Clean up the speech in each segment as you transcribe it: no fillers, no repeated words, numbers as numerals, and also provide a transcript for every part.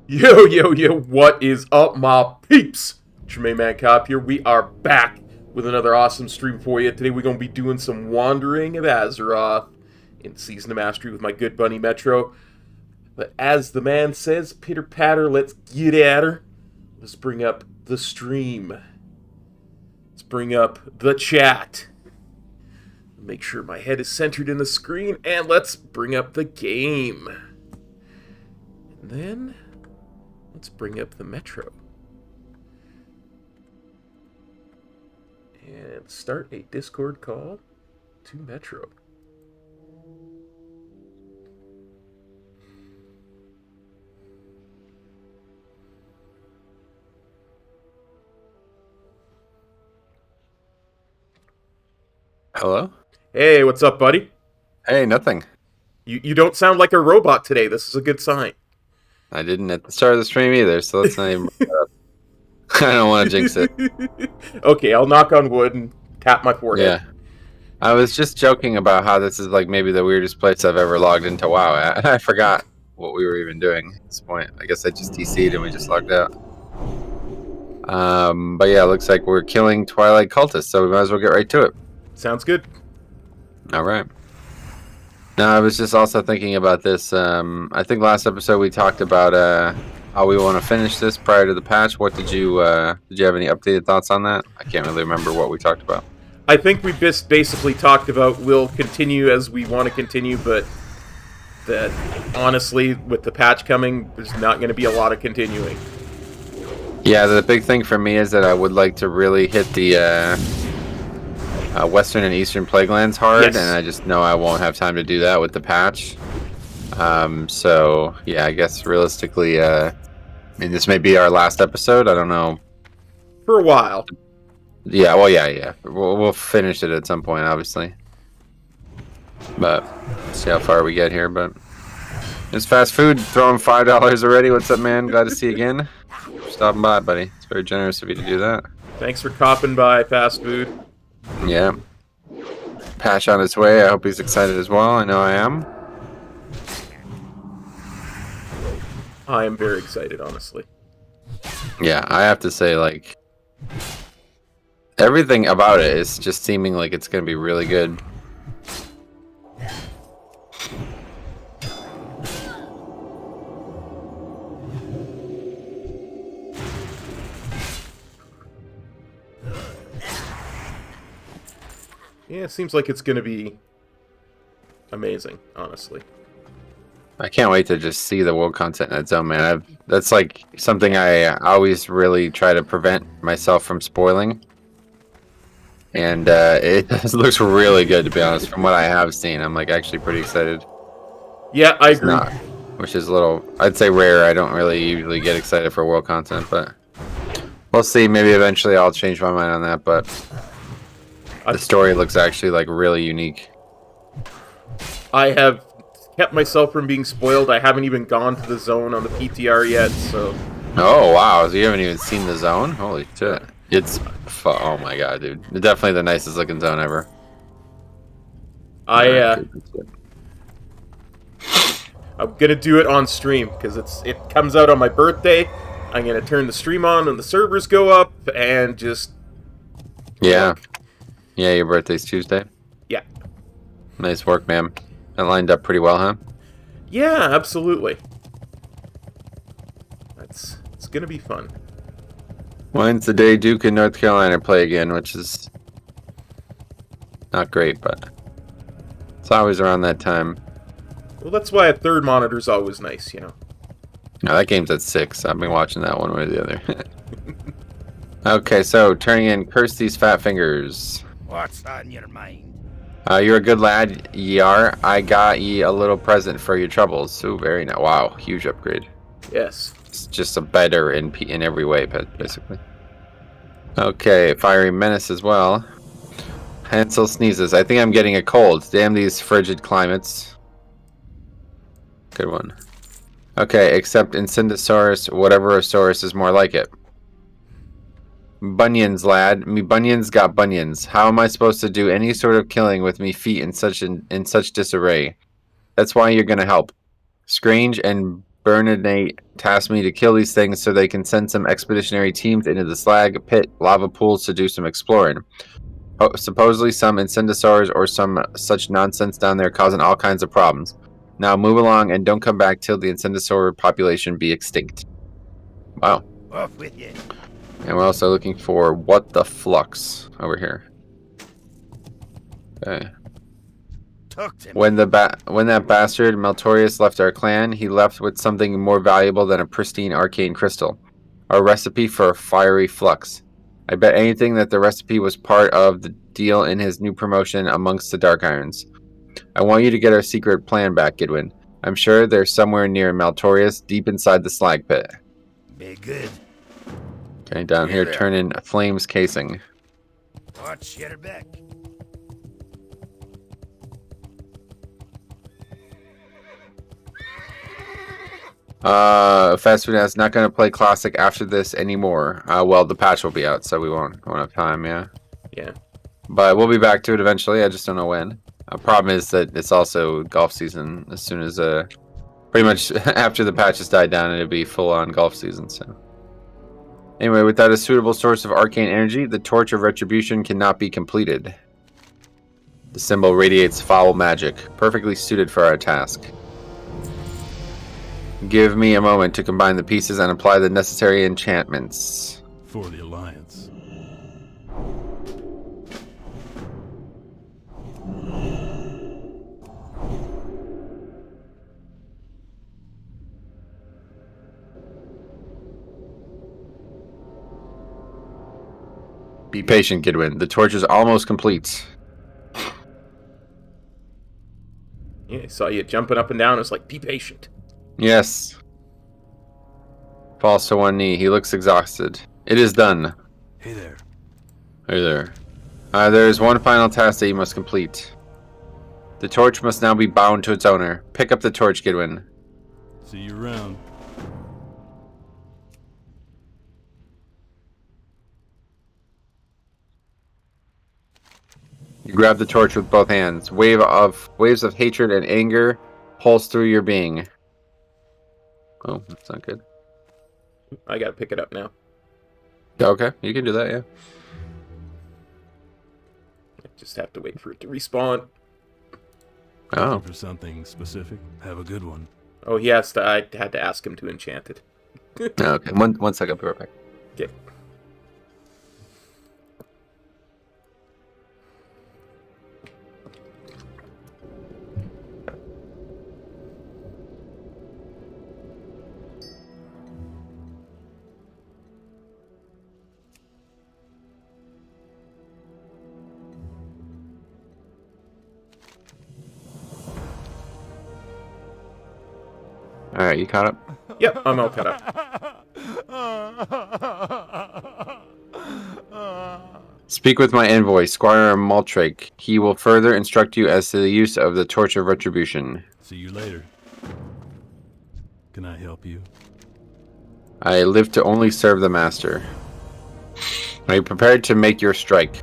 Yo, what is up, my peeps? Tremaine Man Cop here. We are back with another awesome stream for you. Today we're going to be doing some Wandering of Azeroth in Season of Mastery with my good buddy Metro. But as the man says, pitter patter, let's get at her. Let's bring up the stream. Let's bring up the chat. Make sure my head is centered in the screen, and let's bring up the game. And then let's bring up the Metro. And start a Discord call to Metro. Hello? Hey, what's up, buddy? Hey, nothing. You don't sound like a robot today. This is a good sign. I didn't at the start of the stream either, so let's not even... I don't want to jinx it. Okay, I'll knock on wood and tap my forehead. Yeah. I was just joking about how this is like maybe the weirdest place I've ever logged into WoW at. I forgot what we were even doing at this point. I guess I just TC'd and we just logged out. But yeah, it looks like we're killing Twilight cultists, so we might as well get right to it. Sounds good. All right. Now, I was just also thinking about this. I think last episode we talked about how we want to finish this prior to the patch. What did you have any updated thoughts on that? I can't really remember what we talked about. I think we just basically talked about we'll continue as we want to continue, but that honestly, with the patch coming, there's not going to be a lot of continuing. Yeah, the big thing for me is that I would like to really hit the Western and Eastern Plaguelands hard, Yes. and I just know I won't have time to do that with the patch. So, yeah, I guess realistically, I mean, this may be our last episode. I don't know. For a while. Yeah, well, yeah. We'll finish it at some point, obviously. But see how far we get here. But it's fast food. Throwing $5 already. What's up, man? Glad to see you again. Stopping by, buddy. It's very generous of you to do that. Thanks for copping by, fast food. Yeah. Patch on its way. I hope he's excited as well. I know I am. I am very excited, honestly. Yeah, I have to say, like, everything about it is just seeming like it's going to be really good. Yeah, it seems like it's going to be amazing, honestly. I can't wait to just see the world content in its own, man. That's like something I always really try to prevent myself from spoiling. And it looks really good, to be honest, from what I have seen. I'm like actually pretty excited. Yeah, I It's agree. not, which is a little, I'd say rare. I don't really usually get excited for world content, but we'll see. Maybe eventually I'll change my mind on that, but the story looks actually like really unique. I have kept myself from being spoiled. I haven't even gone to the zone on the PTR yet, so... Oh, wow. So you haven't even seen the zone? Holy shit. It's... Oh my god, dude. Definitely the nicest looking zone ever. I'm gonna do it on stream, because it comes out on my birthday. I'm gonna turn the stream on and the servers go up, and just... Yeah. Yeah, your birthday's Tuesday? Yeah. Nice work, man. That lined up pretty well, huh? Yeah, absolutely. It's gonna be fun. When's the day Duke and North Carolina play again, which is not great, but it's always around that time. Well, that's why a third monitor's always nice, you know. No, that game's at 6. I've been watching that one way or the other. Okay, so turning in Curse These Fat Fingers. What's on your mind? You're a good lad, ye are. I got ye a little present for your troubles. So very nice. Wow, huge upgrade. Yes. It's just a better in every way, basically. Okay, Fiery Menace as well. Hansel sneezes. I think I'm getting a cold. Damn these frigid climates. Good one. Okay, except Incendosaurus, whatever a Saurus is more like it. Bunions, lad. Me bunions got bunions. How am I supposed to do any sort of killing with me feet in such disarray? That's why you're gonna help. Scrange and Bernadette tasked me to kill these things so they can send some expeditionary teams into the slag pit lava pools to do some exploring. Oh, supposedly some Incendosaurs or some such nonsense down there causing all kinds of problems. Now move along and don't come back till the Incendosaur population be extinct. Wow. Off with you. And we're also looking for What the Flux over here. Okay. Talk to me. When that bastard Meltorius left our clan, he left with something more valuable than a pristine arcane crystal. A recipe for a fiery flux. I bet anything that the recipe was part of the deal in his new promotion amongst the Dark Irons. I want you to get our secret plan back, Gidwin. I'm sure they're somewhere near Meltorius, deep inside the slag pit. Be good. Okay, down here, turn in Flames casing. Watch your back. Fast Food is not going to play Classic after this anymore. Well, the patch will be out, so we won't have time, yeah. Yeah. But we'll be back to it eventually, I just don't know when. Problem is that it's also golf season as soon as, pretty much after the patches died down, it'll be full-on golf season, so. Anyway, without a suitable source of arcane energy, the Torch of Retribution cannot be completed. The symbol radiates foul magic, perfectly suited for our task. Give me a moment to combine the pieces and apply the necessary enchantments. For the Alliance. Be patient, Gidwin. The torch is almost complete. Yeah, I saw you jumping up and down. It's like, be patient. Yes. Falls to one knee. He looks exhausted. It is done. Hey there. Hey there. There is one final task that you must complete. The torch must now be bound to its owner. Pick up the torch, Gidwin. See you around. You grab the torch with both hands. Waves of hatred and anger pulse through your being. Oh, that's not good. I gotta pick it up now. Okay, you can do that, yeah. I just have to wait for it to respawn. Oh. Looking for something specific? Have a good one. Oh, he has to. I had to ask him to enchant it. Okay, one second, I'll be right back. Okay. Alright, you caught up? Yep, I'm all caught up. Speak with my envoy, Squire Maltrake. He will further instruct you as to the use of the Torch of Retribution. See you later. Can I help you? I live to only serve the Master. Are you prepared to make your strike?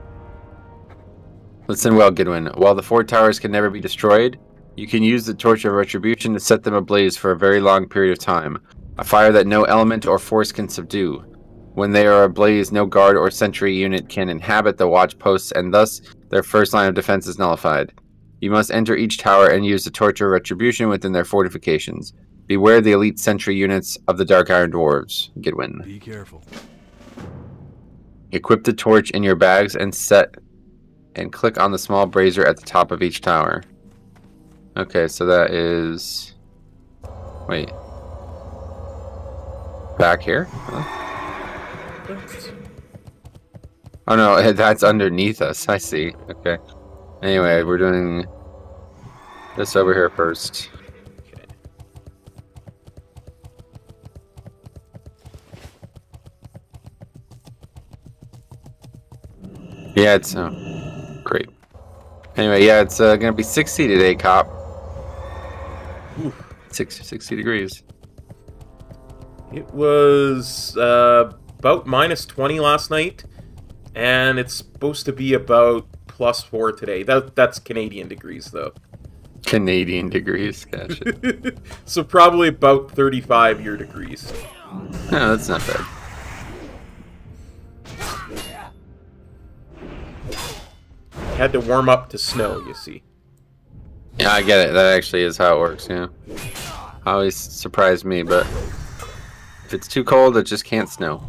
Listen well, Goodwin. While the 4 towers can never be destroyed, you can use the Torch of Retribution to set them ablaze for a very long period of time. A fire that no element or force can subdue. When they are ablaze, no guard or sentry unit can inhabit the watch posts, and thus their first line of defense is nullified. You must enter each tower and use the Torch of Retribution within their fortifications. Beware the elite sentry units of the Dark Iron Dwarves, Goodwin. Be careful. Equip the torch in your bags and click on the small brazier at the top of each tower. Okay, so that is... Wait. Back here? Huh? Oh no, that's underneath us. I see. Okay. Anyway, we're doing this over here first. Okay. Yeah, it's great. Anyway, yeah, it's gonna be 60 today, cop. Oof. 60 degrees. It was about minus 20 last night, and it's supposed to be about plus 4 today. That's Canadian degrees, though. Canadian degrees, gotcha. So probably about 35 your degrees. No, that's not bad. Had to warm up to snow, you see. Yeah, I get it. That actually is how it works, yeah. Always surprised me, but if it's too cold, it just can't snow.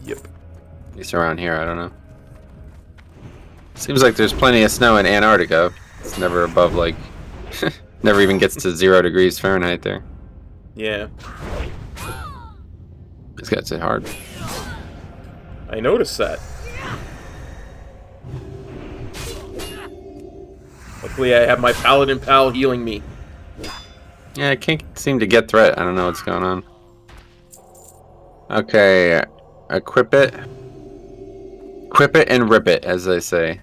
Yep. At least around here, I don't know. Seems like there's plenty of snow in Antarctica. It's never above, like... never even gets to 0 degrees Fahrenheit there. Yeah. This gets it hard. I noticed that. Luckily, I have my Paladin Pal healing me. Yeah, I can't seem to get threat. I don't know what's going on. Okay, equip it. Equip it and rip it, as they say.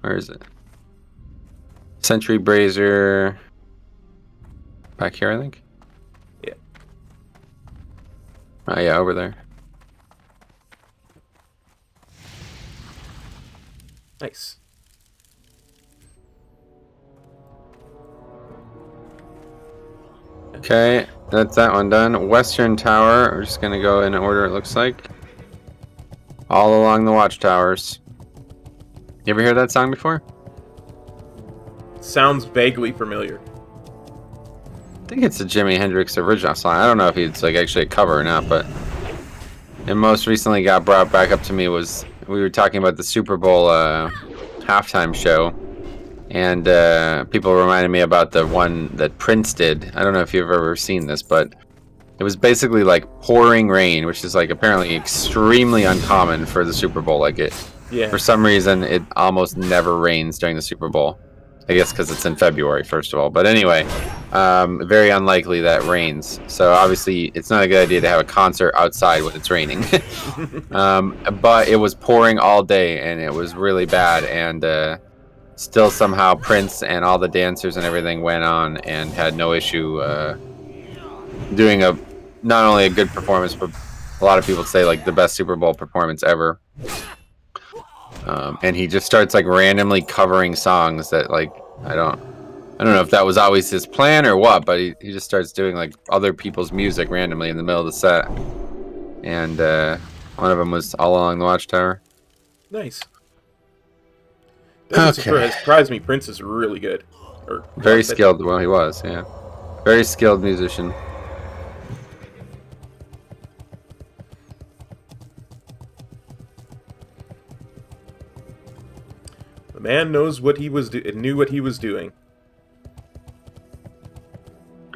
Where is it? Sentry Brazier. Back here, I think? Yeah. Oh, yeah, over there. Nice. Okay, that's that one done. Western Tower, we're just gonna go in order it looks like. All along the watchtowers. You ever hear that song before? Sounds vaguely familiar. I think it's a Jimi Hendrix original song. I don't know if it's like actually a cover or not, but it most recently got brought back up to me was we were talking about the Super Bowl halftime show. And people reminded me about the one that Prince did. I don't know if you've ever seen this, but it was basically like pouring rain, which is like apparently extremely uncommon for the Super Bowl. Like Yeah. for some reason, it almost never rains during the Super Bowl. I guess because it's in February, first of all. But anyway, very unlikely that rains. So obviously, it's not a good idea to have a concert outside when it's raining. But it was pouring all day, and it was really bad. And still somehow Prince and all the dancers and everything went on and had no issue doing not only a good performance, but a lot of people say like the best Super Bowl performance ever. And he just starts like randomly covering songs that like I don't know if that was always his plan or what, but he just starts doing like other people's music randomly in the middle of the set. And one of them was All Along the Watchtower. Nice. Doesn't surprise me. Prince is really good. Very skilled. Well, he was, yeah. Very skilled musician. The man knows what he was knew what he was doing.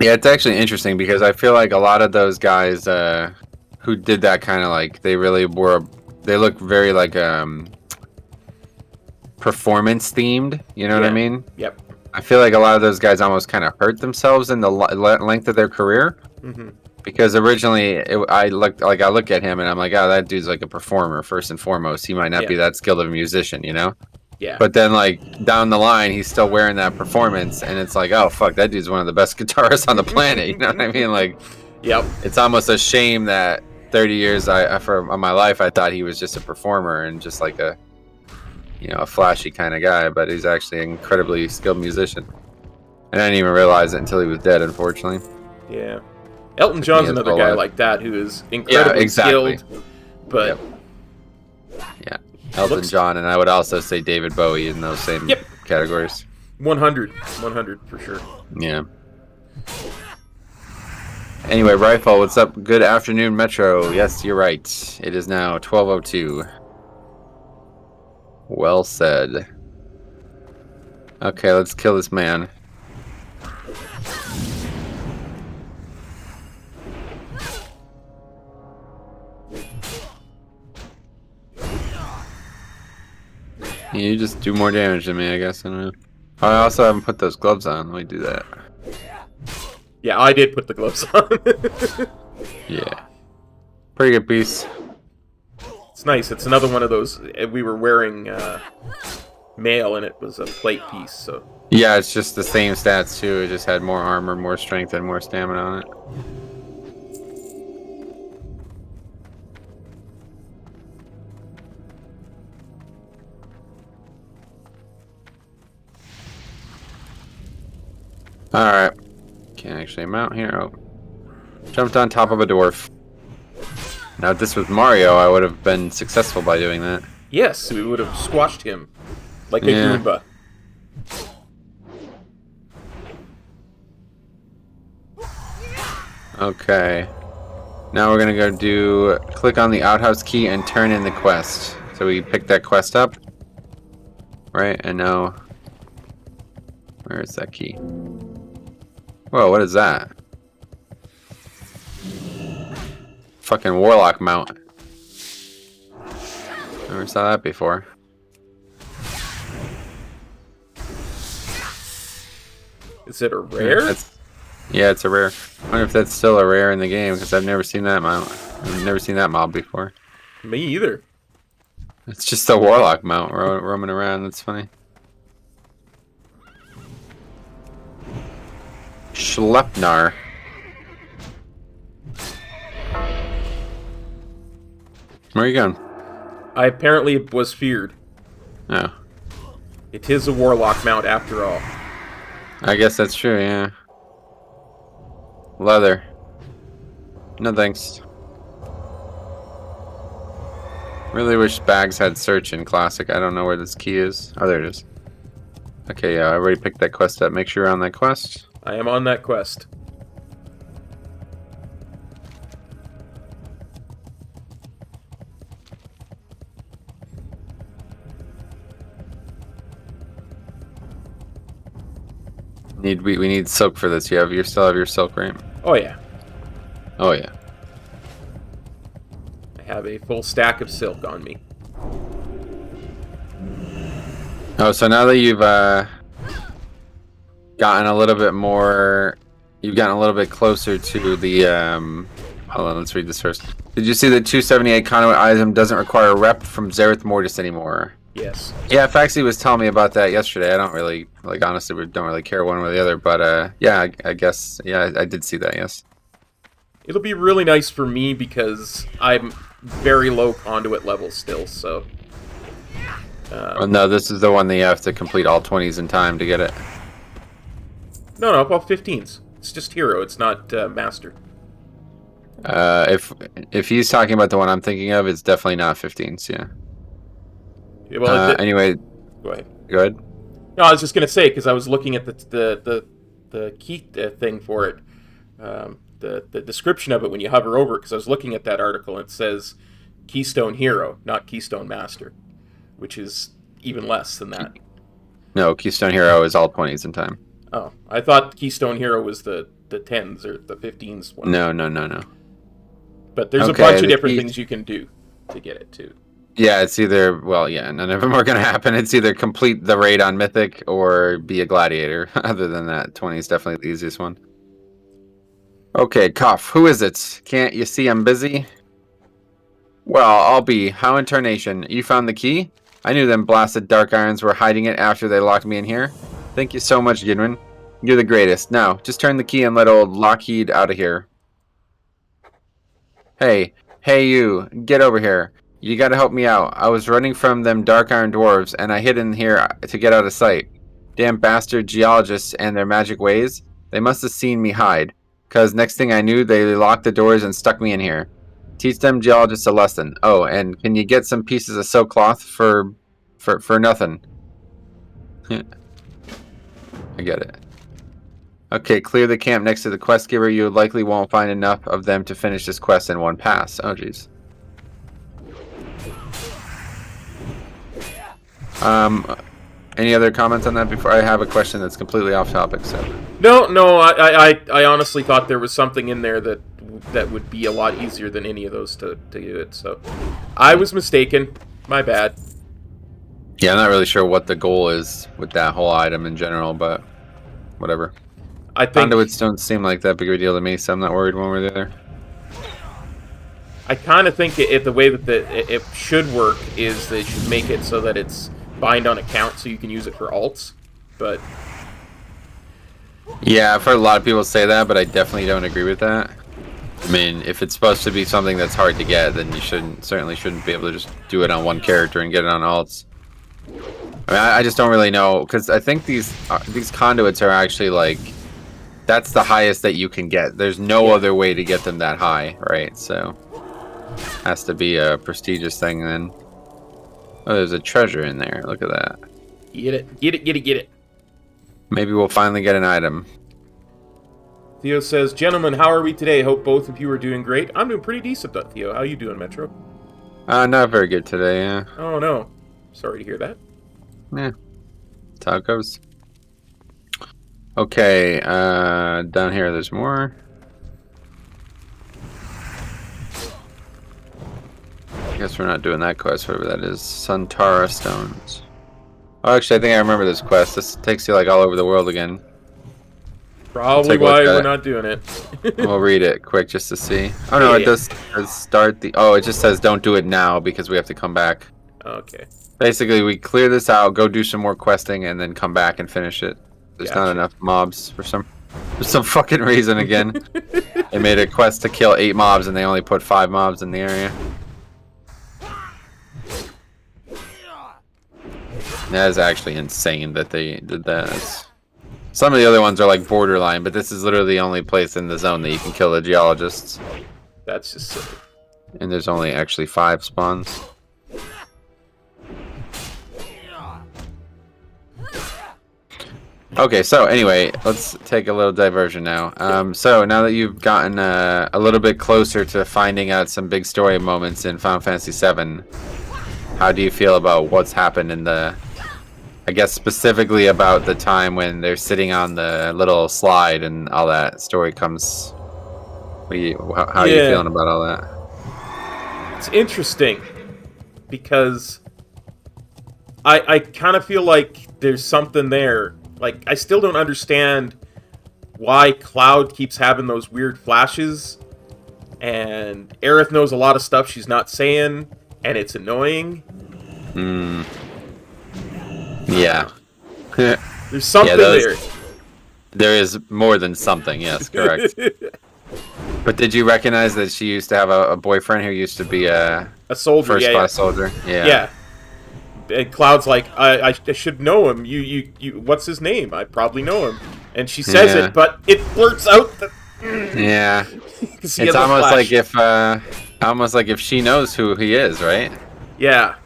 Yeah, it's actually interesting because I feel like a lot of those guys who did that kind of like they look very like performance themed, you know what I mean? Yep. I feel like a lot of those guys almost kind of hurt themselves in the length of their career Because originally I look at him and I'm like, oh, that dude's like a performer first and foremost. He might not be that skilled of a musician, you know. Yeah. But then like down the line, he's still wearing that performance, and it's like, oh fuck, that dude's one of the best guitarists on the planet. You know what I mean? Like, yep. It's almost a shame that 30 years of my life I thought he was just a performer and just like a, you know, a flashy kind of guy, but he's actually an incredibly skilled musician. And I didn't even realize it until he was dead, unfortunately. Yeah. Elton John's another guy like that who is incredibly skilled, but yeah, Elton John, and I would also say David Bowie in those same categories. 100 for sure. Yeah. Anyway, Rifle, what's up? Good afternoon, Metro. Yes, you're right. It is now 12:02. Well said. Okay, let's kill this man. You just do more damage than me, I guess. I don't know. Oh, I also haven't put those gloves on. Let me do that. Yeah, I did put the gloves on. Yeah. Pretty good piece. It's nice. It's another one of those. We were wearing mail, and it was a plate piece, so. Yeah, it's just the same stats, too. It just had more armor, more strength, and more stamina on it. Alright. Can't actually mount here. Oh. Jumped on top of a dwarf. Now, if this was Mario, I would have been successful by doing that. Yes, we would have squashed him. Like a Goomba. Okay. Now we're gonna go click on the outhouse key and turn in the quest. So we picked that quest up. Right, and now... Where is that key? Whoa, what is that? Fucking warlock mount. Never saw that before. Is it a rare? Yeah, it's a rare. I wonder if that's still a rare in the game, because I've never seen that mount. I've never seen that mob before. Me either. It's just a warlock mount roaming around. That's funny. Schleppnar. Where are you going? I apparently was feared. Oh. It is a warlock mount after all. I guess that's true, yeah. Leather. No thanks. Really wish bags had search in Classic. I don't know where this key is. Oh, there it is. Okay, yeah, I already picked that quest up. Make sure you're on that quest. I am on that quest. We need silk for this. You still have your silk, right? Oh yeah. Oh yeah. I have a full stack of silk on me. Oh, so now that you've gotten a little bit more, you've gotten a little bit closer to the hold on, let's read this first. Did you see that 278 conduit item doesn't require a rep from Xerath Mortis anymore? Yes. Yeah, Faxi was telling me about that yesterday. I don't really, like, honestly, we don't really care one way or the other, but yeah, I guess, yeah, I did see that, yes. It'll be really nice for me because I'm very low conduit level still, so. Well, no, this is the one that you have to complete all 20s in time to get it. No, well, 15s. It's just hero, it's not master. If he's talking about the one I'm thinking of, it's definitely not 15s, yeah. Yeah, well, anyway, go ahead. Go ahead. No, I was just gonna say because I was looking at the key thing for it, the description of it when you hover over it. Because I was looking at that article and it says Keystone Hero, not Keystone Master, which is even less than that. No, Keystone Hero is all 20s in time. Oh, I thought Keystone Hero was the 10s or the 15s one. No. But there's a bunch of different things you can do to get it too. Yeah, it's either, well, yeah, none of them are going to happen. It's either complete the raid on Mythic or be a gladiator. Other than that, 20 is definitely the easiest one. Okay, Cuff, who is it? Can't you see I'm busy? Well, I'll be. How in tarnation? You found the key? I knew them blasted Dark Irons were hiding it after they locked me in here. Thank you so much, Gidwin. You're the greatest. Now, just turn the key and let old Lockheed out of here. Hey you, get over here. You gotta help me out. I was running from them Dark Iron dwarves, and I hid in here to get out of sight. Damn bastard geologists and their magic ways. They must have seen me hide. 'Cause next thing I knew, they locked the doors and stuck me in here. Teach them geologists a lesson. Oh, and can you get some pieces of silk cloth for nothing? I get it. Okay, clear the camp next to the quest giver. You likely won't find enough of them to finish this quest in one pass. Oh, jeez. Any other comments on that before I have a question that's completely off topic? So. No, I honestly thought there was something in there that would be a lot easier than any of those to do it. So, I was mistaken. My bad. Yeah, I'm not really sure what the goal is with that whole item in general, but whatever. I think Conduits don't seem like that big of a deal to me, so I'm not worried one way or the other. I kind of think the way that it should work is they should make it so that it's bind on account, so you can use it for alts. But yeah, I've heard a lot of people say that, but I definitely don't agree with that. I mean, if it's supposed to be something that's hard to get, then you certainly shouldn't be able to just do it on one character and get it on alts. I mean, I just don't really know, because I think these conduits are actually like, that's the highest that you can get. There's no other way to get them that high, right? So, has to be a prestigious thing then. Oh, there's a treasure in there. Look at that. Get it. Maybe we'll finally get an item. Theo says, "Gentlemen, how are we today? Hope both of you are doing great. I'm doing pretty decent, Theo. How you doing, Metro?" Not very good today, yeah. Oh, no. Sorry to hear that. Yeah. That's how it goes. Okay, down here there's more. I guess we're not doing that quest, whatever that is. Suntara Stones. Oh, actually, I think I remember this quest. This takes you, like, all over the world again. Probably why we're not doing it. We'll read it quick just to see. Oh, no, it does start the... Oh, it just says don't do it now because we have to come back. Okay. Basically, we clear this out, go do some more questing, and then come back and finish it. There's not enough mobs for some fucking reason again. They made a quest to kill 8 mobs and they only put 5 mobs in the area. That is actually insane that they did that. Some of the other ones are like borderline, but this is literally the only place in the zone that you can kill the geologists. That's just silly. And there's only actually 5 spawns. Okay, so anyway, let's take a little diversion now. So now that you've gotten a little bit closer to finding out some big story moments in Final Fantasy VII, how do you feel about what's happened in the... I guess specifically about the time when they're sitting on the little slide and all that story comes... How are you feeling about all that? It's interesting, because I kind of feel like there's something there. Like, I still don't understand why Cloud keeps having those weird flashes, and Aerith knows a lot of stuff she's not saying, and it's annoying. Yeah. There's something there. There is more than something, yes, correct. But did you recognize that she used to have a boyfriend who used to be a soldier, first-class soldier? Yeah. And Cloud's like, I should know him. You, what's his name? I probably know him. And she says it, but it blurts out that... Yeah. It's almost like if she knows who he is, right? Yeah.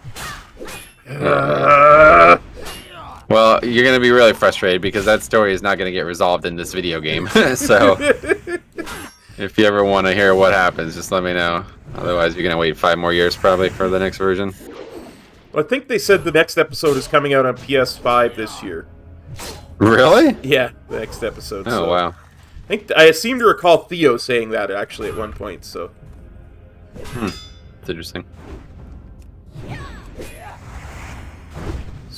Well, you're going to be really frustrated because that story is not going to get resolved in this video game. So, if you ever want to hear what happens, just let me know. Otherwise, you're going to wait 5 more years probably for the next version. Well, I think they said the next episode is coming out on PS5 this year. Really? Yeah, the next episode. Oh, wow. I seem to recall Theo saying that, actually, at one point, so... It's interesting.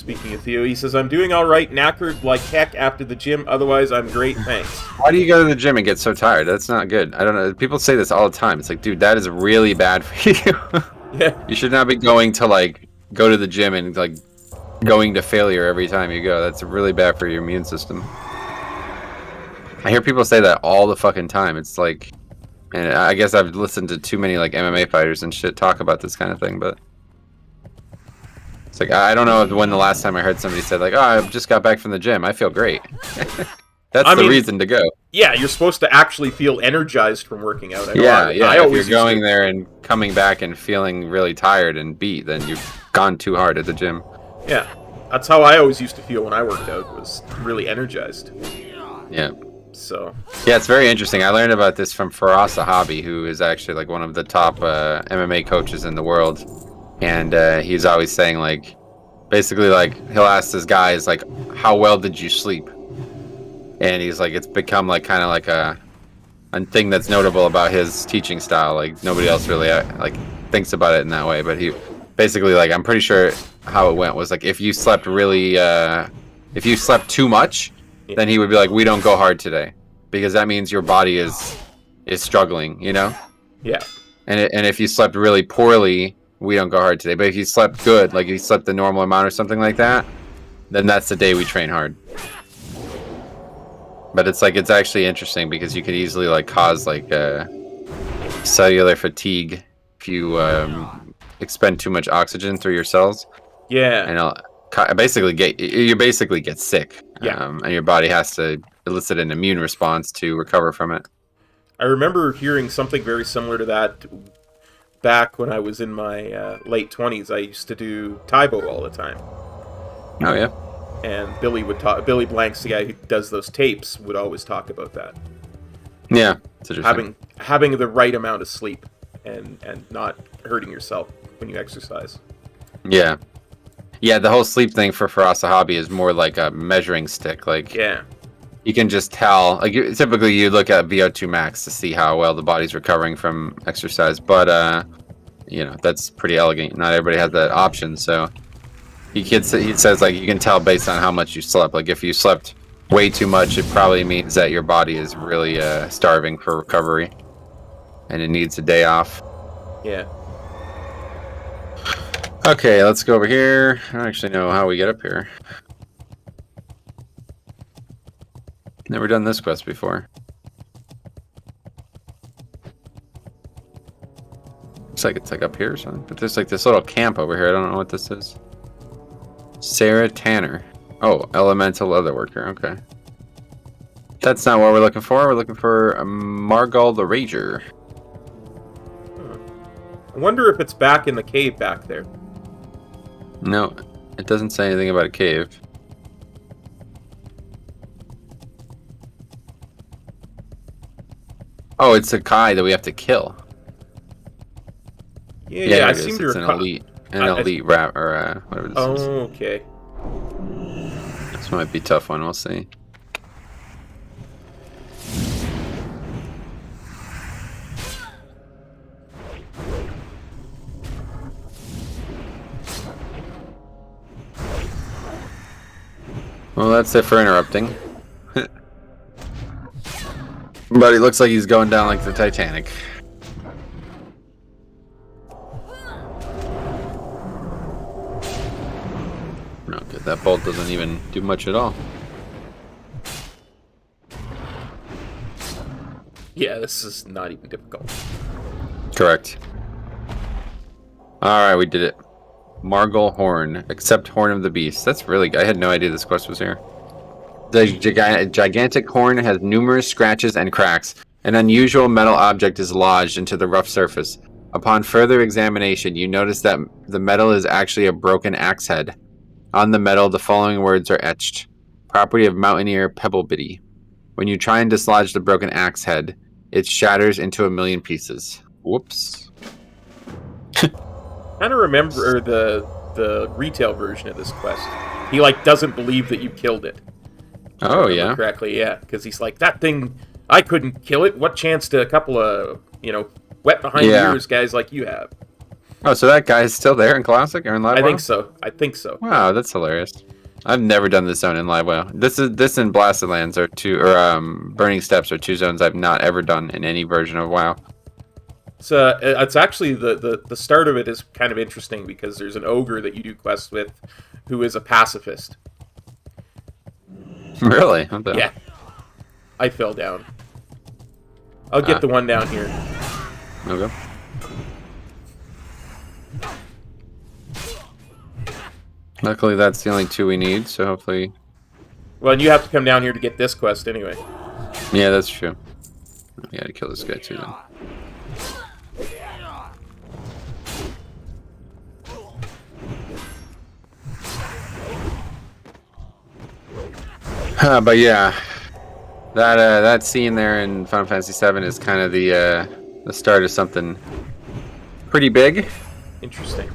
Speaking of Theo, he says, I'm doing alright, knackered like heck after the gym, otherwise I'm great, thanks. Why do you go to the gym and get so tired? That's not good. I don't know. People say this all the time. It's like, dude, that is really bad for you. Yeah. You should not be going to, like, go to the gym and, like, going to failure every time you go. That's really bad for your immune system. I hear people say that all the fucking time. It's like, and I guess I've listened to too many, like, MMA fighters and shit talk about this kind of thing, but it's like, I don't know when the last time I heard somebody say, like, oh, I just got back from the gym. I feel great. That's the reason to go. Yeah, you're supposed to actually feel energized from working out. Yeah. If you're going there and coming back and feeling really tired and beat, then you've gone too hard at the gym. Yeah, that's how I always used to feel when I worked out, was really energized. Yeah. So. Yeah, it's very interesting. I learned about this from Faraz Sahabi, who is actually like one of the top MMA coaches in the world. And he's always saying, like, basically, like, he'll ask his guys, like, how well did you sleep? And he's like, it's become like kind of like a thing that's notable about his teaching style. Like, nobody else really like thinks about it in that way. But he basically, like, I'm pretty sure how it went was like, if you slept really, if you slept too much, then he would be like, we don't go hard today, because that means your body is struggling, you know? Yeah. And if you slept really poorly, we don't go hard today. But if you slept good, like if you slept the normal amount or something like that, then that's the day we train hard. But it's like, it's actually interesting because you could easily like cause like cellular fatigue if you expend too much oxygen through your cells. Yeah. And it'll basically get sick. Yeah. And your body has to elicit an immune response to recover from it. I remember hearing something very similar to that back when I was in my late 20s. I used to do Taibo all the time. Oh yeah. And Billy Blanks, the guy who does those tapes, would always talk about that. Yeah, it's interesting. Having the right amount of sleep and not hurting yourself when you exercise. Yeah. Yeah, the whole sleep thing for Faraz Sahabi is more like a measuring stick. Like, yeah, you can just tell. Like, typically you look at VO2 max to see how well the body's recovering from exercise, but you know, that's pretty elegant. Not everybody has that option, so he says, like, you can tell based on how much you slept. Like, if you slept way too much, it probably means that your body is really starving for recovery, and it needs a day off. Yeah. Okay, let's go over here. I don't actually know how we get up here. Never done this quest before. Looks like it's like up here or something. But there's like this little camp over here. I don't know what this is. Sarah Tanner. Oh, elemental leatherworker. Okay. That's not what we're looking for. We're looking for Margal the Rager. I wonder if it's back in the cave back there. No, it doesn't say anything about a cave. Oh, it's a guy that we have to kill. Yeah, I seem to recall. It's an elite rap or whatever this is. Oh, okay. This might be a tough one. We'll see. Well, that's it for interrupting. But he looks like he's going down like the Titanic. No good. That bolt doesn't even do much at all. Yeah, this is not even difficult. Correct. Alright, we did it. Margal Horn. Accept Horn of the Beast. That's really good. I had no idea this quest was here. The gigantic horn has numerous scratches and cracks. An unusual metal object is lodged into the rough surface. Upon further examination, you notice that the metal is actually a broken axe head. On the metal, the following words are etched. Property of Mountaineer Pebblebitty. When you try and dislodge the broken axe head, it shatters into 1,000,000 pieces. Whoops. Kind of remember the retail version of this quest. He like doesn't believe that you killed it. Oh yeah. Correctly, yeah, because he's like, that thing, I couldn't kill it. What chance to a couple of wet behind ears guys like you have? Oh, so that guy is still there in Classic or in Live I WoW? think so. I think so. Wow, that's hilarious. I've never done this zone in Live WoW. This and Blasted Lands are two, or Burning Steps are two zones I've not ever done in any version of WoW. It's actually the start of it is kind of interesting because there's an ogre that you do quests with, who is a pacifist. Really? What the- Yeah. I fell down. I'll get the one down here. Okay. Luckily, that's the only two we need, so hopefully... Well, and you have to come down here to get this quest anyway. Yeah, that's true. We gotta kill this guy too, then. But yeah, that scene there in Final Fantasy VII is kind of the start of something pretty big. Interesting.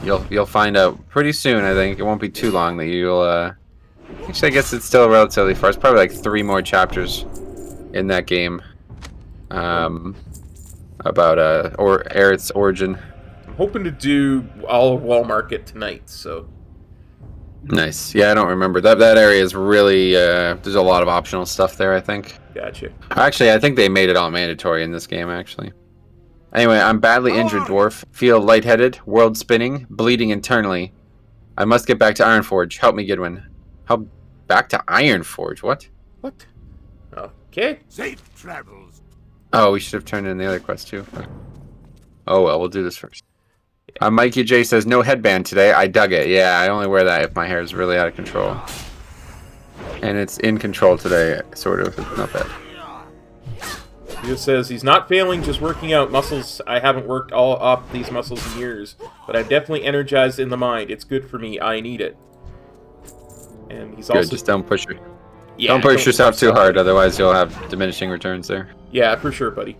You'll find out pretty soon. I think it won't be too long that you'll. Actually, I guess it's still relatively far. It's probably like 3 more chapters in that game. About Aerith's origin. I'm hoping to do all of Wall Market tonight, so... Nice. Yeah, I don't remember. That area is really... there's a lot of optional stuff there, I think. Gotcha. Actually, I think they made it all mandatory in this game, actually. Anyway, I'm badly injured, dwarf. Feel lightheaded, world spinning, bleeding internally. I must get back to Ironforge. Help me, Goodwin. Help back to Ironforge? What? What? Okay. Safe travels. Oh, we should have turned in the other quest, too. Oh, well, we'll do this first. Mikey J says, no headband today. I dug it. Yeah, I only wear that if my hair is really out of control. And it's in control today, sort of. It's not bad. He just says he's not failing, just working out muscles. I haven't worked all up these muscles in years, but I'm definitely energized in the mind. It's good for me. I need it. And he's Good, also... just don't push it. Yeah, don't push yourself too hard, otherwise you'll have diminishing returns there. Yeah, for sure, buddy.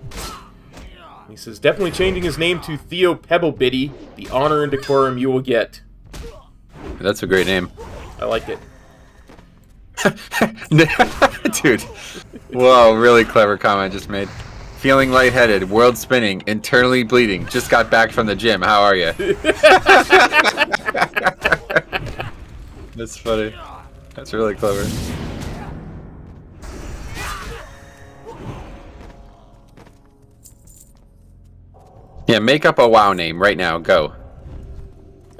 He says, definitely changing his name to Theo Pebblebitty, the honor and decorum you will get. That's a great name. I like it. Dude. Whoa, really clever comment just made. Feeling lightheaded, world spinning, internally bleeding. Just got back from the gym. How are you? That's funny. That's really clever. Yeah, make up a WoW name right now. Go.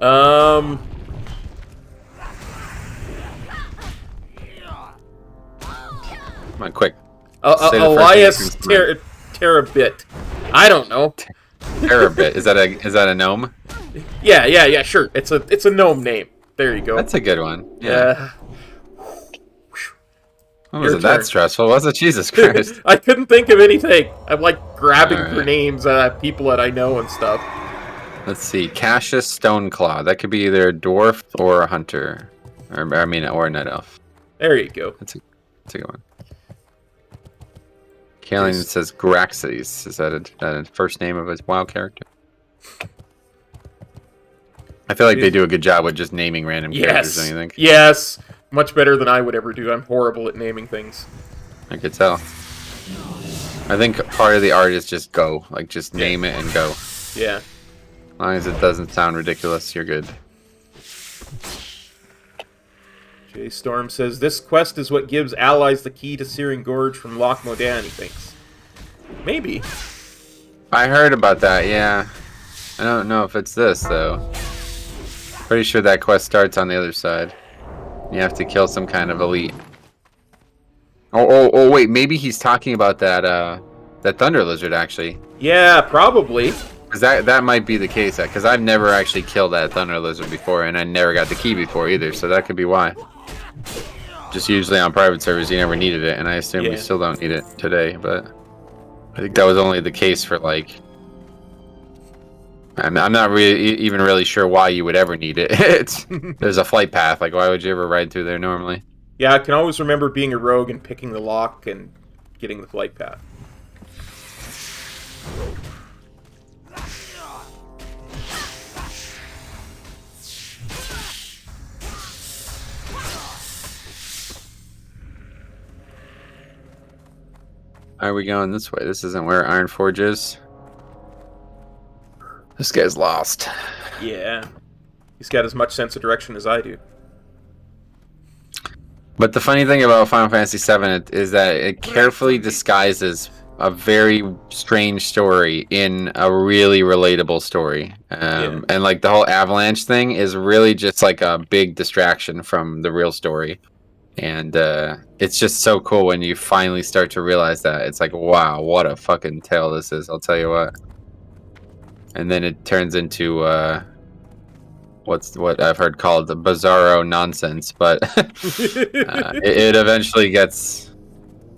Come on, quick. Elias Terabit. I don't know. Terabit. Is that a gnome? Yeah, sure. It's a gnome name. There you go. That's a good one. Yeah. What was Your it that turn. stressful? Was it? Jesus Christ. I couldn't think of anything. I'm like grabbing All right. for names, people that I know and stuff. Let's see. Cassius Stoneclaw. That could be either a dwarf or a hunter. Or a night elf. There you go. That's a good one. Kaelin says Graxes. Is that a first name of his WoW character? I feel like they do a good job with just naming random characters, don't you think? Yes. Much better than I would ever do. I'm horrible at naming things. I could tell. I think part of the art is just go. Like, just name it and go. Yeah. As long as it doesn't sound ridiculous, you're good. Jay Storm says, this quest is what gives allies the key to Searing Gorge from Loch Modan, he thinks. Maybe. I heard about that, yeah. I don't know if it's this, though. Pretty sure that quest starts on the other side. You have to kill some kind of elite. Oh, wait, maybe he's talking about that Thunder Lizard, actually. Yeah, probably. Because that might be the case, because I've never actually killed that Thunder Lizard before, and I never got the key before either, so that could be why. Just usually on private servers, you never needed it, and I assume we still don't need it today, but I think that was only the case for, like... I'm not even really sure why you would ever need it. There's a flight path, like, why would you ever ride through there normally? Yeah, I can always remember being a rogue and picking the lock and getting the flight path. Are we going this way? This isn't where Ironforge is. This guy's lost. Yeah. He's got as much sense of direction as I do. But the funny thing about Final Fantasy VII is that it carefully disguises a very strange story in a really relatable story. And like the whole avalanche thing is really just like a big distraction from the real story. And it's just so cool when you finally start to realize that. It's like, wow, what a fucking tale this is, I'll tell you what. And then it turns into what I've heard called the bizarro nonsense, but it eventually gets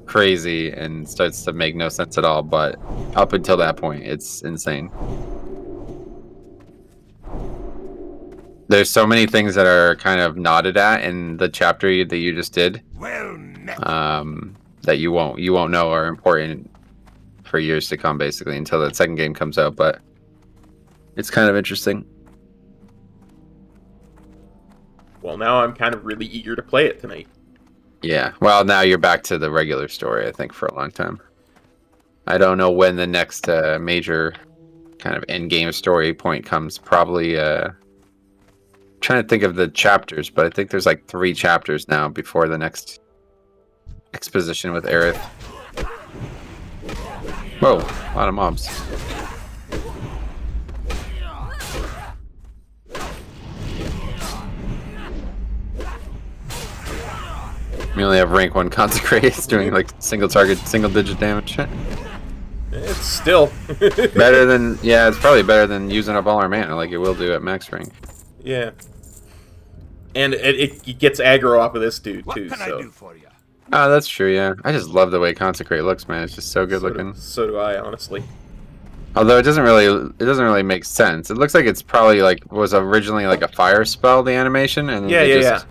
crazy and starts to make no sense at all. But up until that point, it's insane. There's so many things that are kind of nodded at in the chapter that you just did, Well met. that you won't know are important for years to come, basically, until that second game comes out. But it's kind of interesting. Well, now I'm kind of really eager to play it tonight. Yeah, well, now you're back to the regular story, I think, for a long time. I don't know when the next major kind of end-game story point comes. Probably, trying to think of the chapters, but I think there's like 3 chapters now before the next exposition with Aerith. Whoa, a lot of mobs. We only have rank 1 consecrate. It's doing like single target, single digit damage. It's still Better than, yeah, it's probably better than using up all our mana like it will do at max rank. Yeah. And it gets aggro off of this dude too. What can So I do for you? Oh, that's true, yeah. I just love the way consecrate looks, man. It's just so good looking. So do I, honestly. Although it doesn't really make sense. It looks like it's probably like was originally like a fire spell, the animation, and Yeah.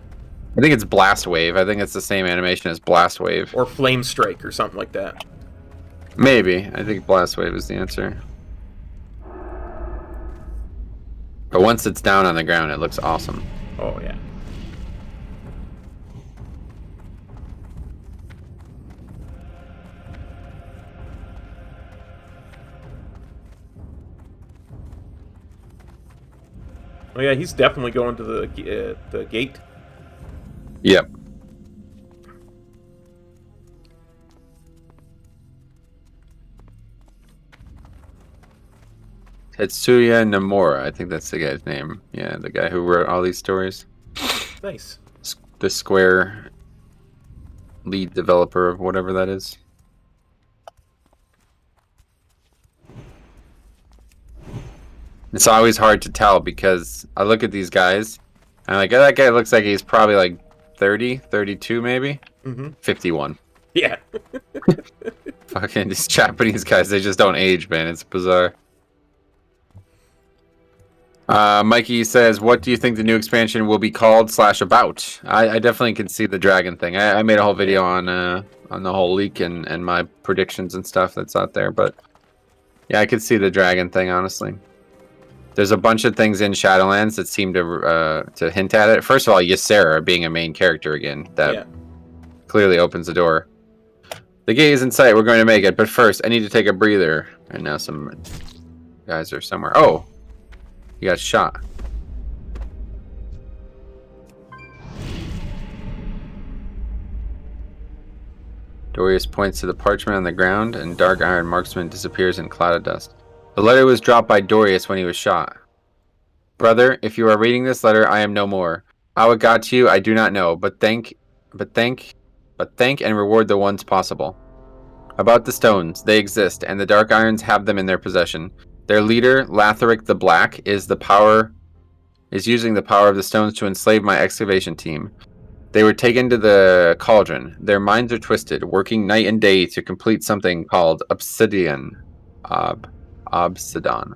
I think it's Blast Wave. I think it's the same animation as Blast Wave. Or Flame Strike or something like that. Maybe. I think Blast Wave is the answer. But once it's down on the ground, it looks awesome. Oh, yeah. Oh, yeah, he's definitely going to the gate. Yep. Tetsuya Nomura, I think that's the guy's name. Yeah, the guy who wrote all these stories. Nice. The Square lead developer of whatever that is. It's always hard to tell because I look at these guys and I'm like, oh, that guy looks like he's probably like 30, 32 maybe. 51. Yeah. Fucking these Japanese guys, they just don't age, man. It's bizarre. Mikey says, what do you think the new expansion will be called / about? I definitely can see the dragon thing. I made a whole video on the whole leak and my predictions and stuff that's out there, but yeah, I could see the dragon thing, honestly. There's a bunch of things in Shadowlands that seem to hint at it. First of all, Ysera being a main character again. That clearly opens the door. The gate is in sight. We're going to make it. But first, I need to take a breather. And now some guys are somewhere. Oh! He got shot. Dorius points to the parchment on the ground, and Dark Iron Marksman disappears in cloud of dust. The letter was dropped by Dorius when he was shot. Brother, if you are reading this letter, I am no more. How it got to you, I do not know, but thank and reward the ones possible. About the stones, they exist, and the Dark Irons have them in their possession. Their leader, Latharic the Black, is using the power of the stones to enslave my excavation team. They were taken to the cauldron. Their minds are twisted, working night and day to complete something called obsidian. Obsidian.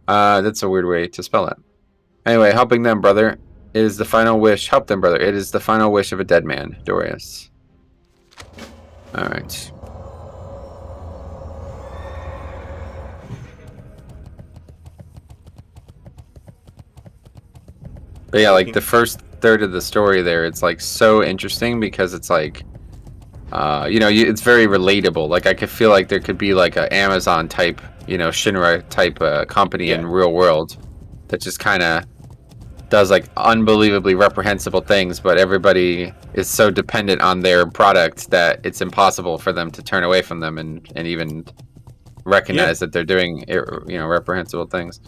That's a weird way to spell that. Anyway, helping them, brother, is the final wish. Help them, brother. It is the final wish of a dead man, Dorius. Alright. But yeah, like the first third of the story there, it's like so interesting because it's like it's very relatable. Like I could feel like there could be like a Amazon type, Shinra type company in real world that just kind of does like unbelievably reprehensible things, but everybody is so dependent on their product that it's impossible for them to turn away from them and even recognize that they're doing reprehensible things.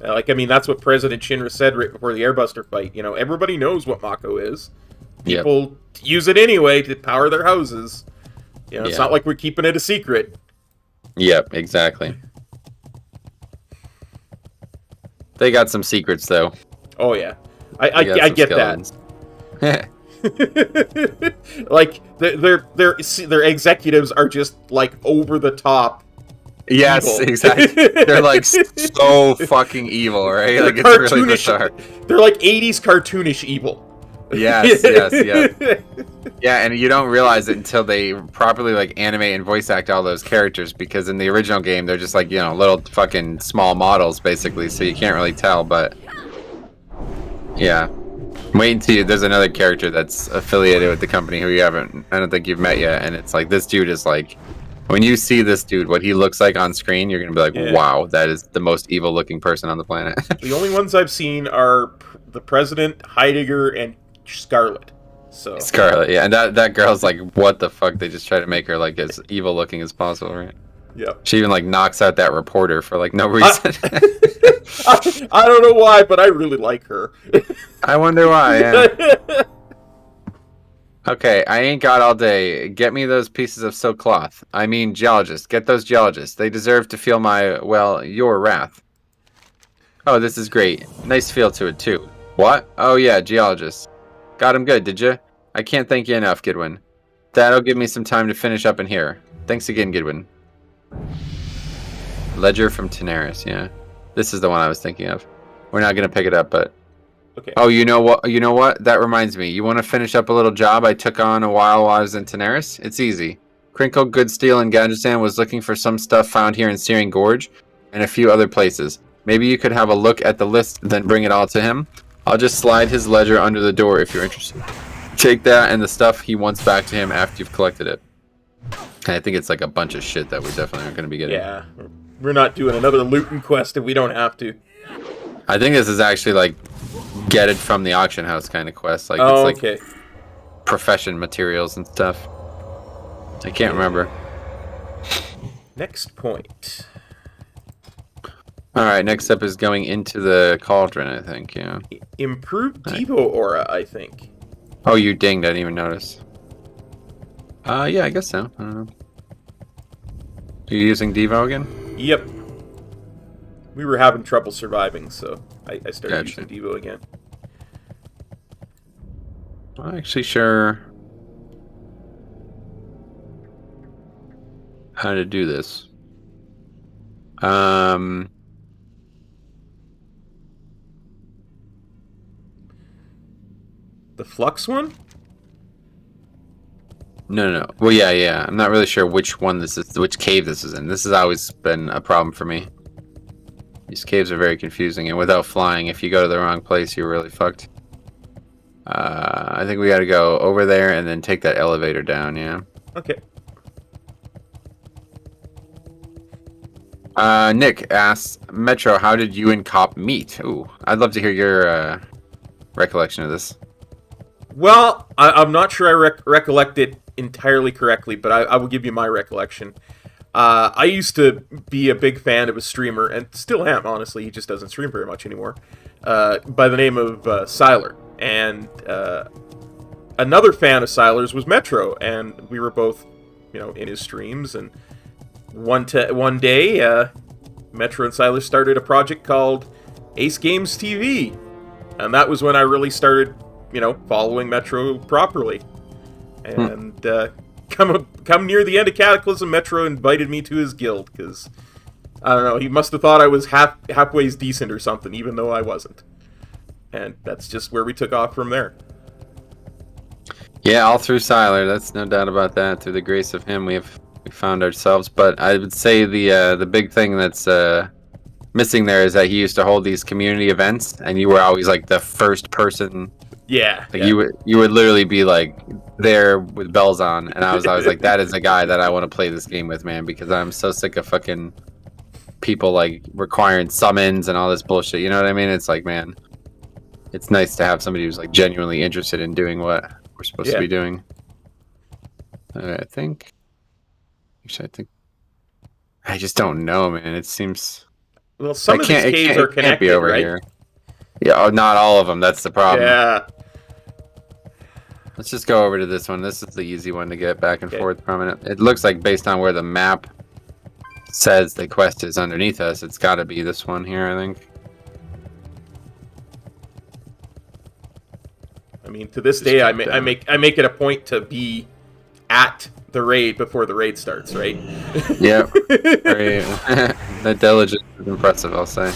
Like, I mean, that's what President Shinra said right before the Airbuster fight. Everybody knows what Mako is. People use it anyway to power their houses. It's not like we're keeping it a secret. Yep, exactly. They got some secrets, though. Oh, yeah. I get that. Like, their executives are just, like, over the top. Yes, evil. Exactly. They're, like, so fucking evil, right? Like, it's really bizarre. They're like 80s cartoonish evil. Yes. Yeah, and you don't realize it until they properly like animate and voice act all those characters, because in the original game they're just like, little fucking small models basically, so you can't really tell. But yeah, wait until there's another character that's affiliated with the company who I don't think you've met yet, and it's like this dude is like, when you see this dude, what he looks like on screen, you're gonna be like, wow, that is the most evil looking person on the planet. The only ones I've seen are the President, Heidegger, and Scarlet. Scarlet, yeah, and that girl's like, what the fuck? They just try to make her like as evil looking as possible, right? Yeah. She even like knocks out that reporter for like no reason. I don't know why, but I really like her. I wonder why. Yeah. Okay, I ain't got all day. Get me those pieces of silk cloth. I mean, geologists. Get those geologists. They deserve to feel your wrath. Oh, this is great. Nice feel to it too. What? Oh yeah, geologists. Got him good, did you? I can't thank you enough, Gidwin. That'll give me some time to finish up in here. Thanks again, Gidwin. Ledger from Tenaris, yeah. This is the one I was thinking of. We're not going to pick it up, but... Okay. Oh, you know what? That reminds me. You want to finish up a little job I took on while I was in Tenaris? It's easy. Crinkle, Goodsteel, and Gadgetan was looking for some stuff found here in Searing Gorge and a few other places. Maybe you could have a look at the list, then bring it all to him. I'll just slide his ledger under the door if you're interested. Take that and the stuff he wants back to him after you've collected it. And I think it's like a bunch of shit that we definitely aren't going to be getting. Yeah, we're not doing another looting quest if we don't have to. I think this is actually like get it from the auction house kind of quest. Like it's like profession materials and stuff. I can't remember. Next point. Alright, next up is going into the cauldron, I think, yeah. Improved Devo aura, I think. Oh, you dinged, I didn't even notice. Yeah, I guess so. I don't know. Are you using Devo again? Yep. We were having trouble surviving, so I started Gotcha. using Devo again. I'm not actually sure how to do this. The Flux one? No. Well, yeah. I'm not really sure which cave this is in. This has always been a problem for me. These caves are very confusing, and without flying, if you go to the wrong place, you're really fucked. I think we gotta go over there and then take that elevator down, yeah. Okay. Nick asks, Metro, how did you and Cop meet? Ooh, I'd love to hear your recollection of this. Well, I'm not sure I recollect it entirely correctly, but I will give you my recollection. I used to be a big fan of a streamer, and still am, honestly. He just doesn't stream very much anymore. By the name of Siler. And another fan of Siler's was Metro, and we were both, in his streams. And one day, Metro and Siler started a project called Ace Games TV. And that was when I really started, following Metro properly. And come near the end of Cataclysm, Metro invited me to his guild, because, I don't know, he must have thought I was halfway decent or something, even though I wasn't. And that's just where we took off from there. Yeah, all through Siler, that's no doubt about that. Through the grace of him, we found ourselves. But I would say the big thing that's missing there is that he used to hold these community events, and you were always like the first person. Yeah. Like you would literally be like there with bells on, and I was like, that is a guy that I want to play this game with, man, because I'm so sick of fucking people like requiring summons and all this bullshit. You know what I mean? It's like, man, it's nice to have somebody who's like genuinely interested in doing what we're supposed to be doing. I think. Actually, I just don't know, man. It seems. Well, some of these caves are connected, can't be over right? here. Yeah, not all of them. That's the problem. Yeah. Let's just go over to this one. This is the easy one to get back and forth from. And it looks like based on where the map says the quest is underneath us, it's got to be this one here, I think. I mean, to this day, I make it a point to be at the raid before the raid starts, right? Yeah. That diligence is impressive, I'll say.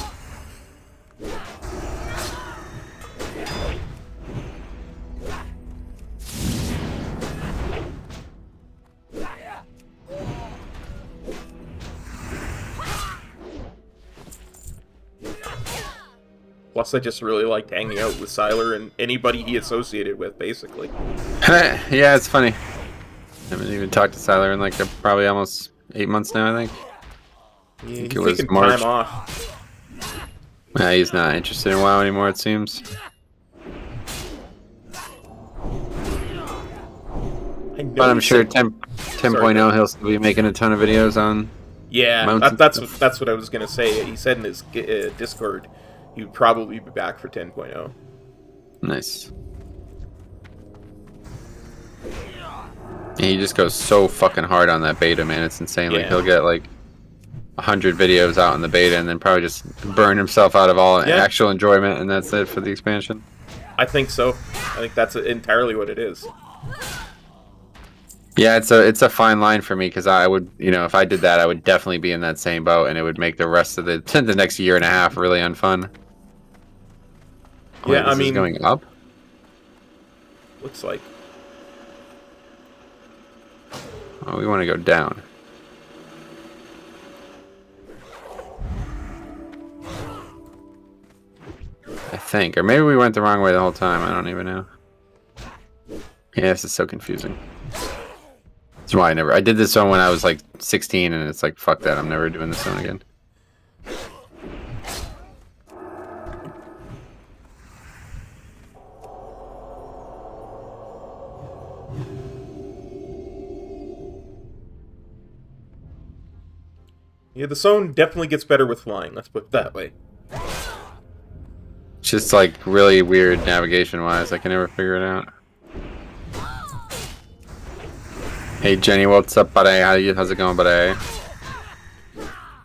Plus, I just really liked hanging out with Siler and anybody he associated with, basically. Yeah, it's funny. I haven't even talked to Siler in like probably almost 8 months now, I think. Yeah, I think he's it was taking March. time off. Yeah, he's not interested in WoW anymore, it seems. But I'm sure 10.0 he'll still be making a ton of videos on. Yeah, that's what I was gonna say. He said in his Discord he would probably be back for 10.0. Nice. Yeah, he just goes so fucking hard on that beta, man. It's insane. Yeah. Like he'll get like 100 videos out in the beta and then probably just burn himself out of all actual enjoyment, and that's it for the expansion. I think so. I think that's entirely what it is. Yeah, it's a fine line for me, because I would, if I did that, I would definitely be in that same boat, and it would make the rest of the next year and a half really unfun. Yeah, I mean, going up. Looks like. Oh, we want to go down. I think, or maybe we went the wrong way the whole time. I don't even know. Yeah, this is so confusing. That's why I did this one when I was like 16, and it's like, fuck that, I'm never doing this one again. Yeah, the SoM definitely gets better with flying, let's put it that way. It's just like really weird navigation-wise. I can never figure it out. Hey Jenny, what's up, buddy? How's it going, buddy?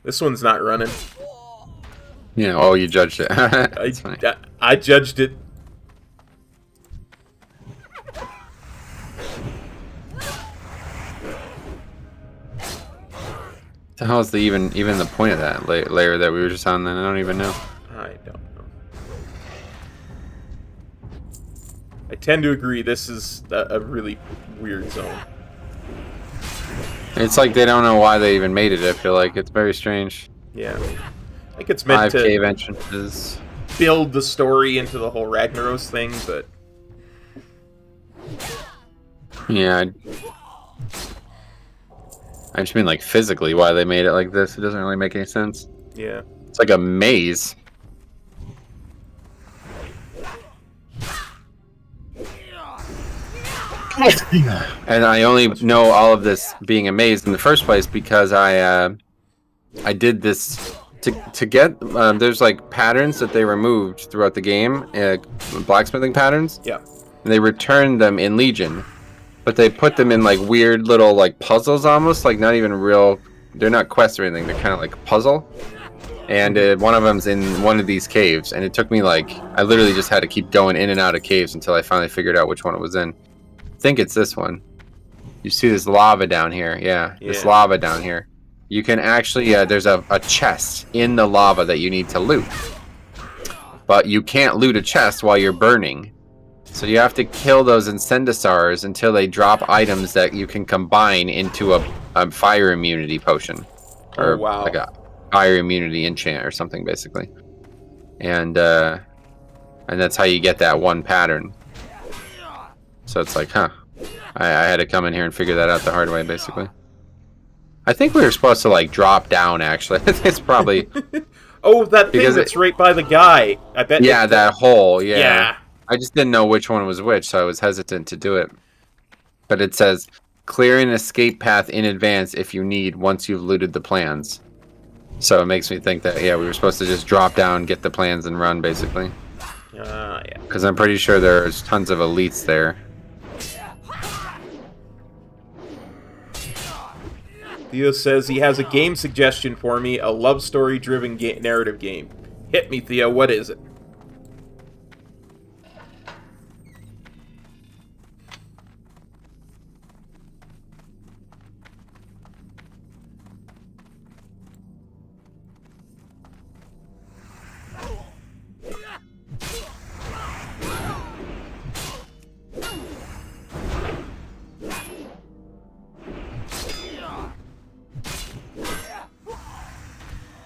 This one's not running. Oh, you judged it. That's funny. I judged it. The hell is even the point of that layer that we were just on? Then I don't even know. I don't know. I tend to agree. This is a really weird zone. It's like they don't know why they even made it. I feel like it's very strange. Yeah, I think it's meant 5 to cave entrances. Build the story into the whole Ragnaros thing, but yeah. I just mean like physically why they made it like this. It doesn't really make any sense. Yeah. It's like a maze. And I only know all of this being a maze in the first place because I did this to get there's like patterns that they removed throughout the game, blacksmithing patterns. Yeah. And they returned them in Legion. But they put them in like weird little like puzzles almost, like not even real, they're not quests or anything, they're kind of like a puzzle. And one of them's in one of these caves, and it took me like, I literally just had to keep going in and out of caves until I finally figured out which one it was in. I think it's this one. You see this lava down here, yeah. This lava down here. You can actually, there's a chest in the lava that you need to loot. But you can't loot a chest while you're burning. So you have to kill those Incendisars until they drop items that you can combine into a fire immunity potion. Or like a fire immunity enchant or something, basically. And that's how you get that one pattern. So it's like, huh. I had to come in here and figure that out the hard way, basically. I think we were supposed to, like, drop down, actually. It's probably... Oh, that thing that's right by the guy. I bet. Yeah, that hole, yeah. Yeah. I just didn't know which one was which, so I was hesitant to do it. But it says, clear an escape path in advance if you need once you've looted the plans. So it makes me think that, yeah, we were supposed to just drop down, get the plans, and run, basically. Yeah. Because I'm pretty sure there's tons of elites there. Theo says he has a game suggestion for me, a love story-driven narrative game. Hit me, Theo. What is it?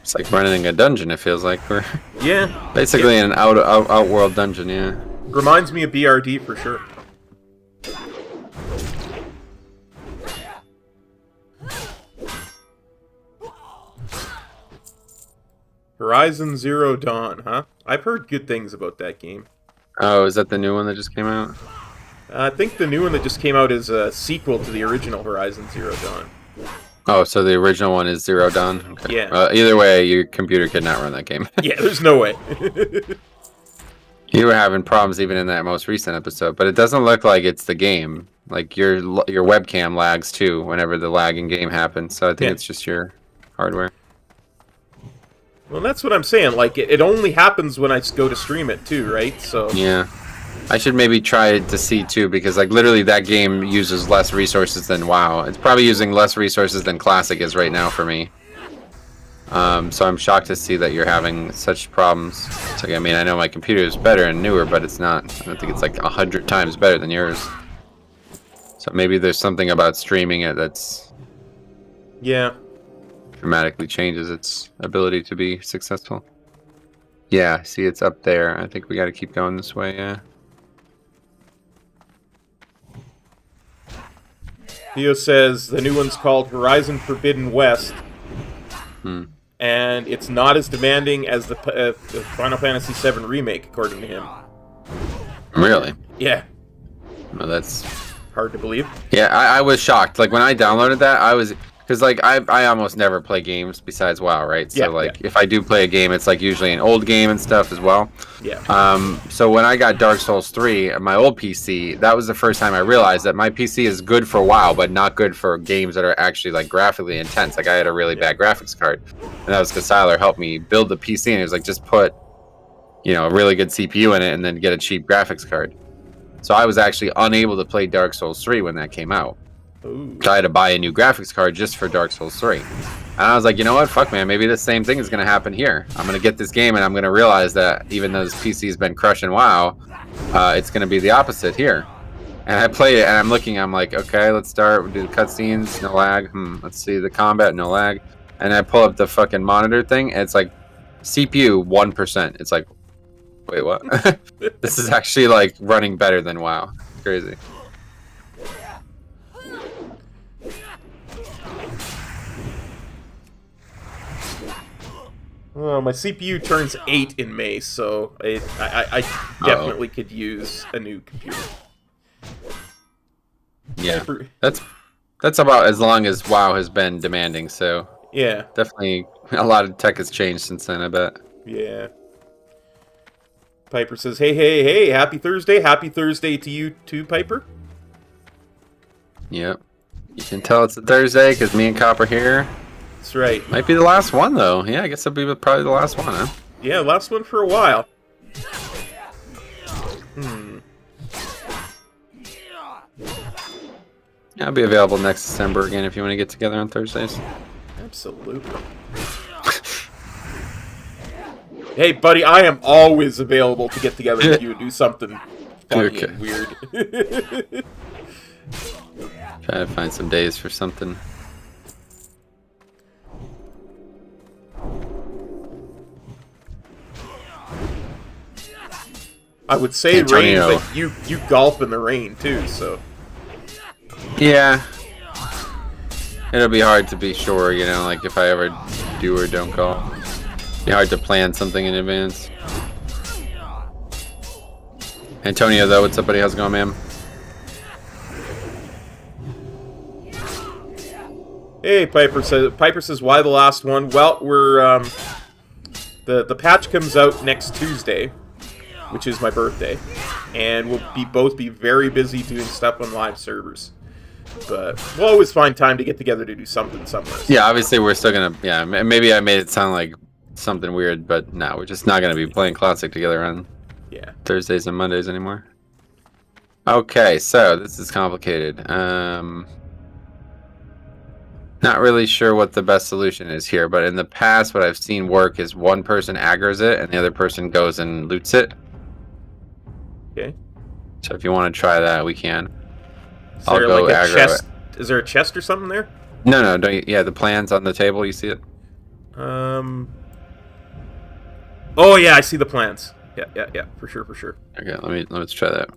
It's like running a dungeon, it feels like. We're Yeah. basically in an outworld dungeon, yeah. Reminds me of BRD for sure. Horizon Zero Dawn, huh? I've heard good things about that game. Oh, is that the new one that just came out? I think the new one that just came out is a sequel to the original Horizon Zero Dawn. Oh, so the original one is Zero Dawn? Okay. Yeah. Either way, your computer could not run that game. Yeah, there's no way. You were having problems even in that most recent episode, but it doesn't look like it's the game. Like, your webcam lags, too, whenever the lagging game happens, so I think it's just your hardware. Well, that's what I'm saying. Like, it only happens when I go to stream it, too, right? So Yeah. I should maybe try it to see, too, because, like, literally that game uses less resources than WoW. It's probably using less resources than Classic is right now for me. So I'm shocked to see that you're having such problems. It's like, I mean, I know my computer is better and newer, but it's not. I don't think it's like 100 times better than yours. So maybe there's something about streaming it that's... yeah. dramatically changes its ability to be successful. Yeah, see, it's up there. I think we got to keep going this way, yeah. Theo says the new one's called Horizon Forbidden West. And it's not as demanding as the Final Fantasy VII Remake, according to him. Really? Yeah. Well, that's... hard to believe. Yeah, I was shocked. Like, when I downloaded that, I was... Because, like, I almost never play games besides WoW, right? So, like, if I do play a game, it's, like, usually an old game and stuff as well. Yeah. So when I got Dark Souls 3, my old PC, that was the first time I realized that my PC is good for WoW, but not good for games that are actually, like, graphically intense. Like, I had a really bad graphics card. And that was because Siler helped me build the PC, and he was like, just put, you know, a really good CPU in it and then get a cheap graphics card. So I was actually unable to play Dark Souls 3 when that came out. Ooh. So I had to buy a new graphics card just for Dark Souls 3. And I was like, you know what? Fuck, man. Maybe the same thing is going to happen here. I'm going to get this game, and I'm going to realize that even though this PC's been crushing WoW, it's going to be the opposite here. And I played it, and I'm looking. I'm like, okay, let's start. We'll do the cutscenes. No lag. Let's see the combat. No lag. And I pull up the fucking monitor thing, and it's like CPU 1%. It's like, wait, what? This is actually, like, running better than WoW. Crazy. Well, my CPU turns 8 in May, so I definitely could use a new computer. Yeah, that's about as long as WoW has been demanding, so... Yeah. Definitely a lot of tech has changed since then, I bet. Yeah. Piper says, hey, happy Thursday. Happy Thursday to you too, Piper. Yep. You can tell it's a Thursday because me and Cop are here. That's right. Might be the last one, though. Yeah, I guess it'll be probably the last one, huh? Yeah, last one for a while. Yeah, I'll be available next December again if you want to get together on Thursdays. Absolutely. Hey, buddy, I am always available to get together with you and do something funny and weird. Try to find some days for something. I would say Antonio. rain, but you golf in the rain too, so... Yeah. It'll be hard to be sure, you know, like if I ever do or don't call. It'd be hard to plan something in advance. Antonio, though, what's up, buddy? How's it going, man? Hey, Piper says, why the last one? Well, we're, the patch comes out next Tuesday, which is my birthday, and we'll both be very busy doing stuff on live servers. But we'll always find time to get together to do something somewhere. Yeah, obviously we're still gonna, yeah, maybe I made it sound like something weird, but no, we're just not gonna be playing Classic together on Thursdays and Mondays anymore. Okay, so this is complicated. Not really sure what the best solution is here, but in the past what I've seen work is one person aggroes it and the other person goes and loots it. Okay. So if you want to try that, we can. I'll go like aggro chest? Is there a chest or something there? No, don't you, yeah, the plan's on the table, you see it? Oh yeah, I see the plans. Yeah, for sure. Okay, let's try that.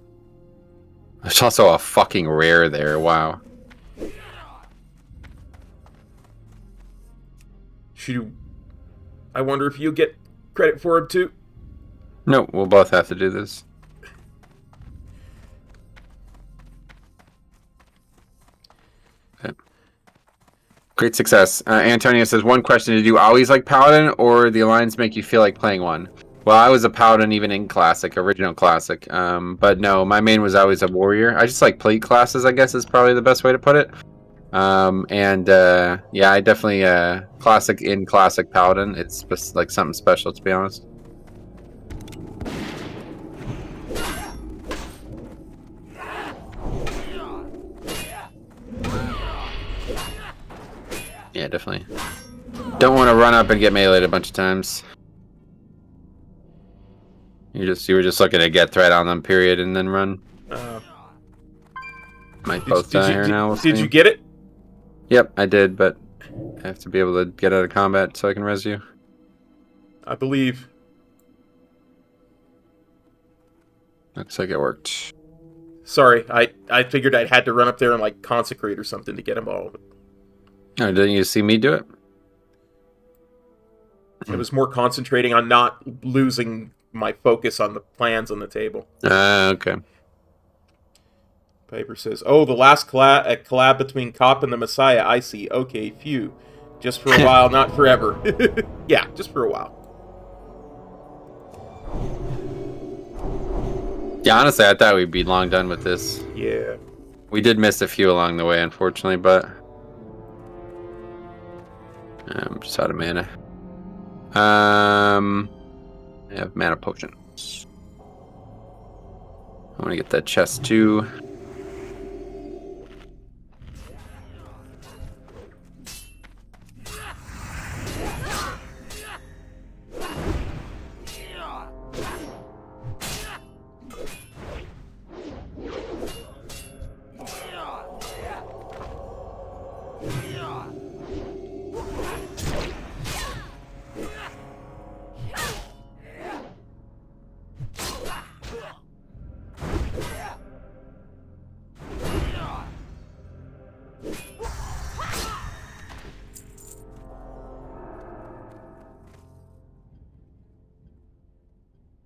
There's also a fucking rare there, wow. I wonder if you get credit for him too. No, we'll both have to do this. Okay. Great success. Antonio says, one question, did you always like Paladin, or the Alliance make you feel like playing one? Well, I was a Paladin even in Classic, original Classic. But no, my main was always a Warrior. I just like plate classes, I guess is probably the best way to put it. Yeah, I definitely Classic Paladin. It's like something special, to be honest. Yeah, definitely. Don't want to run up and get meleeed a bunch of times. You were just looking to get threat on them, period, and then run. Might both die here now. Did you get it? Yep, I did, but I have to be able to get out of combat so I can res you. I believe. Looks like it worked. Sorry, I figured I had to run up there and like consecrate or something to get them all. Oh, didn't you see me do it? It was more concentrating on not losing my focus on the plans on the table. Okay. Piper says, oh, the last collab between Cop and the Messiah, I see. Okay, phew. Just for a while, not forever. Yeah, just for a while. Yeah, honestly, I thought we'd be long done with this. Yeah. We did miss a few along the way, unfortunately, but... I'm just out of mana. I have mana potions. I want to get that chest too.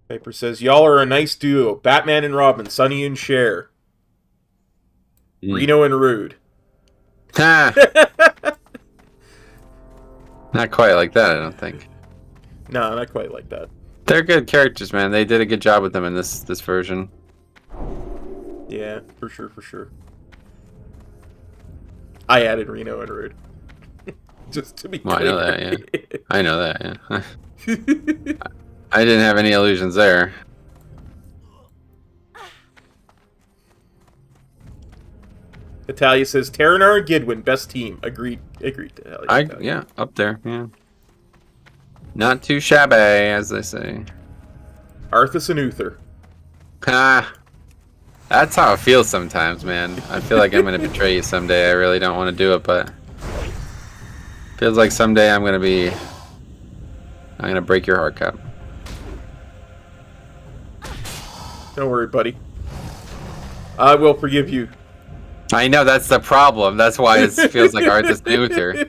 Piper says, y'all are a nice duo. Batman and Robin, Sonny and Cher. Reno and Rude. Ha! Not quite like that, I don't think. No, not quite like that. They're good characters, man. They did a good job with them in this version. Yeah, for sure. I added Reno and Rude. Just to be clear. Well, I know that, yeah. I know that, yeah. I didn't have any illusions there. Natalia says, Terranar and Gidwin, best team. Agreed, Natalia. Yeah, up there, yeah. Not too shabby, as they say. Arthas and Uther. Ah, that's how it feels sometimes, man. I feel like I'm going to betray you someday. I really don't want to do it, but... feels like someday I'm going to break your heart, Cap. Don't worry, buddy. I will forgive you. I know, that's the problem. That's why it feels like Arthas neuter.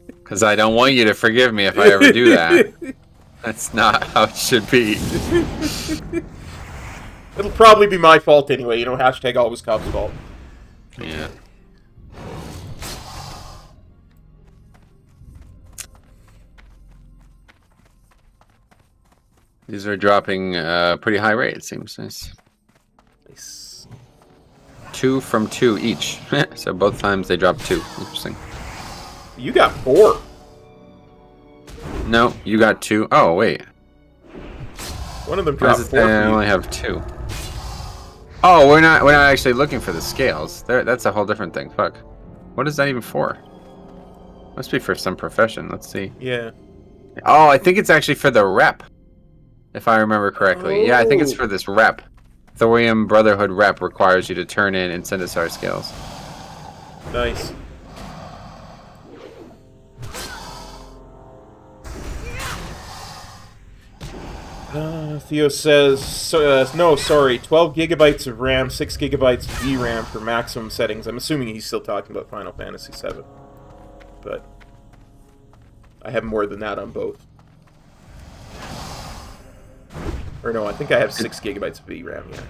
Because I don't want you to forgive me if I ever do that. That's not how it should be. It'll probably be my fault anyway. You know, hashtag always Cobb's fault. Yeah. These are dropping pretty high rate, it seems. Nice. Nice. 2 from 2 each. So both times they dropped 2. Interesting. You got 4. No, you got 2. Oh, wait. One of them dropped 4. I only have 2. Oh, we're not actually looking for the scales. That's a whole different thing. Fuck. What is that even for? Must be for some profession. Let's see. Yeah. Oh, I think it's actually for the rep. If I remember correctly. Yeah, I think it's for this rep. Thorium Brotherhood rep requires you to turn in Incendisar scales. Nice. Theo says, no, sorry, 12 gigabytes of RAM, 6 gigabytes of VRAM for maximum settings. I'm assuming he's still talking about Final Fantasy VII. But I have more than that on both. Or no, I think I have 6 gigabytes of VRAM, yeah.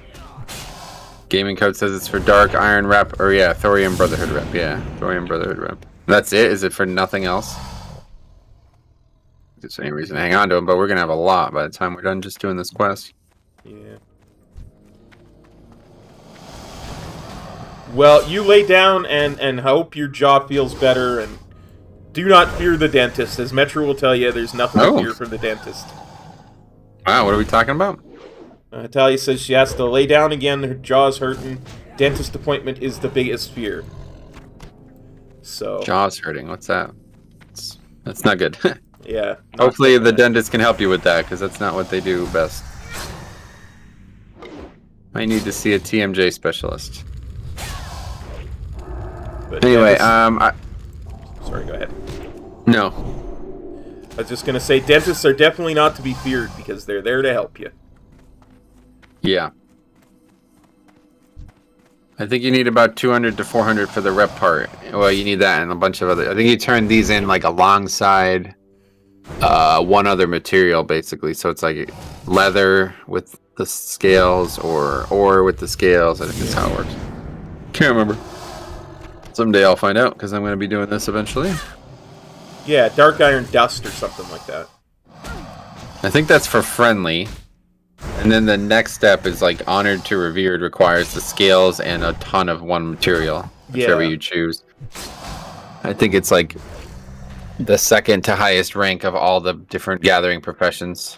Gaming Code says it's for Dark Iron rep, or yeah, Thorium Brotherhood rep, yeah. Thorium Brotherhood rep. That's it? Is it for nothing else? If there's any reason to hang on to them, but we're gonna have a lot by the time we're done just doing this quest. Yeah. Well, you lay down and hope your jaw feels better, and do not fear the dentist. As Metro will tell you, there's nothing to fear from the dentist. Wow, what are we talking about? Talia says she has to lay down again, her jaw's hurting. Dentist appointment is the biggest fear. So Jaw's hurting, what's that? That's not good. Yeah. Hopefully the dentist can help you with that, because that's not what they do best. I need to see a TMJ specialist. But anyway, sorry, go ahead. No. I was just going to say, dentists are definitely not to be feared, because they're there to help you. Yeah. I think you need about 200 to 400 for the rep part. Well, you need that and a bunch of other... I think you turn these in, like, alongside one other material, basically. So it's like leather with the scales, or ore with the scales. I think that's how it works. Can't remember. Someday I'll find out, because I'm going to be doing this eventually. Yeah, Dark Iron Dust or something like that. I think that's for friendly. And then the next step is like Honored to Revered requires the scales and a ton of one material, whichever you choose. I think it's like the second to highest rank of all the different gathering professions.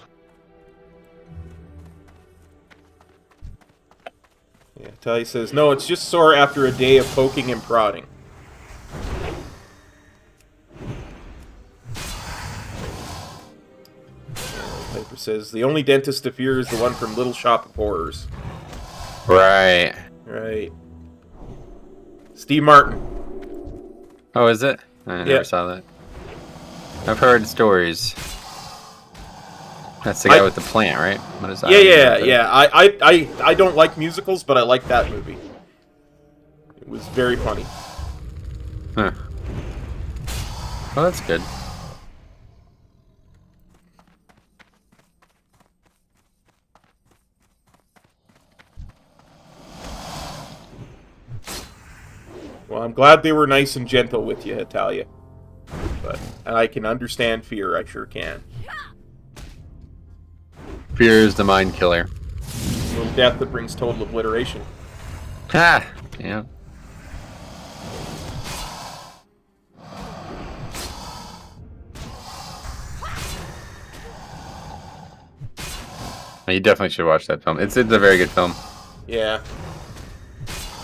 Yeah, Talia says, no, it's just sore after a day of poking and prodding. Piper says, the only dentist to fear is the one from Little Shop of Horrors. Right. Right. Steve Martin. Oh, is it? I never saw that. I've heard stories. That's the guy with the plant, right? What is that? Yeah. I don't like musicals, but I like that movie. It was very funny. Huh. Well, that's good. Well, I'm glad they were nice and gentle with you, Italia. And I can understand fear, I sure can. Fear is the mind killer. Little death that brings total obliteration. Ha! Yeah. You definitely should watch that film. It's a very good film. Yeah.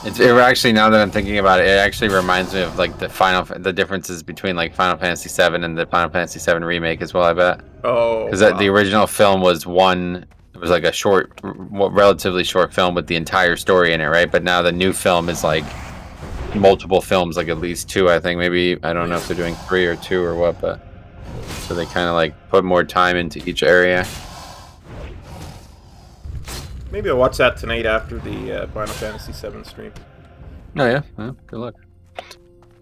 It actually, now that I'm thinking about it, it actually reminds me of like the differences between like Final Fantasy VII and the Final Fantasy VII remake as well. I bet. Oh. Because the original film was it was like a short, relatively short film with the entire story in it, right? But now the new film is like multiple films, like at least 2, I think. Maybe, I don't know if they're doing 3 or 2 or what, but so they kind of like put more time into each area. Maybe I'll watch that tonight after the Final Fantasy VII stream. Oh yeah, well, good luck.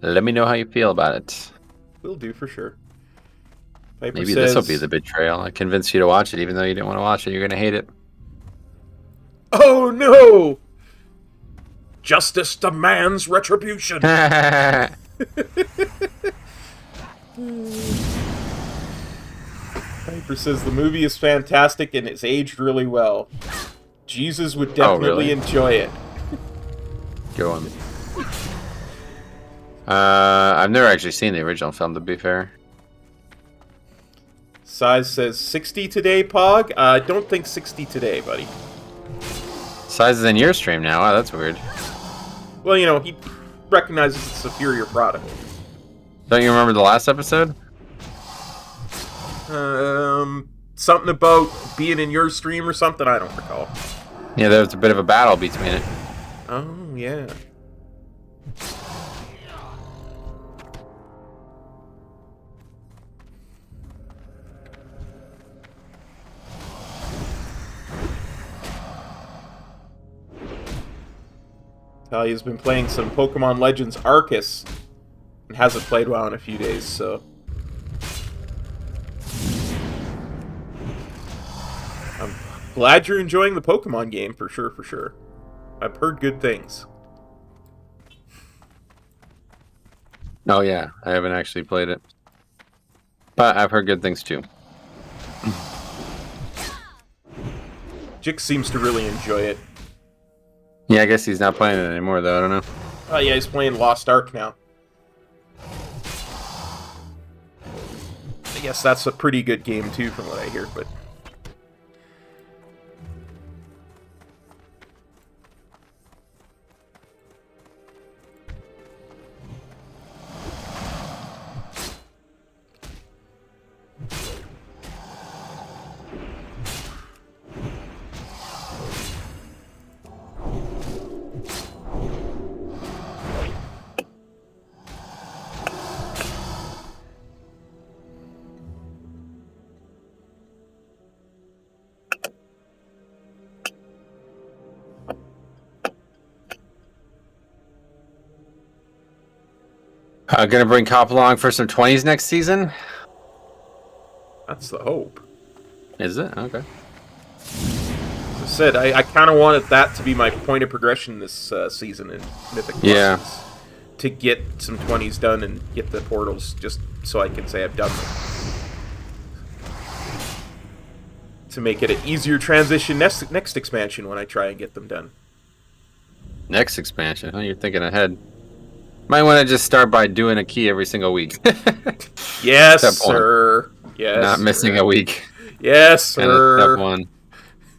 Let me know how you feel about it. Will do for sure. Piper Maybe says, this will be the betrayal. I convinced you to watch it, even though you didn't want to watch it. You're gonna hate it. "Oh no! Justice demands retribution." Piper says the movie is fantastic and it's aged really well. Jesus would definitely really? enjoy it. Go on. I've never actually seen the original film, to be fair. Size says 60 today, Pog. I don't think 60 today, buddy. Size is in your stream now. Wow, that's weird. Well, you know, he recognizes it's a superior product. Don't you remember the last episode? Something about being in your stream or something, I don't recall. Yeah, there was a bit of a battle between it. Oh, yeah. Talia's been playing some Pokemon Legends Arceus and hasn't played WoW in a few days, so... I'm glad you're enjoying the Pokemon game, for sure, for sure. I've heard good things. Oh yeah, I haven't actually played it. But I've heard good things too. Jix seems to really enjoy it. Yeah, I guess he's not playing it anymore though, I don't know. Oh yeah, he's playing Lost Ark now. I guess that's a pretty good game too, from what I hear, but... Gonna bring Cop along for some 20s next season? That's the hope. Is it? Okay. As I said, I kind of wanted that to be my point of progression this season in Mythic Yeah. Plus, to get some 20s done and get the portals, just so I can say I've done them. To make it an easier transition next expansion when I try and get them done. Next expansion? Oh, you're thinking ahead. Might want to just start by doing a key every single week. Yes, Step one. sir. Yes, Not missing sir. a week. Yes, Kind of sir. step one.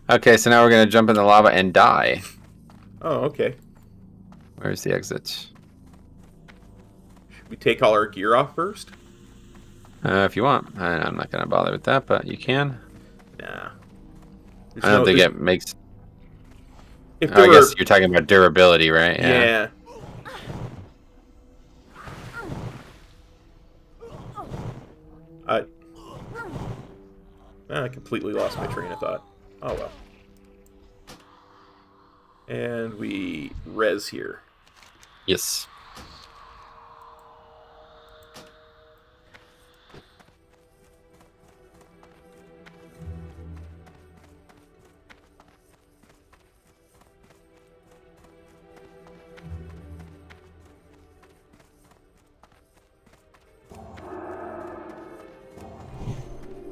Okay, so now we're gonna jump in the lava and die. Oh, okay. Where's the exit? Should we take all our gear off first? If you want. I'm not gonna bother with that, but you can. Nah. I don't think it makes. If Oh, there I were, guess you're talking about durability, right? yeah. I completely lost my train of thought. Oh well. And we res here. Yes.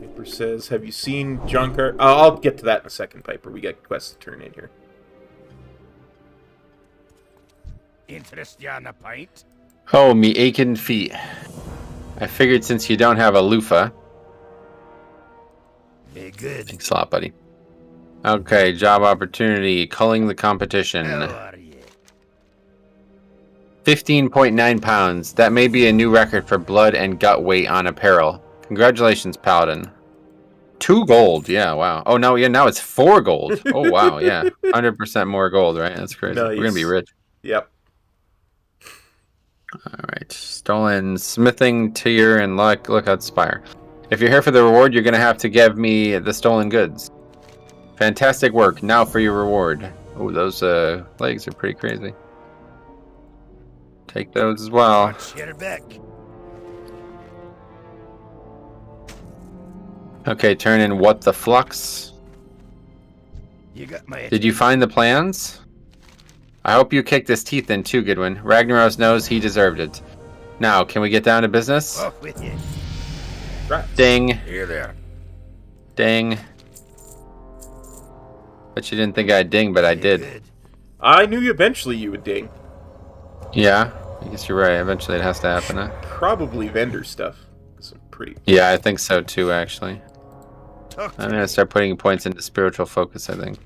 Piper says, have you seen Junkard? Oh, I'll get to that in a second, Piper. We got quests to turn in here. Interest you on a pint? Oh, me aching feet. I figured since you don't have a loofah. Be good. Thanks a lot, buddy. Okay, job opportunity. Culling the competition. How are you? 15.9 pounds. That may be a new record for blood and gut weight on apparel. Congratulations, Paladin. 2 gold. Yeah, wow. Oh, no, yeah, now it's 4 gold. Oh, wow, yeah. 100% more gold, right? That's crazy. Nice. We're going to be rich. Yep. All right. Stolen smithing, tier, and lookout spire. If you're here for the reward, you're going to have to give me the stolen goods. Fantastic work. Now for your reward. Oh, those legs are pretty crazy. Take those as well. Watch your back. Okay, turn in what the flux. You got my Did you find the plans? I hope you kicked his teeth in too, Goodwin. Ragnaros knows he deserved it. Now, can we get down to business? off with you. Right. Ding. Here there. Ding. Bet you didn't think I'd ding, but I did. Good. I knew eventually you would ding. Yeah, I guess you're right. Eventually it has to happen. Huh? Probably vendor stuff. Some pretty... Yeah, I think so too, actually. Talk I'm to going to start putting points into spiritual focus, I think.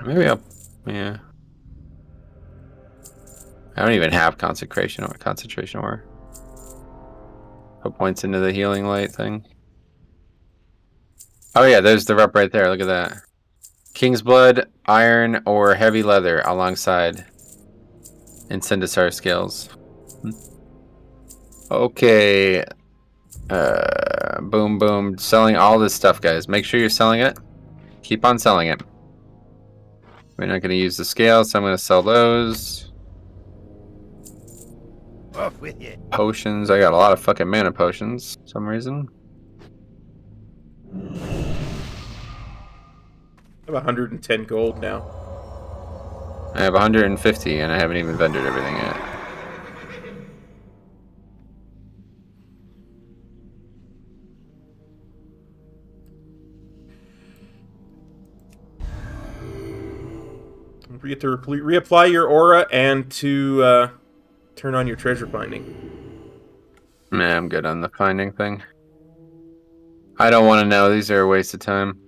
Maybe I'll... Yeah. I don't even have concentration or put points into the healing light thing. Oh yeah, there's the rep right there. Look at that. King's blood, iron, or heavy leather alongside Incendisar skills. Okay. Boom, boom. Selling all this stuff, guys. Make sure you're selling it. Keep on selling it. We're not going to use the scale, so I'm going to sell those. off with you. Potions. I got a lot of fucking mana potions for some reason. I have 110 gold now. I have 150 and I haven't even vendored everything yet. Don't forget to reapply your aura and to turn on your treasure finding. Nah, I'm good on the finding thing. I don't want to know. These are a waste of time.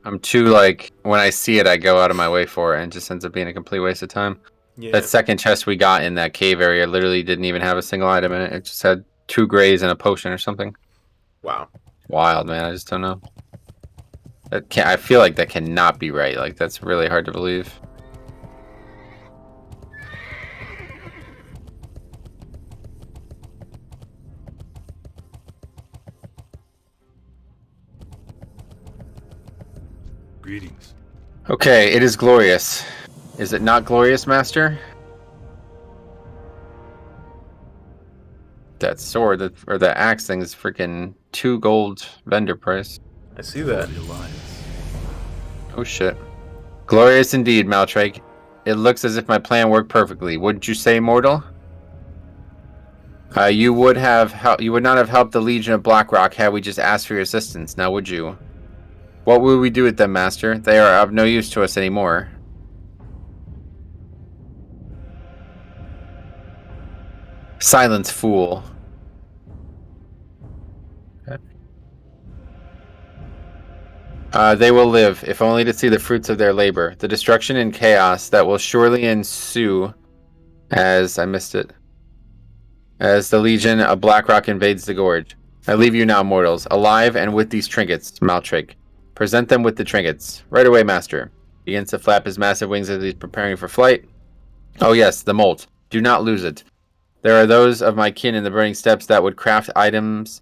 I'm too, like, when I see it, I go out of my way for it, and it just ends up being a complete waste of time. Yeah. That second chest we got in that cave area literally didn't even have a single item in it. It just had 2 grays and a potion or something. Wow. Wild, man. I just don't know. That can't, I feel like that cannot be right. Like, that's really hard to believe. Greetings. Okay, it is glorious. Is it not glorious, Master? That sword, or that axe thing is freaking 2 gold vendor price. I see that. The Alliance. Oh shit. Glorious indeed, Maltrake. It looks as if my plan worked perfectly. Wouldn't you say, mortal? You would not have helped the Legion of Blackrock had we just asked for your assistance, now would you? What will we do with them, Master? They are of no use to us anymore. Silence, fool. Okay. They will live, if only to see the fruits of their labor. The destruction and chaos that will surely ensue as... I missed it. As the Legion of Blackrock invades the gorge. I leave you now, mortals, alive and with these trinkets, Maltrake. Present them with the trinkets. Right away, Master. Begins to flap his massive wings as he's preparing for flight. Oh yes, the molt. Do not lose it. There are those of my kin in the burning steppes that would craft items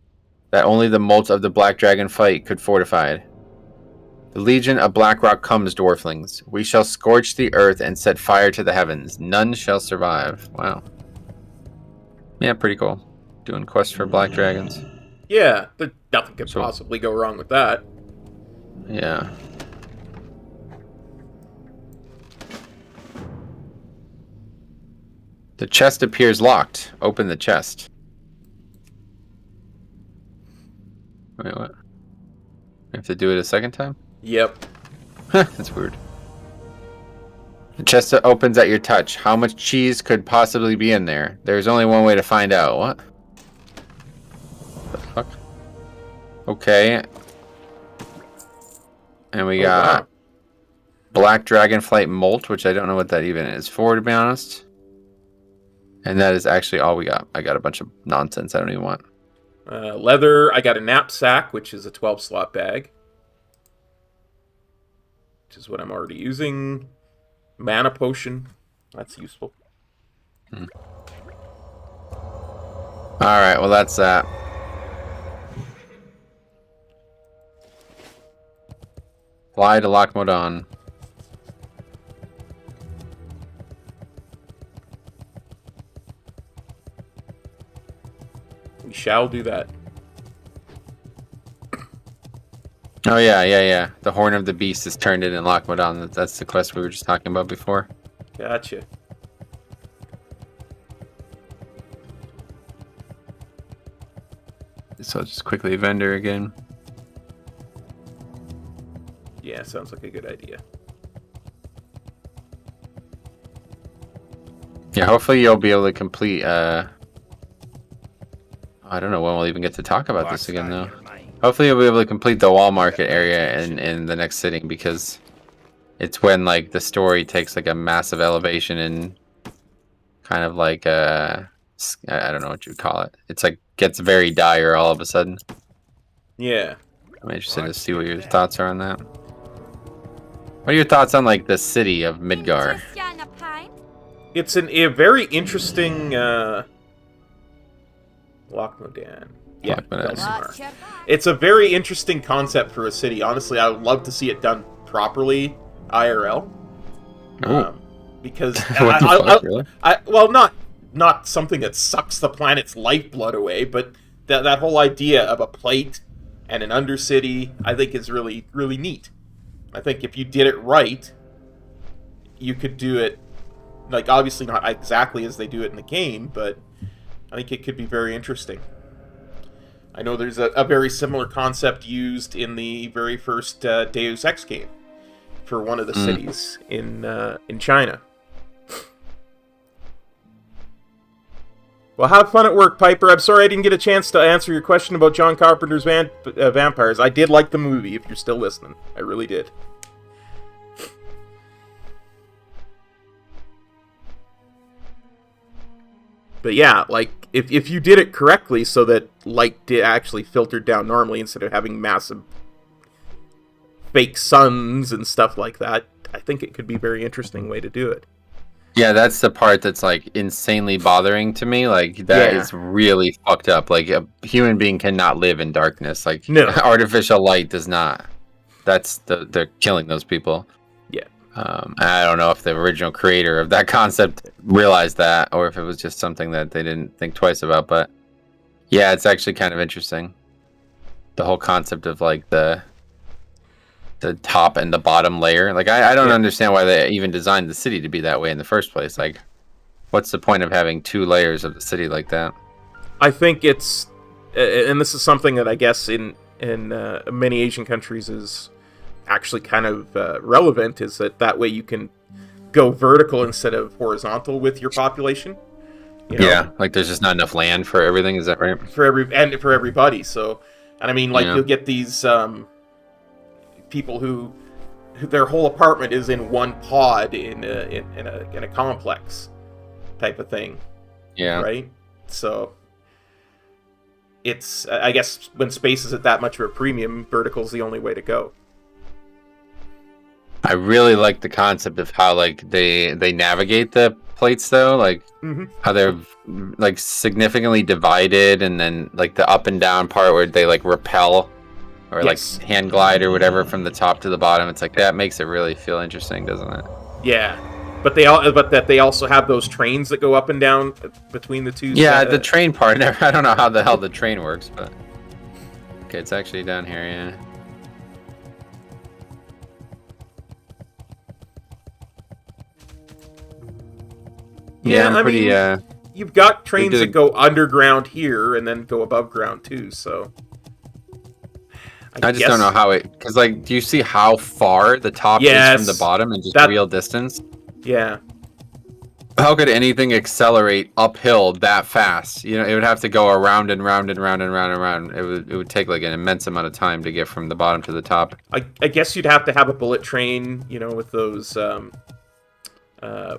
that only the molt of the Black Dragon fight could fortify. The Legion of Blackrock comes, dwarflings. We shall scorch the earth and set fire to the heavens. None shall survive. Wow. Yeah, pretty cool. Doing quests for Black Dragons. Yeah, nothing could possibly go wrong with that. Yeah. The chest appears locked. Open the chest. Wait, what? I have to do it a second time? Yep. That's weird. The chest opens at your touch. How much cheese could possibly be in there? There's only one way to find out. What? The fuck? Okay. And we got wow. Black Dragonflight Molt, which I don't know what that even is for, to be honest. And that is actually all we got. I got a bunch of nonsense I don't even want. Leather, I got a knapsack, which is a 12-slot bag. Which is what I'm already using. Mana potion. That's useful. Alright, well that's that. Fly to Loch Modan. We shall do that. Oh yeah. The Horn of the Beast is turned in Lockmadon. That's the quest we were just talking about before. Gotcha. So I'll just quickly vendor again. Yeah, sounds like a good idea. Yeah, hopefully you'll be able to complete. I don't know when we'll even get to talk about this again, though. Hopefully you'll be able to complete the wall market area in the next sitting, because it's when like the story takes like a massive elevation and kind of like I don't know what you'd call it. It's like gets very dire all of a sudden. Yeah. I'm interested to see what your thoughts are on that. What are your thoughts on like the city of Midgar? It's a very interesting Lockmodan. Yeah, Lockmodan. Belsamar. It's a very interesting concept for a city. Honestly, I would love to see it done properly IRL. Because What the fuck, really? well, not something that sucks the planet's lifeblood away, but that whole idea of a plate and an undercity, I think, is really, really neat. I think if you did it right, you could do it, like, obviously not exactly as they do it in the game, but I think it could be very interesting. I know there's a very similar concept used in the very first Deus Ex game for one of the cities in China. Well, have fun at work, Piper. I'm sorry I didn't get a chance to answer your question about John Carpenter's Vampires. I did like the movie, if you're still listening. I really did. But yeah, like, if you did it correctly so that light did actually filtered down normally instead of having massive fake suns and stuff like that, I think it could be a very interesting way to do it. Yeah, that's the part that's like insanely bothering to me. Like that is really fucked up. Like a human being cannot live in darkness. Like no. Artificial light does not. They're killing those people. Yeah. I don't know if the original creator of that concept realized that, or if it was just something that they didn't think twice about. But yeah, it's actually kind of interesting. The whole concept of like the top and the bottom layer. Like I don't understand why they even designed the city to be that way in the first place. Like, what's the point of having two layers of the city like that? I think it's, and this is something that I guess in many Asian countries is actually kind of relevant, is that way you can go vertical instead of horizontal with your population. You know? Yeah, like there's just not enough land for everything. Is that right? For everybody. So, and I mean, like you'll get these people who their whole apartment is in one pod in a complex type of thing. Yeah. Right. So it's, I guess, when space is at that much of a premium, vertical's the only way to go. I really like the concept of how like they navigate the plates though, like how they're like significantly divided, and then like the up and down part where they like repel or like hand glide or whatever from the top to the bottom. It's like that makes it really feel interesting, doesn't it? Yeah, but they also have those trains that go up and down between the two. Yeah, the train part. I don't know how the hell the train works, but okay, it's actually down here. Yeah. Yeah, I'm pretty. I mean, you've got trains that go underground here and then go above ground too. So I just don't know how it, because like, do you see how far the top is from the bottom and just real distance? Yeah. How could anything accelerate uphill that fast? You know, it would have to go around and round and round and round and round. It would take like an immense amount of time to get from the bottom to the top. I guess you'd have to have a bullet train, you know, with those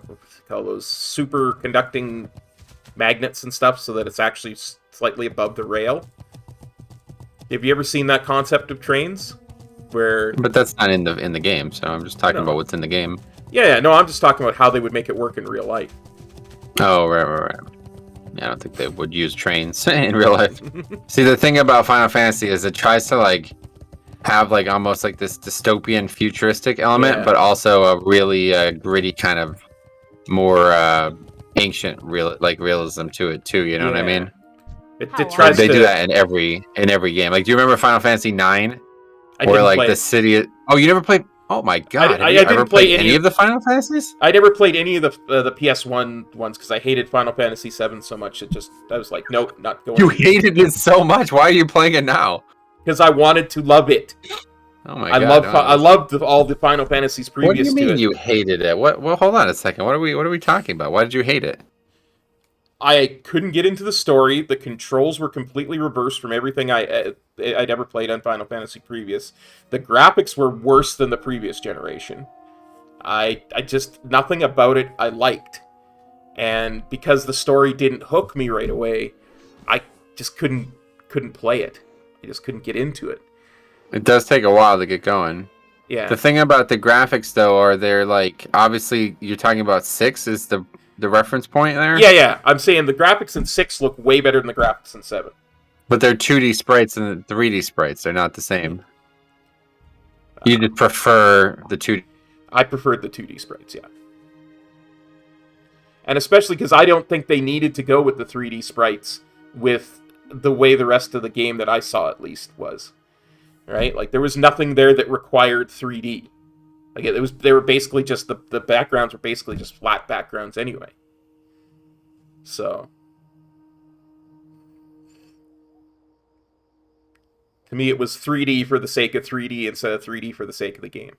what's it called, those superconducting magnets and stuff, so that it's actually slightly above the rail. Have you ever seen that concept of trains? But that's not in the game, so I'm just talking about what's in the game. Yeah, no, I'm just talking about how they would make it work in real life. Oh, right. Yeah, I don't think they would use trains in real life. See, the thing about Final Fantasy is it tries to like have like almost like this dystopian futuristic element, but also a really gritty kind of more ancient realism to it too. You know what I mean? It How tries They to. do that in every game. Like, do you remember Final Fantasy IX, I where didn't like play the it. city? Oh, you never played? Oh my god! Have you I didn't ever play played any of the Final Fantasies? I never played any of the PS1 ones because I hated Final Fantasy VII so much. I was like, nope, not going. You hated it so much. Why are you playing it now? Because I wanted to love it. Oh my I god! loved all the Final Fantasies previous What do you mean to it. you hated it? What? Well, hold on a second. What are we talking about? Why did you hate it? I couldn't get into the story. The controls were completely reversed from everything I'd ever played on Final Fantasy previous. The graphics were worse than the previous generation. I just, nothing about it I liked. And because the story didn't hook me right away, I just couldn't play it. I just couldn't get into it. It does take a while to get going. Yeah. The thing about the graphics, though, are they're like, obviously you're talking about 6 is the reference point there? Yeah. I'm saying the graphics in 6 look way better than the graphics in 7. But they're 2D sprites and 3D sprites. They're not the same. You just prefer the 2D. I preferred the 2D sprites, yeah. And especially because I don't think they needed to go with the 3D sprites with the way the rest of the game that I saw, at least, was. Right? Like, there was nothing there that required 3D. Like, they were basically just, the backgrounds were basically just flat backgrounds anyway. So. To me, it was 3D for the sake of 3D instead of 3D for the sake of the game.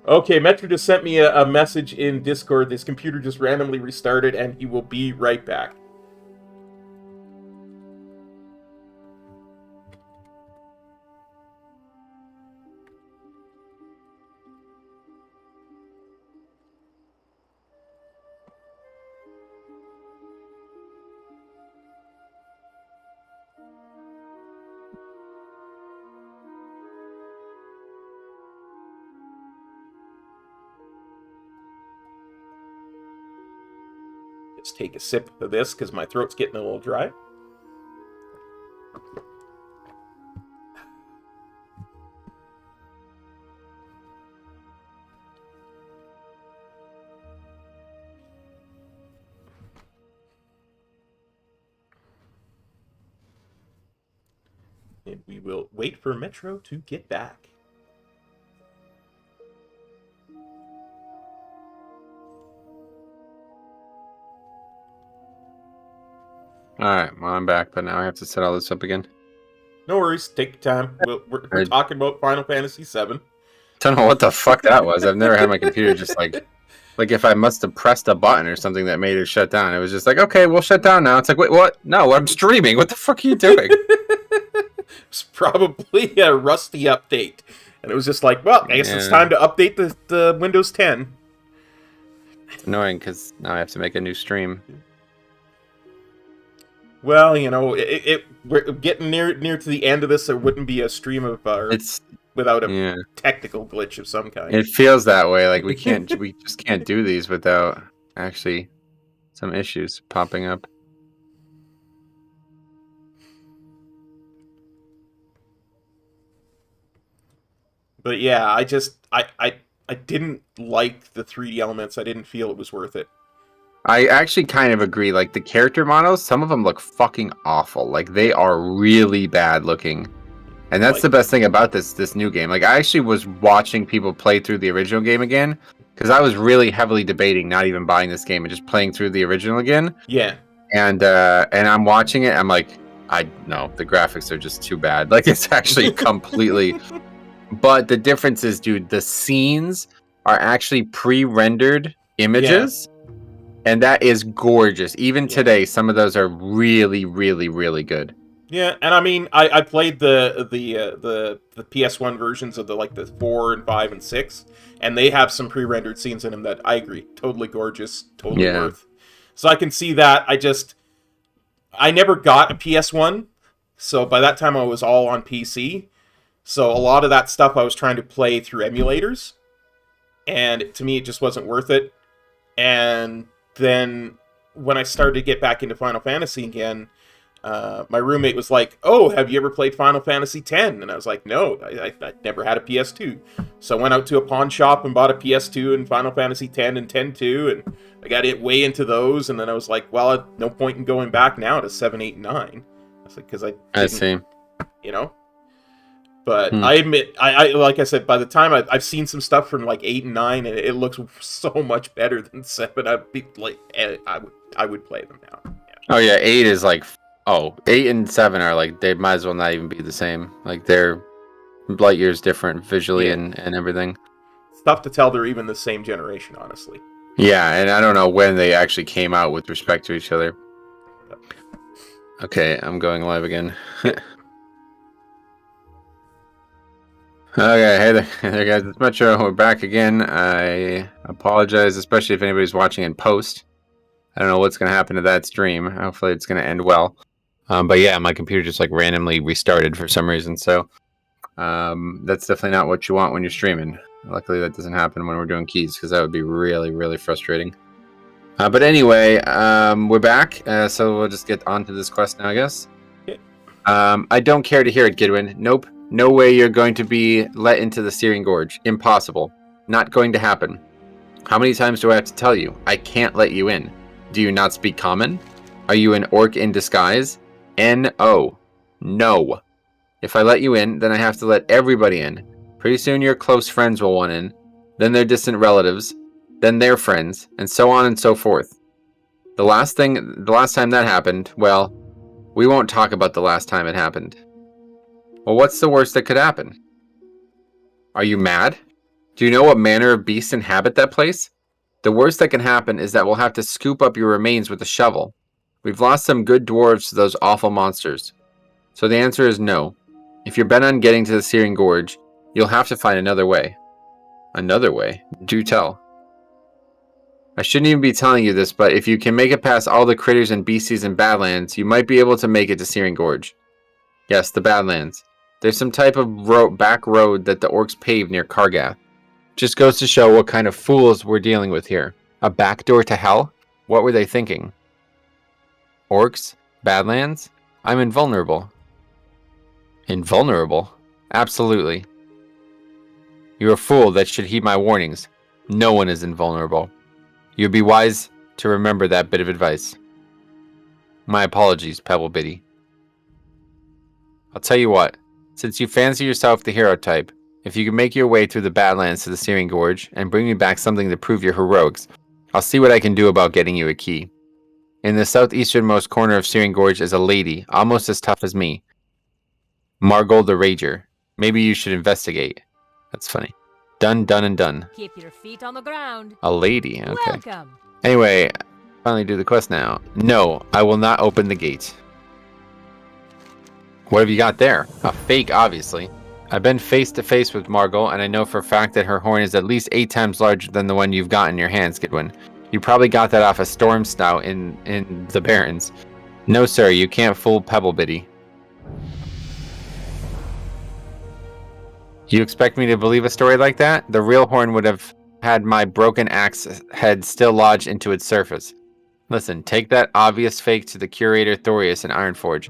Okay, Metro just sent me a message in Discord. His computer just randomly restarted, and he will be right back. Just take a sip of this because my throat's getting a little dry. And we will wait for Metro to get back. Alright, well, I'm back, but now I have to set all this up again. No worries, take your time. We're talking about Final Fantasy VII. Don't know what the fuck that was. I've never had my computer just like if I must have pressed a button or something that made it shut down. It was just like, okay, we'll shut down now. It's like, wait, what? No, I'm streaming. What the fuck are you doing? It's probably a rusty update. And it was just like, well, I guess it's time to update the Windows 10. It's annoying because now I have to make a new stream. Well, you know, we're getting near to the end of this. There wouldn't be a stream of without a technical glitch of some kind. It feels that way. Like we just can't do these without actually some issues popping up. But yeah, I didn't like the 3D elements. I didn't feel it was worth it. I actually kind of agree. Like the character models, some of them look fucking awful. Like they are really bad looking. And that's the best thing about this new game. Like I actually was watching people play through the original game again because I was really heavily debating not even buying this game and just playing through the original again. Yeah. And I'm watching it. I'm like, no, the graphics are just too bad. Like it's actually completely. But the difference is, dude, the scenes are actually pre-rendered images. Yeah. And that is gorgeous. Even today, some of those are really, really, really good. Yeah, and I mean, I played the PS1 versions of the 4 and 5 and 6, and they have some pre-rendered scenes in them that I agree, totally gorgeous, totally worth. So I can see that. I never got a PS1, so by that time I was all on PC. So a lot of that stuff I was trying to play through emulators, and to me it just wasn't worth it. And then when I started to get back into Final Fantasy again, my roommate was like, "Oh, have you ever played Final Fantasy X?" And I was like, "No, I never had a PS2." So I went out to a pawn shop and bought a PS2 and Final Fantasy X and X-2, and I got it way into those. And then I was like, "Well, no point in going back now to 7, 8, and 9." I was like, because I see. You know. But I admit, I like I said, by the time I've seen some stuff from like 8 and 9, and it looks so much better than 7. I'd be like, I would play them now. Yeah. Oh yeah, 8 is like, 8 and 7 are like, they might as well not even be the same. Like they're light years different visually and everything. It's tough to tell they're even the same generation, honestly. Yeah, and I don't know when they actually came out with respect to each other. Okay, I'm going live again. Okay, hey there guys, it's Metro. We're back again. I apologize, especially if anybody's watching in post. I don't know what's going to happen to that stream. Hopefully it's going to end well. But yeah, my computer just like randomly restarted for some reason, so that's definitely not what you want when you're streaming. Luckily that doesn't happen when we're doing keys, because that would be really, really frustrating. But anyway, we're back, so we'll just get on to this quest now, I guess. I don't care to hear it, Gidwin. Nope. No way you're going to be let into the Searing Gorge. Impossible. Not going to happen. How many times do I have to tell you? I can't let you in. Do you not speak common? Are you an orc in disguise? N-O. No. If I let you in, then I have to let everybody in. Pretty soon your close friends will want in, then their distant relatives, then their friends, and so on and so forth. The last time that happened, well, we won't talk about the last time it happened. Well, what's the worst that could happen? Are you mad? Do you know what manner of beasts inhabit that place? The worst that can happen is that we'll have to scoop up your remains with a shovel. We've lost some good dwarves to those awful monsters. So the answer is no. If you're bent on getting to the Searing Gorge, you'll have to find another way. Another way? Do tell. I shouldn't even be telling you this, but if you can make it past all the critters and beasties in Badlands, you might be able to make it to Searing Gorge. Yes, the Badlands. There's some type of back road that the orcs paved near Kargath. Just goes to show what kind of fools we're dealing with here. A backdoor to hell? What were they thinking? Orcs? Badlands? I'm invulnerable. Invulnerable? Absolutely. You're a fool that should heed my warnings. No one is invulnerable. You'd be wise to remember that bit of advice. My apologies, Pebblebitty. I'll tell you what. Since you fancy yourself the hero type, if you can make your way through the Badlands to the Searing Gorge and bring me back something to prove your heroics, I'll see what I can do about getting you a key. In the southeasternmost corner of Searing Gorge is a lady, almost as tough as me. Margol the Rager. Maybe you should investigate. That's funny. Done, done, and done. Keep your feet on the ground. A lady, okay. Welcome. Anyway, finally do the quest now. No, I will not open the gate. What have you got there? A fake, obviously. I've been face to face with Margol, and I know for a fact that her horn is at least 8 times larger than the one you've got in your hands, Gidwin. You probably got that off a storm snout in the Barrens. No, sir, you can't fool Pebblebitty. You expect me to believe a story like that? The real horn would have had my broken axe head still lodged into its surface. Listen, take that obvious fake to the curator Thorius in Ironforge.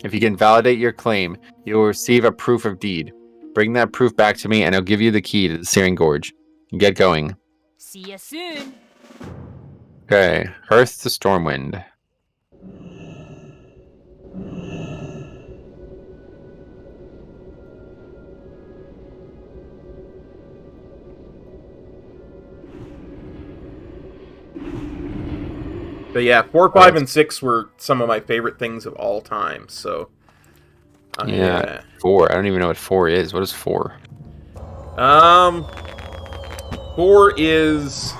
If you can validate your claim, you will receive a proof of deed. Bring that proof back to me and I'll give you the key to the Searing Gorge. Get going. See you soon. Okay, Hearth to Stormwind. But yeah, 4, 5, and 6 were some of my favorite things of all time. So yeah, 4. I don't even know what 4 is. What is 4? 4 is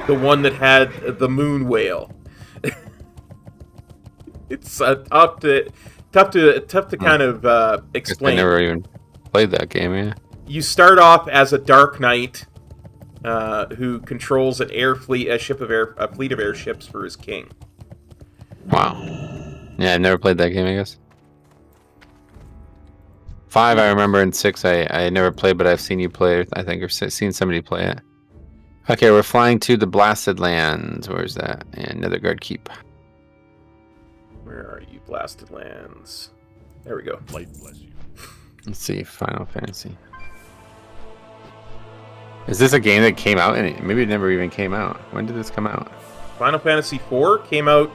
the one that had the moon whale. It's tough to kind of explain. I never even played that game. Yeah. You start off as a Dark Knight who controls an air fleet, a fleet of airships for his king. Wow. Yeah, I've never played that game, I guess. 5, I remember, and 6, I never played, but I've seen you play, I think, or seen somebody play it. Okay, we're flying to the Blasted Lands. Where's that? And Netherguard Keep. Where are you, Blasted Lands? There we go. Light bless you. Let's see, Final Fantasy. Is this a game that came out? And maybe it never even came out. When did this come out? Final Fantasy IV came out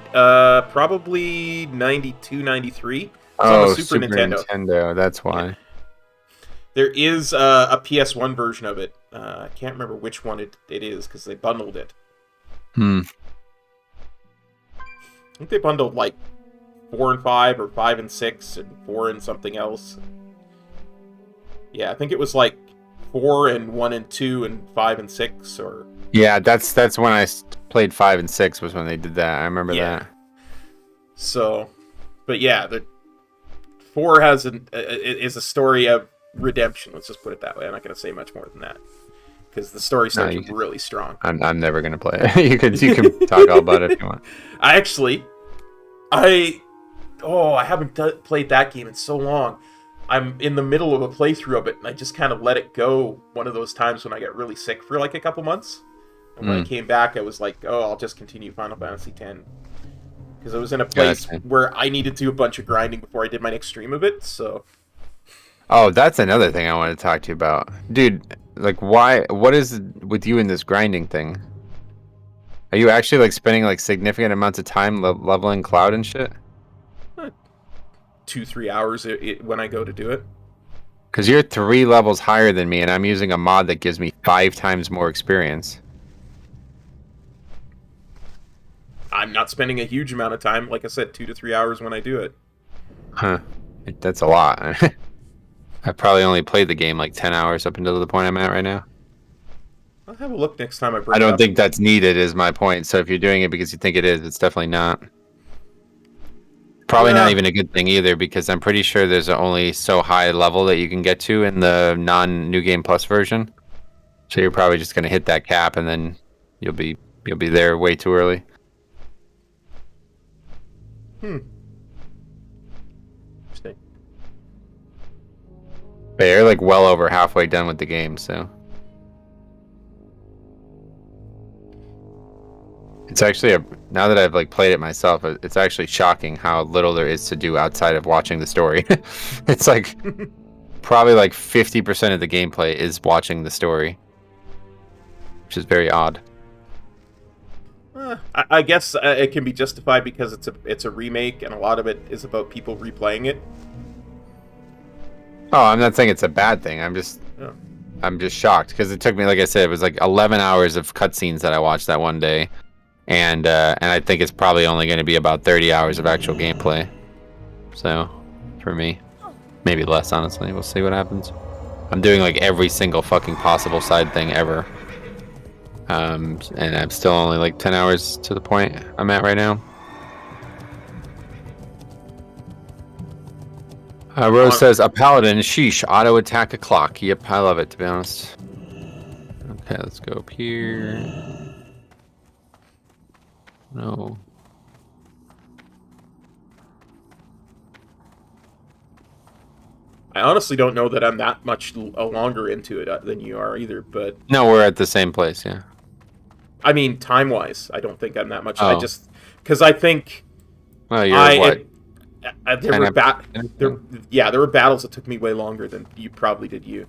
probably 92, 93. Oh, Super Nintendo. That's why. Yeah. There is a PS1 version of it. I can't remember which one it is because they bundled it. Hmm. I think they bundled like 4 and 5 or 5 and 6 and 4 and something else. Yeah, I think it was like 4 and 1 and 2 and 5 and 6 or... Yeah, that's when I played 5 and 6 was when they did that. I remember that. So, but yeah, the 4 has is a story of redemption. Let's just put it that way. I'm not going to say much more than that because the story starts really strong. I'm never going to play it. you can talk all about it if you want. I haven't played that game in so long. I'm in the middle of a playthrough of it, and I just kind of let it go one of those times when I got really sick for like a couple months. And when I came back, I was like, oh, I'll just continue Final Fantasy X. Because I was in a place where I needed to do a bunch of grinding before I did my next stream of it, so... Oh, that's another thing I want to talk to you about. Dude, like, what is with you in this grinding thing? Are you actually, like, spending, like, significant amounts of time leveling Cloud and shit? 2-3 hours when I go to do it. Because you're 3 levels higher than me, and I'm using a mod that gives me 5 times more experience. I'm not spending a huge amount of time. Like I said, 2 to 3 hours when I do it. Huh. That's a lot. I probably only played the game like 10 hours up until the point I'm at right now. I'll have a look next time I bring I it don't up. think that's needed is my point. So if you're doing it because you think it is, it's definitely not. Probably not even a good thing either, because I'm pretty sure there's only so high level that you can get to in the non-New Game Plus version. So you're probably just going to hit that cap, and then you'll be there way too early. Interesting. But you're like well over halfway done with the game, so it's actually now that I've like played it myself, it's actually shocking how little there is to do outside of watching the story. It's like probably like 50% of the gameplay is watching the story, which is very odd. I guess it can be justified because it's a remake, and a lot of it is about people replaying it. Oh, I'm not saying it's a bad thing. I'm just shocked because it took me, like I said, it was like 11 hours of cutscenes that I watched that one day, and I think it's probably only going to be about 30 hours of actual gameplay. So, for me, maybe less. Honestly, we'll see what happens. I'm doing like every single fucking possible side thing ever. And I'm still only like 10 hours to the point I'm at right now. Rose says, a paladin, sheesh, auto attack a clock. Yep, I love it, to be honest. Okay, let's go up here. No. I honestly don't know that I'm that much longer into it than you are either, but... No, we're at the same place, yeah. I mean, time-wise, I don't think I'm that much. Oh. I just... Because I think... Well, you're what? There were battles that took me way longer than you probably did you.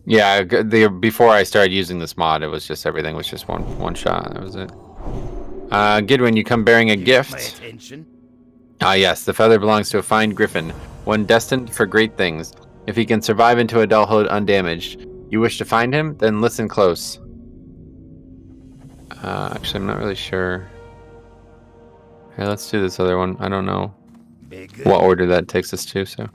Yeah, before I started using this mod, it was just everything was just one shot. That was it. Gidwin, you come bearing a gift. My attention. Ah, yes, the feather belongs to a fine griffin, one destined for great things. If he can survive into adulthood undamaged, you wish to find him? Then listen close. Actually, I'm not really sure. Okay, let's do this other one. I don't know what order that takes us to. So,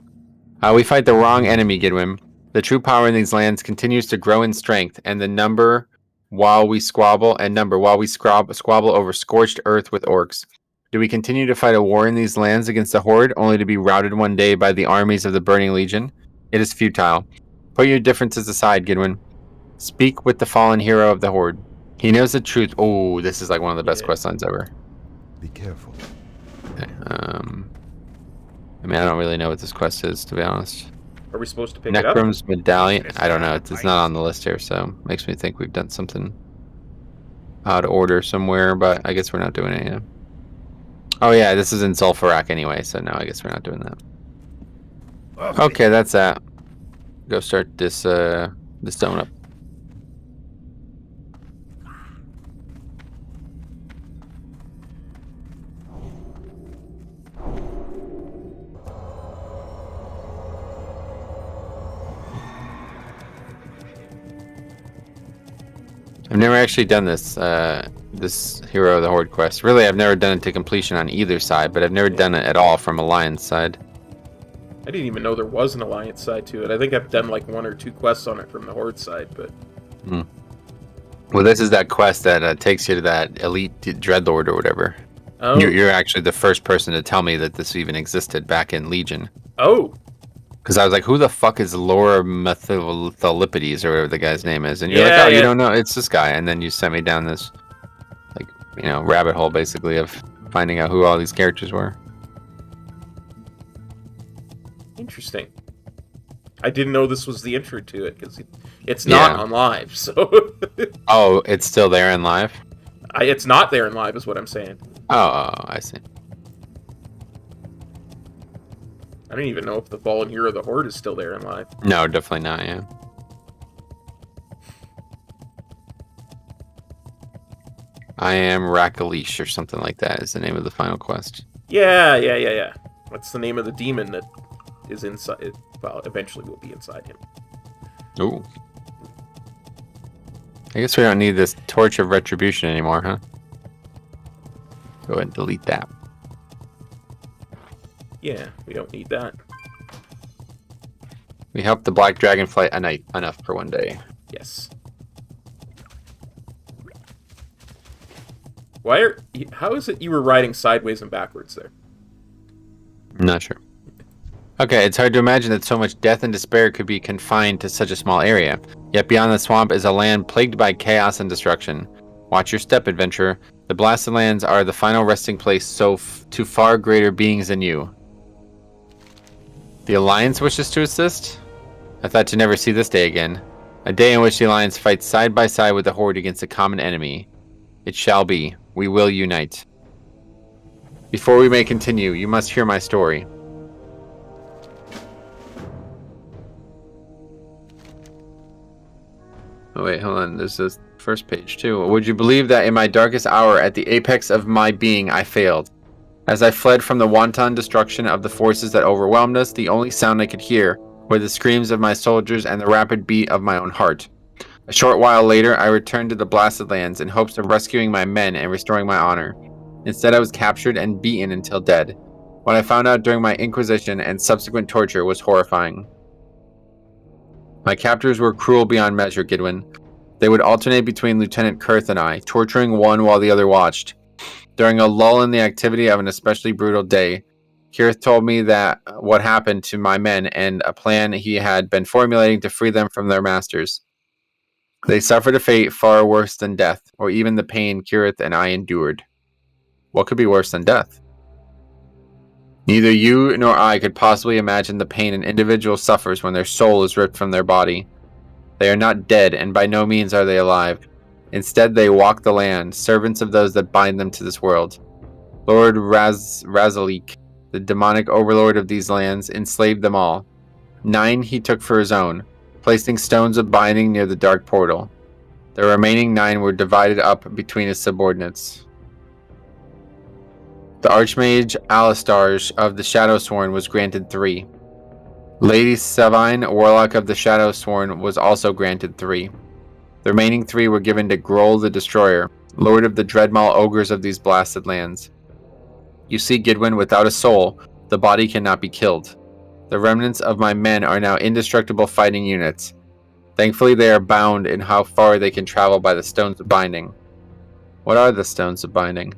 we fight the wrong enemy, Gidwin. The true power in these lands continues to grow in strength, and the number while we squabble over scorched earth with orcs. Do we continue to fight a war in these lands against the Horde, only to be routed one day by the armies of the Burning Legion? It is futile. Put your differences aside, Gidwin. Speak with the fallen hero of the Horde. He knows the truth. Oh, this is like one of the best quest lines ever. Be careful. Okay, I mean, I don't really know what this quest is, to be honest. Are we supposed to pick it up? Necrum's medallion. I don't know. It's not on the list here, so makes me think we've done something out of order somewhere, but I guess we're not doing it yet. Oh yeah, this is in Sulfurak anyway, so no, I guess we're not doing that. Okay, that's that. Go start this stone up. I've never actually done this this Hero of the Horde quest. Really, I've never done it to completion on either side, but I've never done it at all from Alliance side. I didn't even know there was an Alliance side to it. I think I've done like 1 or 2 quests on it from the Horde side, but... Well, this is that quest that takes you to that elite Dreadlord or whatever. Oh. You're actually the first person to tell me that this even existed back in Legion. Oh! Because I was like, who the fuck is Laura Metholipides or whatever the guy's name is? And you're like, oh, you don't know? It's this guy. And then you sent me down this, like, you know, rabbit hole, basically, of finding out who all these characters were. Interesting. I didn't know this was the intro to it, because it's not on live, so... Oh, it's still there in live? It's not there in live, is what I'm saying. Oh, I see. I don't even know if the Fallen Hero of the Horde is still there in live. No, definitely not, yeah. I am Rakalish or something like that is the name of the final quest. Yeah. What's the name of the demon that is inside? Well, eventually will be inside him. Ooh. I guess we don't need this Torch of Retribution anymore, huh? Go ahead and delete that. Yeah, we don't need that. We helped the Black Dragonflight a night enough for one day. Yes. How is it you were riding sideways and backwards there? I'm not sure. Okay, it's hard to imagine that so much death and despair could be confined to such a small area. Yet beyond the swamp is a land plagued by chaos and destruction. Watch your step, adventurer. The Blasted Lands are the final resting place to far greater beings than you. The Alliance wishes to assist? I thought to never see this day again. A day in which the Alliance fights side by side with the Horde against a common enemy. It shall be. We will unite. Before we may continue, you must hear my story. Oh wait, hold on. There's this first page too. Would you believe that in my darkest hour, at the apex of my being, I failed? As I fled from the wanton destruction of the forces that overwhelmed us, the only sound I could hear were the screams of my soldiers and the rapid beat of my own heart. A short while later, I returned to the Blasted Lands in hopes of rescuing my men and restoring my honor. Instead, I was captured and beaten until dead. What I found out during my inquisition and subsequent torture was horrifying. My captors were cruel beyond measure, Gidwin. They would alternate between Lieutenant Kurth and I, torturing one while the other watched. During a lull in the activity of an especially brutal day, Kurth told me that what happened to my men and a plan he had been formulating to free them from their masters. They suffered a fate far worse than death, or even the pain Kurth and I endured. What could be worse than death? Neither you nor I could possibly imagine the pain an individual suffers when their soul is ripped from their body. They are not dead, and by no means are they alive. Instead, they walk the land, servants of those that bind them to this world. Lord Razalik, the demonic overlord of these lands, enslaved them all. 9 he took for his own, placing stones of binding near the dark portal. The remaining 9 were divided up between his subordinates. The Archmage Alistarge of the Shadowsworn was granted 3. Lady Savine, Warlock of the Shadowsworn, was also granted 3. The remaining 3 were given to Groll the Destroyer, Lord of the Dreadmaw Ogres of these Blasted Lands. You see, Gidwin, without a soul, the body cannot be killed. The remnants of my men are now indestructible fighting units. Thankfully, they are bound in how far they can travel by the Stones of Binding. What are the Stones of Binding?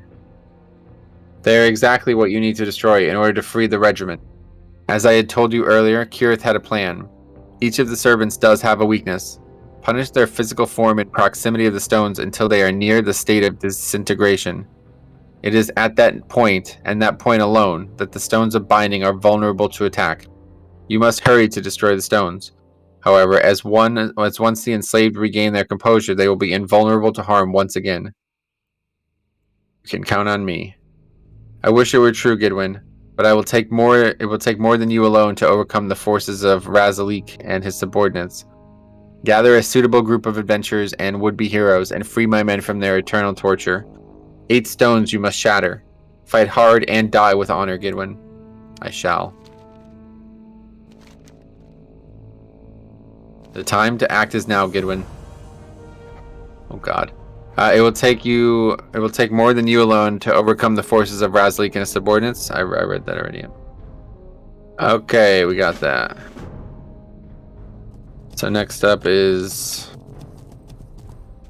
They are exactly what you need to destroy in order to free the regiment. As I had told you earlier, Kurth had a plan. Each of the servants does have a weakness. Punish their physical form in proximity of the stones until they are near the state of disintegration. It is at that point, and that point alone, that the Stones of Binding are vulnerable to attack. You must hurry to destroy the stones. However, as once the enslaved regain their composure, they will be invulnerable to harm once again. You can count on me. I wish it were true, Gidwin, but it will take more than you alone to overcome the forces of Razalik and his subordinates. Gather a suitable group of adventurers and would-be heroes and free my men from their eternal torture. 8 stones you must shatter. Fight hard and die with honor, Gidwin. I shall. The time to act is now, Gidwin. Oh God. It will take more than you alone to overcome the forces of Razlik and his subordinates. I read that already. Okay, we got that. So next up is...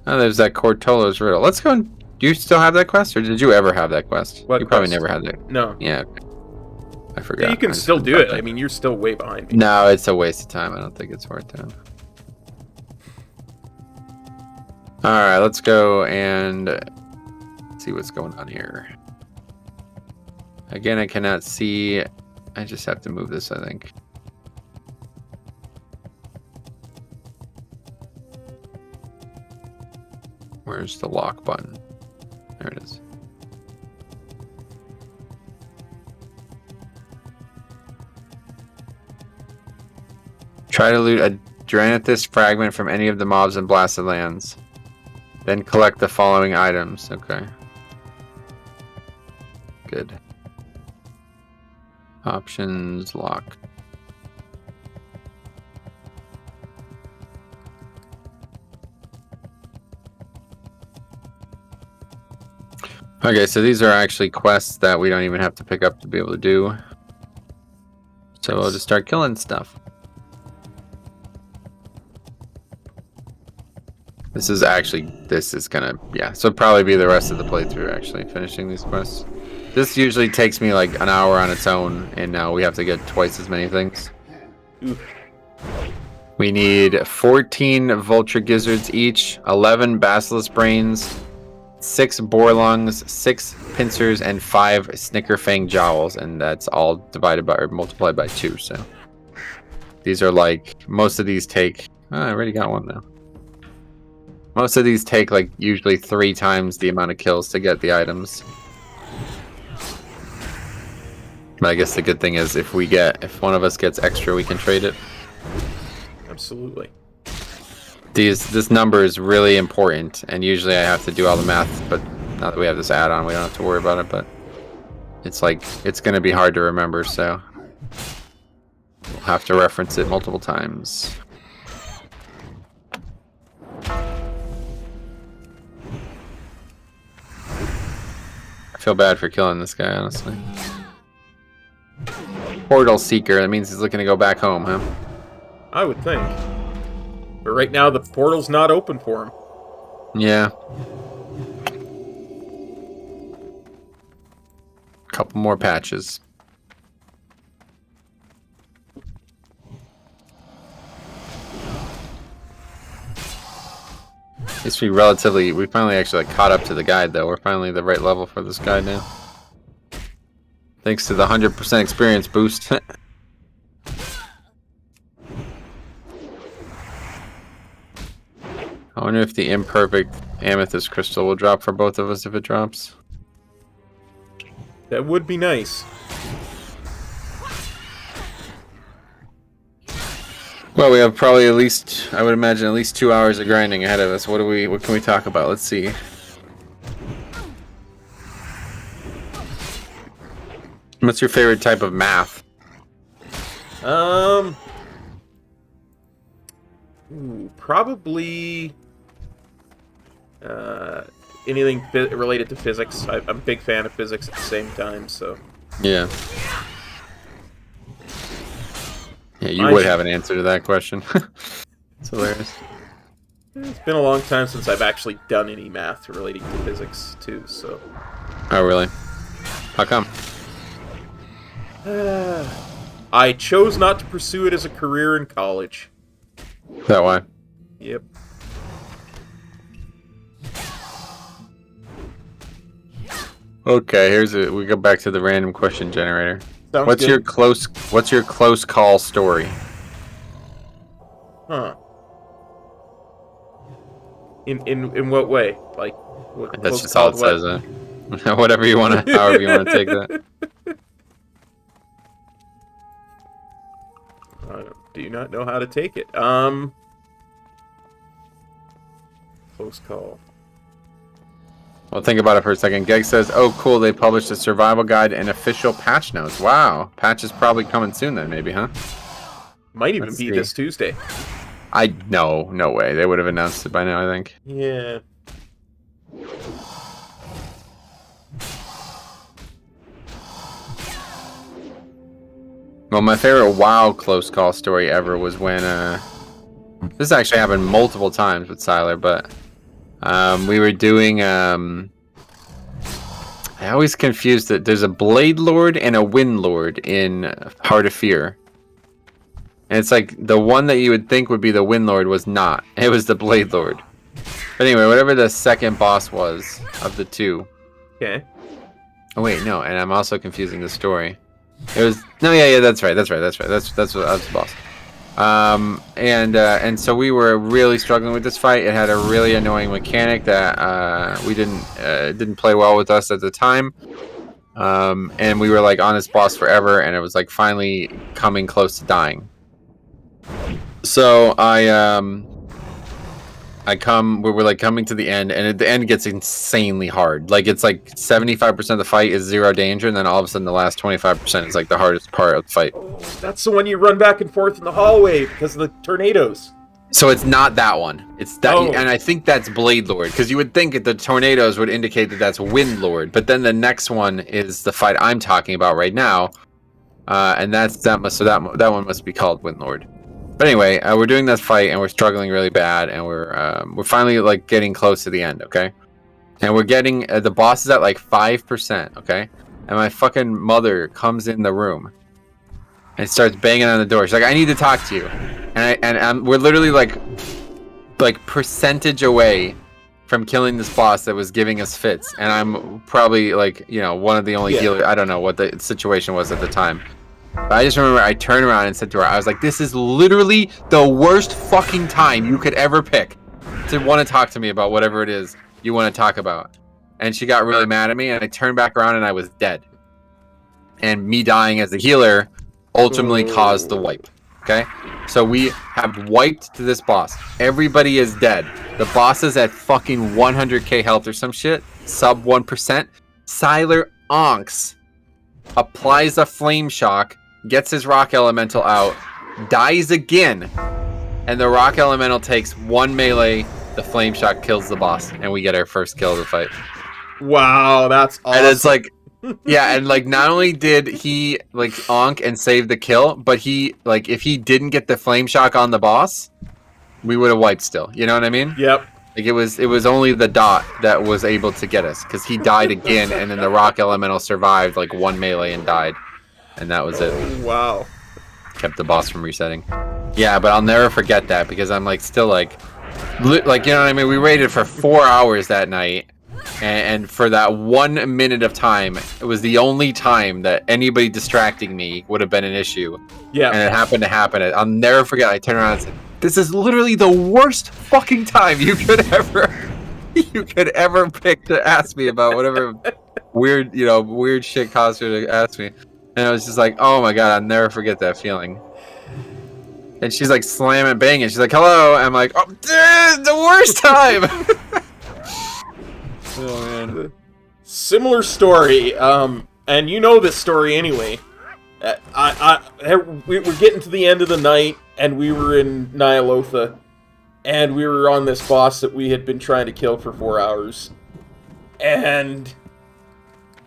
Oh, there's that Cortolo's riddle. Let's go and... Do you still have that quest, or did you ever have that quest? What you probably quest? never had that. No. Yeah. I forgot. Yeah, you can still do it. I mean, you're still way behind me. No, it's a waste of time. I don't think it's worth it. Alright, let's go and see what's going on here. Again, I cannot see. I just have to move this, I think. Where's the lock button? There it is. Try to loot a Dranathus fragment from any of the mobs in Blasted Lands. Then collect the following items. Okay. Good. Options lock. Okay, so these are actually quests that we don't even have to pick up to be able to do. So we'll just start killing stuff. This is gonna, yeah, so probably be the rest of the playthrough, actually, finishing these quests. This usually takes me like an hour on its own, and now we have to get twice as many things. Oof. We need 14 Vulture Gizzards each, 11 Basilisk Brains, 6 Boar Lungs, 6 Pincers, and 5 Snickerfang Jowls, and that's all divided by, or multiplied by 2, so. These are like, most of these take, I already got one now. Most of these take like usually 3 times the amount of kills to get the items. But I guess the good thing is if one of us gets extra, we can trade it. Absolutely. This number is really important, and usually I have to do all the math, but now that we have this add-on, we don't have to worry about it, but it's like, it's going to be hard to remember, so we'll have to reference it multiple times. I feel bad for killing this guy, honestly. Portal Seeker, that means he's looking to go back home, huh? I would think. But right now, the portal's not open for him. Yeah. Couple more patches. Guess we finally actually like caught up to the guide though. We're finally the right level for this guide now. Thanks to the 100% experience boost. I wonder if the imperfect amethyst crystal will drop for both of us if it drops. That would be nice. Well, we have probably at least, I would imagine, at least 2 hours of grinding ahead of us. What can we talk about? Let's see. What's your favorite type of math? Probably anything related to physics. I'm a big fan of physics at the same time, so. Yeah. Yeah, you would have an answer to that question. It's hilarious. It's been a long time since I've actually done any math relating to physics, too, so. Oh, really? How come? I chose not to pursue it as a career in college. Is that why? Yep. Okay, we go back to the random question generator. Sounds What's good. What's your close call story? Huh. In what way? Like, what That's close just all it called says. what? Whatever you want to, however you want to take that. I do not know how to take it. Close call. Well, think about it for a second. Geg says, "Oh, cool! They published a survival guide and official patch notes. Wow, patch is probably coming soon then, maybe, huh?" Might even Let's be see. this Tuesday. No way. They would have announced it by now, I think. Yeah. Well, my favorite WoW close call story ever was when this actually happened multiple times with Siler, but we were doing I always confuse that there's a Blade Lord and a Wind Lord in Heart of Fear. And it's like the one that you would think would be the Wind Lord was not. It was the Blade Lord. But anyway, whatever the second boss was of the two. Okay. Oh wait, no, and I'm also confusing the story. It was yeah, that's right. That's what that's the boss. And so we were really struggling with this fight. It had a really annoying mechanic that we didn't play well with us at the time. And we were like on this boss forever, and it was like finally coming close to dying. So we're like coming to the end, and at the end gets insanely hard. Like it's like 75% of the fight is zero danger, and then all of a sudden the last 25% is like the hardest part of the fight. Oh, that's the one you run back and forth in the hallway because of the tornadoes. So it's not that one. It's that, Oh. and I think that's Blade Lord, because you would think that the tornadoes would indicate that that's Wind Lord, but then the next one is the fight I'm talking about right now, and that one must be called Wind Lord. But anyway, we're doing this fight and we're struggling really bad, and we're finally like getting close to the end, okay? And we're getting the boss is at like 5%, okay? And my fucking mother comes in the room and starts banging on the door. She's like, "I need to talk to you," and we're literally like percentage away from killing this boss that was giving us fits, and I'm probably like one of the only healers. I don't know what the situation was at the time. But I just remember I turned around and said to her, I was like, "This is literally the worst fucking time you could ever pick to want to talk to me about whatever it is you want to talk about." And she got really mad at me, and I turned back around and I was dead. And me dying as the healer ultimately caused the wipe. Okay? So we have wiped to this boss. Everybody is dead. The boss is at fucking 100k health or some shit. Sub 1%. Siler onks. Applies a flame shock. Gets his rock elemental out, dies again, and the rock elemental takes one melee. The flame shock kills the boss, and we get our first kill of the fight. Wow, that's awesome. And it's like, yeah, and like not only did he like onk and save the kill, but he like if he didn't get the flame shock on the boss, we would have wiped still. You know what I mean? Yep. Like it was only the dot that was able to get us, because he died again, and then the rock elemental survived like one melee and died. And that was it. Wow. Kept the boss from resetting. Yeah, but I'll never forget that, because I'm like still like you know what I mean? We waited for 4 hours that night, and for that 1 minute of time, it was the only time that anybody distracting me would have been an issue. Yeah. And it happened to happen. I'll never forget. I turned around and said, "This is literally the worst fucking time you could ever pick to ask me about whatever weird shit caused her to ask me." And I was just like, "Oh my god, I'll never forget that feeling." And she's like slamming, banging. She's like, "Hello." I'm like, "Oh, dude, the worst time." Oh man. Similar story, and you know this story anyway. We were getting to the end of the night, and we were in Nyalotha, and we were on this boss that we had been trying to kill for 4 hours, and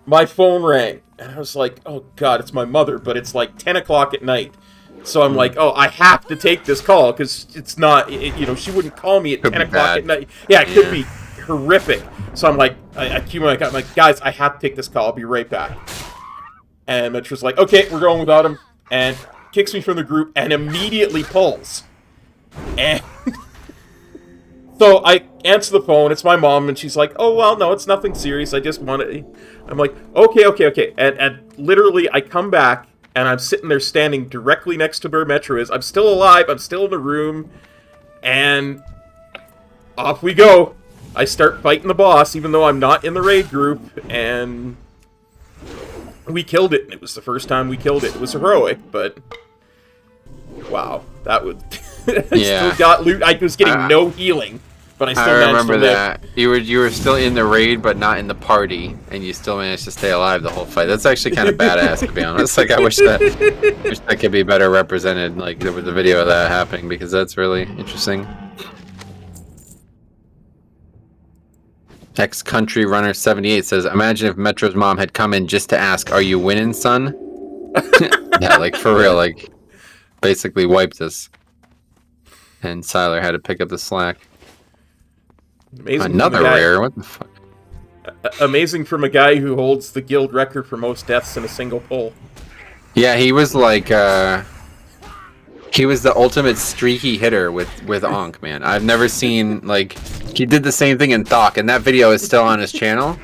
my phone rang, and I was like, "Oh god, it's my mother," but it's like 10 o'clock at night. So I'm like, "Oh, I have to take this call, because it's not, she wouldn't call me at 10 o'clock at night." Yeah, it could be horrific. So I'm like, I cue my guy, I'm like, "Guys, I have to take this call. I'll be right back." And Mitch was like, "Okay, we're going without him," and kicks me from the group and immediately pulls. And so I answer the phone. It's my mom, and she's like, "Oh, well, no, it's nothing serious. I just wanted..." I'm like, okay. And literally, I come back, and I'm sitting there standing directly next to where Metro is. I'm still alive, I'm still in the room, and off we go. I start fighting the boss, even though I'm not in the raid group, and we killed it. And it was the first time we killed it. It was heroic, but wow, that would still got loot. I was getting no healing, but I still managed to live. That. You were still in the raid, but not in the party, and you still managed to stay alive the whole fight. That's actually kind of badass, to be honest. Like, I wish that could be better represented, like with the video of that happening, because that's really interesting. Ex-country runner 78 says, "Imagine if Metro's mom had come in just to ask, 'Are you winning, son?'" Yeah, like for real, like basically wiped us. And Siler had to pick up the slack. Amazing. Another rare. What the fuck? Amazing from a guy who holds the guild record for most deaths in a single pull. Yeah, he was like he was the ultimate streaky hitter with Onk, man. I've never seen, like, he did the same thing in Thok, and that video is still on his channel.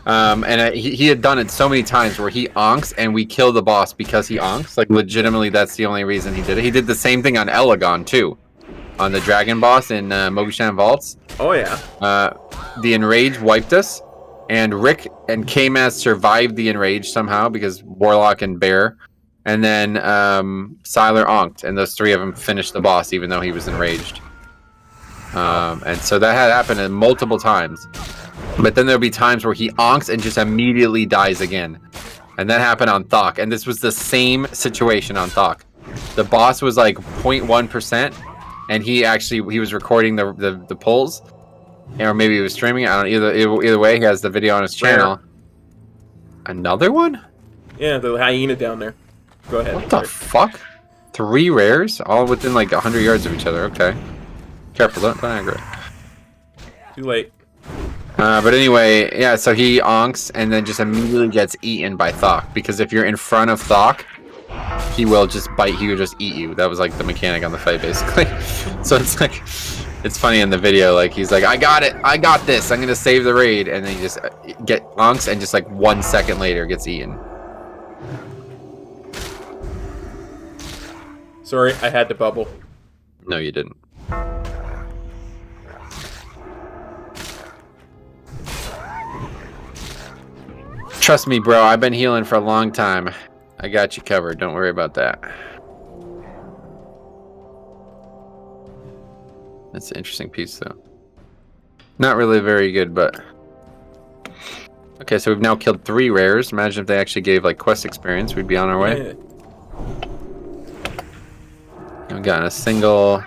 And he had done it so many times where he onks and we kill the boss because he onks. Like, legitimately, that's the only reason he did it. He did the same thing on Elagon too, on the dragon boss in Mogushan Vaults. Oh yeah. The Enrage wiped us, and Rick and K-Maz survived the Enrage somehow because Warlock and Bear. And then Siler onked, and those three of them finished the boss even though he was enraged. And so that had happened multiple times. But then there'll be times where he onks and just immediately dies again. And that happened on Thok. And this was the same situation on Thok. The boss was like 0.1%, and he was recording the pulls. Or maybe he was streaming it. I don't know. Either way, he has the video on his channel. Where? Another one? Yeah, the hyena down there. Go ahead. What the fuck? 3 rares? All within like 100 yards of each other. Okay. Careful, don't aggro. Too late. But anyway, yeah, so he onks and then just immediately gets eaten by Thok. Because if you're in front of Thok, he will just bite, he will just eat you. That was like the mechanic on the fight, basically. So it's like, it's funny in the video, like he's like, I got it, I got this, I'm gonna save the raid. And then he just onks and just like 1 second later gets eaten. Sorry, I had to bubble. No, you didn't. Trust me, bro. I've been healing for a long time. I got you covered. Don't worry about that. That's an interesting piece, though. Not really very good, but... Okay, so we've now killed 3 rares. Imagine if they actually gave, like, quest experience. We'd be on our way. Yeah. I've gotten a single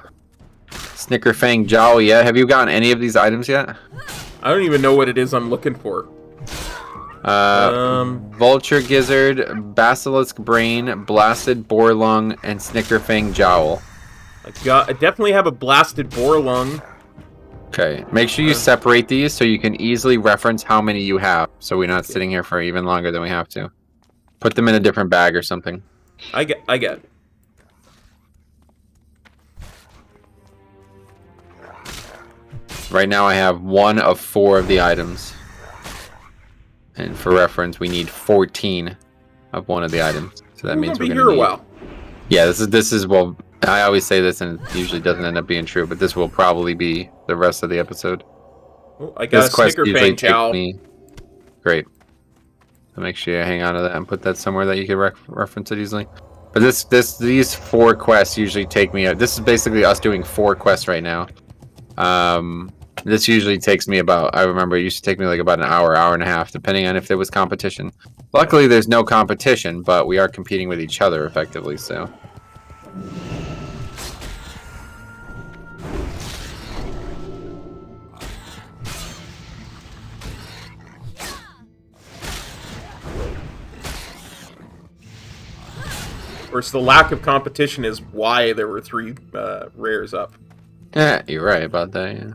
Snickerfang Jowl yet. Have you gotten any of these items yet? I don't even know what it is I'm looking for. Vulture Gizzard, Basilisk Brain, Blasted Boar Lung, and Snickerfang Jowl. I definitely have a Blasted Boar Lung. Okay, make sure you separate these so you can easily reference how many you have, so we're not sitting here for even longer than we have to. Put them in a different bag or something. I get. Right now I have 1 of 4 of the items. And for reference, we need 14 of 1 of the items. So that means we're going to be here a while. Yeah, this is well, I always say this and it usually doesn't end up being true, but this will probably be the rest of the episode. Oh, I got a Snickerfang Jowl. Great. So make sure you hang on to that and put that somewhere that you can reference it easily. But these 4 quests usually take me. This is basically us doing 4 quests right now. This usually takes me about, I remember it used to take me like about an hour, hour and a half, depending on if there was competition. Luckily, there's no competition, but we are competing with each other effectively, so. Of course, the lack of competition is why there were 3 rares up. Yeah, you're right about that, yeah.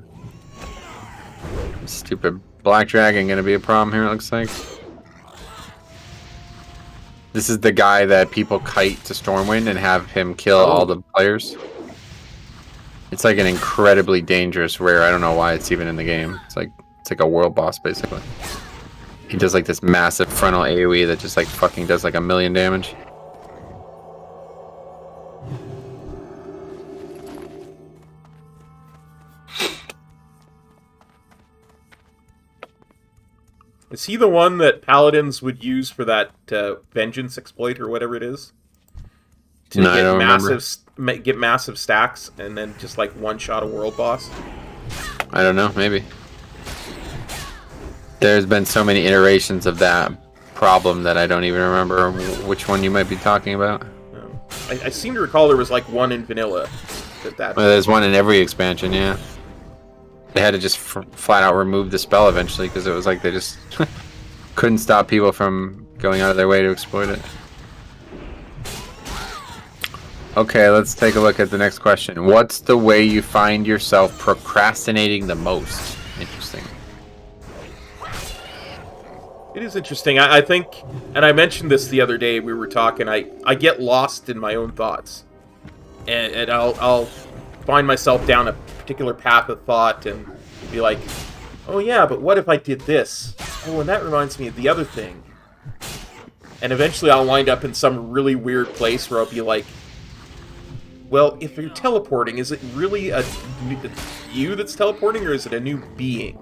Stupid Black Dragon gonna be a problem here, it looks like. This is the guy that people kite to Stormwind and have him kill all the players. It's like an incredibly dangerous rare. I don't know why it's even in the game. It's like a world boss, basically. He does like this massive frontal AoE that just like fucking does like 1,000,000 damage. Is he the one that paladins would use for that vengeance exploit or whatever it is? To No, I get don't get massive stacks and then just like one shot a world boss. I don't know, maybe. There's been so many iterations of that problem that I don't even remember which one you might be talking about. I seem to recall there was like one in vanilla. Well, there's one in every expansion, yeah. They had to just flat out remove the spell eventually because it was like they just couldn't stop people from going out of their way to exploit it. Okay, let's take a look at the next question. What's the way you find yourself procrastinating the most? Interesting. It is interesting. I think, and I mentioned this the other day, we were talking, I get lost in my own thoughts. And I'll find myself down a particular path of thought and be like, oh yeah, but what if I did this? Oh, and that reminds me of the other thing. And eventually I'll wind up in some really weird place where I'll be like, well, if you're teleporting, is it really you that's teleporting, or is it a new being?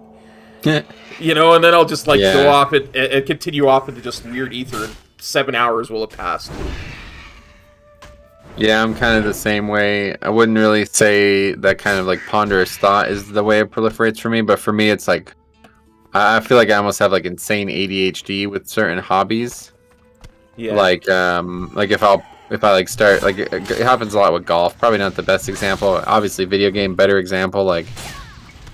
You know, and then I'll just like go off and continue off into just weird ether, and 7 hours will have passed. Yeah, I'm kind of the same way. I wouldn't really say that kind of like ponderous thought is the way it proliferates for me, but for me it's like I feel like I almost have like insane ADHD with certain hobbies. Yeah. Like if I like start, like it happens a lot with golf. Probably not the best example. Obviously video game better example. Like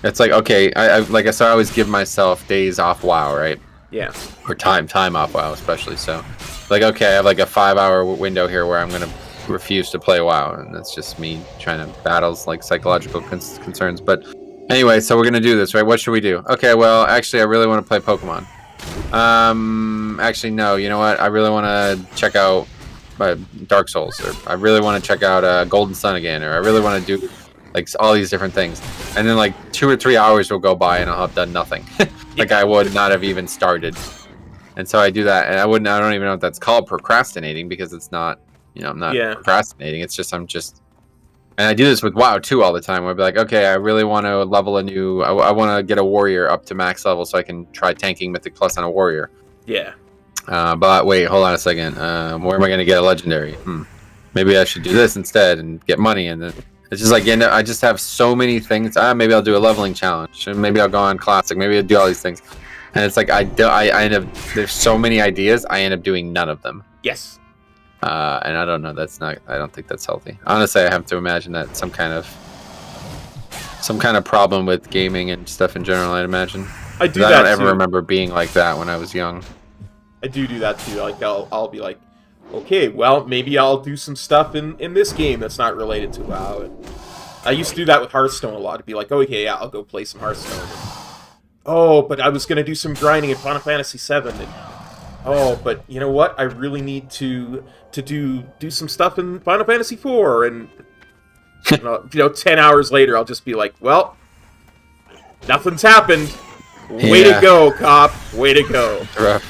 it's like, okay, I always give myself days off WoW, right? Yeah. Or time off WoW especially. So like, okay, I have like a 5-hour window here where I'm going to refuse to play WoW, and that's just me trying to battle like psychological concerns. But anyway, so we're gonna do this, right? What should we do? Okay, well, actually, I really want to play Pokemon. Actually, no. You know what? I really want to check out Dark Souls, or I really want to check out Golden Sun again, or I really want to do like all these different things. And then like 2 or 3 hours will go by, and I'll have done nothing. Like I would not have even started. And so I do that, and I don't even know if that's called procrastinating, because it's not. You know, I'm not procrastinating. It's just and I do this with WoW too all the time. Where I'll be like, okay, I really want to level I want to get a warrior up to max level so I can try tanking Mythic Plus on a warrior. Yeah. But wait, hold on a second. Where am I going to get a legendary? Maybe I should do this instead and get money. And then it's just like, I just have so many things. Maybe I'll do a leveling challenge. Maybe I'll go on Classic. Maybe I'll do all these things. And it's like I end up. There's so many ideas. I end up doing none of them. Yes. And I don't know. I don't think that's healthy. Honestly, I have to imagine that some kind of problem with gaming and stuff in general. I'd imagine. I don't ever remember being like that when I was young. I do that too. Like I'll be like, okay, well maybe I'll do some stuff in this game that's not related to WoW. And I used to do that with Hearthstone a lot. To be like, okay, yeah, I'll go play some Hearthstone. And, but I was gonna do some grinding in Final Fantasy VII. And, but you know what? I really need to do some stuff in Final Fantasy IV, and 10 hours later, I'll just be like, well, nothing's happened. Way to go, cop. Way to go. Rough.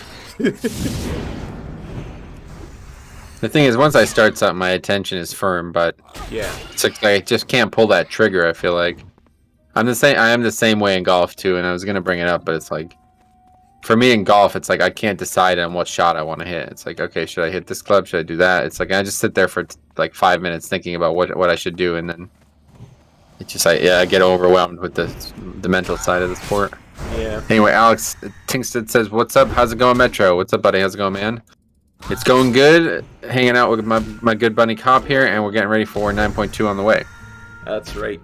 The thing is, once I start something, my attention is firm, but it's like I just can't pull that trigger. I feel like I am the same way in golf too, and I was gonna bring it up, but it's like. For me in golf, it's like I can't decide on what shot I want to hit. It's like, okay, should I hit this club? Should I do that? It's like I just sit there for like 5 minutes thinking about what I should do, and then it's just I get overwhelmed with the mental side of the sport. Yeah. Anyway, Alex Tingsted says, "What's up? How's it going, Metro? What's up, buddy? How's it going, man? It's going good. Hanging out with my good buddy Cop here, and we're getting ready for 9.2 on the way." That's right.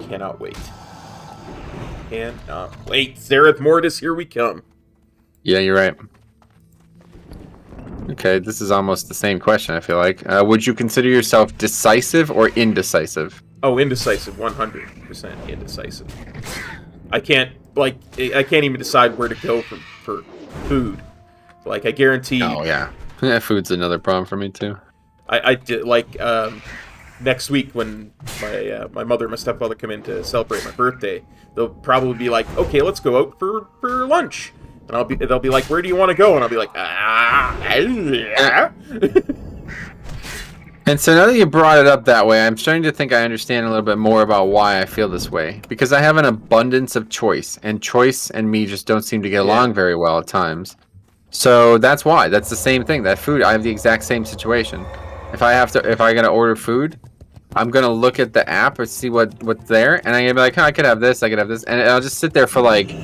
Cannot wait. Cannot wait. Zereth Mortis, here we come. Yeah, you're right. Okay, this is almost the same question, I feel like. Would you consider yourself decisive or indecisive? Oh, indecisive. 100% indecisive. I can't even decide where to go for food. Like, I guarantee... Oh, yeah. Food's another problem for me, too. I did, like, next week when my mother and my stepfather come in to celebrate my birthday, they'll probably be like, okay, let's go out for lunch. And they'll be like, where do you want to go? And I'll be like, And so now that you brought it up that way, I'm starting to think I understand a little bit more about why I feel this way. Because I have an abundance of choice, and choice and me just don't seem to get along very well at times. So that's why. That's the same thing. That food, I have the exact same situation. If I gotta order food, I'm gonna look at the app and see what's there, and I'm gonna be like, oh, I could have this, and I'll just sit there for like,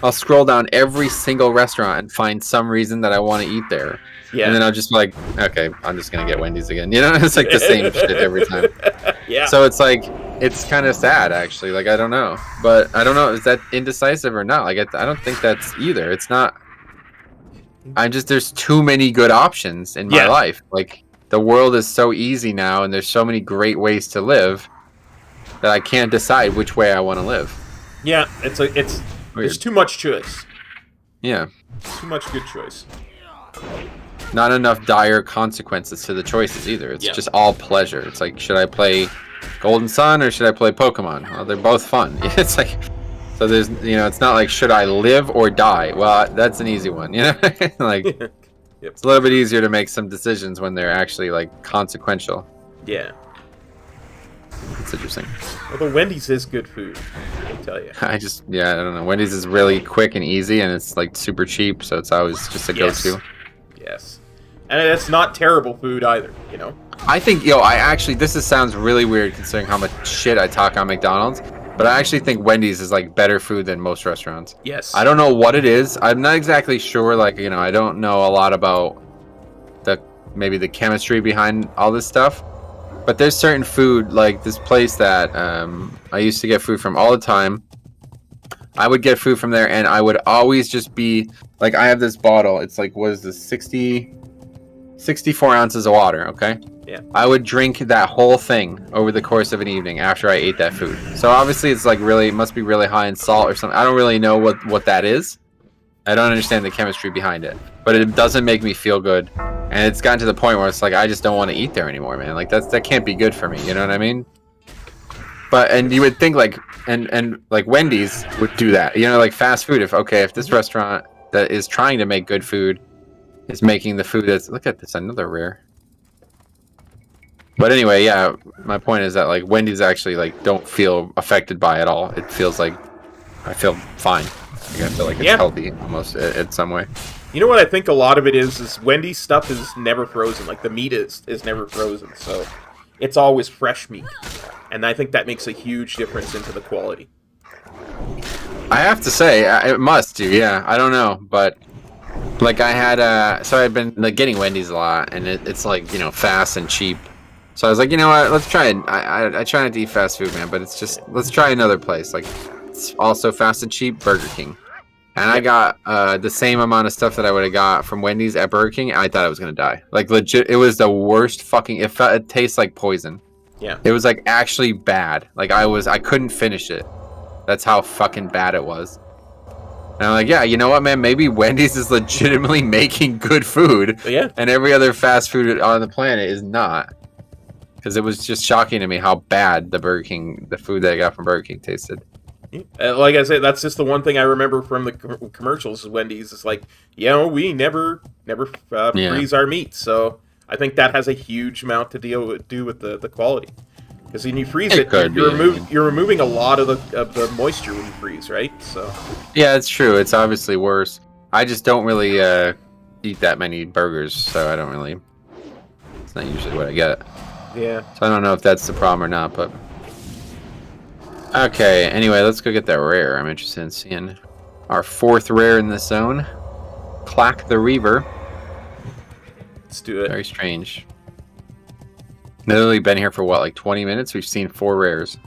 I'll scroll down every single restaurant and find some reason that I want to eat there. Yeah. And then I'll just be like, okay, I'm just gonna get Wendy's again. You know, it's like the same shit every time. Yeah. So it's like, it's kind of sad actually. Like I don't know, but I don't know, is that indecisive or not? Like I don't think that's either. It's not. There's too many good options in my life. Like the world is so easy now, and there's so many great ways to live that I can't decide which way I want to live. Yeah, there's too much choice. Yeah. Too much good choice. Not enough dire consequences to the choices either. It's just all pleasure. It's like, should I play Golden Sun or should I play Pokemon? Well, they're both fun. It's like, so there's, it's not like, should I live or die? Well, that's an easy one, like, It's a little bit easier to make some decisions when they're actually like consequential. Yeah. It's interesting. Although Wendy's is good food, I tell you. I don't know. Wendy's is really quick and easy, and it's like super cheap, so it's always just a go-to. Yes. And it's not terrible food either, I think, this sounds really weird considering how much shit I talk on McDonald's, but I actually think Wendy's is like better food than most restaurants. Yes. I don't know what it is. I'm not exactly sure. Like, I don't know a lot about maybe the chemistry behind all this stuff. But there's certain food, like this place that I used to get food from all the time. I would get food from there, and I would always just be like, I have this bottle. It's like, what is this, 64 ounces of water, okay? Yeah. I would drink that whole thing over the course of an evening after I ate that food. So obviously it's like it must be really high in salt or something. I don't really know what that is. I don't understand the chemistry behind it. But it doesn't make me feel good. And it's gotten to the point where it's like, I just don't want to eat there anymore, man. Like that can't be good for me, you know what I mean? And you would think like, and like Wendy's would do that, like fast food. If this restaurant that is trying to make good food is making the food look at this, another rare. But anyway, yeah, my point is that like Wendy's actually like don't feel affected by it at all. It feels like I feel fine. Like, I feel like it's healthy almost in some way. You know what I think a lot of it is Wendy's stuff is never frozen. Like the meat is never frozen, so it's always fresh meat. And I think that makes a huge difference into the quality. I have to say, it must do, yeah. I don't know, but like I had so I've been like getting Wendy's a lot, and it's like, fast and cheap. So I was like, you know what, let's try it. I try not to eat fast food, man, but it's just, let's try another place. Like, it's also fast and cheap, Burger King. And I got the same amount of stuff that I would have got from Wendy's at Burger King, and I thought I was going to die. Like, legit, it was the worst fucking, it tastes like poison. Yeah. It was, like, actually bad. Like, I couldn't finish it. That's how fucking bad it was. And I'm like, yeah, you know what, man? Maybe Wendy's is legitimately making good food. Yeah. And every other fast food on the planet is not. Because it was just shocking to me how bad the food that I got from Burger King tasted. Like I said, that's just the one thing I remember from the commercials. Wendy's is like, we never freeze our meat. So I think that has a huge amount to do with the quality. Because when you freeze it, you're removing a lot of the moisture when you freeze, right? So yeah, it's true. It's obviously worse. I just don't really eat that many burgers, so I don't really. It's not usually what I get. Yeah. So I don't know if that's the problem or not, but. Okay, anyway, let's go get that rare. I'm interested in seeing our 4th rare in this zone. Clack the Reaver. Let's do it. Very strange. Literally been here for what, like 20 minutes? We've seen 4 rares.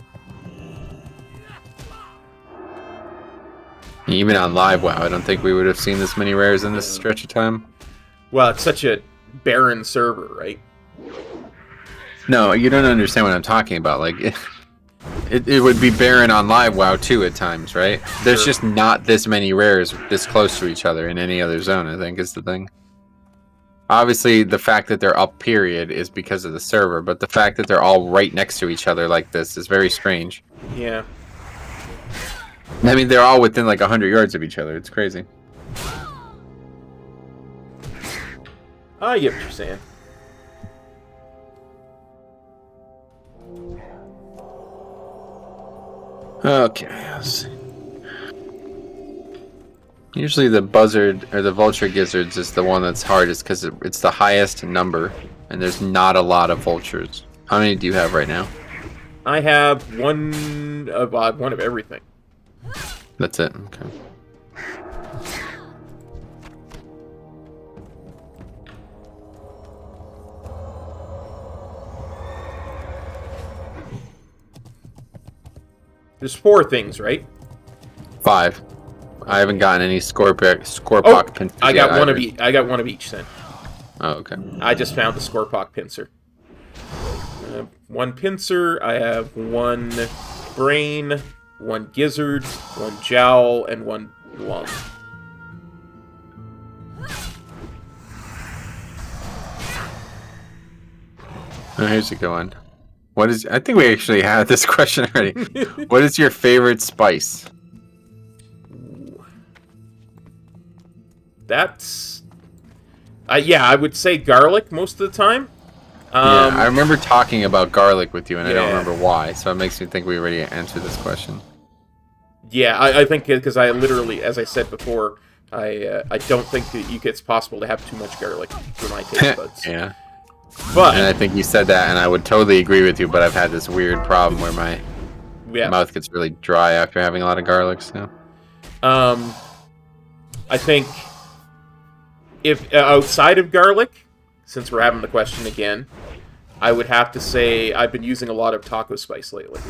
Even on live WoW, I don't think we would have seen this many rares in this stretch of time. Well, it's such a barren server, right? No, you don't understand what I'm talking about. Like, it would be barren on live WoW too at times, right? There's just not this many rares this close to each other in any other zone, I think, is the thing. Obviously, the fact that they're up period is because of the server, but the fact that they're all right next to each other like this is very strange. Yeah. I mean, they're all within like 100 yards of each other. It's crazy. I get what you're saying. Okay, let's see. Usually the buzzard or the vulture gizzards is the one that's hardest because it's the highest number, and there's not a lot of vultures. How many do you have right now? I have one of everything. That's it. Okay. There's 4 things, right? 5. I haven't gotten any Scorpok Oh, pincers I got yet one either. of each. I got one of each then. Oh, okay. I just found the Scorpok pincer. One pincer. I have one brain, one gizzard, one jowl, and one lung. Oh, here's a good one. What is? I think we actually had this question already. What is your favorite spice? That's... yeah, I would say garlic most of the time. Yeah, I remember talking about garlic with you, and I don't Yeah. remember why. So it makes me think we already answered this question. Yeah, I think because I literally, as I said before, I don't think that it's possible to have too much garlic for my taste buds. Yeah. But And I think you said that, and I would totally agree with you, but I've had this weird problem where my mouth gets really dry after having a lot of garlic, so... I think if outside of garlic, since we're having the question again, I would have to say I've been using a lot of taco spice lately.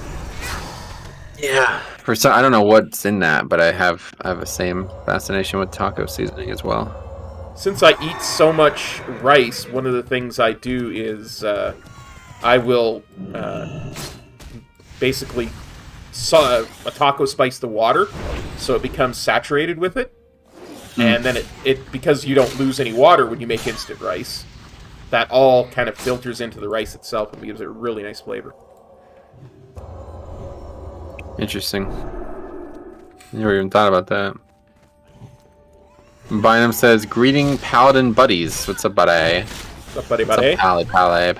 Yeah. For some, I don't know what's in that, but I have the same fascination with taco seasoning as well. Since I eat so much rice, one of the things I do is I will basically a taco spice the water so it becomes saturated with it. And then it because you don't lose any water when you make instant rice, that all kind of filters into the rice itself and gives it a really nice flavor. Interesting. Never even thought about that. Bynum says, "Greeting Paladin buddies." What's up, buddy? What's up, buddy, What's buddy? up, Pally Pals.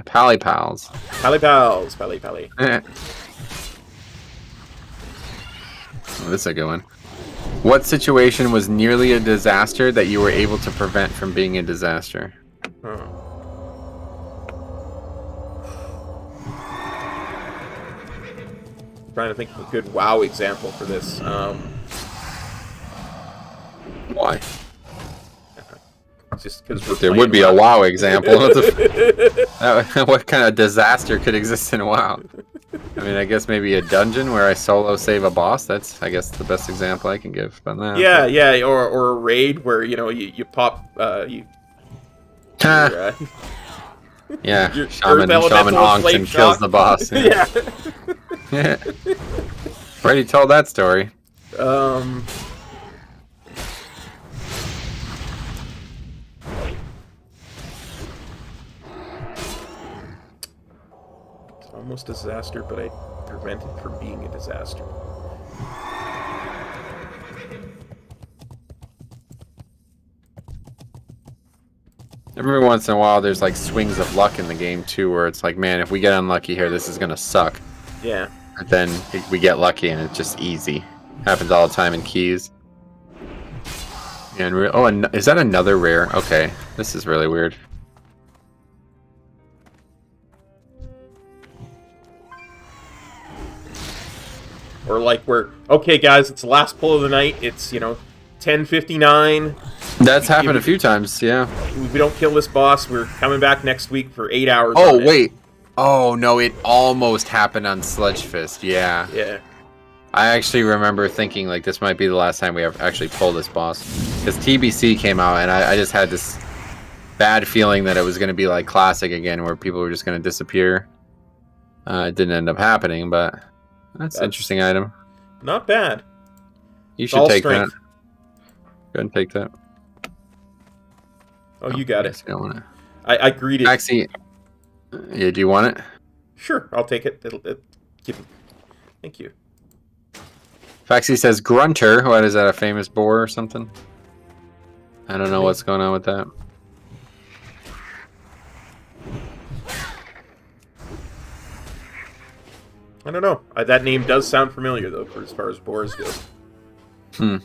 Pally Pals, Pally Pally. Oh, this is a good one. What situation was nearly a disaster that you were able to prevent from being a disaster? Huh. Trying to think of a good WoW example for this. Why? Just because There would be a WoW example. What kind of disaster could exist in WoW? I mean, I guess maybe a dungeon where I solo save a boss. That's, I guess, the best example I can give on that. Yeah, yeah, or a raid where you pop yeah, your shaman Earth Elemental honks flame and kills shot. the boss. Yeah. Yeah. Already told that story. It's almost a disaster, but I prevented from being a disaster. Every once in a while, there's like swings of luck in the game too, where it's like, man, if we get unlucky here, this is gonna suck. Yeah. But then we get lucky and it's just easy. Happens all the time in keys. And and is that another rare? Okay, this is really weird. Or like okay guys, it's the last pull of the night, it's 10:59. That's happened a few times, yeah. If we don't kill this boss, we're coming back next week for 8 hours. Oh on it. wait. Oh no, it almost happened on Sludge Fist, yeah. Yeah. I actually remember thinking like this might be the last time we ever actually pull this boss. Because TBC came out and I just had this bad feeling that it was going to be like Classic again where people were just going to disappear. It didn't end up happening, but that's an interesting item. Not bad. You It's should all take strength. that. Go ahead and take that. Oh, you got it. it. I greeted. Actually, yeah, do you want it? Sure, I'll take it. Thank you. Faxi says Grunter. What is that, a famous boar or something? I don't know what's going on with that. I don't know. That name does sound familiar, though, for as far as boars go.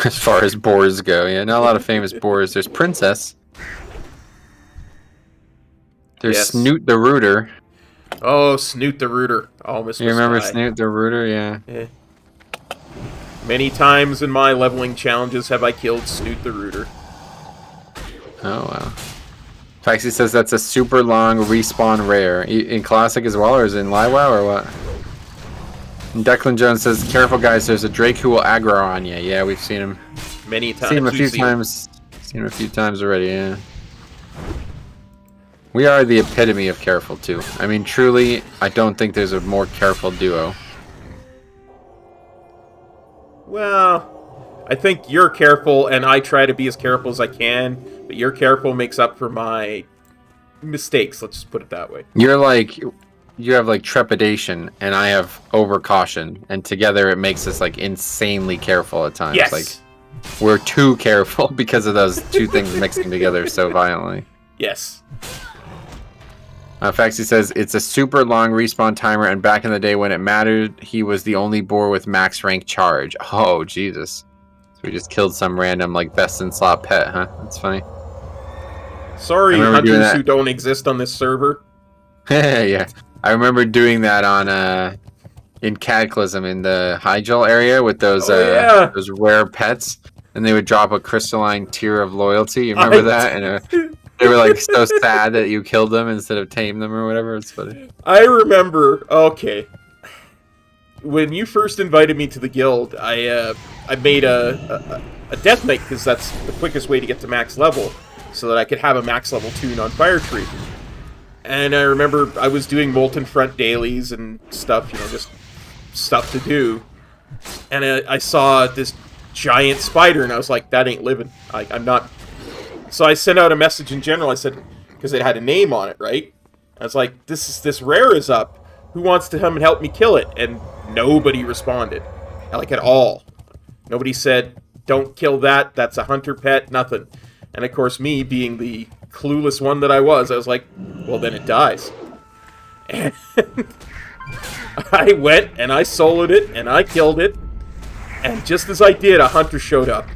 As far as boars go, yeah. Not a lot of famous boars. There's Princess. There's Yes. Snoot the Rooter. Oh, Snoot the Rooter. Almost. You remember Snoot the Rooter? Yeah. Yeah. Many times in my leveling challenges have I killed Snoot the Rooter. Oh, wow. Faxi says that's a super long respawn rare. In Classic as well, or is it in Live WoW, or what? And Declan Jones says, careful guys, there's a Drake who will aggro on you. Yeah, we've seen him. Many times. Seen him a few times. Seen him a few times already, yeah. We are the epitome of careful, too. I mean, truly, I don't think there's a more careful duo. Well, I think you're careful, and I try to be as careful as I can, but your careful makes up for my mistakes, let's just put it that way. You're like, you have like trepidation, and I have overcaution, and together it makes us like insanely careful at times. Yes! Like, we're too careful because of those two things mixing together so violently. Yes. Faxi says, it's a super long respawn timer, and back in the day when it mattered, he was the only boar with max rank charge. Oh, Jesus. So we just killed some random, like, best-in-slot pet, huh? That's funny. Sorry, hunters who don't exist on this server. Yeah. I remember doing that on, in Cataclysm, in the Hyjal area, with those, those rare pets, and they would drop a crystalline tier of loyalty. You remember that? And they were like so sad that you killed them instead of tamed them or whatever. It's funny. I remember. Okay, when you first invited me to the guild, I made a death knight because that's the quickest way to get to max level, so that I could have a max level tune on Fire Tree. And I remember I was doing Molten Front dailies and stuff, you know, just stuff to do. And I saw this giant spider, and I was like, that ain't living. I'm not. So I sent out a message in general. I said, because it had a name on it, right? I was like, this rare is up. Who wants to come and help me kill it? And nobody responded, like at all. Nobody said, don't kill that. That's a hunter pet. Nothing. And of course, me being the clueless one that I was like, well, then it dies. And I went and I soloed it and I killed it. And just as I did, a hunter showed up.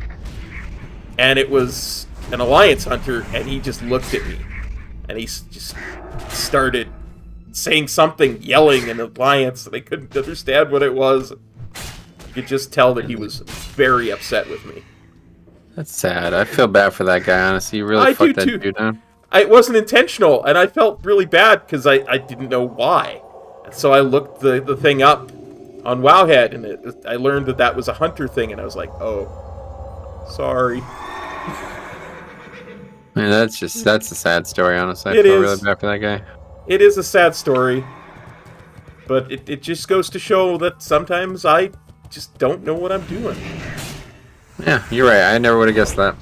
And it was an alliance hunter, and he just looked at me, and he just started saying something, yelling in alliance, and I couldn't understand what it was. You could just tell that he was very upset with me. That's sad. I feel bad for that guy, honestly. You really fucked that dude up. It wasn't intentional, and I felt really bad because I didn't know why. And so I looked the thing up on Wowhead, and I learned that was a hunter thing, and I was like, oh, sorry. Man, that's a sad story, honestly. I feel really bad for that guy. It is a sad story, but it just goes to show that sometimes I just don't know what I'm doing. Yeah, you're right. I never would have guessed that.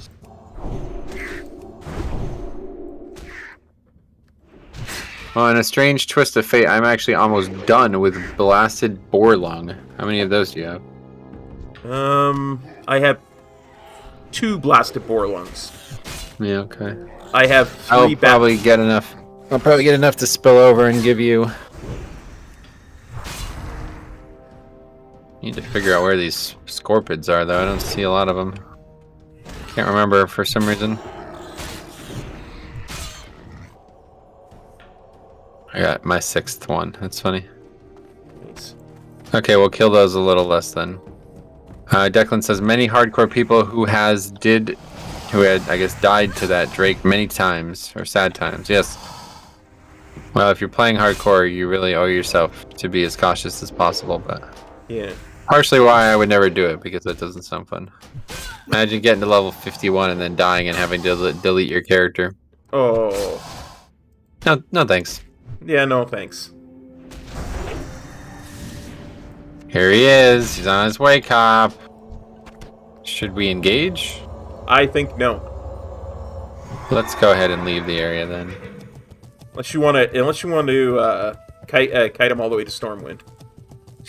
Well, in a strange twist of fate, I'm actually almost done with Blasted Boar Lung. How many of those do you have? I have 2 Blasted Boar Lungs. Yeah, okay. I have 3 I'll probably get enough. I'll probably get enough to spill over and give you. Need to figure out where these scorpids are, though. I don't see a lot of them. Can't remember for some reason. I got my 6th one. That's funny. Nice. Okay, we'll kill those a little less then. Declan says many hardcore people who had, I guess, died to that Drake many times, or sad times, yes. Well, if you're playing hardcore, you really owe yourself to be as cautious as possible, but... Yeah. Partially why I would never do it, because that doesn't sound fun. Imagine getting to level 51 and then dying and having to delete your character. Oh. No thanks. Yeah, no thanks. Here he is. He's on his way, cop. Should we engage? I think no. Let's go ahead and leave the area then. Unless you want to kite him all the way to Stormwind.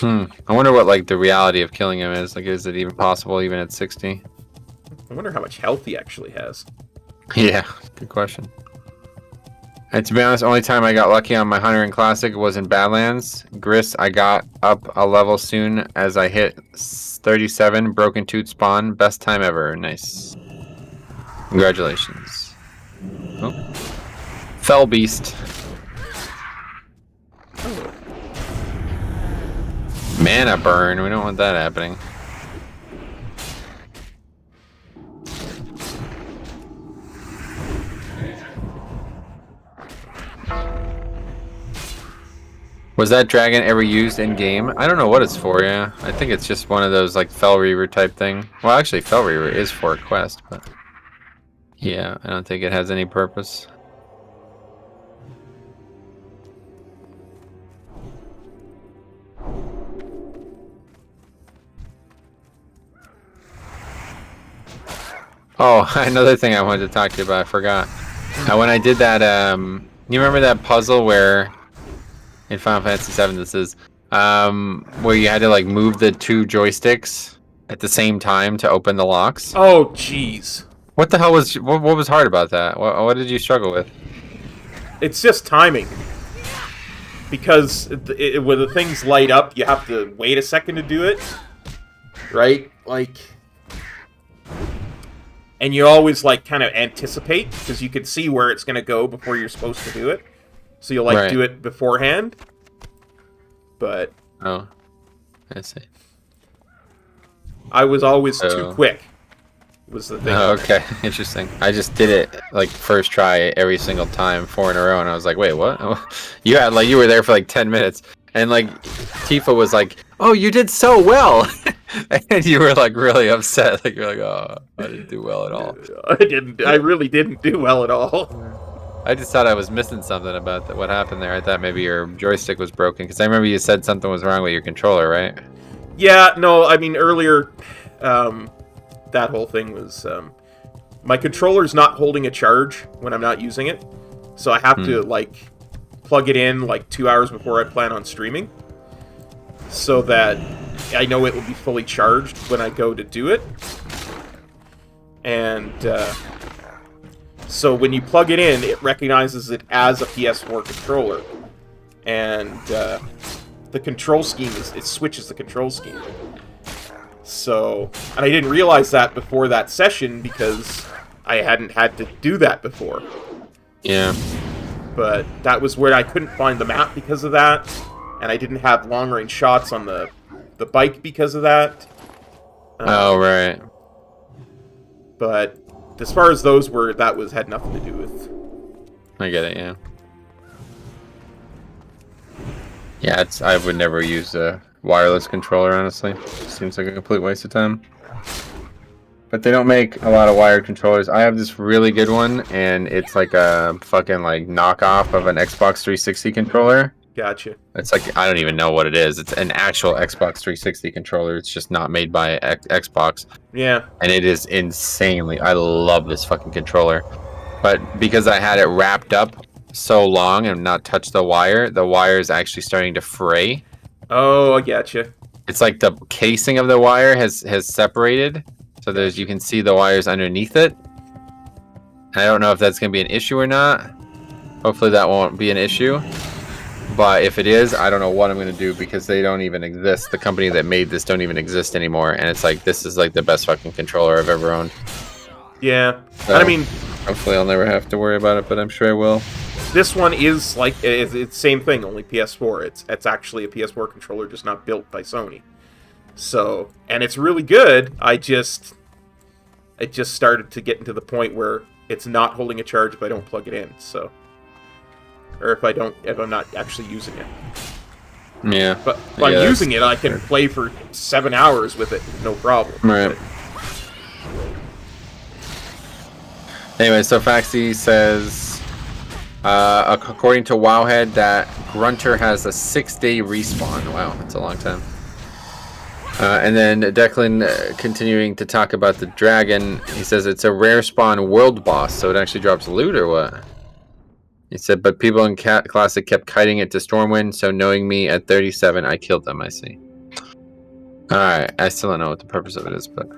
I wonder what like the reality of killing him is. Like, is it even possible even at 60? I wonder how much health he actually has. Yeah, good question. And to be honest, only time I got lucky on my Hunter in Classic was in Badlands. Gris, I got up a level soon as I hit 37. Broken Tooth spawn. Best time ever. Nice. Congratulations. Oh. Fell Beast. Mana burn. We don't want that happening. Was that dragon ever used in game? I don't know what it's for, yeah. I think it's just one of those like Fell Reaver type thing. Well, actually Fell Reaver is for a quest, but yeah, I don't think it has any purpose. Oh, another thing I wanted to talk to you about, I forgot. When I did that, you remember that puzzle where in Final Fantasy VII, this is where you had to like move the two joysticks at the same time to open the locks. Oh, jeez. What the hell was what was hard about that? What did you struggle with? It's just timing. Because when the things light up, you have to wait a second to do it, right? Like, and you always like kind of anticipate because you can see where it's going to go before you're supposed to do it. So you'll like do it beforehand, but oh, I see. I was always too quick. Was the thing. Oh, okay, interesting. I just did it like first try every single time, 4 in a row, and I was like, wait, what? You had like you were there for like 10 minutes, and like Tifa was like, oh, you did so well, and you were like really upset. Like you're like, oh, I didn't do well at all. I really didn't do well at all. I just thought I was missing something about what happened there. I thought maybe your joystick was broken, because I remember you said something was wrong with your controller, right? Yeah, no, I mean, earlier, that whole thing was, my controller's not holding a charge when I'm not using it, so I have to, like, plug it in, like, 2 hours before I plan on streaming, so that I know it will be fully charged when I go to do it, and, so when you plug it in, it recognizes it as a PS4 controller. And the control scheme, it switches the control scheme. So, and I didn't realize that before that session because I hadn't had to do that before. Yeah. But that was where I couldn't find the map because of that. And I didn't have long-range shots on the bike because of that. Oh, right. But as far as those were, that had nothing to do with. I get it, yeah. Yeah, I would never use a wireless controller, honestly. It seems like a complete waste of time. But they don't make a lot of wired controllers. I have this really good one, and it's like a fucking like knockoff of an Xbox 360 controller. Gotcha. It's like, I don't even know what it is. It's an actual Xbox 360 controller. It's just not made by Xbox. Yeah. And it is insanely, I love this fucking controller. But because I had it wrapped up so long and not touched the wire is actually starting to fray. Oh, I gotcha. It's like the casing of the wire has separated. So you can see the wires underneath it. I don't know if that's going to be an issue or not. Hopefully that won't be an issue. But if it is, I don't know what I'm going to do because they don't even exist. The company that made this don't even exist anymore. And it's like, this is like the best fucking controller I've ever owned. Yeah. So, I mean, hopefully I'll never have to worry about it, but I'm sure I will. This one is like, it's the same thing, only PS4. It's actually a PS4 controller, just not built by Sony. So, and it's really good. It just started to get into the point where it's not holding a charge if I don't plug it in, so. Or if I'm not actually using it. Yeah. But if I'm using it, I can play for 7 hours with it, no problem. Right. Anyway, so Faxi says, according to Wowhead, that Grunter has a 6-day respawn. Wow, that's a long time. And then Declan, continuing to talk about the dragon, he says it's a rare spawn world boss, so it actually drops loot or what? He said, but people in Classic kept kiting it to Stormwind, so knowing me at 37, I killed them, I see. Alright, I still don't know what the purpose of it is, but...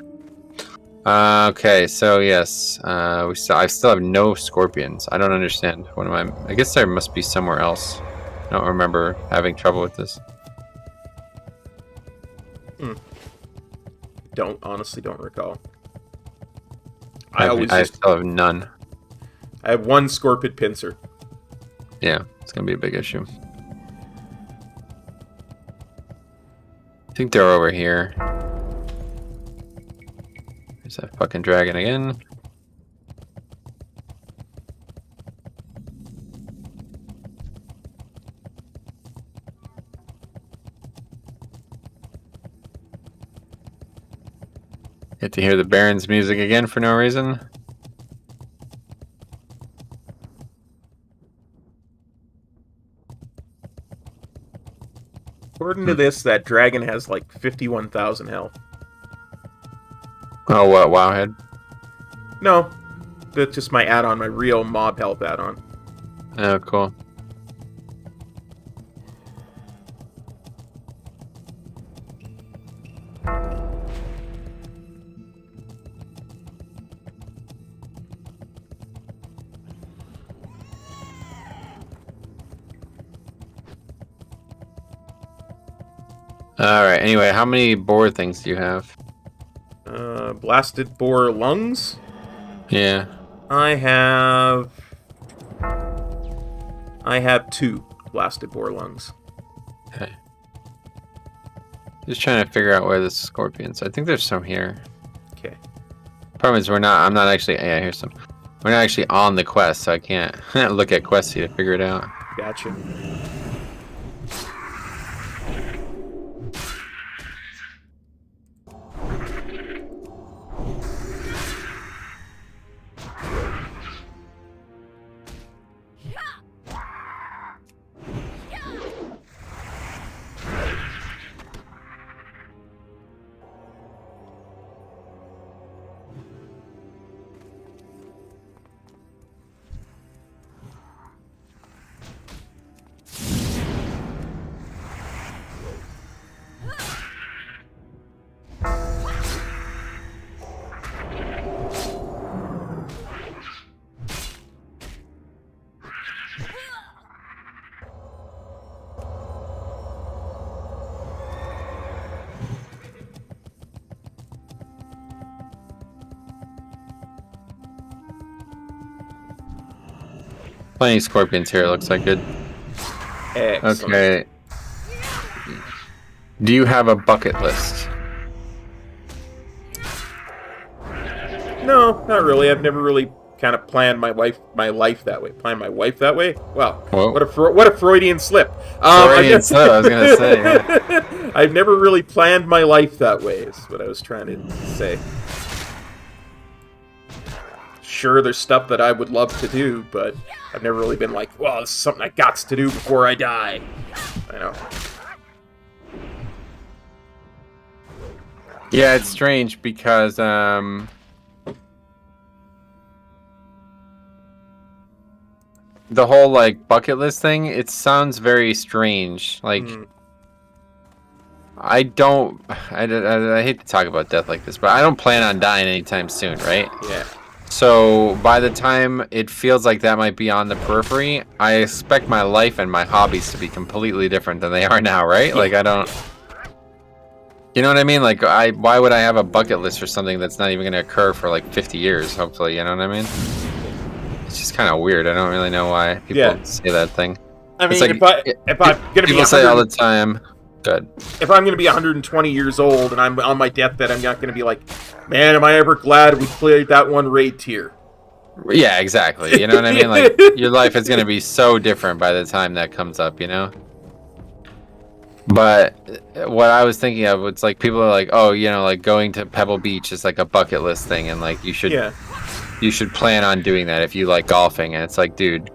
Okay, so yes, I still have no scorpions. I don't understand. What am I guess there must be somewhere else. I don't remember having trouble with this. Honestly don't recall. I still have none. I have one scorpion pincer. Yeah, it's gonna be a big issue. I think they're over here. There's that fucking dragon again. Get to hear the Baron's music again for no reason. According to this, that dragon has like 51,000 health. Oh, what? Wowhead? No, that's just my add-on, my real mob health add-on. Oh, cool. Alright, anyway, how many boar things do you have? Blasted boar lungs? Yeah. I have 2 blasted boar lungs. Okay. Just trying to figure out where the scorpions. I think there's some here. Okay. Problem is I'm not actually, yeah, here's some. We're not actually on the quest, so I can't look at Questy to figure it out. Gotcha. Plenty of scorpions here, looks like good. Excellent. Okay. Do you have a bucket list? No, not really. I've never really kind of planned my life that way. Plan my wife that way? Wow. Whoa. What a Freudian slip. Freudian slip, I was gonna say. Yeah. I've never really planned my life that way, is what I was trying to say. Sure, there's stuff that I would love to do, but I've never really been like, well, this is something I got to do before I die. I know. Yeah, it's strange because the whole like bucket list thing, it sounds very strange. Like I hate to talk about death like this, but I don't plan on dying anytime soon, right? Yeah. So by the time it feels like that might be on the periphery, I expect my life and my hobbies to be completely different than they are now, right? Like I don't, you know what I mean? Like why would I have a bucket list for something that's not even going to occur for like 50 years, hopefully, you know what I mean? It's just kind of weird. I don't really know why people say that thing. I mean, like, if I'm gonna be people say all the time. Good. If I'm gonna be 120 years old and I'm on my deathbed, I'm not gonna be like, man, am I ever glad we cleared that one raid tier? Yeah, exactly. You know what I mean? Like your life is gonna be so different by the time that comes up, you know? But what I was thinking of, it's like people are like, oh, you know, like going to Pebble Beach is like a bucket list thing, and like you should plan on doing that if you like golfing. And it's like, dude,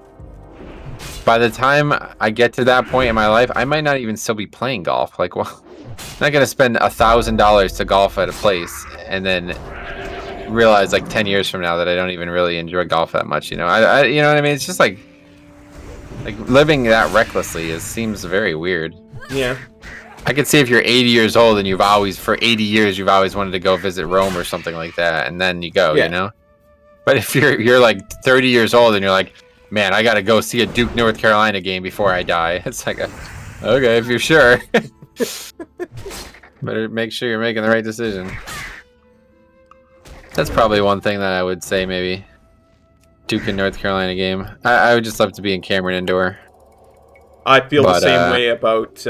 by the time I get to that point in my life, I might not even still be playing golf. Like, well, I'm not gonna spend $1,000 to golf at a place and then realize like 10 years from now that I don't even really enjoy golf that much. You know, I you know what I mean? It's just like living that recklessly seems very weird. Yeah. I could see if you're 80 years old and you've always, for 80 years, you've always wanted to go visit Rome or something like that, and then you go, Yeah. you know? But if you're like 30 years old and you're like, man, I gotta go see a Duke, North Carolina game before I die. It's like, okay, if you're sure. Better make sure you're making the right decision. That's probably one thing that I would say, maybe. Duke and North Carolina game. I would just love to be in Cameron Indoor. I feel the same way about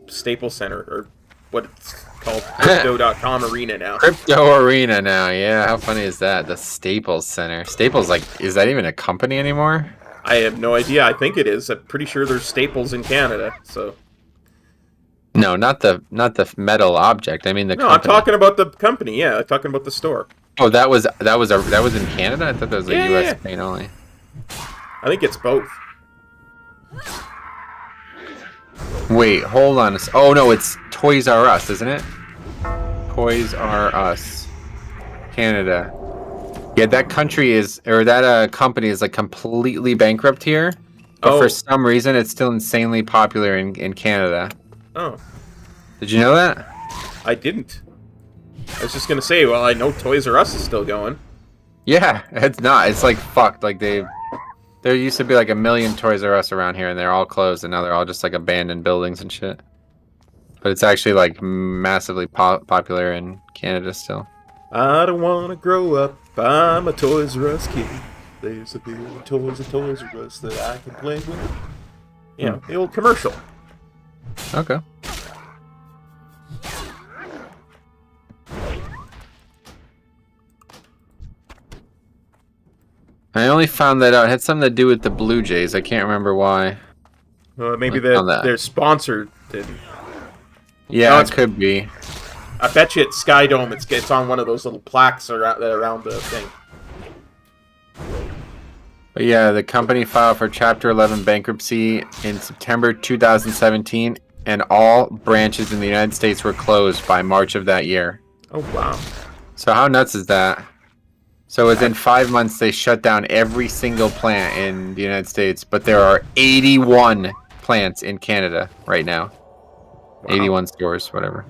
Staples Center, or what it's called, Crypto.com Arena now. Crypto Arena now, yeah. How funny is that? The Staples Center. Staples, like, is that even a company anymore? I have no idea. I think it is. I'm pretty sure there's Staples in Canada, so... No, not the metal object. I mean the company. I'm talking about the company, yeah. I'm talking about the store. Oh, that was in Canada? I thought that was a US thing only. I think it's both. Wait, hold on. Oh no, it's Toys R Us, isn't it? Toys R Us, Canada. Yeah, that country is, or that company is like completely bankrupt here, but for some reason it's still insanely popular in Canada. Oh. Did you know that? I didn't. I was just gonna say, well, I know Toys R Us is still going. Yeah, it's not. It's like fucked. Like there used to be like 1 million Toys R Us around here, and they're all closed, and now they're all just like abandoned buildings and shit. But it's actually like massively popular in Canada still. I don't wanna grow up. I'm a Toys R Us kid. There's a bit of Toys R Us that I can play with. You know, the old commercial. Okay. I only found that out. It had something to do with the Blue Jays. I can't remember why. Maybe they're sponsored. Yeah, it could be. I bet you at Sky Dome it's on one of those little plaques around the thing. But yeah, the company filed for Chapter 11 bankruptcy in September 2017, and all branches in the United States were closed by March of that year. Oh, wow. So how nuts is that? So within 5 months, they shut down every single plant in the United States, but there are 81 plants in Canada right now. Wow. 81 stores, whatever.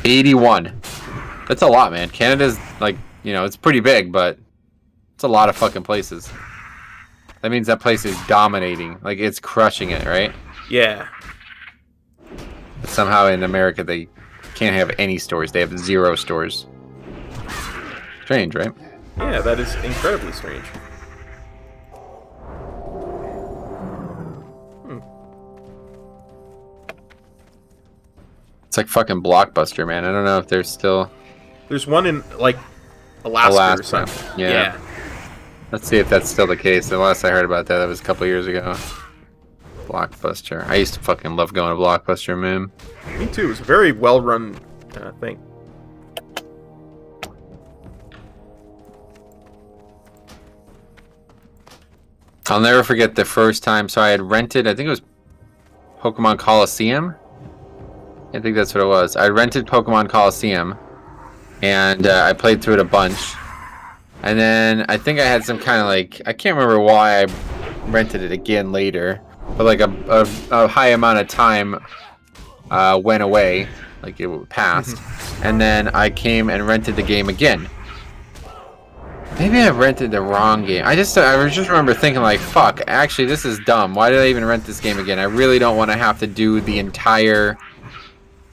81. That's a lot, man. Canada's, like, you know, it's pretty big, but it's a lot of fucking places. That means that place is dominating. Like, it's crushing it, right? Yeah. But somehow in America, they can't have any stores. They have 0 stores. Strange, right? Yeah, that is incredibly strange. It's like fucking Blockbuster, man. I don't know if there's still... There's one in, like, Alaska or something. Yeah. Let's see if that's still the case. The last I heard about that was a couple years ago. Blockbuster. I used to fucking love going to Blockbuster, man. Me too. It was a very well-run thing. I'll never forget the first time. So I had rented, I think it was Pokemon Coliseum. I think that's what it was. I rented Pokemon Coliseum, and I played through it a bunch. And then I think I had some kind of like, I can't remember why I rented it again later, but like a high amount of time went away, like it passed. And then I came and rented the game again. Maybe I rented the wrong game. I just remember thinking like, fuck, actually this is dumb. Why did I even rent this game again? I really don't want to have to do the entire...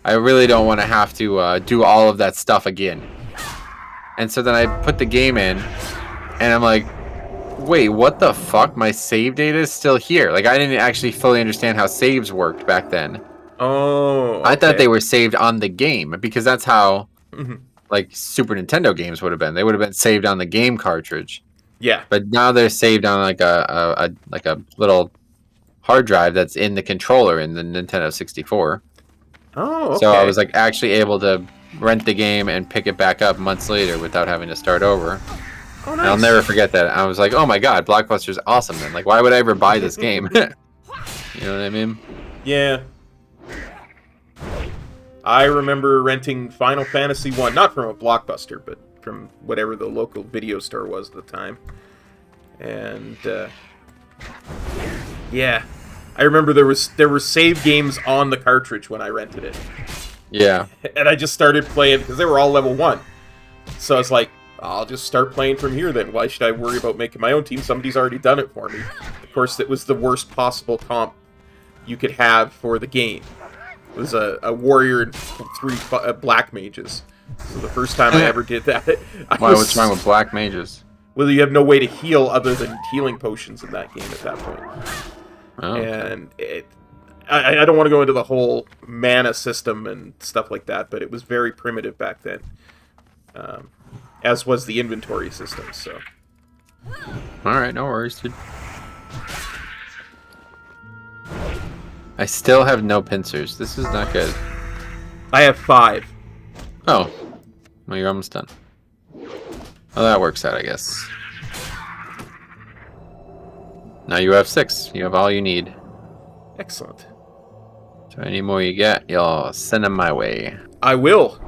I really don't want to have to do all of that stuff again. And so then I put the game in, and I'm like, wait, what the fuck? My save data is still here. Like, I didn't actually fully understand how saves worked back then. Oh, okay. I thought they were saved on the game, because that's how, like, Super Nintendo games would have been. They would have been saved on the game cartridge. Yeah. But now they're saved on, like, a little hard drive that's in the controller in the Nintendo 64. Oh, okay. So I was like actually able to rent the game and pick it back up months later without having to start over. Oh, nice. And I'll never forget that. I was like, oh my god, Blockbuster's awesome then. Like, why would I ever buy this game? You know what I mean? Yeah. I remember renting Final Fantasy 1, not from a Blockbuster, but from whatever the local video store was at the time. And, yeah. I remember there were save games on the cartridge when I rented it. Yeah. And I just started playing because they were all level 1. So I was like, I'll just start playing from here then. Why should I worry about making my own team? Somebody's already done it for me. Of course, it was the worst possible comp you could have for the game. It was a warrior and 3 black mages. So the first time I ever did that, What's wrong with black mages? Well, you have no way to heal other than healing potions in that game at that point. Oh. And I don't want to go into the whole mana system and stuff like that, but it was very primitive back then. As was the inventory system, so. Alright, no worries, dude. I still have no pincers. This is not good. I have 5. Oh. Well, you're almost done. Well, that works out, I guess. Now you have 6. You have all you need. Excellent. So any more you get, you'll send them my way. I will.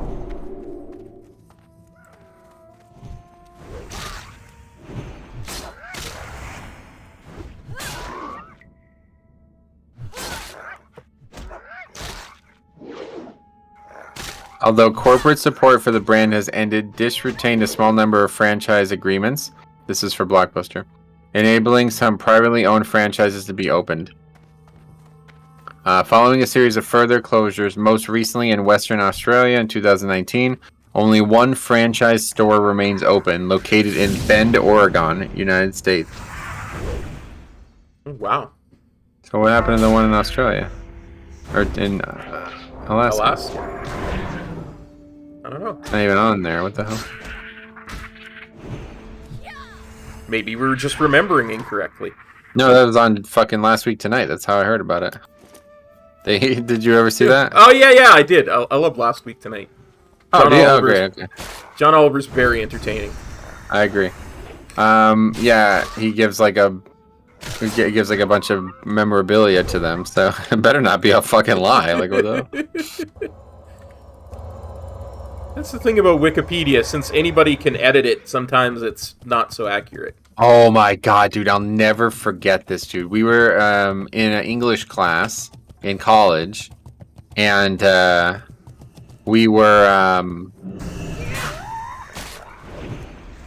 Although corporate support for the brand has ended, Dish retained a small number of franchise agreements. This is for Blockbuster, enabling some privately owned franchises to be opened. Following a series of further closures, most recently in Western Australia in 2019, only one franchise store remains open, located in Bend, Oregon, United States. Oh, wow. So what happened to the one in Australia? Or in Alaska? I don't know. It's not even on there. What the hell? Maybe we were just remembering incorrectly. No, that was on fucking last week tonight. That's how I heard about it. Did you ever see that? Oh, yeah, I did. I love Last Week Tonight. Oh, great. Okay. John Oliver's very entertaining. I agree. Yeah, he gives like a bunch of memorabilia to them, so it better not be a fucking lie. Like, what the? That's the thing about Wikipedia. Since anybody can edit it, sometimes it's not so accurate. Oh my god, dude! I'll never forget this, dude. We were in an English class in college, and we were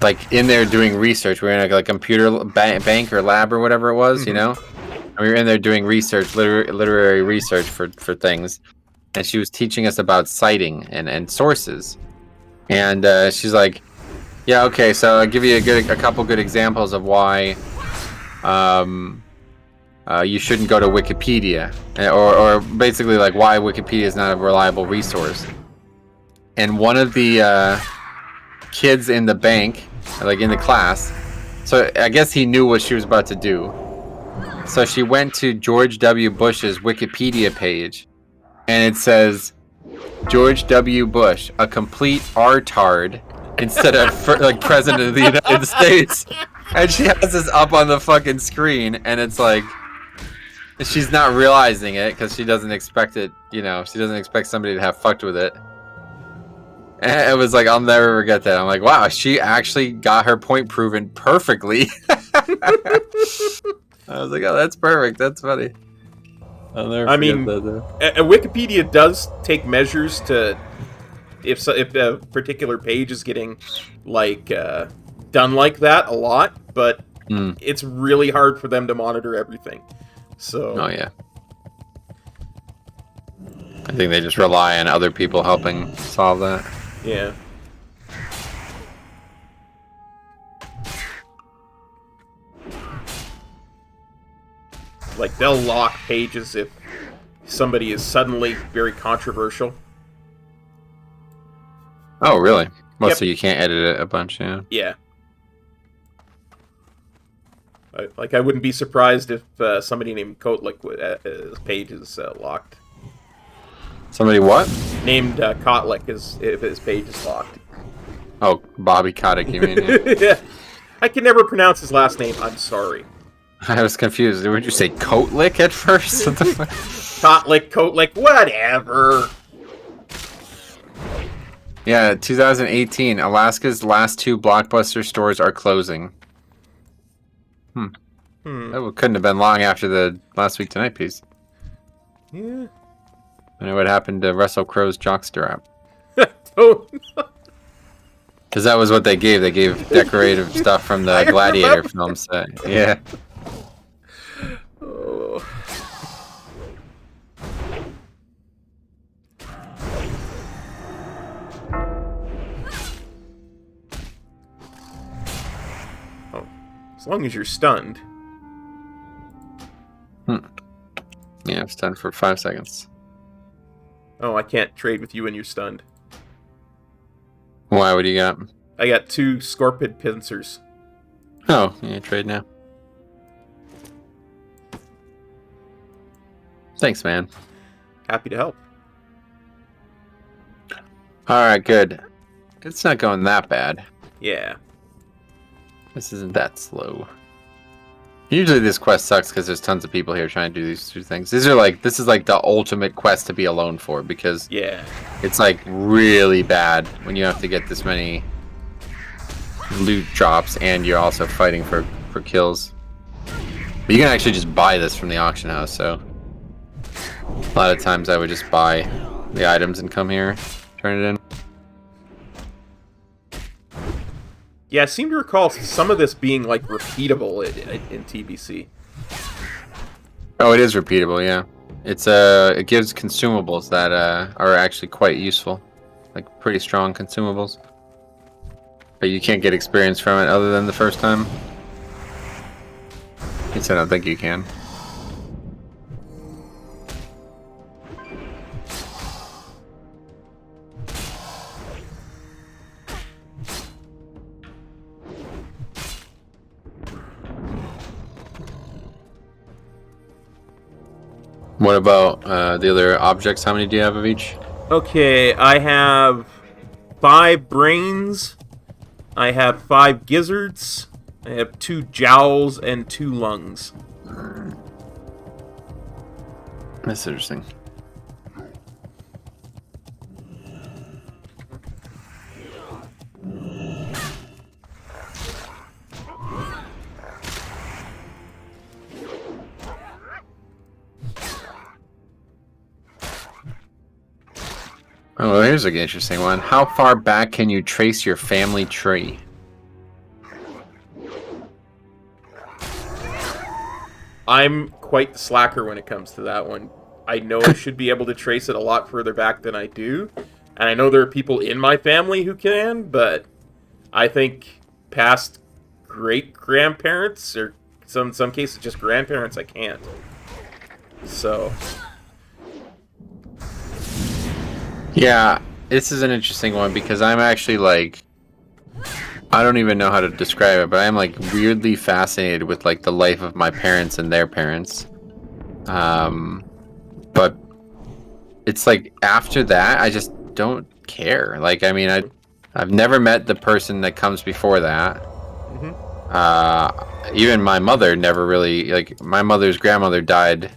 like in there doing research. We were in a computer bank or lab or whatever it was, you know. And we were in there doing research, literary research for things. And she was teaching us about citing and sources. And she's like, "Yeah, okay. So I'll give you a couple good examples of why you shouldn't go to Wikipedia, or basically like why Wikipedia is not a reliable resource." And one of the kids in the bank, like in the class, so I guess he knew what she was about to do. So she went to George W. Bush's Wikipedia page, and it says, George W. Bush, a complete artard, instead of like president of the United States. And she has this up on the fucking screen, and it's like, she's not realizing it because she doesn't expect it, you know, she doesn't expect somebody to have fucked with it. And it was like, I'll never forget that. I'm like, wow, she actually got her point proven perfectly. I was like, oh, that's perfect. That's funny. I'll never forget that, though. Wikipedia does take measures to, if a particular page is getting like done like that a lot, but it's really hard for them to monitor everything. So. Oh yeah. I think they just rely on other people helping solve that. Yeah. Like, they'll lock pages if somebody is suddenly very controversial. Oh, really? Well, Yep. so you can't edit it a bunch, yeah. Yeah. I wouldn't be surprised if somebody named Kotlik his page is locked. Somebody what? Named Kotlik if his page is locked. Oh, Bobby Kotick, you mean? Yeah. Yeah. I can never pronounce his last name. I'm sorry. I was confused. Would you say Kotlik at first? What the fuck? Kotlik, whatever. Yeah, 2018. Alaska's last 2 Blockbuster stores are closing. That couldn't have been long after the last week tonight piece. Yeah. I know what happened to Russell Crowe's jockster app. Oh, Because that was what they gave. They gave decorative stuff from the Gladiator film set. Yeah. oh. Oh. As long as you're stunned. Yeah, it's done for 5 seconds. Oh, I can't trade with you when you're stunned. Why? What do you got? I got 2 Scorpid pincers. Oh, yeah, trade now. Thanks, man. Happy to help. Alright, good. It's not going that bad. Yeah. This isn't that slow. Usually this quest sucks because there's tons of people here trying to do these 2 things. This is like the ultimate quest to be alone for, because Yeah. it's like really bad when you have to get this many loot drops and you're also fighting for kills. But you can actually just buy this from the auction house, so a lot of times I would just buy the items and come here, turn it in. Yeah, I seem to recall some of this being like repeatable in TBC. Oh, it is repeatable, yeah. It gives consumables that are actually quite useful, like pretty strong consumables. But you can't get experience from it other than the first time. At least I don't think you can. What about the other objects? How many do you have of each? Okay, I have 5 brains. I have 5 gizzards. I have 2 jowls and 2 lungs. That's interesting. Oh, well, here's an interesting one. How far back can you trace your family tree? I'm quite the slacker when it comes to that one. I know I should be able to trace it a lot further back than I do. And I know there are people in my family who can, but I think past great-grandparents, or some cases just grandparents, I can't. So... Yeah, this is an interesting one because I'm actually like, I don't even know how to describe it, but I'm like weirdly fascinated with like the life of my parents and their parents. But it's like after that, I just don't care. Like, I mean, I've never met the person that comes before that. Mm-hmm. Even my mother never really, like, my mother's grandmother died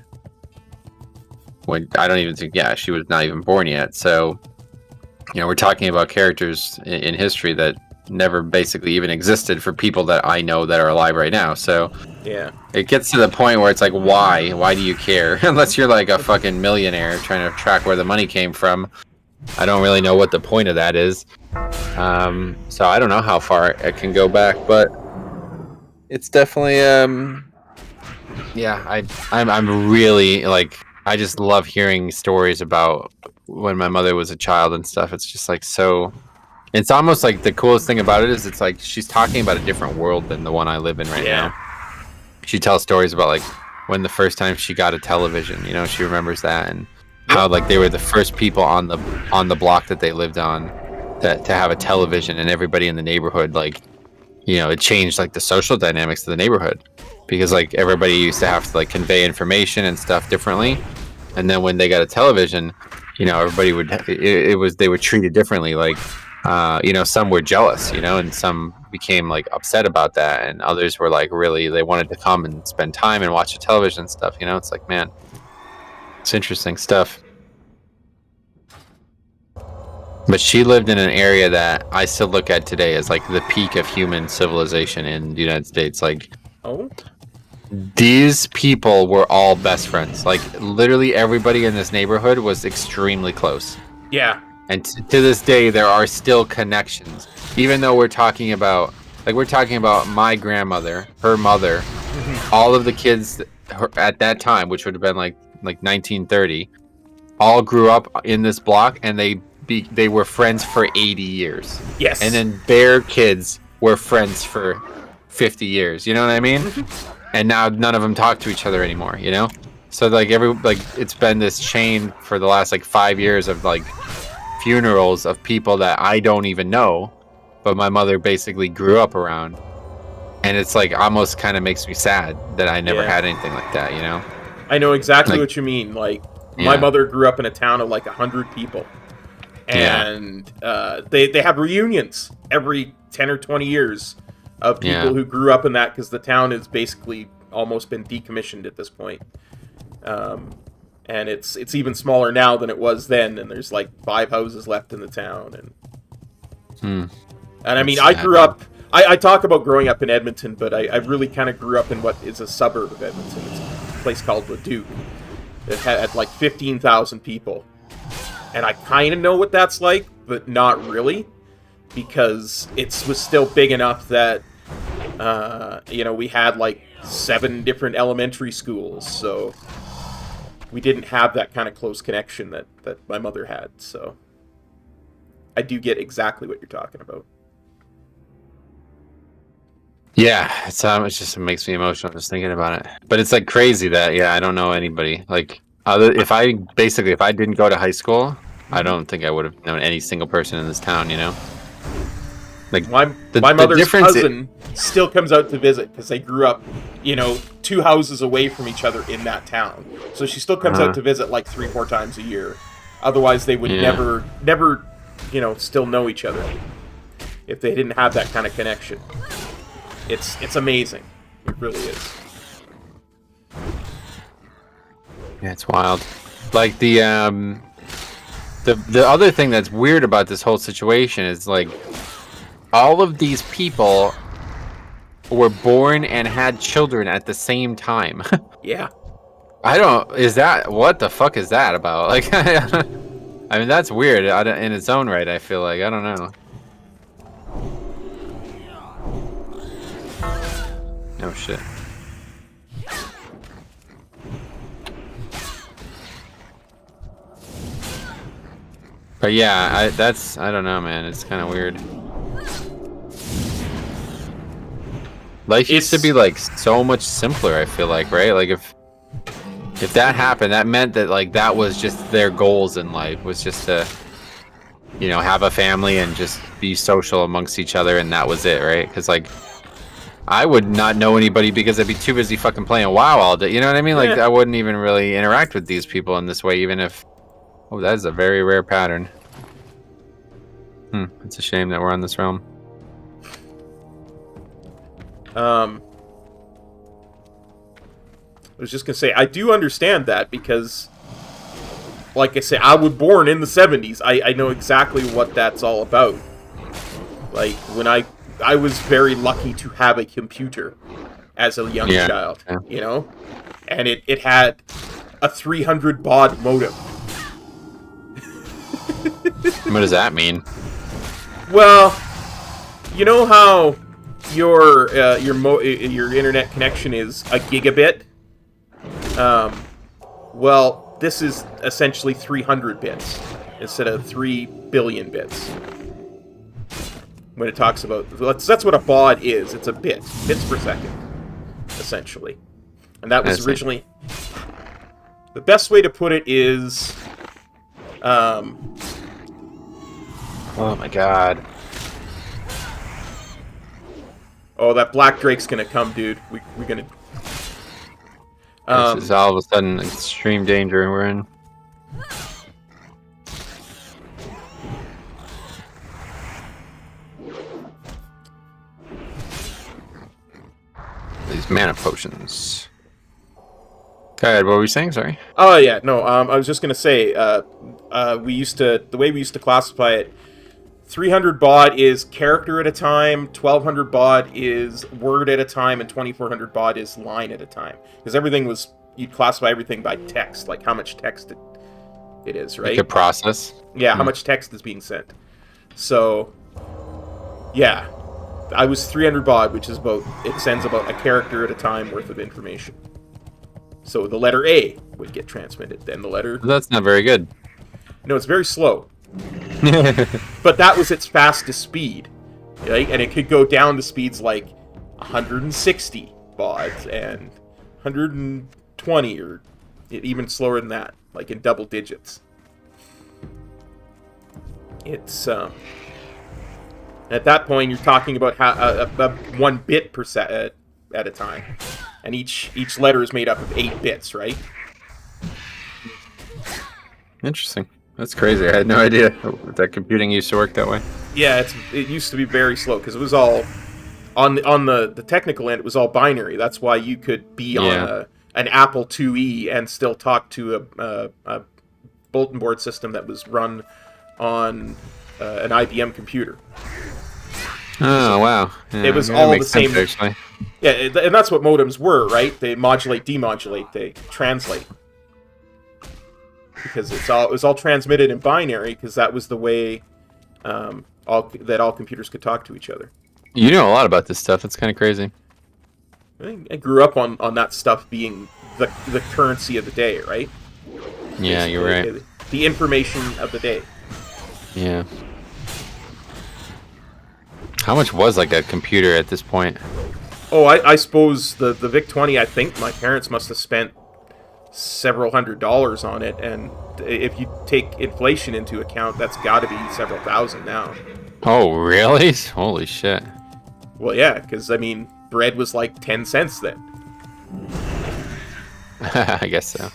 when I don't even think, yeah, she was not even born yet. So, you know, we're talking about characters in history that never basically even existed for people that I know that are alive right now. So Yeah. it gets to the point where it's like, why do you care? Unless you're like a fucking millionaire trying to track where the money came from. I don't really know what the point of that is. So I don't know how far it can go back, but it's definitely yeah, I'm really like, I just love hearing stories about when my mother was a child and stuff. It's just like so. It's almost like the coolest thing about it is it's like she's talking about a different world than the one I live in right now. She tells stories about like when the first time she got a television, you know, she remembers that, and how like they were the first people on the block that they lived on to have a television, and everybody in the neighborhood, like, you know, it changed like the social dynamics of the neighborhood because like everybody used to have to like convey information and stuff differently, and then when they got a television, you know, everybody would they were treated differently, like you know, some were jealous, you know, and some became like upset about that, and others were like really, they wanted to come and spend time and watch the television and stuff, you know. It's like, man, it's interesting stuff. But she lived in an area that I still look at today as like the peak of human civilization in the United States. Like, Oh? These people were all best friends. Like literally everybody in this neighborhood was extremely close. Yeah. And to this day, there are still connections. Even though we're talking about my grandmother, her mother, all of the kids at that time, which would have been like 1930, all grew up in this block, and they were friends for 80 years. Yes. And then their kids were friends for 50 years. You know what I mean? And now none of them talk to each other anymore. You know? So like it's been this chain for the last like 5 years of like funerals of people that I don't even know, but my mother basically grew up around. And it's like almost kind of makes me sad that I never had anything like that, you know? I know exactly what you mean. Like, my mother grew up in a town of like 100 people. And they have reunions every 10 or 20 years of people who grew up in that, because the town has basically almost been decommissioned at this point. And it's even smaller now than it was then, and there's like 5 houses left in the town. And I mean, I grew up... I talk about growing up in Edmonton, but I really kind of grew up in what is a suburb of Edmonton. It's a place called Leduc. It had like 15,000 people. And I kind of know what that's like, but not really. Because it was still big enough that, we had like 7 different elementary schools. So we didn't have that kind of close connection that my mother had. So I do get exactly what you're talking about. Yeah, it just makes me emotional just thinking about it. But it's like crazy that I don't know anybody. Like if I didn't go to high school, I don't think I would have known any single person in this town, you know? Like my mother's cousin still comes out to visit because they grew up, 2 houses away from each other in that town. So she still comes out to visit like 3-4 times a year. Otherwise they would never, still know each other if they didn't have that kind of connection. It's amazing. It really is. Yeah, it's wild. Like the other thing that's weird about this whole situation is like all of these people were born and had children at the same time. Yeah. What the fuck is that about? Like, I mean, that's weird in its own right, I feel like. I don't know. Oh shit. But yeah, I don't know, man. It's kind of weird. Life used to be like so much simpler, I feel like, right? Like if that happened, that meant that like that was just their goals in life, was just to have a family and just be social amongst each other, and that was it, right? Because like I would not know anybody because I'd be too busy fucking playing WoW all day. You know what I mean? Like I wouldn't even really interact with these people in this way, even if... Oh, that is a very rare pattern. It's a shame that we're on this realm. I was just gonna say, I do understand that because, like I say, I was born in the 70s. I know exactly what that's all about. Like, when I was very lucky to have a computer as a young child, and it had a 300 baud modem. What does that mean? Well, you know how your internet connection is a gigabit? Well, this is essentially 300 bits instead of 3 billion bits. When it talks about... That's what a baud is. It's a bit. Bits per second, essentially. And that was originally... The best way to put it is... Oh my god. Oh, that Black Drake's gonna come, dude. We're gonna... This is all of a sudden extreme danger we're in. These mana potions. Go ahead, what were we saying? Sorry. Oh yeah, no. I was just gonna say, the way we used to classify it, 300 baud is character at a time, 1200 baud is word at a time, and 2400 baud is line at a time. Because everything was, you'd classify everything by text, like how much text it is, right? Like a process. Yeah, how much text is being sent. So, yeah, I was 300 baud, which is about, it sends about a character at a time worth of information. So the letter A would get transmitted, then the letter... That's not very good. No, it's very slow. But that was its fastest speed, right? And it could go down to speeds like 160 bauds and 120, or even slower than that, like in double digits. It's at that point you're talking about how 1 bit per at a time, and each letter is made up of 8 bits, right? Interesting. That's crazy. I had no idea that computing used to work that way. Yeah, it used to be very slow because it was all on the technical end. It was all binary. That's why you could be on an Apple IIe and still talk to a bulletin board system that was run on an IBM computer. Oh wow! Yeah, it was all the same. Sense, actually. Yeah, and that's what modems were, right? They modulate, demodulate, they translate. Because it was all transmitted in binary, because that was the way all computers could talk to each other. You know a lot about this stuff. It's kind of crazy. I grew up on that stuff being the currency of the day, right? Yeah, you're right. The information of the day. Yeah. How much was like a computer at this point? Oh, I suppose the VIC-20, I think my parents must have spent several $100s on it, and if you take inflation into account, that's got to be several thousand now. Oh, really? Holy shit. Well, yeah, because, I mean, bread was like 10 cents then. I guess so.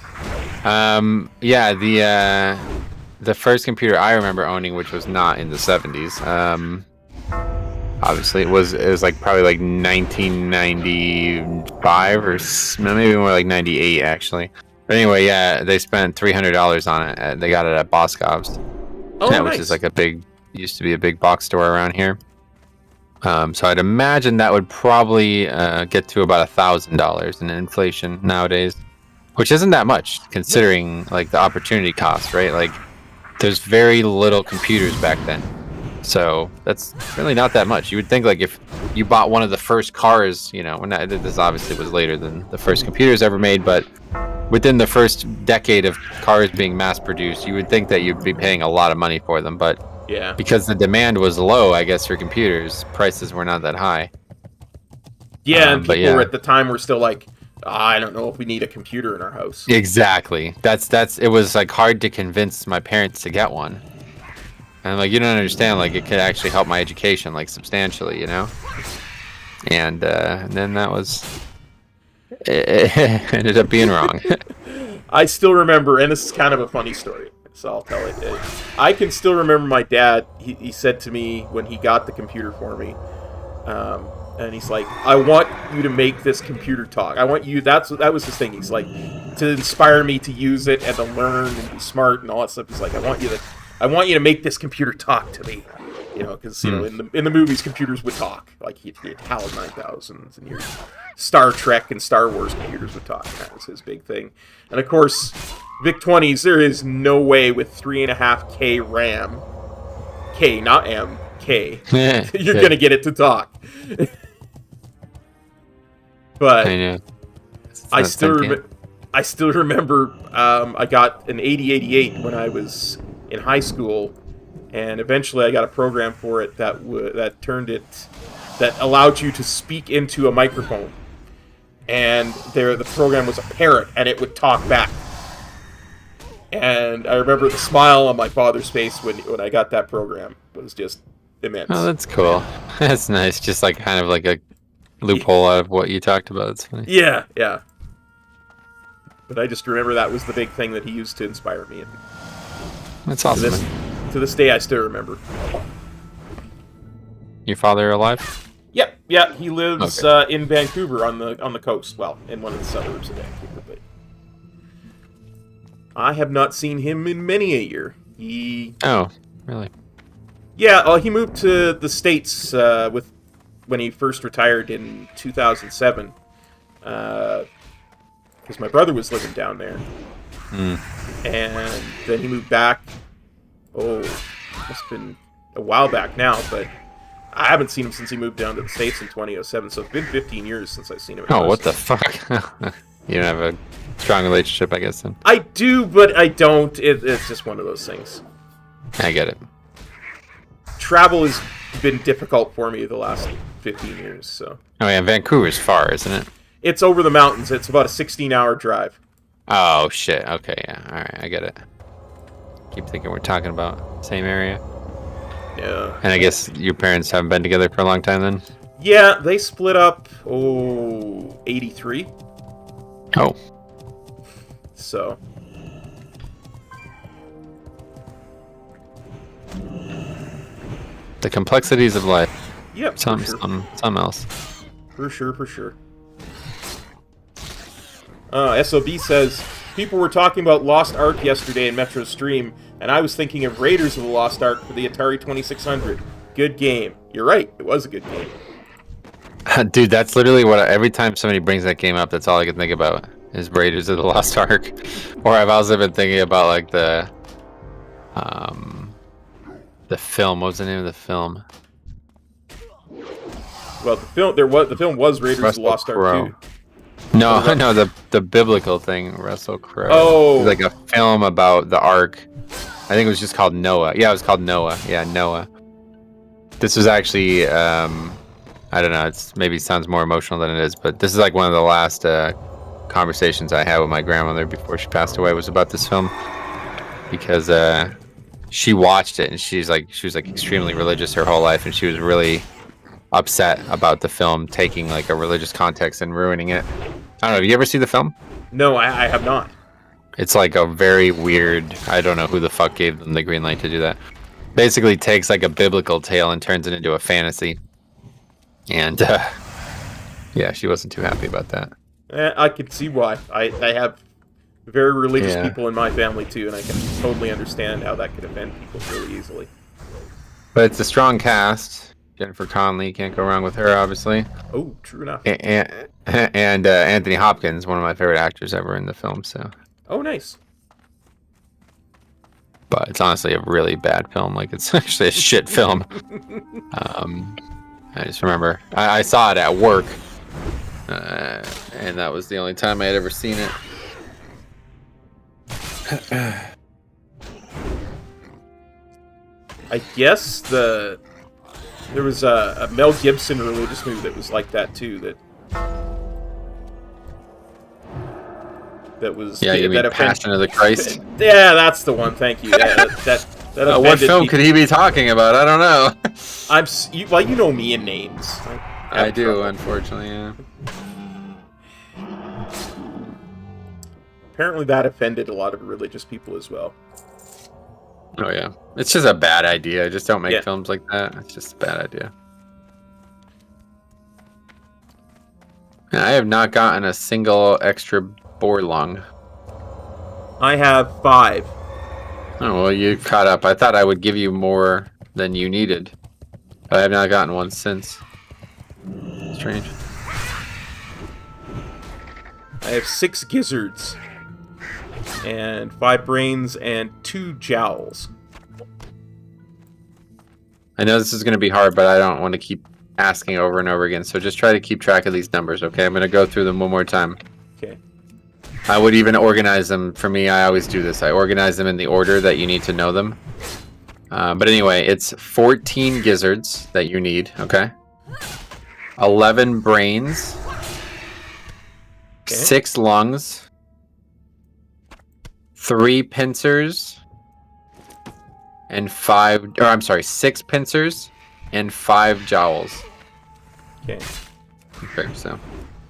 Yeah, the first computer I remember owning, which was not in the 70s, obviously it was like probably like 1995 or maybe more like 98 actually. But anyway, yeah, they spent $300 on it. They got it at Boscov's, which is like used to be a big box store around here. So I'd imagine that would probably get to about $1,000 in inflation nowadays, which isn't that much considering like the opportunity cost, right? Like there's very little computers back then. So that's really not that much. You would think like if you bought one of the first cars, you know, this obviously was later than the first computers ever made, but within the first decade of cars being mass produced, you would think that you'd be paying a lot of money for them. But yeah, because the demand was low, I guess, for computers, prices were not that high. Yeah, and people were at the time were still like, I don't know if we need a computer in our house. Exactly. It was like hard to convince my parents to get one. And like, you don't understand, like it could actually help my education like substantially, you know? And then that was it ended up being wrong. I still remember, and this is kind of a funny story, so I'll tell it. I can still remember my dad, he said to me when he got the computer for me, and he's like, I want you to make this computer talk. I want you, that was his thing. He's like, to inspire me to use it and to learn and be smart and all that stuff. He's like, I want you to make this computer talk to me. You know, because, you know, in the movies, computers would talk. Like, he had HAL 9000s, and your Star Trek and Star Wars computers would talk. That was his big thing. And, of course, VIC-20s, there is no way with 3.5K RAM, K, not M, K, you're going to get it to talk. But I still remember I got an 8088 when I was in high school, and eventually I got a program for it that allowed you to speak into a microphone, and the program was a parrot, and it would talk back. And I remember the smile on my father's face when I got that program. It was just immense. Oh, that's cool. That's nice. Just like kind of like a loophole out of what you talked about. It's funny. Yeah. But I just remember that was the big thing that he used to inspire me. That's awesome. To this day, I still remember. Your father alive? Yep. Yeah, he lives in Vancouver on the coast. Well, in one of the suburbs of Vancouver. But I have not seen him in many a year. Oh, really? Yeah, he moved to the States when he first retired in 2007. Because my brother was living down there. And then he moved back. Oh, must have been a while back now, but I haven't seen him since he moved down to the States in 2007, so it's been 15 years since I've seen him. Oh, what the fuck? You don't have a strong relationship, I guess, then? I do, but I don't. It's just one of those things. I get it. Travel has been difficult for me the last 15 years, so... Oh, yeah, Vancouver's far, isn't it? It's over the mountains. It's about a 16-hour drive. Oh, shit. Okay, yeah. Alright, I get it. Keep thinking we're talking about same area. Yeah. And I guess your parents haven't been together for a long time, then? Yeah, they split up, 83. Oh. So... The complexities of life. Yep, Some else. For sure. SOB says, people were talking about Lost Ark yesterday in Metro Stream, and I was thinking of Raiders of the Lost Ark for the Atari 2600. Good game. You're right, it was a good game. Dude, that's literally what every time somebody brings that game up, that's all I can think about is Raiders of the Lost Ark. Or I've also been thinking about like the film. What was the name of the film? Well, the film was Raiders of the Lost Ark 2. No, the biblical thing, Russell Crowe. Oh, it was like a film about the Ark. I think it was just called Noah. Yeah, it was called Noah. Yeah, Noah. This was actually, I don't know. It's maybe sounds more emotional than it is, but this is like one of the last conversations I had with my grandmother before she passed away was about this film because she watched it and she was like extremely religious her whole life, and she was really upset about the film taking like a religious context and ruining it. I don't know. Have you ever seen the film? No, I have not. It's like a very weird. I don't know who the fuck gave them the green light to do that. Basically, takes like a biblical tale and turns it into a fantasy. And yeah, she wasn't too happy about that. I could see why. I have very religious people in my family too, and I can totally understand how that could offend people really easily. But it's a strong cast. Jennifer Connelly, can't go wrong with her, obviously. Oh, true enough. And Anthony Hopkins, one of my favorite actors ever in the film. So. Oh, nice. But it's honestly a really bad film. Like, it's actually a shit film. I just remember I saw it at work, and that was the only time I had ever seen it. I guess there was a Mel Gibson religious movie that was like that too. That was you mean Passion of the Christ? Yeah, that's the one. Thank you. That what film could he be talking about? I don't know. Well, you know me and names. I do, unfortunately. Yeah. Apparently, that offended a lot of religious people as well. Oh yeah, it's just a bad idea. Just don't make films like that. It's just a bad idea. I have not gotten a single extra boar lung. I have 5. Oh well, you caught up. I thought I would give you more than you needed. I have not gotten one since. Strange. I have 6 gizzards. And 5 brains and 2 jowls. I know this is going to be hard, but I don't want to keep asking over and over again. So just try to keep track of these numbers, okay? I'm going to go through them one more time. Okay. I would even organize them. For me, I always do this. I organize them in the order that you need to know them. But anyway, it's 14 gizzards that you need, okay? 11 brains. Okay. 6 lungs. 3 pincers. And 6 pincers. And 5 jowls. Okay. Okay, so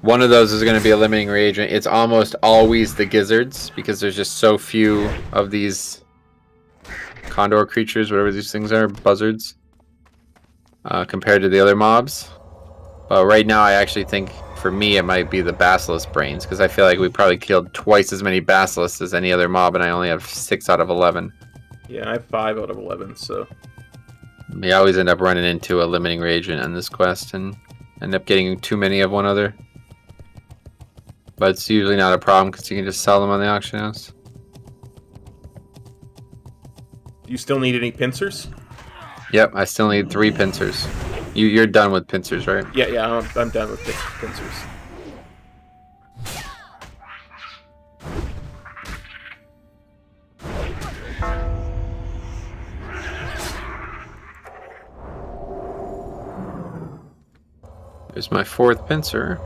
one of those is going to be a limiting reagent. It's almost always the gizzards because there's just so few of these condor creatures, whatever these things are, buzzards, compared to the other mobs. But right now, I actually think for me it might be the basilisk brains because I feel like we probably killed twice as many basilisks as any other mob, and I only have 6 out of 11. Yeah, I have 5 out of 11, so We always end up running into a limiting reagent on this quest and end up getting too many of one other. But it's usually not a problem because you can just sell them on the auction house. Do you still need any pincers? Yep, I still need 3 pincers. You're done with pincers, right? Yeah, I'm done with pincers. There's my 4th pincer.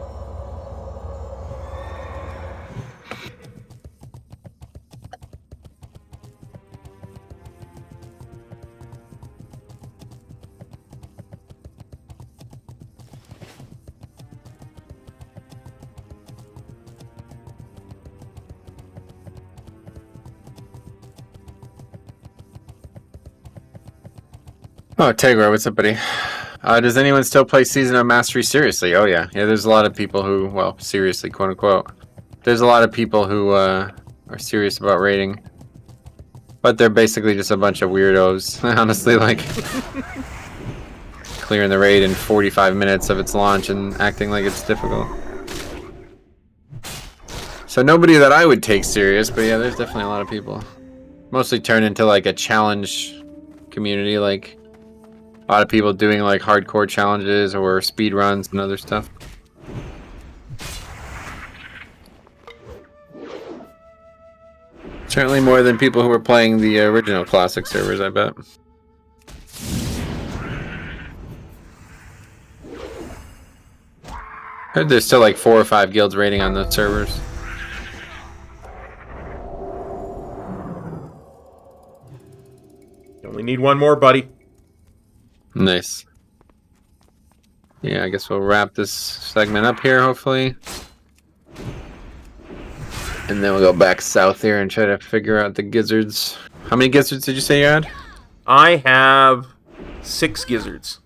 Oh, Tegra, what's up, buddy? Does anyone still play Season of Mastery seriously? Oh, yeah. Yeah, there's a lot of people who, well, seriously, quote unquote. There's a lot of people who are serious about raiding. But they're basically just a bunch of weirdos, honestly, like clearing the raid in 45 minutes of its launch and acting like it's difficult. So nobody that I would take serious, but yeah, there's definitely a lot of people. Mostly turn into like a challenge community, like a lot of people doing like hardcore challenges or speed runs and other stuff. Certainly more than people who were playing the original classic servers, I bet. Heard there's still like 4 or 5 guilds raiding on those servers. You only need one more, buddy. Nice. Yeah, I guess we'll wrap this segment up here, hopefully. And then we'll go back south here and try to figure out the gizzards. How many gizzards did you say you had? I have 6 gizzards.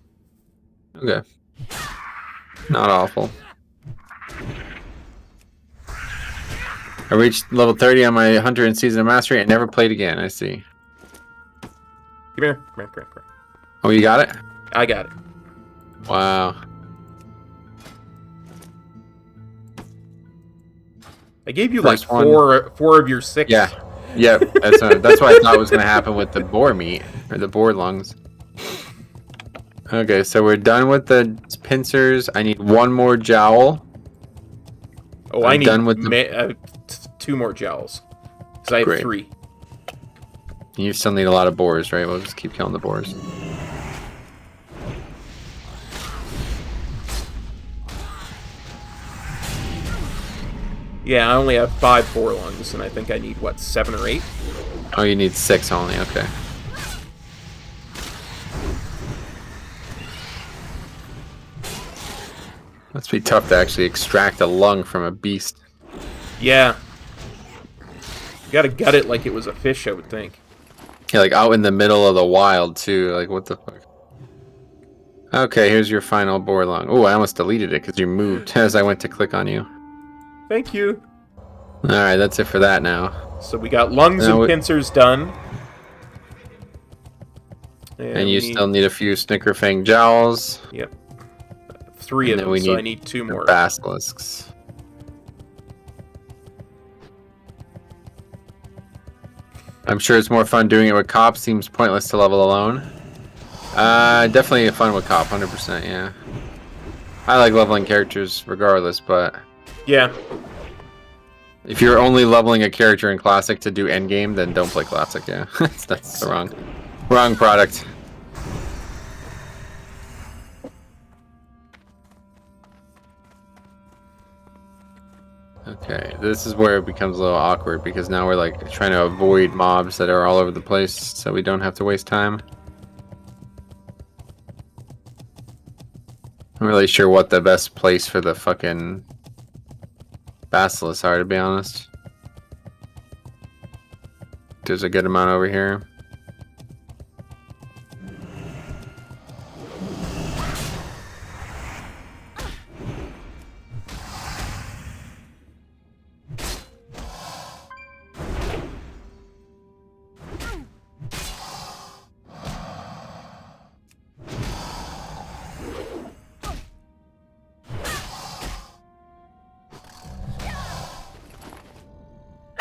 Okay. Not awful. I reached level 30 on my Hunter in Season of Mastery and never played again, I see. Come here. Come here. Oh, you got it? I got it. Wow. I gave you First like four of your 6. Yeah. Yep. That's what I thought was going to happen with the boar meat, or the boar lungs. Okay, so we're done with the pincers. I need 1 more jowl. Oh, I need done with 2 more jowls. Because I have Great. 3. You still need a lot of boars, right? We'll just keep killing the boars. Yeah, I only have 5 boar lungs, and I think I need, what, 7 or 8? Oh, you need 6 only, okay. Must be tough to actually extract a lung from a beast. Yeah. You gotta gut it like it was a fish, I would think. Yeah, like out in the middle of the wild, too. Like, what the fuck? Okay, here's your final boar lung. Oh, I almost deleted it because you moved as I went to click on you. Thank you. Alright, that's it for that now. So we got lungs and pincers done. And you still need a few Snickerfang jowls. Yep. 3 of them, so I need 2 more. Basilisks. I'm sure it's more fun doing it with Cop. Seems pointless to level alone. Definitely fun with Cop, 100%, yeah. I like leveling characters regardless, but... Yeah. If you're only leveling a character in Classic to do endgame, then don't play Classic, yeah. That's the wrong product. Okay, this is where it becomes a little awkward because now we're like trying to avoid mobs that are all over the place so we don't have to waste time. I'm really sure what the best place for the fucking basilisks are, to be honest. There's a good amount over here.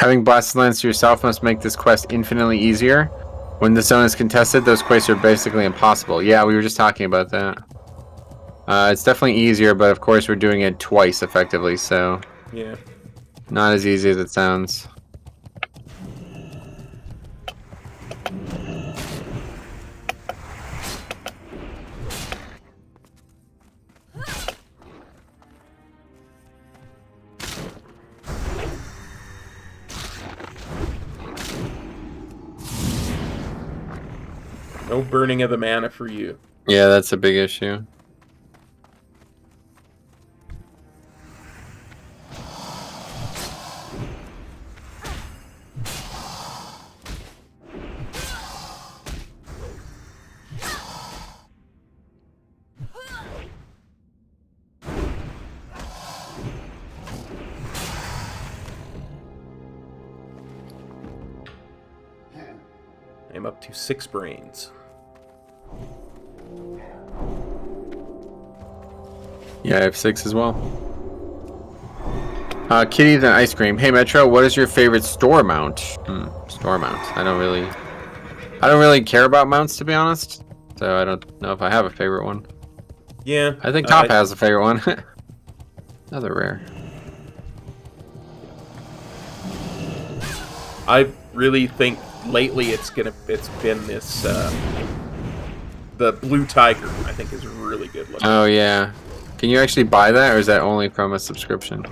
Having blasted lands to yourself must make this quest infinitely easier. When the zone is contested, those quests are basically impossible. Yeah, we were just talking about that. It's definitely easier, but of course we're doing it twice effectively, so... Yeah. Not as easy as it sounds. No burning of the mana for you. Yeah, that's a big issue. I'm up to 6 brains. Yeah, I have 6 as well. Kitties and ice cream. Hey Metro, what is your favorite store mount? Store mount. I don't really care about mounts, to be honest. So I don't know if I have a favorite one. Yeah. I think Top has a favorite one. Another rare. I really think lately it's been this the blue tiger. I think is really good looking. Oh yeah. Can you actually buy that, or is that only from a subscription?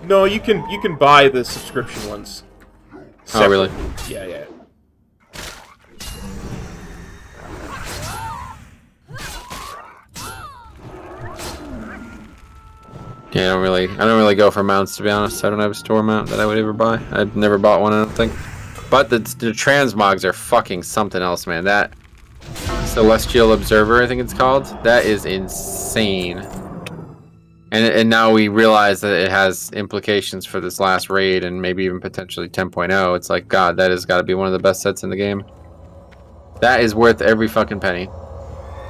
No, you can buy the subscription ones. Oh really? Yeah, yeah. Yeah, I don't really go for mounts, to be honest. I don't have a store mount that I would ever buy. I've never bought one, I don't think. But the transmogs are fucking something else, man. That Celestial Observer, I think it's called. That is insane. And now we realize that it has implications for this last raid and maybe even potentially 10.0. It's like, God, that has got to be one of the best sets in the game. That is worth every fucking penny.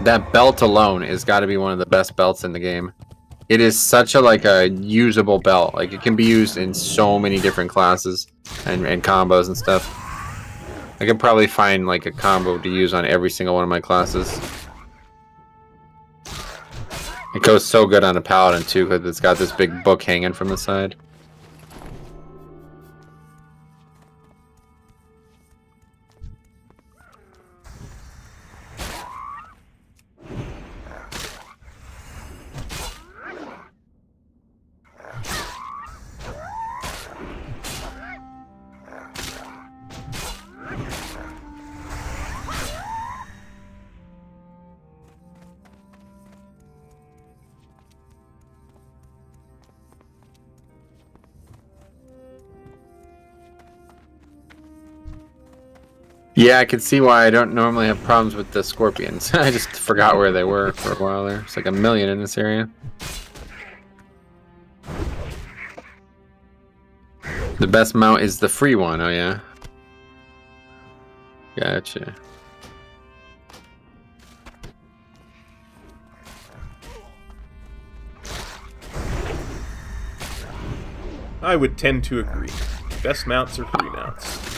That belt alone has got to be one of the best belts in the game. It is such a usable belt. Like, it can be used in so many different classes and combos and stuff. I could probably find like a combo to use on every single one of my classes. It goes so good on a Paladin too, because it's got this big book hanging from the side. Yeah, I can see why I don't normally have problems with the scorpions. I just forgot where they were for a while there. It's like 1 million in this area. The best mount is the free one, oh yeah. Gotcha. I would tend to agree. Best mounts are free mounts.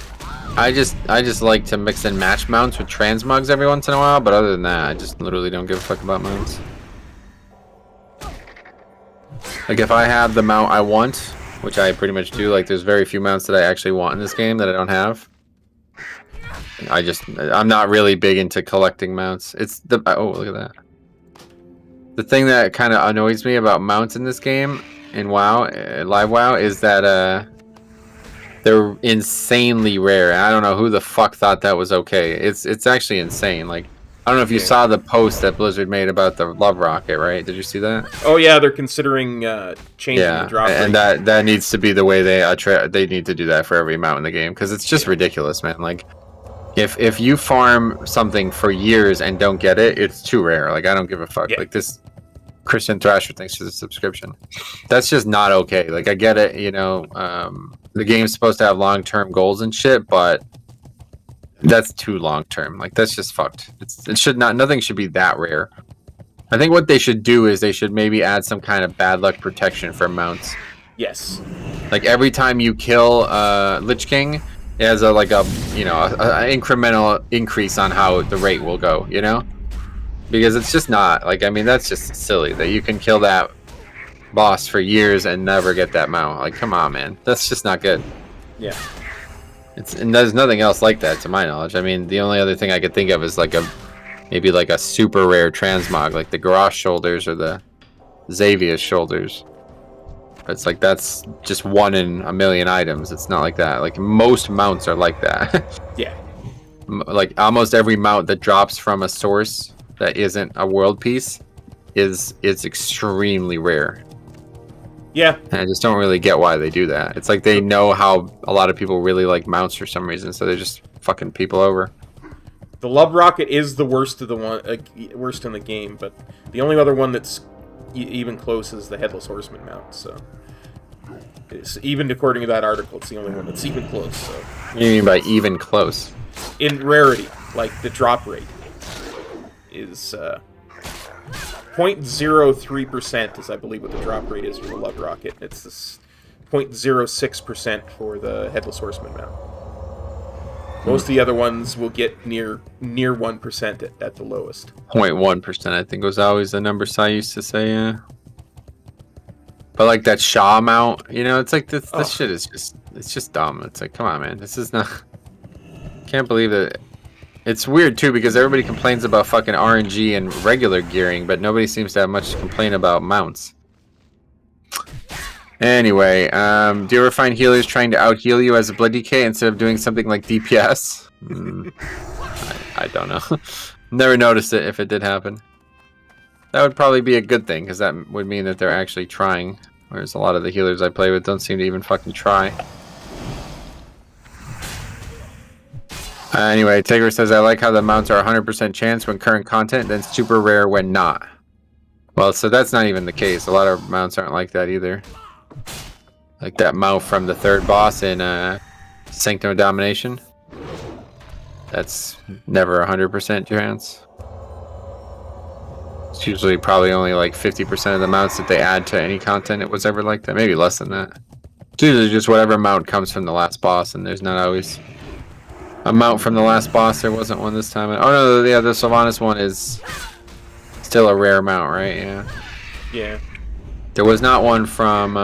I just like to mix and match mounts with transmogs every once in a while, but other than that, I just literally don't give a fuck about mounts. Like, if I have the mount I want, which I pretty much do, like, there's very few mounts that I actually want in this game that I don't have. I'm not really big into collecting mounts. It's the... Oh, look at that. The thing that kind of annoys me about mounts in this game, in WoW, Live WoW, is that, they're insanely rare, and I don't know who the fuck thought that was okay. It's actually insane. Like, I don't know if you saw the post that Blizzard made about the Love Rocket, right? Did you see that? Oh yeah, they're considering changing the drop rate. And that needs to be the way they need to do that for every mount in the game, because it's just ridiculous, man. Like, if you farm something for years and don't get it, it's too rare. Like, I don't give a fuck. Yeah. Like this. Christian Thrasher, thanks for the subscription. That's just not okay. Like, I get it, you know, the game's supposed to have long-term goals and shit, but that's too long-term. Like, that's just fucked. Nothing should be that rare. I think what they should do is they should maybe add some kind of bad luck protection for mounts. Yes. Like every time you kill Lich King, it has a incremental increase on how the rate will go, you know? Because it's just not, like, I mean, that's just silly that you can kill that boss for years and never get that mount. Like, come on, man. That's just not good. Yeah. And there's nothing else like that to my knowledge. I mean, the only other thing I could think of is like maybe like a super rare transmog, like the Garrosh shoulders or the Xavius shoulders. It's like that's just 1 in a million items. It's not like that. Like most mounts are like that. Yeah. Like almost every mount that drops from a source that isn't a world piece is extremely rare. Yeah. And I just don't really get why they do that. It's like they know how a lot of people really like mounts for some reason, so they're just fucking people over. The Love Rocket is the worst of the worst in the game, but the only other one that's even close is the Headless Horseman mount. So, even according to that article, it's the only one that's even close. So. What do you mean by even close? In rarity, like the drop rate is 0.03% is, I believe, what the drop rate is for the Love Rocket. It's this 0.06% for the Headless Horseman mount. Most of the other ones will get near 1% at the lowest. 0.1%, I think, was always the number I used to say, yeah. But like that Shaw mount, you know, it's like this shit is just dumb. It's like, come on, man. This is not... Can't believe it. It's weird, too, because everybody complains about fucking RNG and regular gearing, but nobody seems to have much to complain about mounts. Anyway, do you ever find healers trying to out-heal you as a blood DK instead of doing something like DPS? I don't know. Never noticed it if it did happen. That would probably be a good thing, because that would mean that they're actually trying. Whereas a lot of the healers I play with don't seem to even fucking try. Anyway, Tigger says, I like how the mounts are 100% chance when current content, then super rare when not. Well, so that's not even the case. A lot of mounts aren't like that either. Like that mount from the 3rd boss in Sanctum of Domination. That's never 100% chance. It's usually probably only like 50% of the mounts that they add to any content it was ever like that. Maybe less than that. It's usually just whatever mount comes from the last boss, and there's not always a mount from the last boss. There wasn't one this time. Oh no, yeah, the Sylvanas one is still a rare mount, right? Yeah. Yeah. There was not one from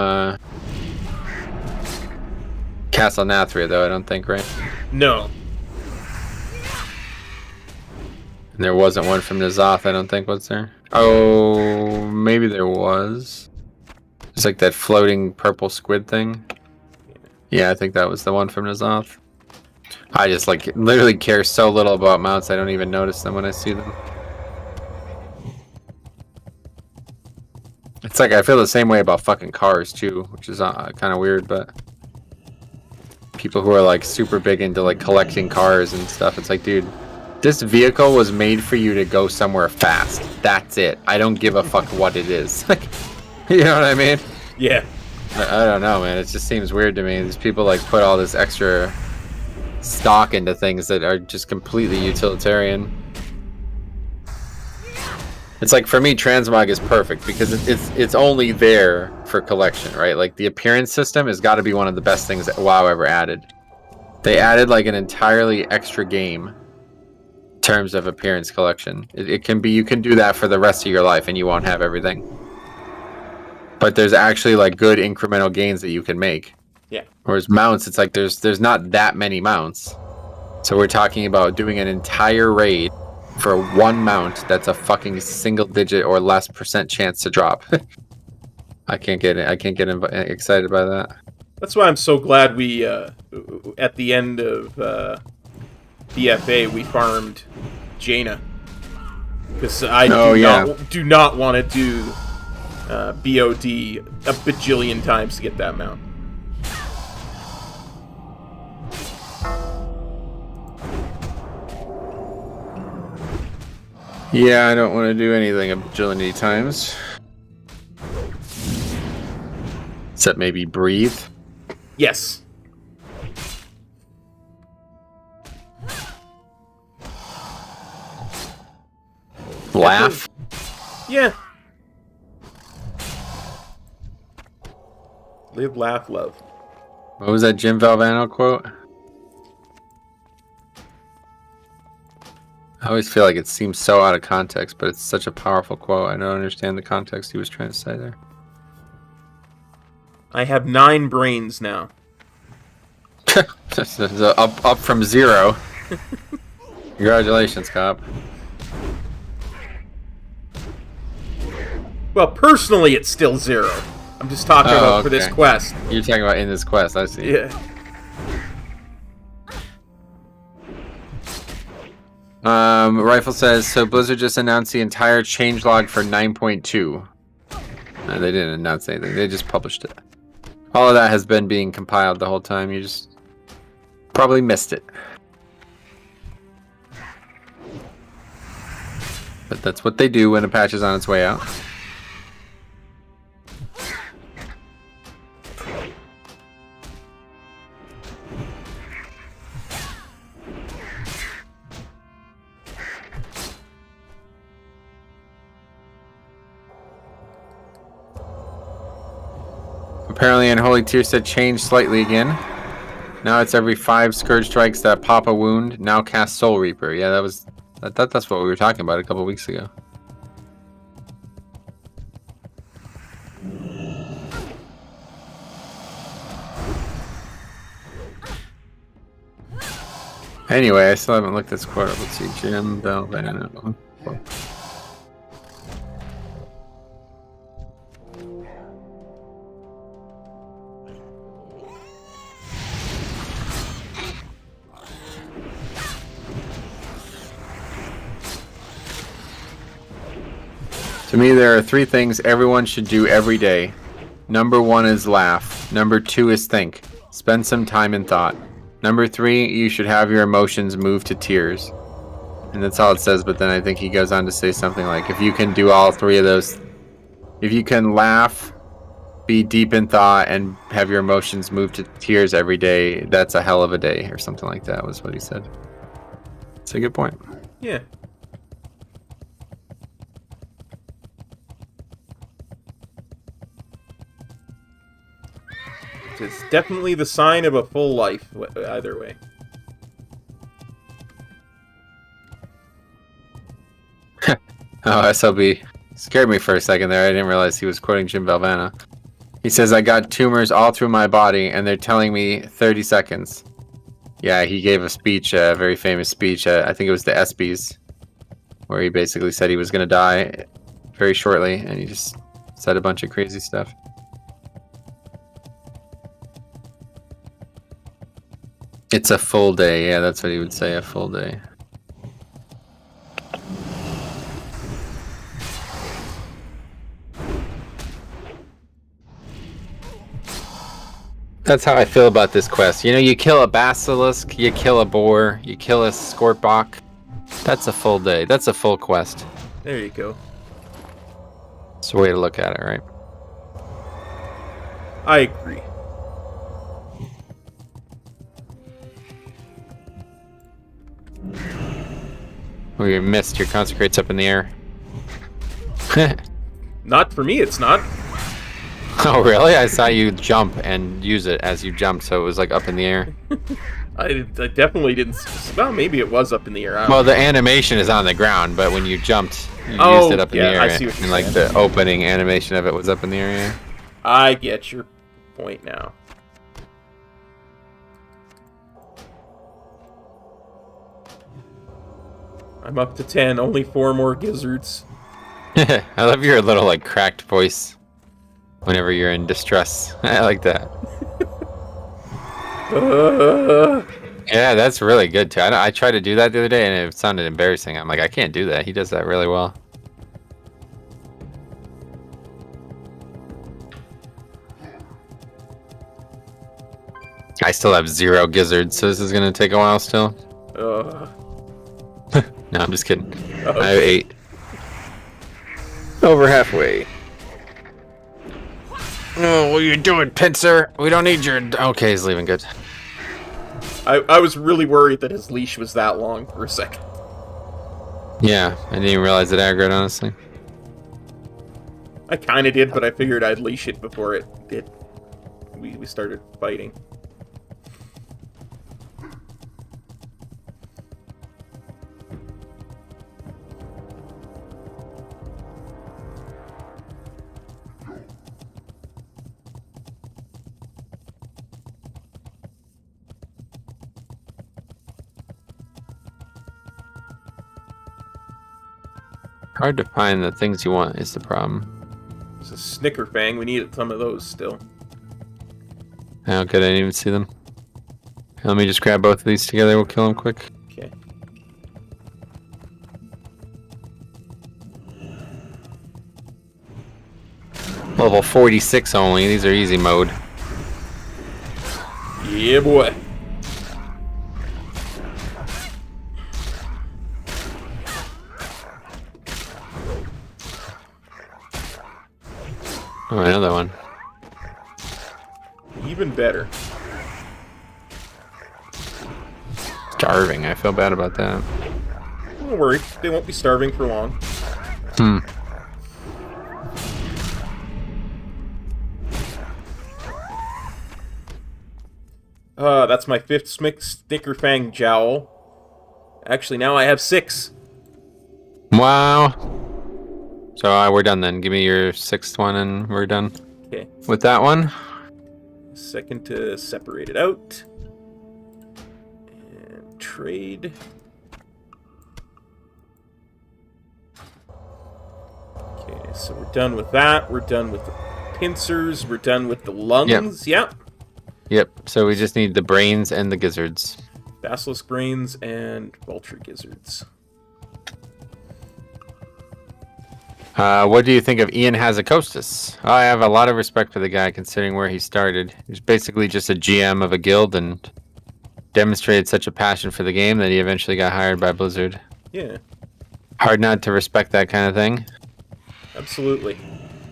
Castle Nathria, though, I don't think, right? No. And there wasn't one from N'Zoth, I don't think, was there? Oh, maybe there was. It's like that floating purple squid thing. Yeah, I think that was the one from N'Zoth. I just, like, literally care so little about mounts, I don't even notice them when I see them. It's like I feel the same way about fucking cars too, which is kind of weird, but people who are like super big into like collecting cars and stuff, it's like, dude, this vehicle was made for you to go somewhere fast. That's it. I don't give a fuck what it is. Like, you know what I mean? Yeah. I don't know, man. It just seems weird to me. These people like put all this extra stock into things that are just completely utilitarian. It's like, for me, Transmog is perfect because it's only there for collection, right? Like, the appearance system has got to be one of the best things that WoW ever added. They added, like, an entirely extra game in terms of appearance collection. It can be, you can do that for the rest of your life and you won't have everything. But there's actually, like, good incremental gains that you can make. Yeah. Whereas mounts, it's like there's not that many mounts. So we're talking about doing an entire raid for one mount that's a fucking single digit or less % chance to drop. I can't get excited by that. That's why I'm so glad we at the end of BFA we farmed Jaina, because I do not want to do BOD a bajillion times to get that mount. Yeah, I don't want to do anything a bajillion times. Except maybe breathe. Yes. Laugh. Yeah. Live, laugh, love. What was that Jim Valvano quote? I always feel like it seems so out of context, but it's such a powerful quote. I don't understand the context he was trying to say there. I have 9 brains now. up from 0. Congratulations, cop. Well, personally, it's still 0. I'm just talking about for this okay. quest. You're talking about in this quest, I see. Yeah. Rifle says, so Blizzard just announced the entire changelog for 9.2. No, they didn't announce anything. They just published it. All of that has been being compiled the whole time. You just probably missed it. But that's what they do when a patch is on its way out. Apparently Unholy Tier said changed slightly again. Now it's every 5 Scourge Strikes that pop a wound, now cast Soul Reaper. Yeah, that's what we were talking about a couple weeks ago. Anyway, I still haven't looked this quote up. Let's see, Jim Valvano. To me, there are 3 things everyone should do every day. Number 1 is laugh. Number 2 is think. Spend some time in thought. Number 3, you should have your emotions move to tears. And that's all it says, but then I think he goes on to say something like, if you can do all 3 of those, if you can laugh, be deep in thought, and have your emotions move to tears every day, that's a hell of a day, or something like that was what he said. It's a good point. Yeah. It's definitely the sign of a full life, either way. Oh, SLB scared me for a second there. I didn't realize he was quoting Jim Valvano. He says, I got tumors all through my body, and they're telling me 30 seconds. Yeah, he gave a speech, a very famous speech. I think it was the ESPYs, where he basically said he was going to die very shortly, and he just said a bunch of crazy stuff. It's a full day. Yeah, that's what he would say, a full day. That's how I feel about this quest. You know, you kill a basilisk, you kill a boar, you kill a scortbok. That's a full day. That's a full quest. There you go. It's a way to look at it, right? I agree. Oh, you missed. Your consecrate's up in the air. Not for me, it's not. Oh, really? I saw you jump and use it as you jumped, so it was like up in the air. I definitely didn't. Well, maybe it was up in the air. Well, the animation is on the ground, but when you jumped, you used it up in the air. I see what you're and like saying. the opening animation of it was up in the air. Yeah. I get your point now. I'm up to 10. Only 4 more gizzards. I love your little like cracked voice whenever you're in distress. I like that. Yeah, that's really good too. I tried to do that the other day and it sounded embarrassing. I'm like, I can't do that. He does that really well. I still have 0 gizzards, so this is gonna take a while still. No, I'm just kidding. I have 8. Over halfway. Oh, what are you doing, Pincer? We don't need your... Okay, he's leaving. Good. I was really worried that his leash was that long for a second. Yeah, I didn't even realize it aggroed, honestly. I kind of did, but I figured I'd leash it before we started fighting. Hard to find the things you want is the problem. There's a Snicker Fang. We need some of those still. How could I didn't even see them? Let me just grab both of these together. We'll kill them quick. Okay. Level 46 only. These are easy mode. Yeah, boy. Oh, another one. Even better. Starving. I feel bad about that. Don't worry. They won't be starving for long. Hmm. That's my 5th Snicker Fang jowl. Actually, now I have 6. Wow. So we're done then. Give me your 6th one and we're done. Okay. With that one. Second to separate it out. And trade. Okay, so we're done with that. We're done with the pincers. We're done with the lungs. Yep. Yep. So we just need the brains and the gizzards. Basilisk brains and vulture gizzards. What do you think of Ian Hazakostas? I have a lot of respect for the guy considering where he started. He was basically just a GM of a guild and demonstrated such a passion for the game that he eventually got hired by Blizzard. Yeah. Hard not to respect that kind of thing. Absolutely.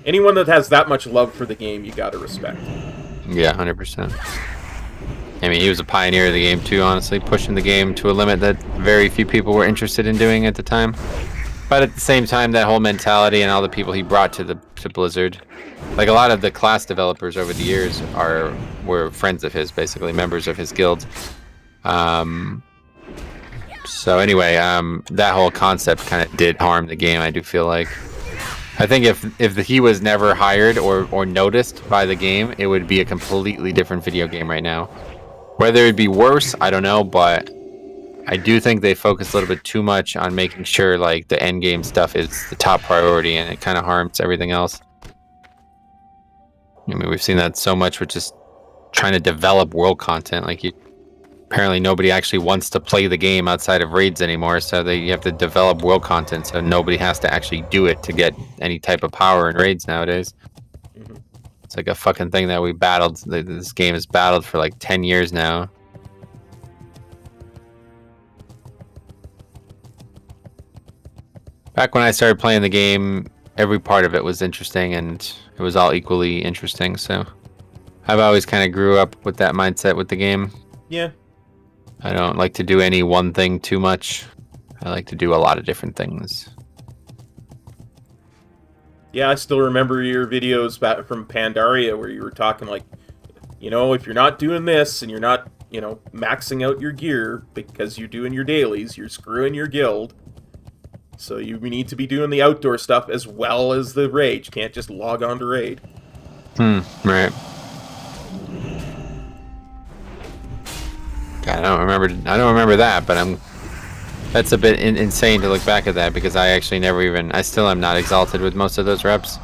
Anyone that has that much love for the game, you gotta respect. Yeah, 100%. I mean, he was a pioneer of the game too, honestly, pushing the game to a limit that very few people were interested in doing at the time. But at the same time, that whole mentality and all the people he brought to Blizzard, like a lot of the class developers over the years were friends of his, basically members of his guild. So anyway, that whole concept kind of did harm the game. I do feel like. I think if he was never hired or noticed by the game, it would be a completely different video game right now. Whether it'd be worse, I don't know, but I do think they focus a little bit too much on making sure like the end game stuff is the top priority, and it kind of harms everything else. I mean, we've seen that so much with just trying to develop world content. Like, apparently nobody actually wants to play the game outside of raids anymore, so you have to develop world content, so nobody has to actually do it to get any type of power in raids nowadays. Mm-hmm. It's like a fucking thing that we battled. This game has battled for like 10 years now. Back when I started playing the game, every part of it was interesting, and it was all equally interesting, so I've always kind of grew up with that mindset with the game. Yeah. I don't like to do any one thing too much. I like to do a lot of different things. Yeah, I still remember your videos back from Pandaria where you were talking like, you know, if you're not doing this and you're not, you know, maxing out your gear because you're doing your dailies, you're screwing your guild. So you need to be doing the outdoor stuff as well as the raid. You can't just log on to raid. Right. God, I don't remember that, but that's a bit insane to look back at that, because I actually I still am not exalted with most of those reps.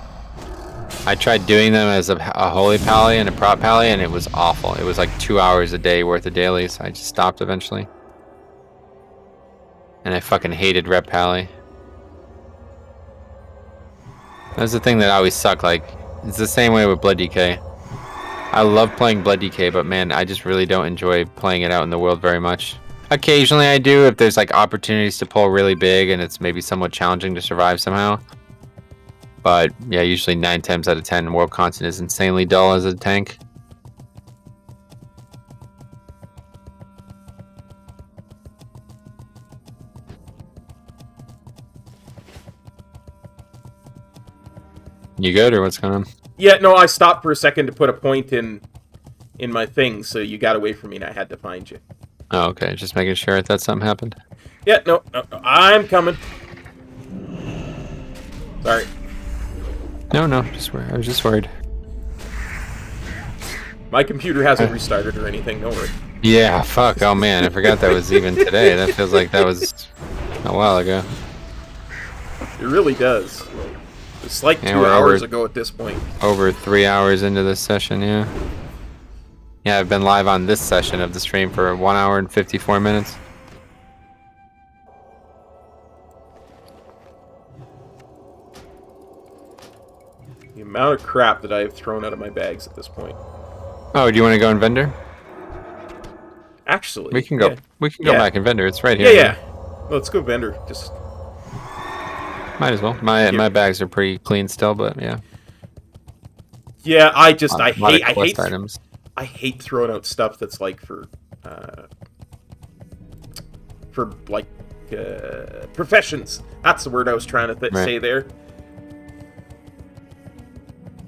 I tried doing them as a holy pally and a prop pally, and it was awful. It was like 2 hours a day worth of dailies. I just stopped eventually. And I fucking hated rep pally. That's the thing that always sucked. Like, it's the same way with Blood DK. I love playing Blood DK, but man, I just really don't enjoy playing it out in the world very much. Occasionally I do if there's like opportunities to pull really big and it's maybe somewhat challenging to survive somehow. But yeah, usually 9 times out of 10, world content is insanely dull as a tank. You good, or what's going on? Yeah, no, I stopped for a second to put a point in my thing, so you got away from me and I had to find you. Oh, okay. Just making sure I thought something happened. Yeah, no, I'm coming. Sorry. No, I was just worried. My computer hasn't restarted or anything, don't worry. Yeah, fuck. Oh man, I forgot that was even today. That feels like that was a while ago. It really does. It's like Yeah, 2 we're hours over- ago at this point. Over 3 hours into this session, yeah. Yeah, I've been live on this session of the stream for 1 hour and 54 minutes. The amount of crap that I have thrown out of my bags at this point. Oh, do you want to go in vendor? Actually, We can go. yeah. We can go Yeah. back in vendor. It's right Yeah, here. yeah. Let's go vendor. Just Might as well. My bags are pretty clean still, but yeah. yeah. I Lot of quest items. I hate throwing out stuff that's like for like professions. That's the word I was trying to say there.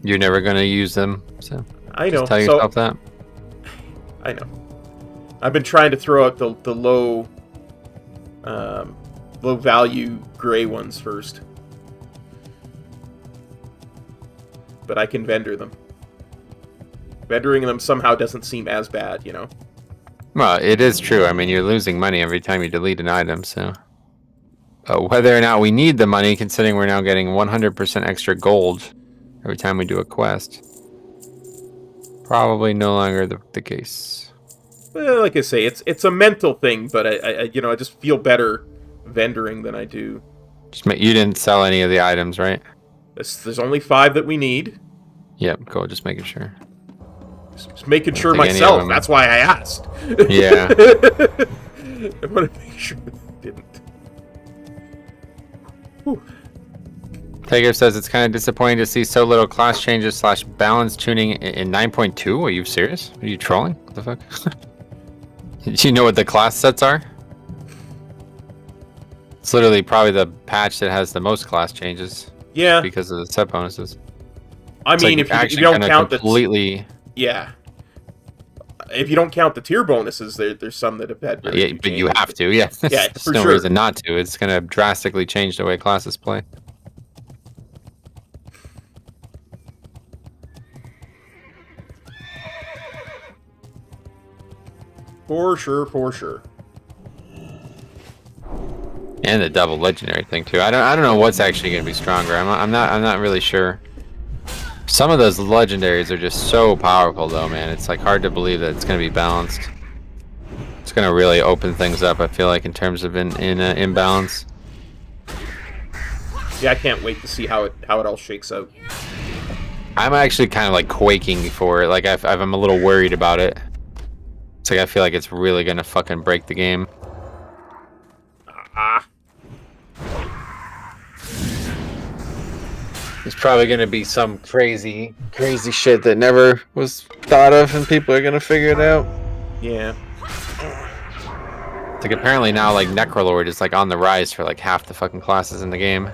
You're never gonna use them, so I know. just tell yourself that. I know. I've been trying to throw out the low value gray ones first, but I can vendor them. Vendoring them somehow doesn't seem as bad, you know. Well, it is true. I mean, you're losing money every time you delete an item, so. Whether or not we need the money, considering we're now getting 100% extra gold every time we do a quest, probably no longer the case. Well, like I say, it's a mental thing, but I just feel better vendoring than I do. You didn't sell any of the items, right? There's only 5 that we need. Yep, cool. Just making sure. Just making sure think any of myself. them- That's why I asked. Yeah. I want to make sure that I didn't. Whew. Tiger says it's kind of disappointing to see so little class changes / balance tuning in 9.2. Are you serious? Are you trolling? What the fuck? Do you know what the class sets are? It's literally probably the patch that has the most class changes Yeah, because of the set bonuses. I It's mean, like if you actually don't kinda count completely. yeah, if you don't count the tier bonuses, there's some that have had. very Yeah, few but you changes. have to. Yeah, Yeah, there's for no sure. reason not to. It's gonna drastically change the way classes play. For sure. And the double legendary thing too. I don't know what's actually going to be stronger. I'm not really sure. Some of those legendaries are just so powerful though, man. It's like hard to believe that it's going to be balanced. It's going to really open things up, I feel like, in terms of imbalance. Yeah, I can't wait to see how it all shakes out. I'm actually kind of like quaking for it. Like I'm a little worried about it. It's like I feel like it's really going to fucking break the game. There's probably going to be some crazy shit that never was thought of, and people are going to figure it out. Yeah. It's like apparently now, like, Necrolord is like on the rise for like half the fucking classes in the game.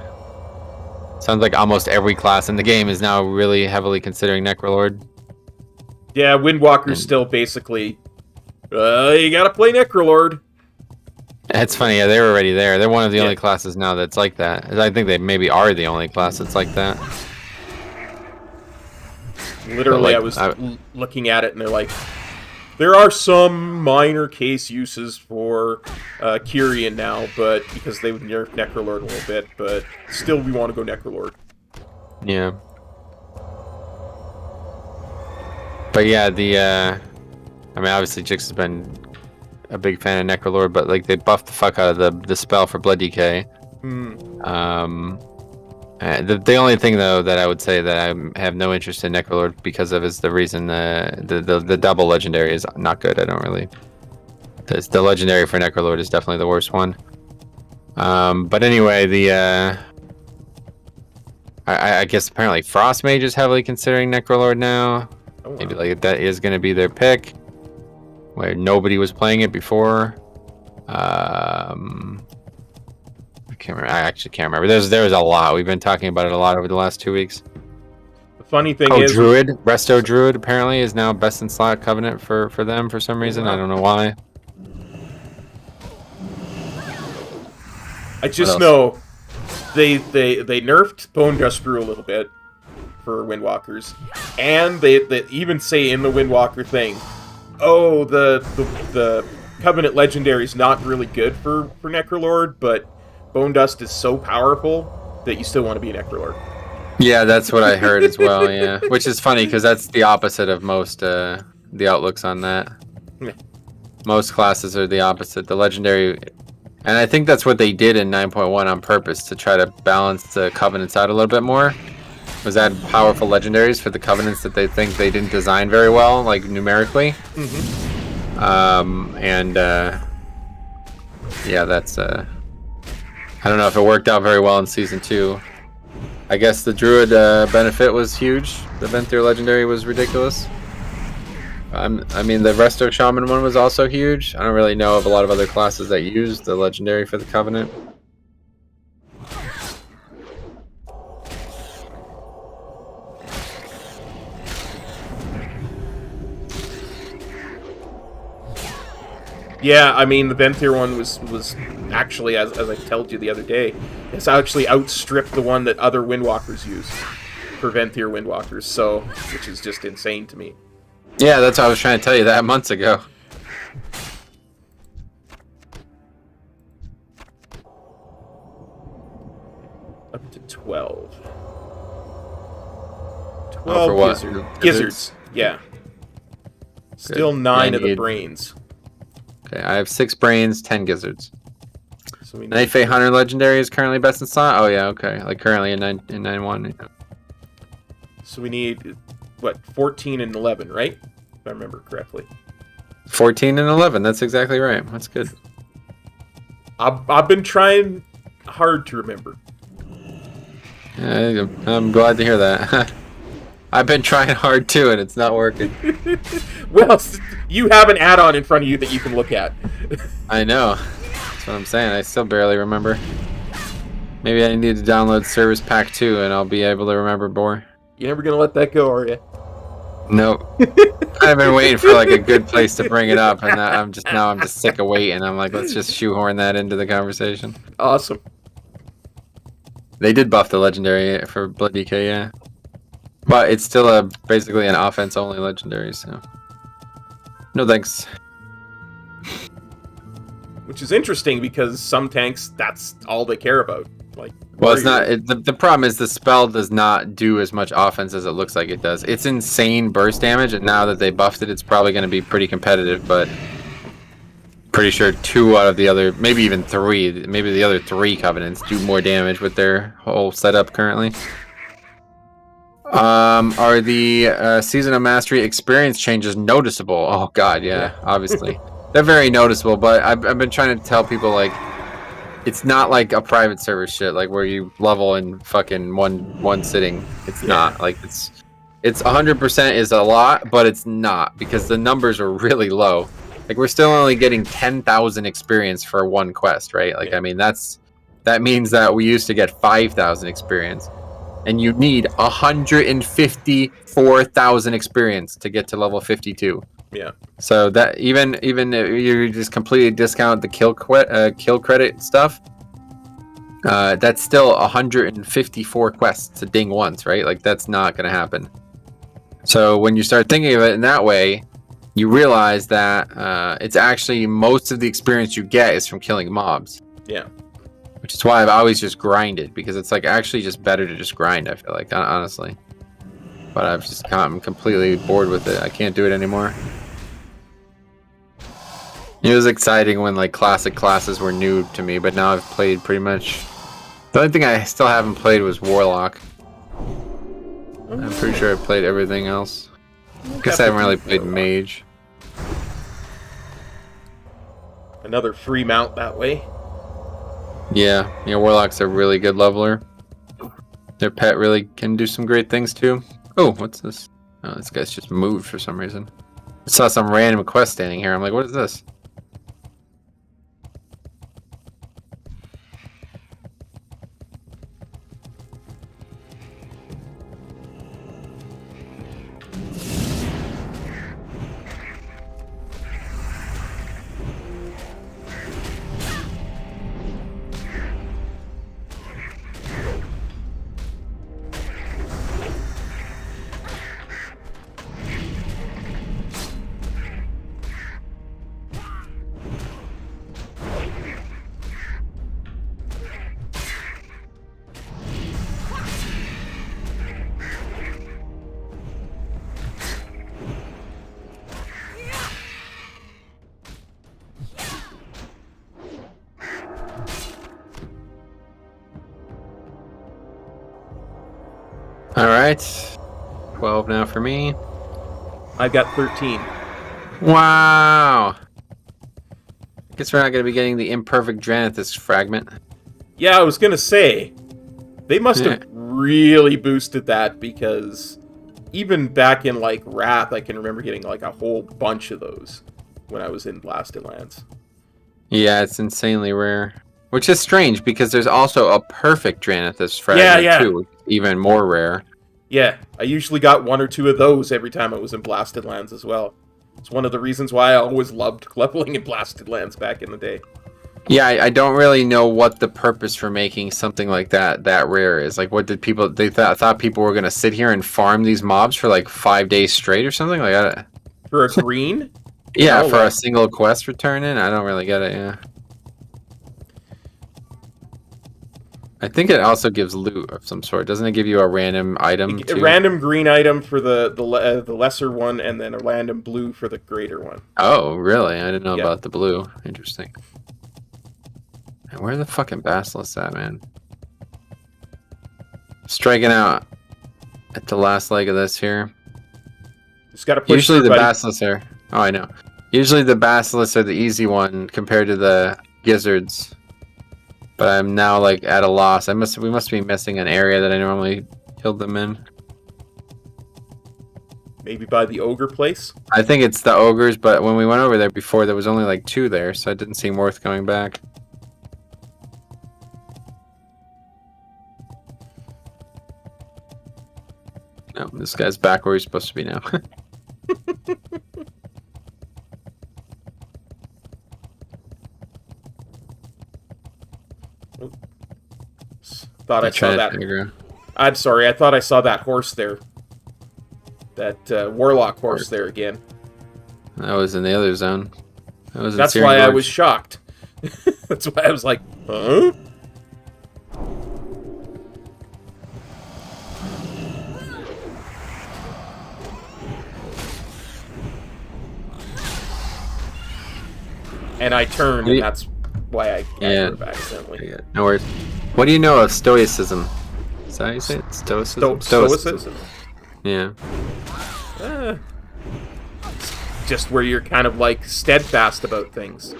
Sounds like almost every class in the game is now really heavily considering Necrolord. Yeah, Windwalker's still basically, you gotta play Necrolord. It's funny, yeah, they were already there. They're one of the Yeah. only classes now that's like that. I think they maybe are the only class that's like that. Literally, But, like, I was looking at it, and they're like, there are some minor case uses for Kyrian now, but because they would nerf Necrolord a little bit, but still we want to go Necrolord. Yeah. But yeah, I mean, obviously Jix has been a big fan of Necrolord, but like they buffed the fuck out of the spell for Blood Decay. The only thing though that I would say that I have no interest in Necrolord because of is the reason the double legendary is not good. I don't really. The legendary for Necrolord is definitely the worst one. But anyway, I guess apparently Frost Mage is heavily considering Necrolord now. Oh, wow. Maybe like that is going to be their pick, where nobody was playing it before. I can't remember. I actually can't remember. There was a lot. We've been talking about it a lot over the last 2 weeks. The funny thing Oh, is, Druid, Resto Druid apparently is now best in slot covenant for them for some reason. I don't know why. I just else? know they nerfed Bone Dust Brew a little bit for Windwalkers, and they even say in the Windwalker thing, oh, the Covenant Legendary is not really good for Necrolord, but Bone Dust is so powerful that you still want to be an Necrolord. Yeah, that's what I heard as well. Yeah, which is funny because that's the opposite of most the outlooks on that. Yeah. Most classes are the opposite. The legendary, and I think that's what they did in 9.1 on purpose to try to balance the covenants out a little bit more. Was add powerful legendaries for the covenants that they think they didn't design very well, like numerically. Yeah, that's I don't know if it worked out very well in season 2. I guess the druid benefit was huge. The Venthyr legendary was ridiculous. I mean, the Resto Shaman one was also huge. I don't really know of a lot of other classes that use the legendary for the Covenant. Yeah, I mean, the Venthyr one was actually, as I told you the other day, it's actually outstripped the one that other Windwalkers use for Venthyr Windwalkers, so, which is just insane to me. Yeah, that's what I was trying to tell you that months ago. Up to 12. 12 for what? gizzards. Yeah. Still 9 of the need- brains. Okay, I have 6 brains, 10 gizzards. So we need Knife 800 legendary is currently best in slot. Oh yeah, okay. Like currently in 9.1. Yeah. So we need, what, 14 and 11, right? If I remember correctly. 14 and 11. That's exactly right. That's good. I've been trying hard to remember. Yeah, I'm glad to hear that. I've been trying hard too, and it's not working. Well, you have an add-on in front of you that you can look at. I know. That's what I'm saying. I still barely remember. Maybe I need to download Service Pack 2, and I'll be able to remember more. You're never gonna let that go, are you? Nope. I've been waiting for like a good place to bring it up, and I'm just sick of waiting. I'm like, let's just shoehorn that into the conversation. Awesome. They did buff the legendary for Blood DK, yeah, but it's still basically an offense-only legendary. So, no thanks. Which is interesting because some tanks, that's all they care about. Like, Well, it's not. The problem is the spell does not do as much offense as it looks like it does. It's insane burst damage, and now that they buffed it, it's probably going to be pretty competitive. But pretty sure 2 out of the other, maybe even 3, maybe the other 3 covenants do more damage with their whole setup currently. Are the Season of Mastery experience changes noticeable? Oh God, yeah, obviously. They're very noticeable, but I've been trying to tell people, like, it's not like a private server shit, like where you level in fucking one sitting. It's not. Like, it's 100% is a lot, but it's not, because the numbers are really low. Like, we're still only getting 10,000 experience for one quest, right? Like, I mean, that means that we used to get 5,000 experience, and you need 154,000 experience to get to level 52. Yeah. So that even if you just completely discount the kill credit stuff, that's still 154 quests to ding once, right? Like, that's not going to happen. So when you start thinking of it in that way, you realize that it's actually most of the experience you get is from killing mobs. Yeah. Which is why I've always just grinded, because it's like actually just better to just grind, I feel like, honestly. But I'm completely bored with it. I can't do it anymore. It was exciting when like classic classes were new to me, but now I've played pretty much. The only thing I still haven't played was Warlock. I'm pretty sure I've played everything else. I guess I haven't really played Mage. Another free mount that way. Yeah, Warlock's a really good leveler. Their pet really can do some great things too. Oh, what's this? Oh, this guy's just moved for some reason. I saw some random quest standing here. I'm like, what is this? All right. 12 now for me. I've got 13. Wow. I guess we're not going to be getting the imperfect Dranithus fragment. Yeah, I was gonna say, they must have really boosted that, because even back in like Wrath, I can remember getting like a whole bunch of those when I was in Blasted Lands. Yeah, it's insanely rare. Which is strange, because there's also a perfect Dranithus fragment too, which is even more rare. Yeah, I usually got 1 or 2 of those every time I was in Blasted Lands as well. It's one of the reasons why I always loved leveling in Blasted Lands back in the day. Yeah, I don't really know what the purpose for making something like that rare is. Like, what did people... They thought people were going to sit here and farm these mobs for like 5 days straight or something? Like that? For a green? Yeah, no, for like... a single quest return in? I don't really get it, yeah. I think it also gives loot of some sort. Doesn't it give you a random item too? A random green item for the lesser one, and then a random blue for the greater one. Oh, really? I didn't know about the blue. Interesting. And where the fucking Basilisk at, man? Striking out at the last leg of this here. Just gotta push. Usually the Basilisks are... Oh, I know. Usually the Basilisks are the easy one compared to the Gizzards. But I'm now like at a loss. We must be missing an area that I normally killed them in. Maybe by the ogre place? I think it's the ogres, but when we went over there before, there was only like 2 there, so it didn't seem worth going back. No, this guy's back where he's supposed to be now. Thought I saw that. I'm sorry, I thought I saw that horse there. That warlock horse there again. That was in the other zone. That's why I was shocked. That's why I was like, huh? And I turned, and that's why I got accidentally. Yeah, no worries. What do you know of Stoicism? Is that how you say it? Stoicism? Stoicism? Yeah. Just where you're kind of like steadfast about things.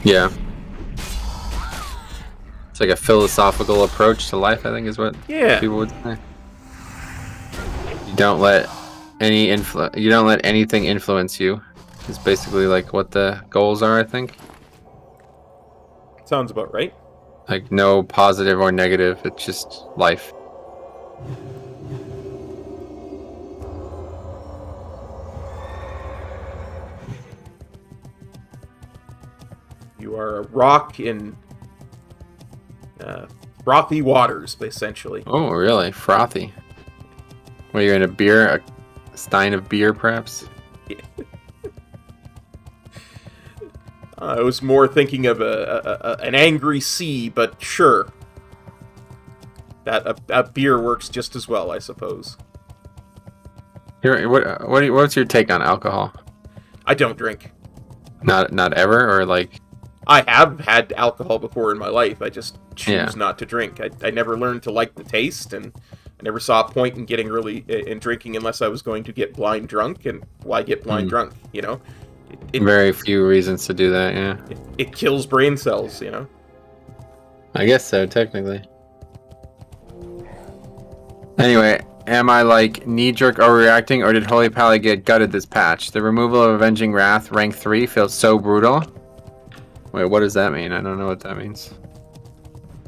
Yeah. It's like a philosophical approach to life, I think is what people would say. You don't let anything influence you. It's basically like what the goals are, I think. Sounds about right. Like no positive or negative, it's just life. You are a rock in frothy waters, essentially. Oh, really? Frothy. Well, you're in a stein of beer, perhaps? Yeah. I was more thinking of an angry sea, but sure. That a beer works just as well, I suppose. Here, what's your take on alcohol? I don't drink. Not ever, or like... I have had alcohol before in my life. I just choose not to drink. I never learned to like the taste, and I never saw a point in getting in drinking unless I was going to get blind drunk. And why get blind drunk? You know, very few reasons to do that. Yeah, it kills brain cells. You know. I guess so, technically. Anyway, am I like knee-jerk overreacting, or did Holy Pally get gutted this patch? The removal of Avenging Wrath, rank 3, feels so brutal. Wait, what does that mean? I don't know what that means.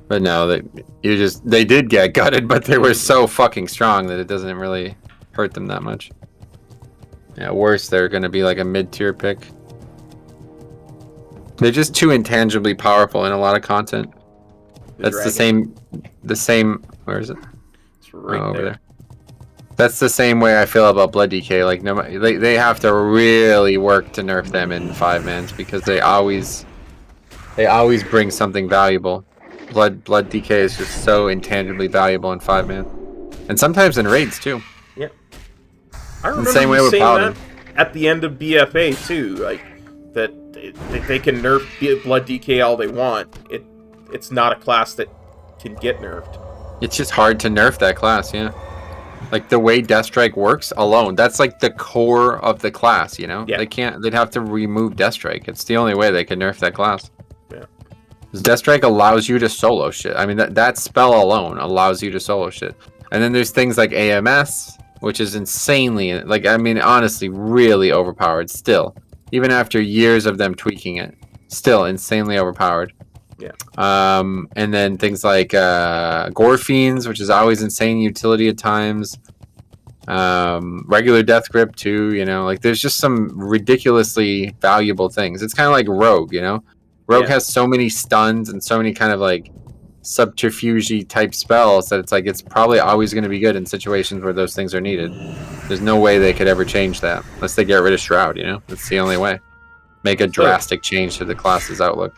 But no, they did get gutted, but they were so fucking strong that it doesn't really hurt them that much. Yeah, worse, they're gonna be like a mid-tier pick. They're just too intangibly powerful in a lot of content. That's the same. Where is it? It's right over there. That's the same way I feel about Blood DK. Like they have to really work to nerf them in 5-mans because they always bring something valuable. Blood DK is just so intangibly valuable in 5-man, and sometimes in raids too. Yeah, I remember the same way with Paladin. That at the end of BFA too, like that they can nerf Blood DK all they want. It's not a class that can get nerfed. It's just hard to nerf that class, yeah. Like the way Death Strike works alone, that's like the core of the class, you know? Yeah. They'd have to remove Death Strike. It's the only way they can nerf that class. Yeah. 'Cause Death Strike allows you to solo shit. I mean, that spell alone allows you to solo shit. And then there's things like AMS, which is insanely, like, I mean, honestly, really overpowered still. Even after years of them tweaking it, still insanely overpowered. Yeah. And then things like Gore Fiends, which is always insane utility at times. Regular Death Grip too, you know, like there's just some ridiculously valuable things. It's kind of like Rogue, you know? Rogue has so many stuns and so many kind of like subterfuge type spells that it's like it's probably always going to be good in situations where those things are needed. There's no way they could ever change that unless they get rid of Shroud, you know? That's the only way. Make a drastic change to the class's outlook.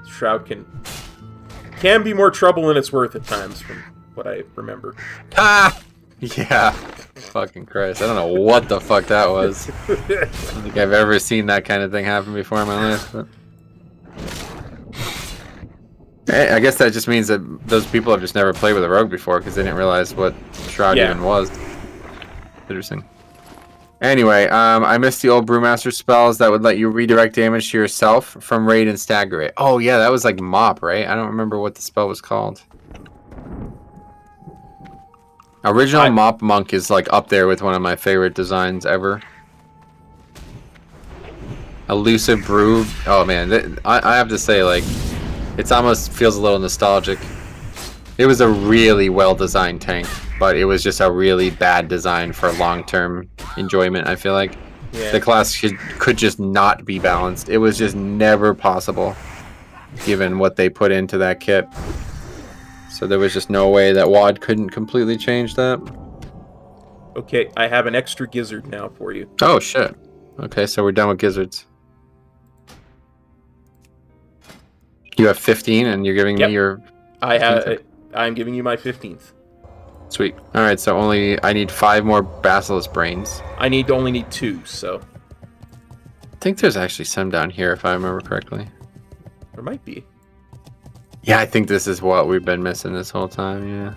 Shroud can be more trouble than it's worth at times, from what I remember. Ah! Yeah. Fucking Christ. I don't know what the fuck that was. I don't think I've ever seen that kind of thing happen before in my life. But... I guess that just means that those people have just never played with a rogue before because they didn't realize what Shroud even was. Interesting. Anyway, I missed the old Brewmaster spells that would let you redirect damage to yourself from raid and stagger it. Oh yeah, that was like Mop, right? I don't remember what the spell was called. Original Mop Monk is like up there with one of my favorite designs ever. Elusive Brew. Oh man, I have to say, like, it almost feels a little nostalgic. It was a really well-designed tank, but it was just a really bad design for long-term enjoyment, I feel like. Yeah. The class could just not be balanced. It was just never possible, given what they put into that kit. So there was just no way that WoD couldn't completely change that. Okay, I have an extra gizzard now for you. Oh, shit. Okay, so we're done with gizzards. You have 15, and you're giving me your... I'm giving you my 15th. Sweet. All right, so I need 5 more Basilisk Brains. I only need 2, so... I think there's actually some down here, if I remember correctly. There might be. Yeah, I think this is what we've been missing this whole time, yeah.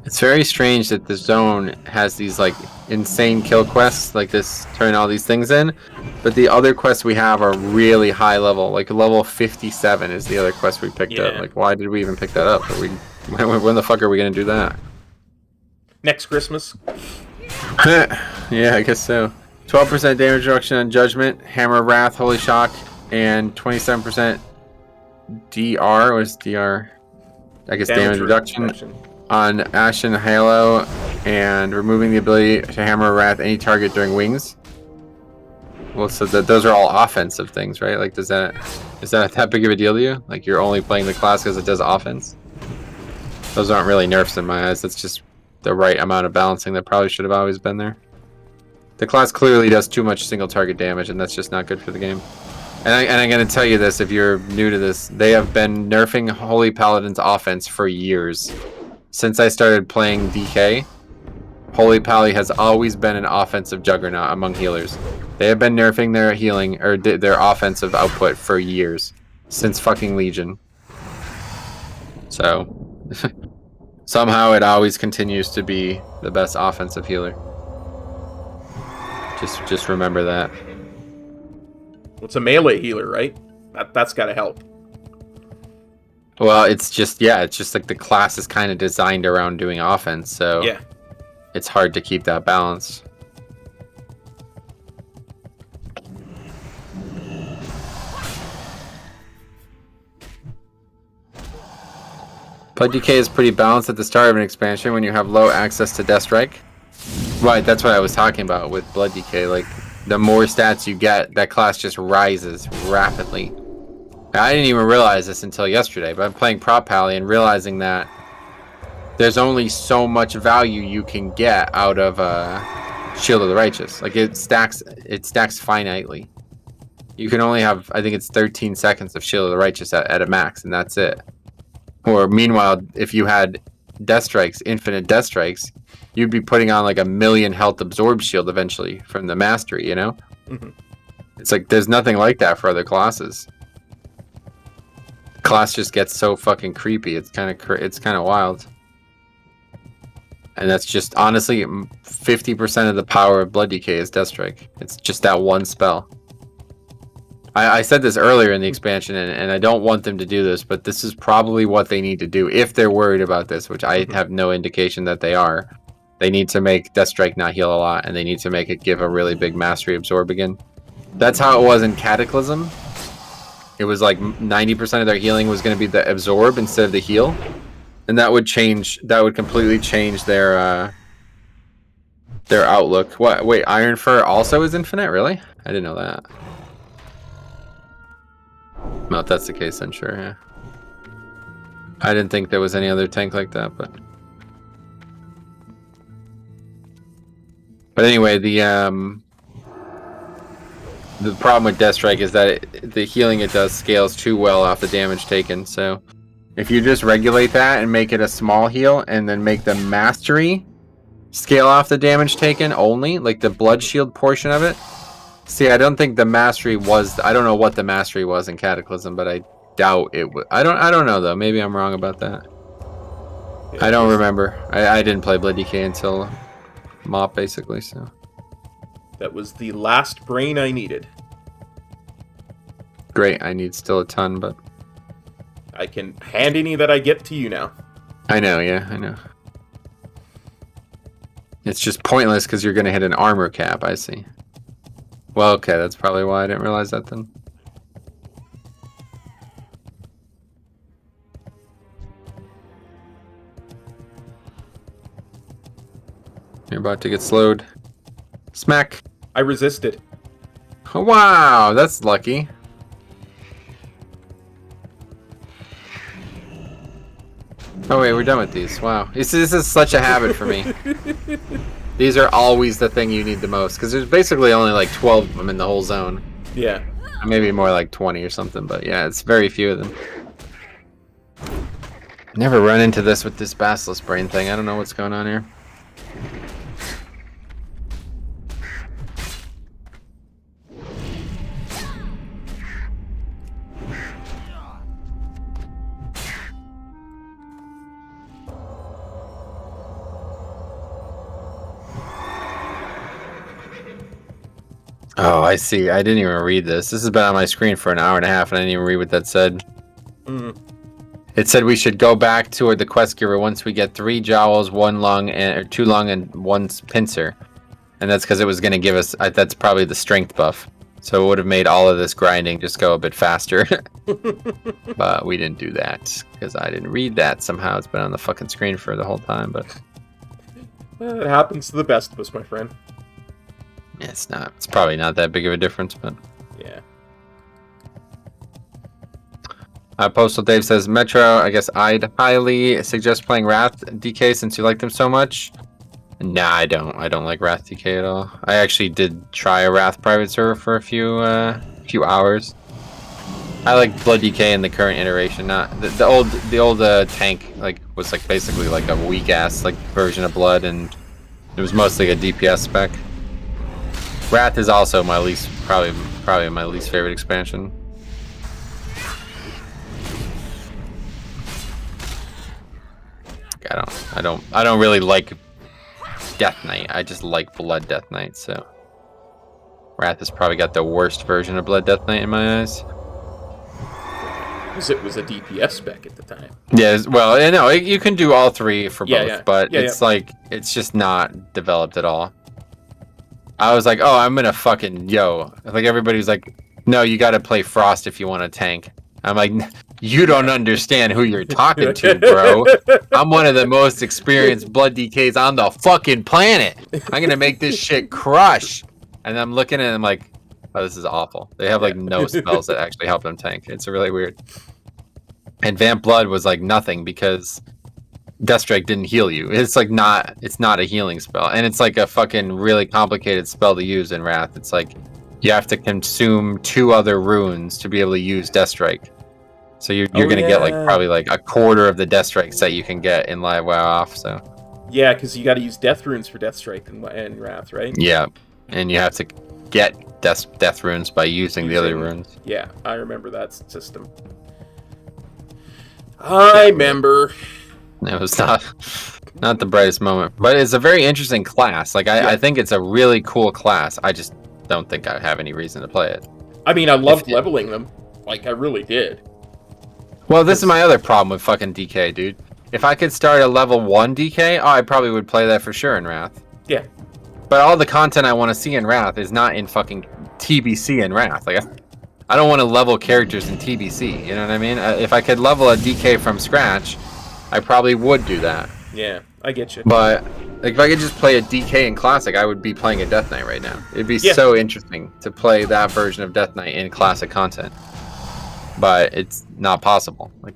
It's very strange that the zone has these like insane kill quests like this, turn all these things in, but the other quests we have are really high level. Like level 57 is the other quest we picked up. Like, why did we even pick that up? When the fuck are we gonna do that? Next Christmas. Yeah, I guess so. 12% damage reduction on Judgment, Hammer of Wrath, Holy Shock, and 27% DR. What's DR? I guess damage reduction on Ashen Halo, and removing the ability to Hammer of Wrath any target during wings. Well, so those are all offensive things, right? Like, is that that big of a deal to you? Like, you're only playing the class because it does offense? Those aren't really nerfs in my eyes. That's just the right amount of balancing that probably should have always been there. The class clearly does too much single target damage, and that's just not good for the game. And I'm going to tell you this, if you're new to this, they have been nerfing Holy Paladin's offense for years. Since I started playing DK, Holy Pally has always been an offensive juggernaut among healers. They have been nerfing their healing, or their offensive output for years. Since fucking Legion. So, somehow it always continues to be the best offensive healer. Just remember that. Well, it's a melee healer, right? That's gotta help. Well, it's just like the class is kind of designed around doing offense, so yeah, it's hard to keep that balance. Blood DK is pretty balanced at the start of an expansion when you have low access to Death Strike. Right, that's what I was talking about with Blood DK. Like, the more stats you get, that class just rises rapidly. I didn't even realize this until yesterday, but I'm playing Prop Pally and realizing that there's only so much value you can get out of Shield of the Righteous. Like, it stacks finitely. You can only have, I think it's 13 seconds of Shield of the Righteous at a max, and that's it. Or meanwhile, if you had Death Strikes, infinite Death Strikes, you'd be putting on like a 1,000,000 health absorb shield eventually from the mastery, you know? Mhm. It's like there's nothing like that for other classes. Class just gets so fucking creepy. It's kind of wild. And that's just honestly 50% of the power of Blood Decay is Death Strike. It's just that one spell. I said this earlier in the expansion, and I don't want them to do this, but this is probably what they need to do if they're worried about this, which I have no indication that they are. They need to make Death Strike not heal a lot, and they need to make it give a really big Mastery Absorb again. That's how it was in Cataclysm. It was like 90% of their healing was going to be the Absorb instead of the heal. And that would change, that would completely change their outlook. What? Wait, Iron Fur also is infinite? Really? I didn't know that. Well, if that's the case, then sure, yeah. I didn't think there was any other tank like that, but... But anyway, the problem with Death Strike is that the healing it does scales too well off the damage taken, so... If you just regulate that and make it a small heal, and then make the Mastery scale off the damage taken only, like the Blood Shield portion of it. See, I don't think the Mastery was... I don't know what the Mastery was in Cataclysm, but I doubt it would... I don't know, though. Maybe I'm wrong about that. I don't remember. I didn't play Blood Decay until MoP, basically, so... That was the last brain I needed. Great, I need still a ton, but... I can hand any that I get to you now. I know, yeah, I know. It's just pointless because you're going to hit an armor cap, I see. Well, okay, that's probably why I didn't realize that then. You're about to get slowed. Smack! I resisted. Oh, wow, that's lucky. Oh wait, we're done with these. Wow. This is such a habit for me. These are always the thing you need the most, because there's basically only like 12 of them in the whole zone. Yeah. Maybe more like 20 or something, but yeah, it's very few of them. Never run into this with this Basilisk Brain thing. I don't know what's going on here. Oh, I see. I didn't even read this. This has been on my screen for an hour and a half, and I didn't even read what that said. It said we should go back toward the quest giver once we get 3 jowls, 1 lung, or 2 lung, and 1 pincer. And that's because it was going to give us... that's probably the strength buff. So it would have made all of this grinding just go a bit faster. But we didn't do that, because I didn't read that somehow. It's been on the fucking screen for the whole time, but... Well, it happens to the best of us, my friend. Yeah, it's not. It's probably not that big of a difference, but... Yeah. Postal Dave says, Metro, I guess I'd highly suggest playing Wrath DK since you like them so much. Nah, I don't. I don't like Wrath DK at all. I actually did try a Wrath private server for a few hours. I like Blood DK in the current iteration, not the old tank was basically like a weak ass version of Blood, and it was mostly a DPS spec. Wrath is also my probably my least favorite expansion. I don't really like Death Knight. I just like Blood Death Knight, so Wrath has probably got the worst version of Blood Death Knight in my eyes. Because it was a DPS spec at the time. Yeah, well, no, you can do all 3 for both, yeah. but Yeah, it's it's just not developed at all. I was like, oh, I'm gonna fucking, everybody's like, no, you gotta play Frost if you want a tank. I'm like, you don't understand who you're talking to, bro. I'm one of the most experienced Blood DKs on the fucking planet. I'm gonna make this shit crush. And I'm looking at it, I'm like, oh, this is awful. They have no spells that actually help them tank. It's really weird. And Vamp Blood was nothing because Deathstrike didn't heal you. It's not a healing spell, and it's a fucking really complicated spell to use in Wrath. It's you have to consume 2 other runes to be able to use Deathstrike. So you're gonna get probably a quarter of the Deathstrikes that you can get in Live WoW off. So Yeah, because you got to use Death Runes for Death Strike and Wrath, right? Yeah, and you have to get death runes by using the other runes. Yeah, I remember that system. I remember. It was not the brightest moment, but it's a very interesting class. Like I think it's a really cool class. I just don't think I have any reason to play it. I mean, I loved leveling them. Like, I really did. Well, this is my other problem with fucking DK, dude. If I could start a level 1 DK, I probably would play that for sure in Wrath. Yeah. But all the content I want to see in Wrath is not in fucking TBC in Wrath. Like, I don't want to level characters in TBC. You know what I mean? If I could level a DK from scratch, I probably would do that. Yeah, I get you. But like, if I could just play a DK in Classic, I would be playing a Death Knight right now. It'd be so interesting to play that version of Death Knight in Classic content. But it's not possible. Like,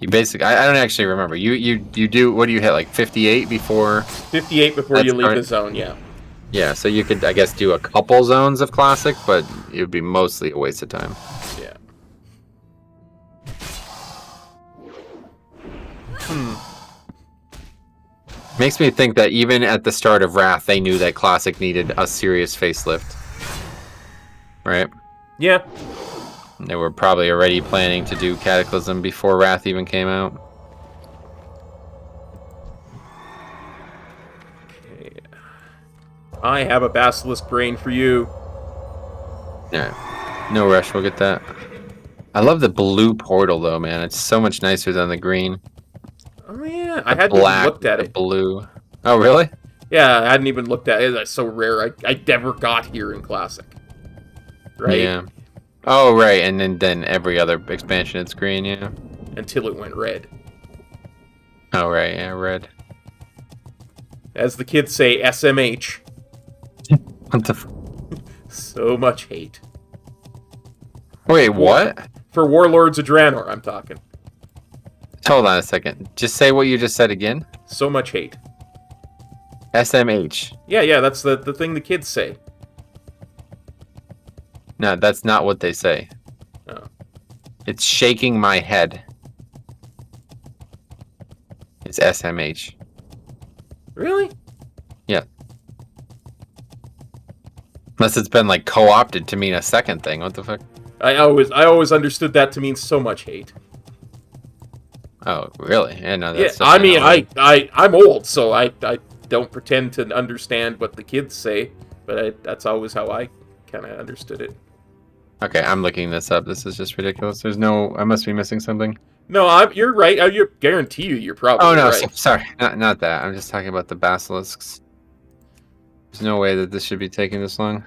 you basically, I don't actually remember. You do, what do you hit, like 58 before? 58 before you leave the zone, yeah. Yeah, so you could, I guess, do a couple zones of Classic, but it would be mostly a waste of time. Yeah. Makes me think that even at the start of Wrath, they knew that Classic needed a serious facelift. Right? Yeah. They were probably already planning to do Cataclysm before Wrath even came out. Okay. I have a Basilisk Brain for you. Yeah. No rush, we'll get that. I love the blue portal, though, man. It's so much nicer than the green. Oh, yeah. I hadn't even looked at it. Blue. Oh, really? Yeah, I hadn't even looked at it. It's so rare. I never got here in Classic. Right? Yeah. Oh, right. And then every other expansion, it's green, yeah. Until it went red. Oh, right. Yeah, red. As the kids say, SMH. What the So much hate. Wait, what? For Warlords of Draenor, I'm talking. Hold on a second. Just say what you just said again. So much hate. SMH. Yeah, that's the thing the kids say. No, that's not what they say. Oh. It's shaking my head. It's SMH. Really? Yeah. Unless it's been like co-opted to mean a second thing. What the fuck? I always understood that to mean so much hate. Oh, really? Yeah, no, that's I mean, I'm old, so I don't pretend to understand what the kids say, but that's always how I kind of understood it. Okay, I'm looking this up. This is just ridiculous. There's no... I must be missing something. No, you're right. I guarantee you're probably right. Oh, no, right. sorry. Not that. I'm just talking about the basilisks. There's no way that this should be taking this long.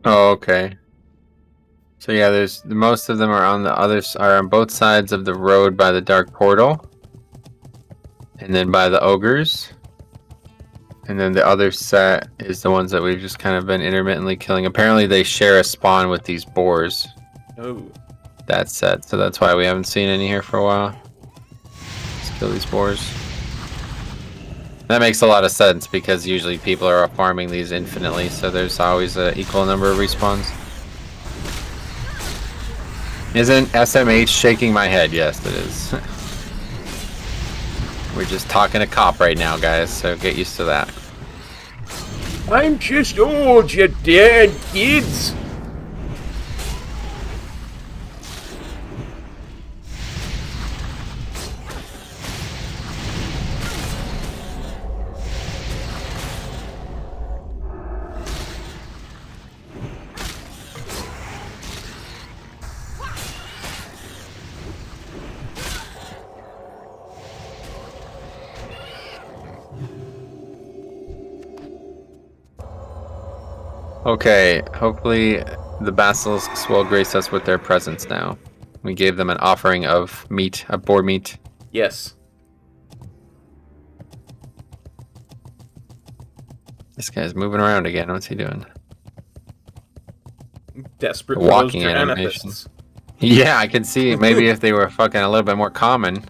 Oh, okay. So yeah, there's most of them are on the others are on both sides of the road by the dark portal, and then by the ogres, and then the other set is the ones that we've just kind of been intermittently killing. Apparently, they share a spawn with these boars. Oh. That set, so that's why we haven't seen any here for a while. Let's kill these boars. That makes a lot of sense because usually people are farming these infinitely, so there's always an equal number of respawns. Isn't SMH shaking my head? Yes, it is. We're just talking to cop right now, guys, so get used to that. I'm just old, you damn kids. Okay, hopefully the basilisks will grace us with their presence now. We gave them an offering of meat, of boar meat. Yes. This guy's moving around again. What's he doing? Desperate for Walking those animation. amethysts. Yeah, I can see maybe if they were fucking a little bit more common.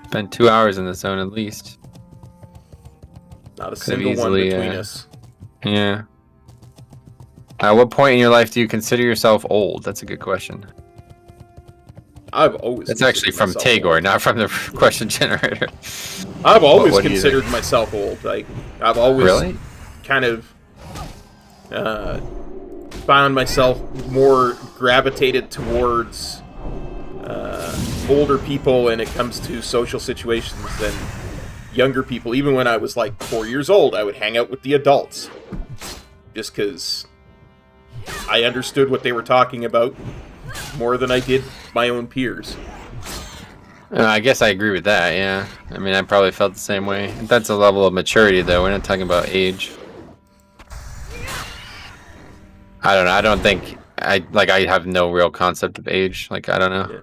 Spend 2 hours in the zone at least. Not a Could've single one easily, between us. Yeah. At what point in your life do you consider yourself old? That's a good question. I've always. It's actually from myself Tagore, old. not from the question generator. I've always What do you considered myself old. Like I've always Really? kind of found myself more gravitated towards older people when it comes to social situations than younger people. Even when I was like 4 years old, I would hang out with the adults just because I understood what they were talking about more than I did my own peers. I guess I agree with that, yeah. I mean, I probably felt the same way. That's a level of maturity, though. We're not talking about age. I don't know. I don't think... I have no real concept of age. Like, I don't know. Yeah.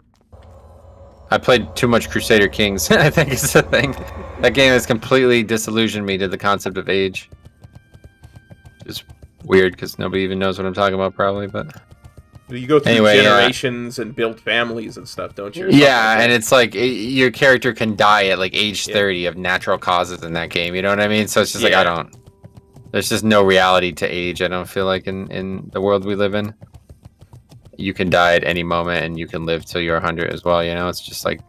I played too much Crusader Kings, I think is the thing. That game has completely disillusioned me to the concept of age. Just weird, because nobody even knows what I'm talking about, probably, but... You go through Anyway, generations and build families and stuff, don't you? Or Yeah, something like and that. it's like your character can die at like age Yeah. 30 of natural causes in that game. You know what I mean? So it's just like Yeah. I don't. There's just no reality to age. I don't feel like in the world we live in. You can die at any moment, and you can live till you're 100 as well. You know, it's just like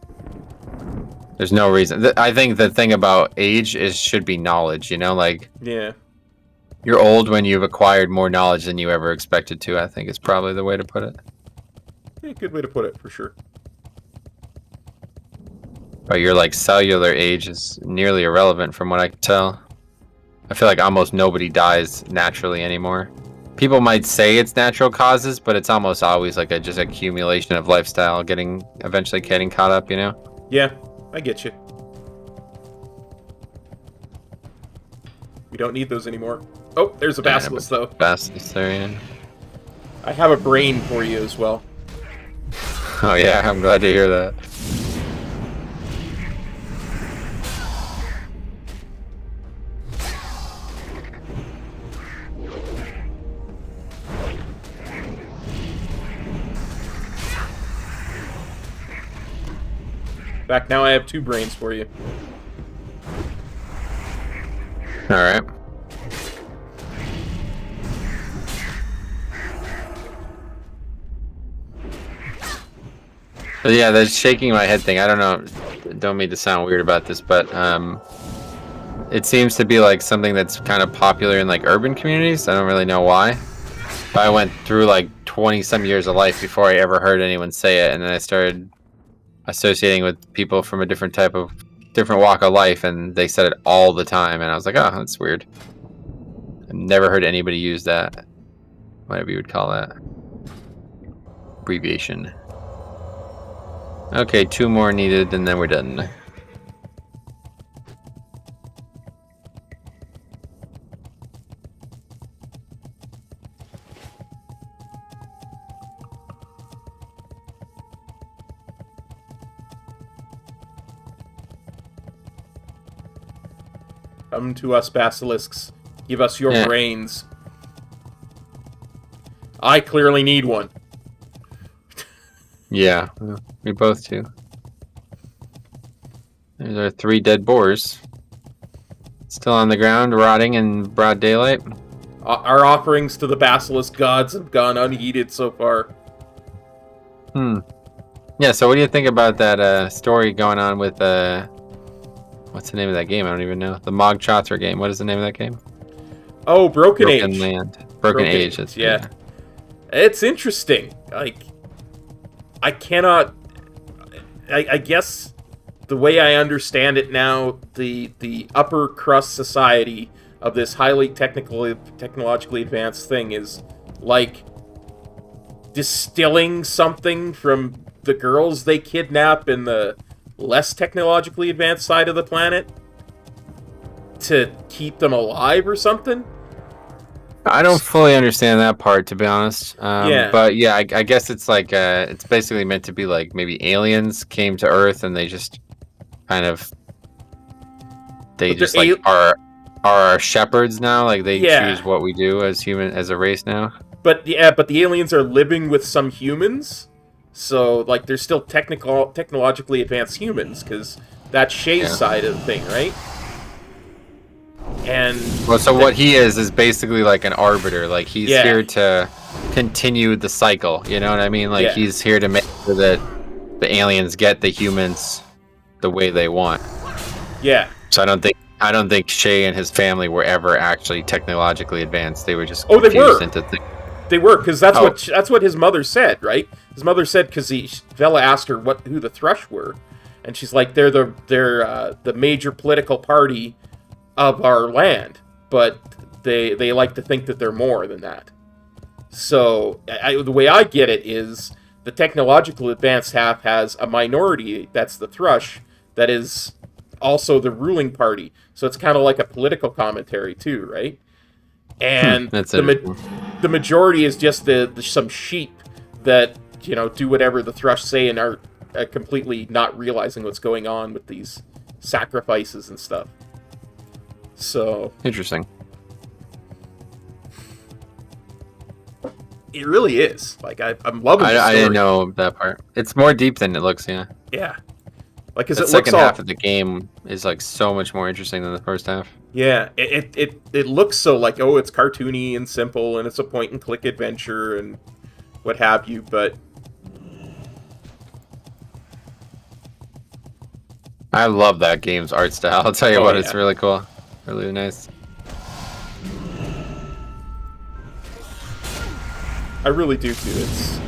there's no reason. I think the thing about age is should be knowledge. You know, like Yeah. you're old when you've acquired more knowledge than you ever expected to. I think is probably the way to put it. Yeah, good way to put it, for sure. But your like cellular age is nearly irrelevant from what I can tell. I feel like almost nobody dies naturally anymore. People might say it's natural causes, but it's almost always like a just accumulation of lifestyle eventually getting caught up, you know? Yeah, I get you. We don't need those anymore. Oh, there's a basilisk, though. Basilisk there, yeah. I have a brain for you as well. Oh yeah, I'm glad to hear that. In fact, now I have 2 brains for you. Alright. But yeah, the shaking my head thing, I don't know, don't mean to sound weird about this, but it seems to be like something that's kind of popular in like urban communities. I don't really know why. But I went through like 20 some years of life before I ever heard anyone say it, and then I started associating with people from a different walk of life, and they said it all the time, and I was like, oh, that's weird. I've never heard anybody use that, whatever you would call that abbreviation. Okay, 2 more needed, and then we're done. Come to us, basilisks. Give us your brains. I clearly need one. Yeah, we both do. There's our 3 dead boars. Still on the ground, rotting in broad daylight. Our offerings to the basilisk gods have gone unheeded so far. Yeah, so what do you think about that story going on with what's the name of that game? I don't even know. The Mog Chothra game. What is the name of that game? Oh, Broken Age. Land. Broken Age. That's yeah. It's interesting. Like, I cannot... I guess the way I understand it now, the upper crust society of this highly technologically advanced thing is like distilling something from the girls they kidnap in the less technologically advanced side of the planet to keep them alive or something. I don't fully understand that part, to be honest. Yeah. But yeah, I guess it's like it's basically meant to be like maybe aliens came to Earth and they just kind of are our shepherds now. Like they choose what we do as a race now. but the aliens are living with some humans, so like they're still technologically advanced humans, because that's Shay's side of the thing, right? And well, so what he is basically like an arbiter. Like he's here to continue the cycle. You know what I mean? Like he's here to make sure that the aliens get the humans the way they want. Yeah. So I don't think Shay and his family were ever actually technologically advanced. They were just they were. into They were, because that's what his mother said, right? His mother said, because Vela asked her who the Thrush were, and she's like, they're the major political party of our land, but they like to think that they're more than that. So the way I get it is the technological advanced half has a minority, that's the Thrush, that is also the ruling party. So it's kind of like a political commentary too, right? And the majority is just some sheep that, you know, do whatever the Thrush say and are completely not realizing what's going on with these sacrifices and stuff. So interesting. It really is. Like I'm loving the story. I didn't know that part. It's more deep than it looks. Yeah. Yeah. Like, cause the second half of the game is like so much more interesting than the first half. Yeah, it looks so like, oh, it's cartoony and simple, and it's a point-and-click adventure and what have you, but I love that game's art style. I'll tell you what, it's really cool. Really nice. I really do too. It's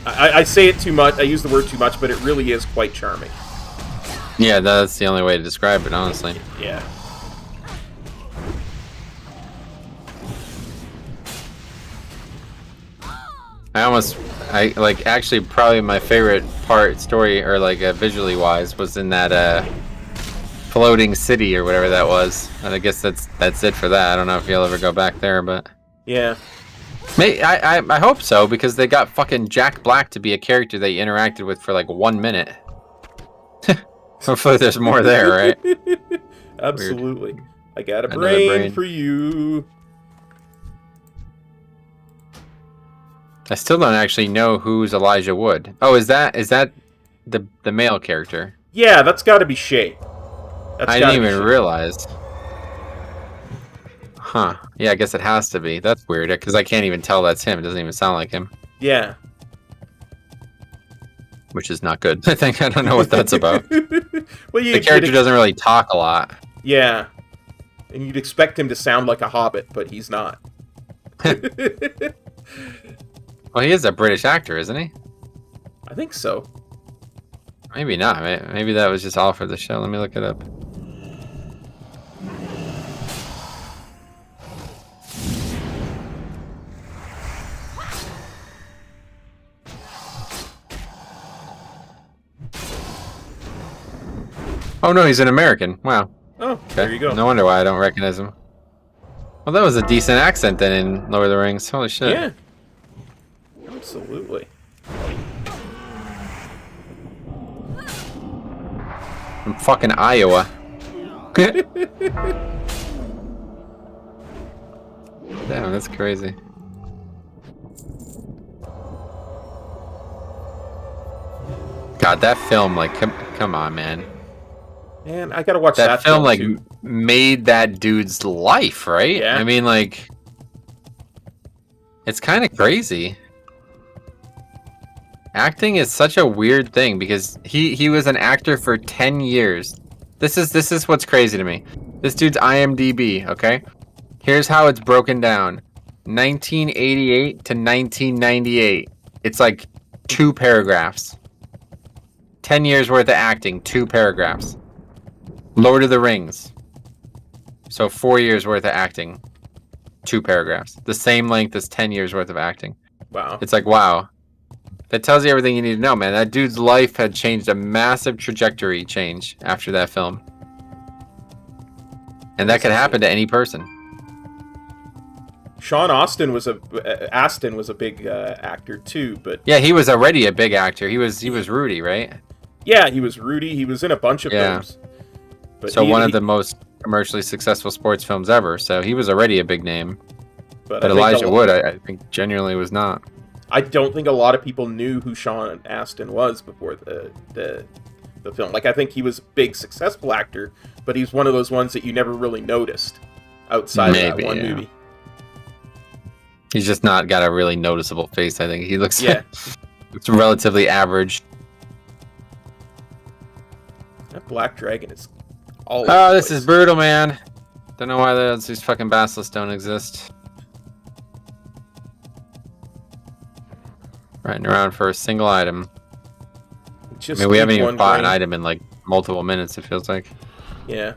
I say it too much. I use the word too much, but it really is quite charming. Yeah, that's the only way to describe it, honestly. Yeah. Actually, probably my favorite story, or like visually wise, was in that floating city or whatever that was. And I guess that's it for that. I don't know if you'll ever go back there, but yeah. I hope so, because they got fucking Jack Black to be a character they interacted with for like 1 minute. Hopefully there's more there, right? Absolutely. Weird. I got a brain for you. I still don't actually know who's Elijah Wood. Oh, is that the male character? Yeah, that's got to be Shay. I didn't even realize. Huh. Yeah, I guess it has to be. That's weird, because I can't even tell that's him. It doesn't even sound like him. Yeah. Which is not good. I don't know what that's about. Well, the character doesn't really talk a lot. Yeah. And you'd expect him to sound like a hobbit, but he's not. Well, he is a British actor, isn't he? I think so. Maybe not. Maybe that was just all for the show. Let me look it up. Oh no, he's an American. Wow. Oh, okay. There you go. No wonder why I don't recognize him. Well, that was a decent accent then in Lord of the Rings. Holy shit. Yeah. Absolutely. From fucking Iowa. Damn, that's crazy. God, that film, like, come on, man. Man, I gotta watch that film. Like, too. Made that dude's life, right? Yeah. I mean, like, it's kind of crazy. Acting is such a weird thing, because he was an actor for 10 years. This is what's crazy to me. This dude's IMDb, okay? Here's how it's broken down. 1988 to 1998. It's like 2 paragraphs. 10 years worth of acting, 2 paragraphs. Lord of the Rings. So 4 years worth of acting, 2 paragraphs. The same length as 10 years worth of acting. Wow. It's like, wow. That tells you everything you need to know, man. That dude's life had changed, a massive trajectory change after that film. And that could happen to any person. Sean Astin was a big actor too, but yeah, he was already a big actor. He was Rudy, right? Yeah, he was Rudy. He was in a bunch of those. But so one of the most commercially successful sports films ever. So he was already a big name. But I think Elijah Wood, I think, genuinely was not. I don't think a lot of people knew who Sean Astin was before the film. Like, I think he was a big, successful actor, but he's one of those ones that you never really noticed outside of that one movie. He's just not got a really noticeable face, I think. He looks, it's relatively average. That Black Dragon is all Oh, this is brutal, man. Don't know why these fucking basilisks don't exist. Riding around for a single item. Just I mean, we haven't even bought an grain. item in like multiple minutes, it feels like. Yeah.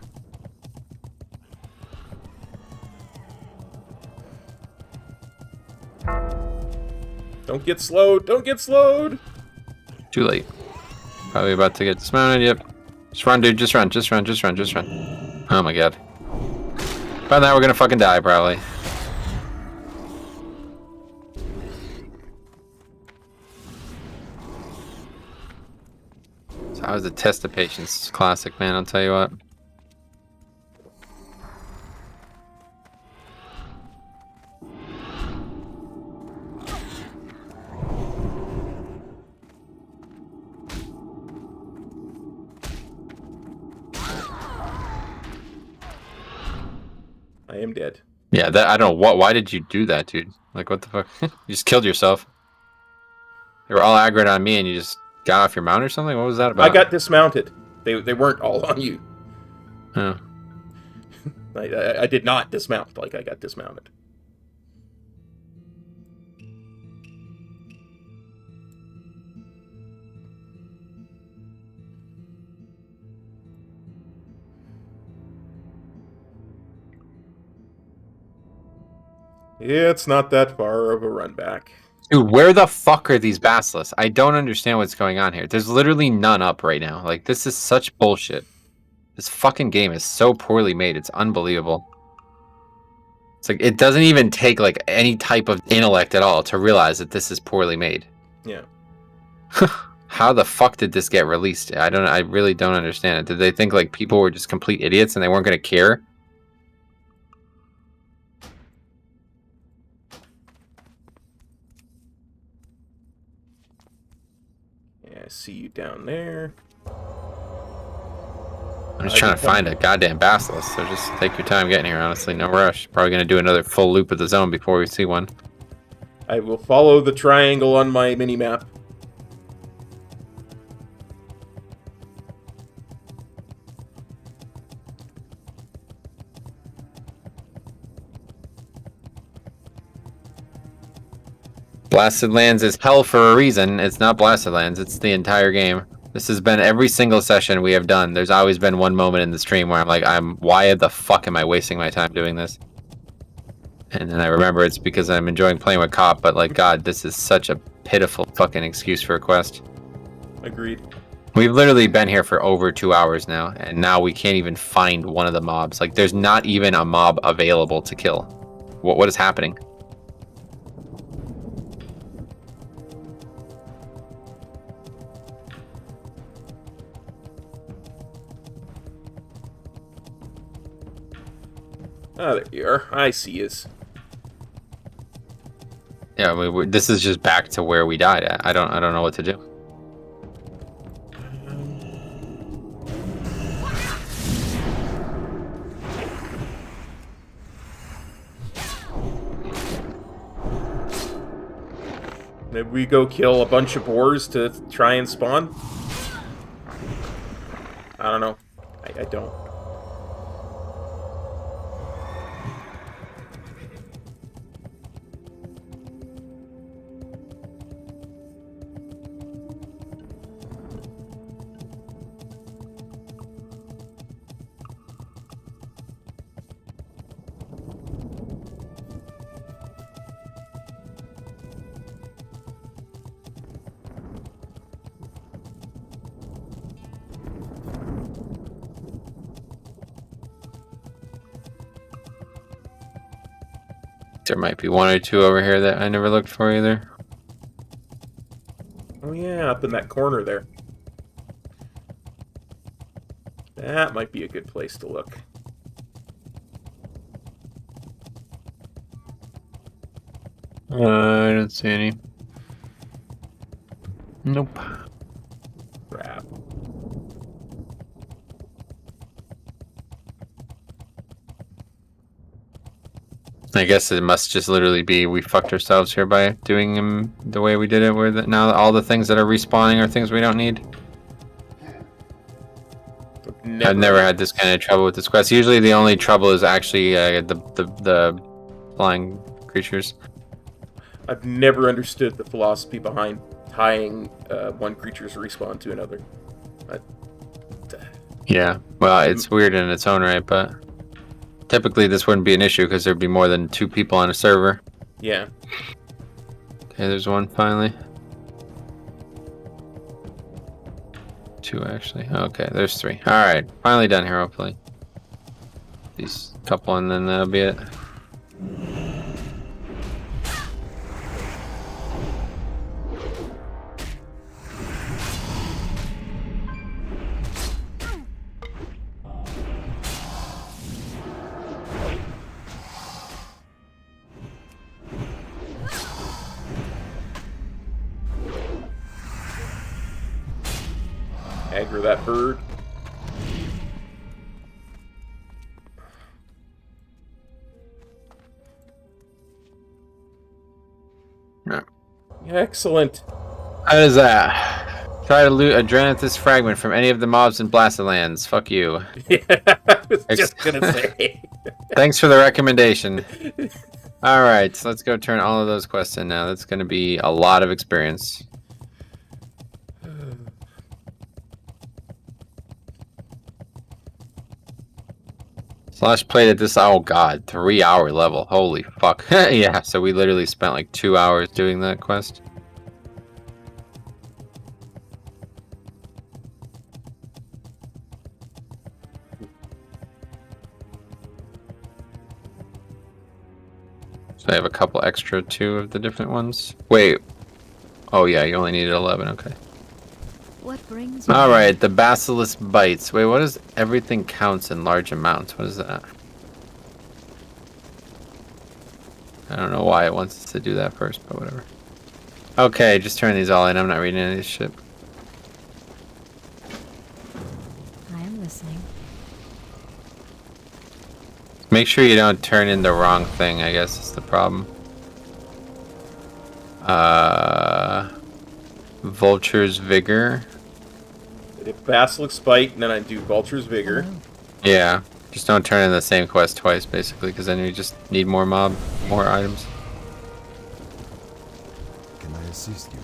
Don't get slowed! Don't get slowed! Too late. Probably about to get dismounted, yep. Just run, dude, just run, just run, just run, just run. Oh my god. By now we're gonna fucking die, probably. So that was a test of patience. Classic, man, I'll tell you what. I am dead. Yeah, that I don't know why did you do that, dude? Like, what the fuck? You just killed yourself. They were all aggroed on me and you just got off your mount or something? What was that about? I got dismounted. They weren't all on you. Oh. I did not dismount. Like, I got dismounted. Yeah, it's not that far of a run back. Dude, where the fuck are these basilisks? I don't understand what's going on here. There's literally none up right now. Like, this is such bullshit. This fucking game is so poorly made. It's unbelievable. It's like, it doesn't even take, like, any type of intellect at all to realize that this is poorly made. Yeah. How the fuck did this get released? I really don't understand it. Did they think, like, people were just complete idiots and they weren't going to care? I see you down there. I'm just trying to find a goddamn basilisk, so just take your time getting here, honestly. No rush. Probably going to do another full loop of the zone before we see one. I will follow the triangle on my mini-map. Blasted Lands is hell for a reason. It's not Blasted Lands, it's the entire game. This has been every single session we have done. There's always been one moment in the stream where I'm like, why the fuck am I wasting my time doing this? And then I remember it's because I'm enjoying playing with Cop, but like, God, this is such a pitiful fucking excuse for a quest. Agreed. We've literally been here for over 2 hours now, and now we can't even find one of the mobs. Like, there's not even a mob available to kill. What is happening? Oh, there you are. I see yous. Yeah, this is just back to where we died at. I don't know what to do. Maybe we go kill a bunch of boars to try and spawn? I don't know. I don't. There might be one or two over here that I never looked for either. Oh yeah, up in that corner there. That might be a good place to look. I don't see any. Nope. Crap. I guess it must just literally be we fucked ourselves here by doing them the way we did it, where now all the things that are respawning are things we don't need. I've never had this kind of trouble with this quest. Usually the only trouble is actually the flying creatures. I've never understood the philosophy behind tying one creature's respawn to another. Yeah, well, it's weird in its own right, but typically this wouldn't be an issue because there'd be more than 2 people on a server. Yeah. Okay, there's one finally. 2 actually. Okay, there's 3. All right, finally done here. Hopefully, these couple, and then that'll be it. Aggro that bird. Yeah. Excellent. How does that? Try to loot a Adrenathus fragment from any of the mobs in Blasted Lands. Fuck you. Yeah, I was just gonna say. Thanks for the recommendation. Alright, so let's go turn all of those quests in now. That's going to be a lot of experience. Slash played at this, oh god, 3-hour level. Holy fuck. Yeah, so we literally spent like 2 hours doing that quest. So I have a couple extra too of the different ones. Wait. Oh yeah, you only needed 11, okay. What brings you? Alright, the Basilisk Bites. Wait, what is everything counts in large amounts? What is that? I don't know why it wants us to do that first, but whatever. Okay, just turn these all in. I'm not reading any of this shit. I am listening. Make sure you don't turn in the wrong thing, I guess is the problem. Vulture's Vigor. I did Basilisk Bite, and then I do Vulture's Vigor. Hello. Yeah, just don't turn in the same quest twice, basically, because then you just need more items. Can I assist you?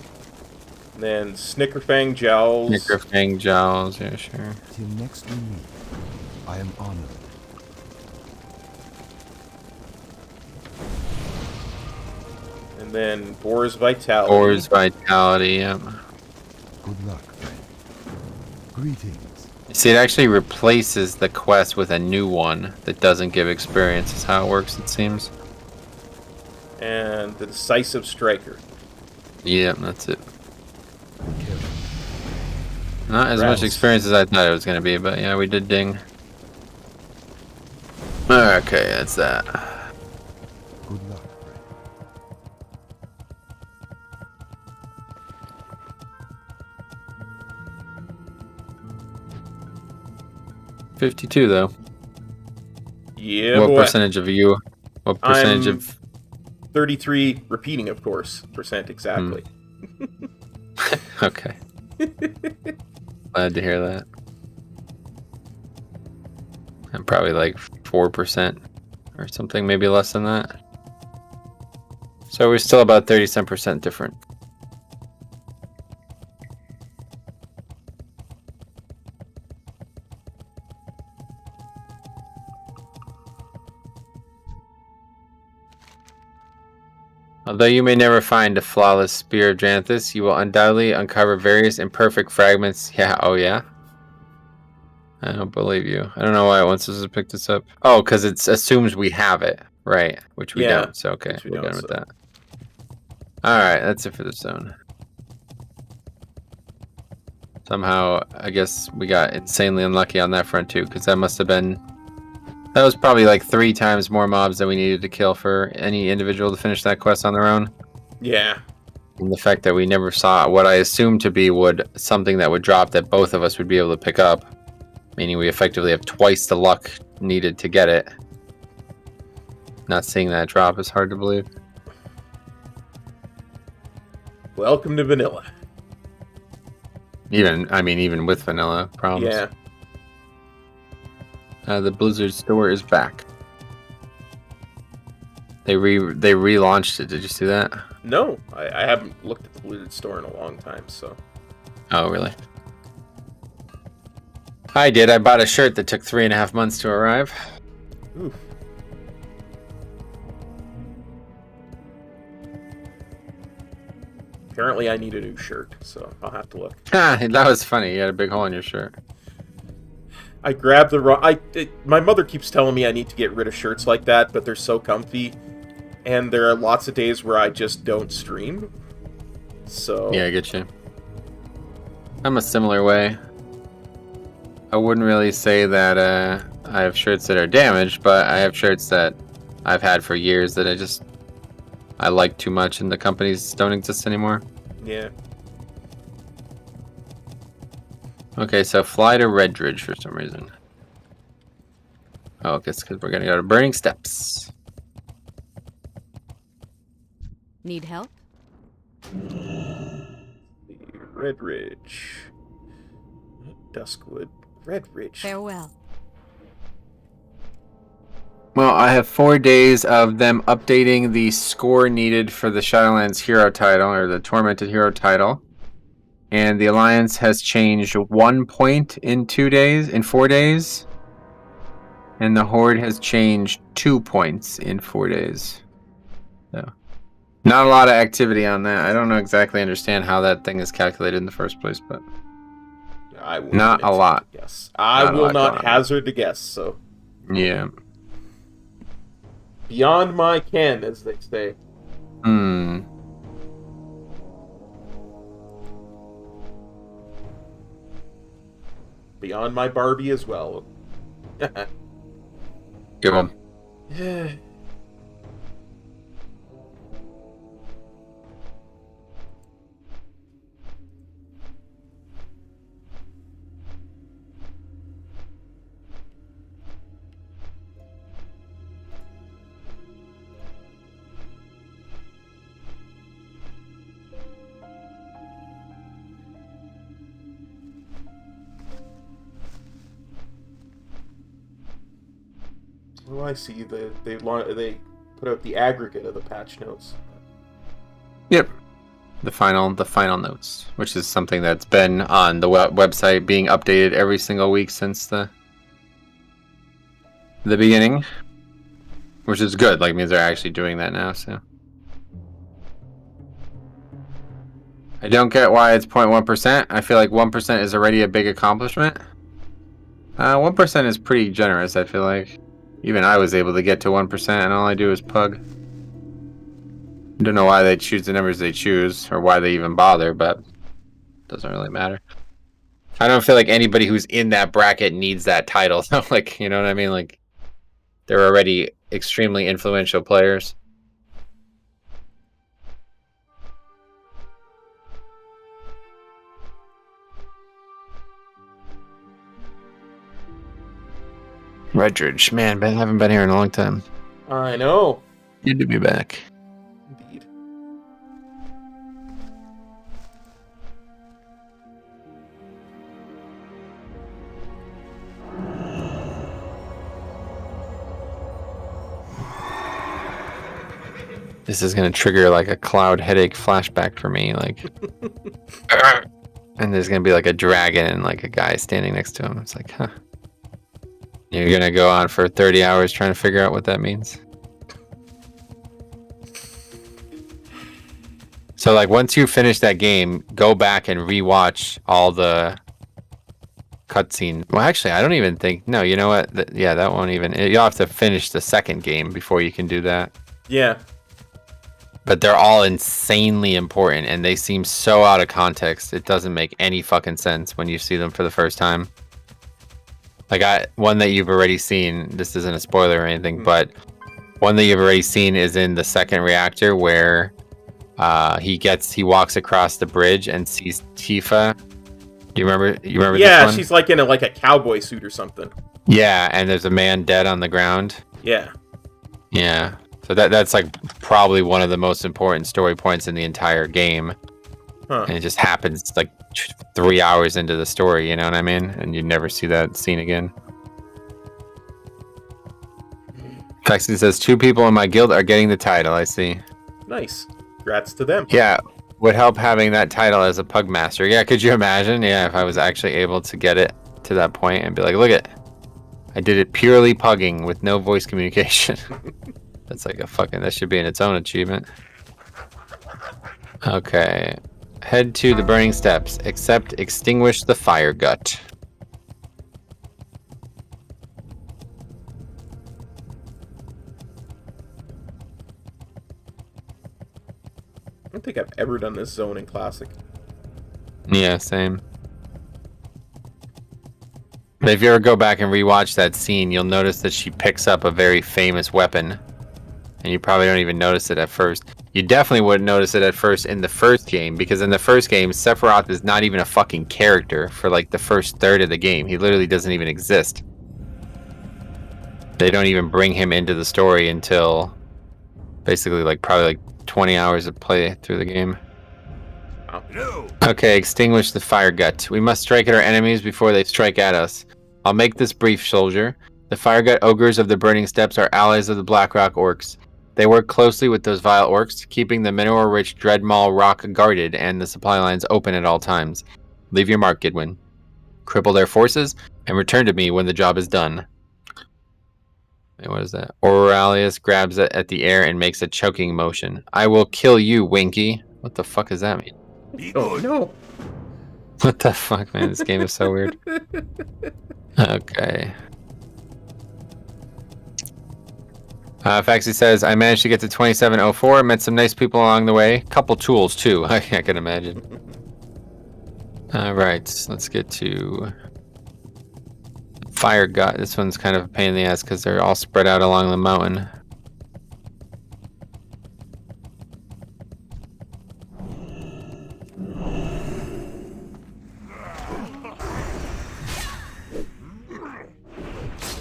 And then Snickerfang Jowls. Snickerfang Jowls, yeah, sure. Till next we meet, I am honored. And then Boar's Vitality. Boar's Vitality, yeah. Good luck, friend. Greetings. See, it actually replaces the quest with a new one that doesn't give experience, is how it works, it seems. And the Decisive Striker. Yeah, that's it. Be careful. Not as Rats. much experience as I thought it was going to be, but yeah, we did ding. Okay, that's that. Good luck, friend. 52 though. Yeah, What boy. percentage of you? What percentage I'm of? 33 repeating, of course. Percent exactly. Okay. Glad to hear that. I'm probably like 4% or something, maybe less than that. So we're still about 30% different. Although you may never find a flawless spear of Janthus, you will undoubtedly uncover various imperfect fragments. Yeah, oh yeah? I don't believe you. I don't know why it wants us to pick this up. Oh, because it assumes we have it, right? Which we Yeah, don't, so okay, which we we're don't, done with so. that. Alright, that's it for the zone. Somehow, I guess we got insanely unlucky on that front too, because that must have been That was probably like 3 times more mobs than we needed to kill for any individual to finish that quest on their own. Yeah. And the fact that we never saw what I assumed to be something that would drop that both of us would be able to pick up, meaning we effectively have twice the luck needed to get it. Not seeing that drop is hard to believe. Welcome to vanilla. Even with vanilla problems. Yeah. The Blizzard store is back. They relaunched it. Did you see that? No, I haven't looked at the Blizzard store in a long time, so. Oh, really? I did. I bought a shirt that took 3.5 months to arrive. Oof. Apparently I need a new shirt, so I'll have to look. That was funny. You had a big hole in your shirt. I grabbed the wrong... my mother keeps telling me I need to get rid of shirts like that, but they're so comfy. And there are lots of days where I just don't stream. So... Yeah, I get you. I'm a similar way. I wouldn't really say that I have shirts that are damaged, but I have shirts that I've had for years that I like too much and the companies don't exist anymore. Yeah. Okay, so fly to Redridge for some reason. Oh, I guess because we're gonna go to Burning Steps. Need help? Redridge. Duskwood. Redridge. Farewell. Well, I have 4 days of them updating the score needed for the Shadowlands Hero title, or the Tormented Hero title. And the Alliance has changed 1 point in 4 days. And the Horde has changed 2 points in 4 days. So, not a lot of activity on that. I don't exactly understand how that thing is calculated in the first place, but I will not a lot. Yes, I will not hazard to guess. So yeah, beyond my ken, as they say. Beyond my Barbie as well. Good one. Oh, I see. They put out the aggregate of the patch notes. Yep. The final notes, which is something that's been on the website being updated every single week since the beginning, which is good. Like, means they're actually doing that now. So I don't get why it's 0.1%. I feel like 1% is already a big accomplishment. 1% is pretty generous. I feel like even I was able to get to 1%, and all I do is pug. I don't know why they choose the numbers they choose, or why they even bother, but it doesn't really matter. I don't feel like anybody who's in that bracket needs that title. Like, you know what I mean? Like, they're already extremely influential players. Redridge, man, I haven't been here in a long time. I know. Good to be back. Indeed. This is gonna trigger like a cloud headache flashback for me, like, and there's gonna be like a dragon and like a guy standing next to him. It's like, huh. You're gonna go on for 30 hours trying to figure out what that means. So, like, once you finish that game, go back and rewatch all the cutscenes. Well, actually, I don't even think. No, you know what? Yeah, that won't even. You'll have to finish the second game before you can do that. Yeah. But they're all insanely important, and they seem so out of context. It doesn't make any fucking sense when you see them for the first time. one that you've already seen. This isn't a spoiler or anything, but one that you've already seen is in the second reactor where he walks across the bridge and sees Tifa. Do you remember? Yeah, this one? she's like in a cowboy suit or something. Yeah, and there's a man dead on the ground. Yeah. Yeah. So that's like probably one of the most important story points in the entire game. Huh. And it just happens like 3 hours into the story, you know what I mean? And you never see that scene again. Fexy says 2 people in my guild are getting the title, I see. Nice. Congrats to them. Yeah, would help having that title as a pug master. Yeah, could you imagine? Yeah, if I was actually able to get it to that point and be like, look it, I did it purely pugging with no voice communication. That's like that should be in its own achievement. Okay. Head to the burning steps, except extinguish the fire gut. I don't think I've ever done this zone in Classic. Yeah, same. But if you ever go back and rewatch that scene, you'll notice that she picks up a very famous weapon. And you probably don't even notice it at first. You definitely wouldn't notice it at first in the first game, because in the first game, Sephiroth is not even a fucking character for like the first third of the game. He literally doesn't even exist. They don't even bring him into the story until basically probably 20 hours of play through the game. Okay, extinguish the fire gut. We must strike at our enemies before they strike at us. I'll make this brief, soldier. The fire gut ogres of the burning steppes are allies of the Blackrock orcs. They work closely with those vile orcs, keeping the mineral-rich Dreadmaw rock guarded and the supply lines open at all times. Leave your mark, Gidwin. Cripple their forces, and return to me when the job is done. Wait, what is that? Aurelius grabs it at the air and makes a choking motion. I will kill you, Winky. What the fuck does that mean? Oh, no. What the fuck, man? This game is so weird. Okay. Faxi says, I managed to get to 2704, met some nice people along the way. Couple tools, too, I can imagine. Alright, let's get to Fire Gut. This one's kind of a pain in the ass because they're all spread out along the mountain.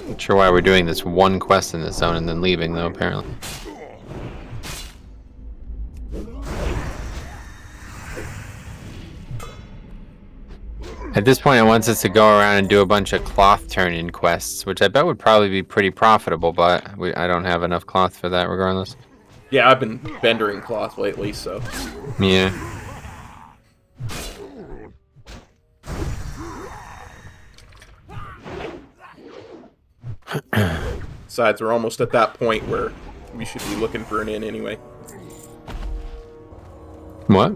Not sure why we're doing this one quest in this zone and then leaving, though, apparently. At this point, it wants us to go around and do a bunch of cloth turn-in quests, which I bet would probably be pretty profitable, but I don't have enough cloth for that regardless. Yeah, I've been vendering cloth lately, so... Yeah. Besides, we're almost at that point where we should be looking for an inn anyway. What?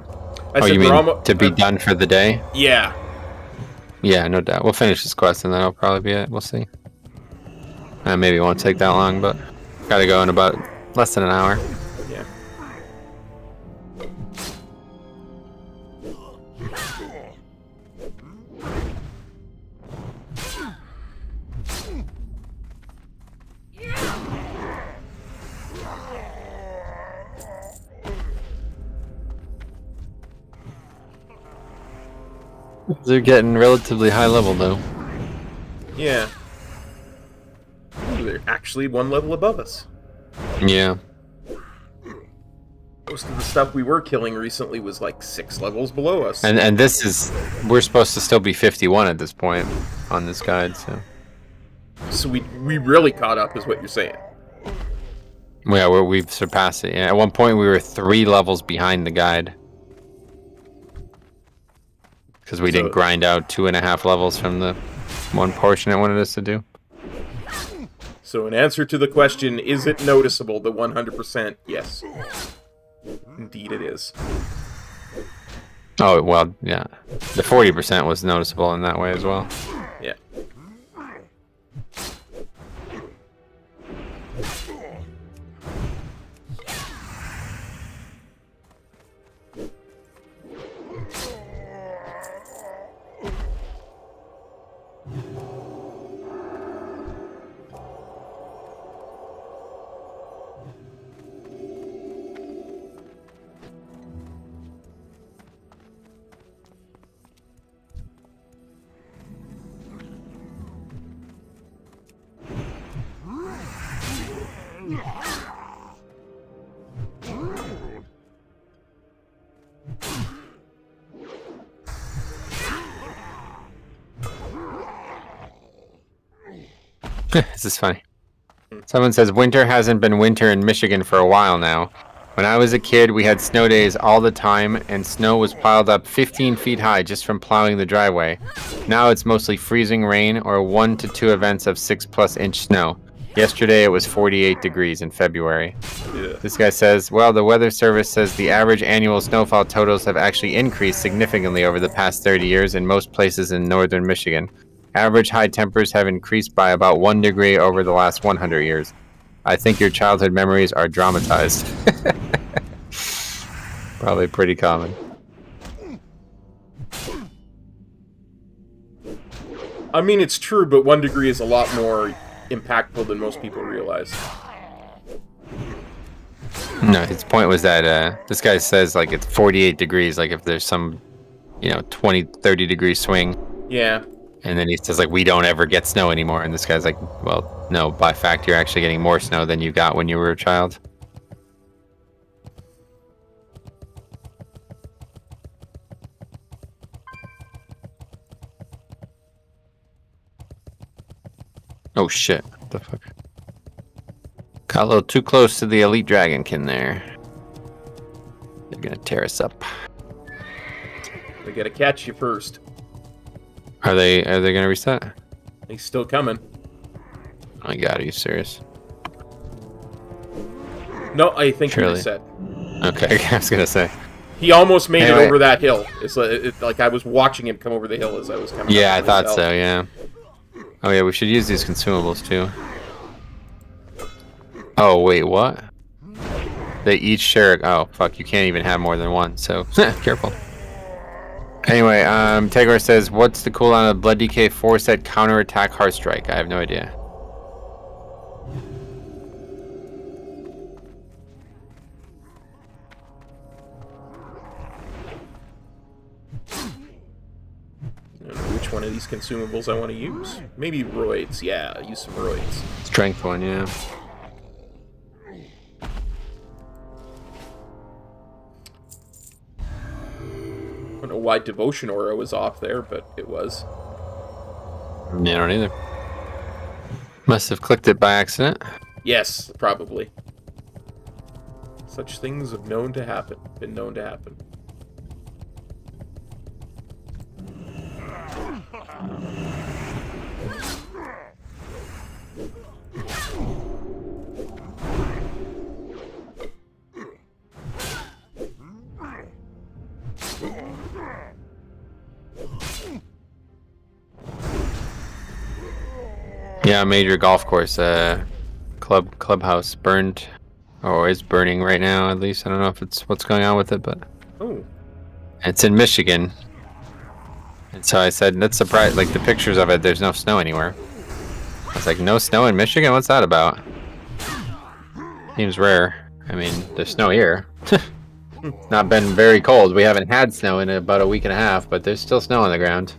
I said you we're mean to be done for the day? Yeah. Yeah, no doubt. We'll finish this quest and that'll probably be it. We'll see. Maybe it won't take that long, but gotta go in about less than an hour. Yeah. They're getting relatively high level though. Yeah. Ooh, they're actually one level above us. Yeah. Most of the stuff we were killing recently was like 6 levels below us. And this is, we're supposed to still be 51 at this point on this guide, so. So we really caught up, is what you're saying. Yeah, we've surpassed it. Yeah, at one point we were 3 levels behind the guide. Because we didn't grind out 2.5 levels from the one portion it wanted us to do. So in answer to the question, is it noticeable, the 100%? Yes. Indeed it is. Oh, well, yeah. The 40% was noticeable in that way as well. Yeah. This is funny. Someone says, winter hasn't been winter in Michigan for a while now. When I was a kid, we had snow days all the time, and snow was piled up 15 feet high just from plowing the driveway. Now it's mostly freezing rain or 1 to 2 events of 6+ inch snow. Yesterday it was 48 degrees in February. Yeah. This guy says, well, the Weather Service says the average annual snowfall totals have actually increased significantly over the past 30 years in most places in northern Michigan. Average high temperatures have increased by about 1 degree over the last 100 years. I think your childhood memories are dramatized. Probably pretty common. I mean, it's true, but 1 degree is a lot more impactful than most people realize. No, his point was that this guy says like it's 48 degrees, like if there's some, 20, 30 degree swing. Yeah. And then he says like we don't ever get snow anymore, and this guy's like, well, no, by fact you're actually getting more snow than you got when you were a child. Oh shit, what the fuck? Got a little too close to the elite dragonkin there. They're gonna tear us up. They gotta catch you first. Are they gonna reset? He's still coming. Oh my god, are you serious? No, I think he Surely. reset. Okay, I was gonna say. He almost made Anyway. it over that hill. It's like I was watching him come over the hill as I was coming. Yeah, I up thought myself. so, yeah. Oh yeah, we should use these consumables too. Oh wait, what? They each share. Oh fuck, you can't even have more than one. So careful. Anyway, Tagor says, "What's the cooldown of Blood DK 4-set counterattack Heart Strike?" I have no idea. I don't know which one of these consumables I want to use. Maybe roids. Yeah, use some roids. Strength one, yeah. I don't know why Devotion Aura was off there, but it was. Yeah, I don't either. Must have clicked it by accident. Yes, probably. Such things have known to happen. Been known to happen. Yeah, major golf course, clubhouse burned, or is burning right now. At least I don't know if it's what's going on with it, but Oh, it's in Michigan. And so I said, that's surprised. Like the pictures of it, there's no snow anywhere. I was like, no snow in Michigan? What's that about? Seems rare. I mean, there's snow here. Not been very cold. We haven't had snow in about a week and a half, but there's still snow on the ground.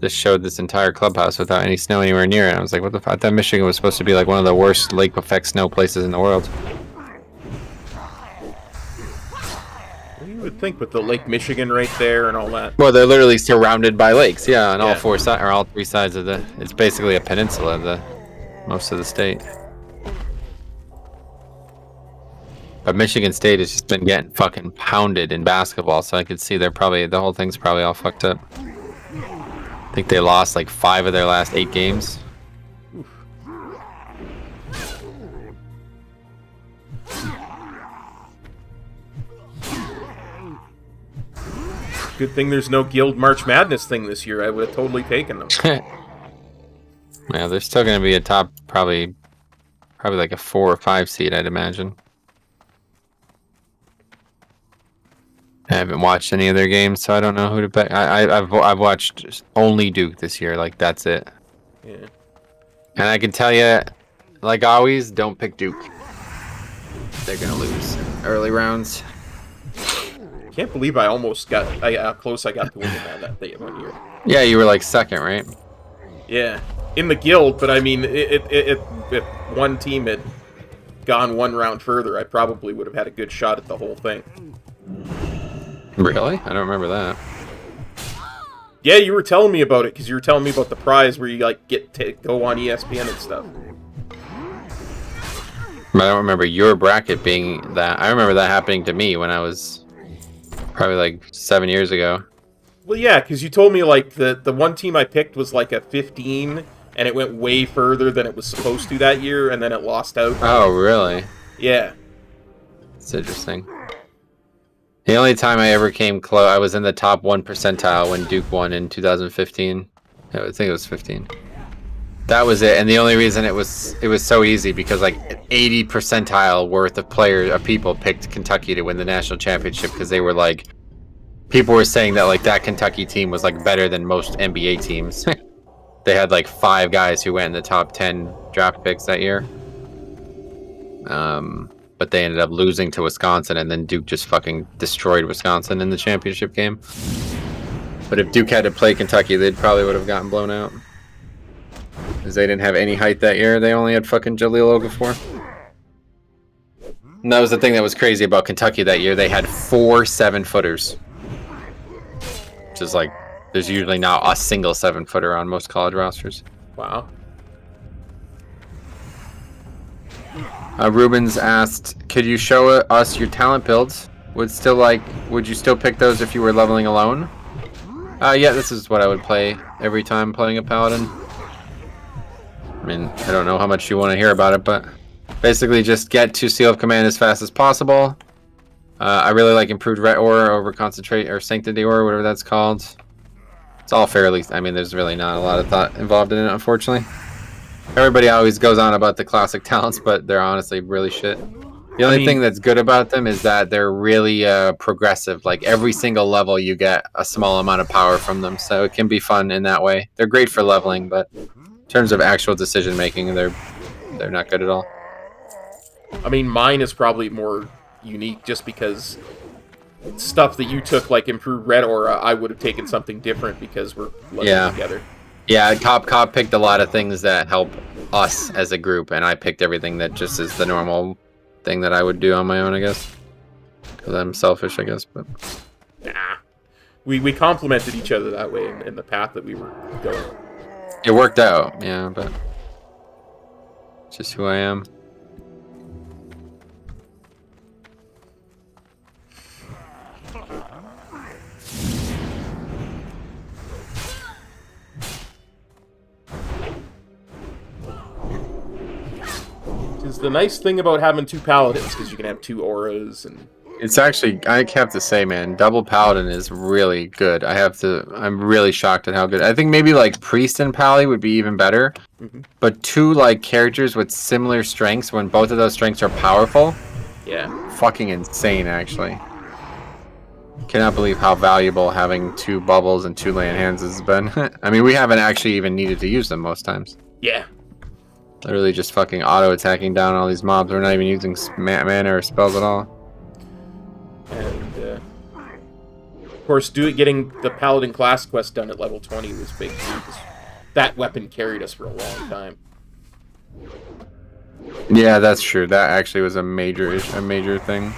This showed this entire clubhouse without any snow anywhere near it. I was like, what the fuck? I thought Michigan was supposed to be like one of the worst lake effect snow places in the world. you would think with the Lake Michigan right there and all that. Well, they're literally surrounded by lakes, yeah, on all Yeah. four sides, or all three sides of the. It's basically a peninsula of the most of the state. But Michigan State has just been getting fucking pounded in basketball, so I could see they're probably the whole thing's probably all fucked up. I think they lost like 5 of their last 8 games. Good thing there's no Guild March Madness thing this year. I would have totally taken them. Yeah, they're still going to be a top, probably like a 4 or 5 seed, I'd imagine. I haven't watched any of their games, so I don't know who to bet. I've watched only Duke this year, like that's it. Yeah. And I can tell you, like always, don't pick Duke. They're gonna lose early rounds. Can't believe I almost got how close I got to winning that day one year. Yeah, you were like second, right? Yeah, in the guild, but I mean, it one team had gone one round further, I probably would have had a good shot at the whole thing. Really? I don't remember that. Yeah, you were telling me about it, because you were telling me about the prize where you, like, get to go on ESPN and stuff. But I don't remember your bracket being that. I remember that happening to me when I was probably like 7 years ago. Well, yeah, because you told me, like, the one team I picked was, like, a 15, and it went way further than it was supposed to that year, and then it lost out. Oh, really? Yeah. It's interesting. The only time I ever came close, I was in the top 1 percentile when Duke won in 2015. I think it was 15. That was it, and the only reason it was so easy because like 80 percentile worth of people picked Kentucky to win the national championship because they were like, people were saying that like that Kentucky team was like better than most NBA teams. They had like 5 guys who went in the top 10 draft picks that year. But they ended up losing to Wisconsin, and then Duke just fucking destroyed Wisconsin in the championship game. But if Duke had to play Kentucky, they probably would have gotten blown out. Because they didn't have any height that year. They only had fucking Jahlil Okafor. And that was the thing that was crazy about Kentucky that year. They had 4 7-footers. Which is like, there's usually not a single 7-footer on most college rosters. Wow. Rubens asked, could you show us your talent builds? Would you still pick those if you were leveling alone? Yeah, this is what I would play every time playing a Paladin. I mean, I don't know how much you want to hear about it, but basically just get to Seal of Command as fast as possible. I really like improved Ret Aura over Concentrate or Sanctity Aura, whatever that's called. It's all fairly, I mean, there's really not a lot of thought involved in it, unfortunately. Everybody always goes on about the classic talents, but they're honestly really shit. The only thing that's good about them is that they're really progressive. Like every single level you get a small amount of power from them, so it can be fun in that way. They're great for leveling, but in terms of actual decision making, they're not good at all. I mean, mine is probably more unique just because stuff that you took, like improved Red Aura, I would have taken something different because we're leveling together. Yeah, Cop picked a lot of things that help us as a group, and I picked everything that just is the normal thing that I would do on my own, I guess. Because I'm selfish, I guess, but... Nah. We complemented each other that way in the path that we were going. It worked out, yeah, but... It's just who I am. Is the nice thing about having 2 paladins, because you can have 2 auras and... It's actually, I have to say, man, double paladin is really good. I'm really shocked at how good. I think maybe like priest and pally would be even better. Mm-hmm. But 2 like characters with similar strengths, when both of those strengths are powerful, yeah, fucking insane actually. Cannot believe how valuable having 2 bubbles and 2 land hands has been. I mean, we haven't actually even needed to use them most times. yeah. Literally just fucking auto-attacking down all these mobs. We're not even using mana or spells at all. And, of course, getting the Paladin class quest done at level 20 was big, too, because that weapon carried us for a long time. Yeah, that's true. That actually was a major thing.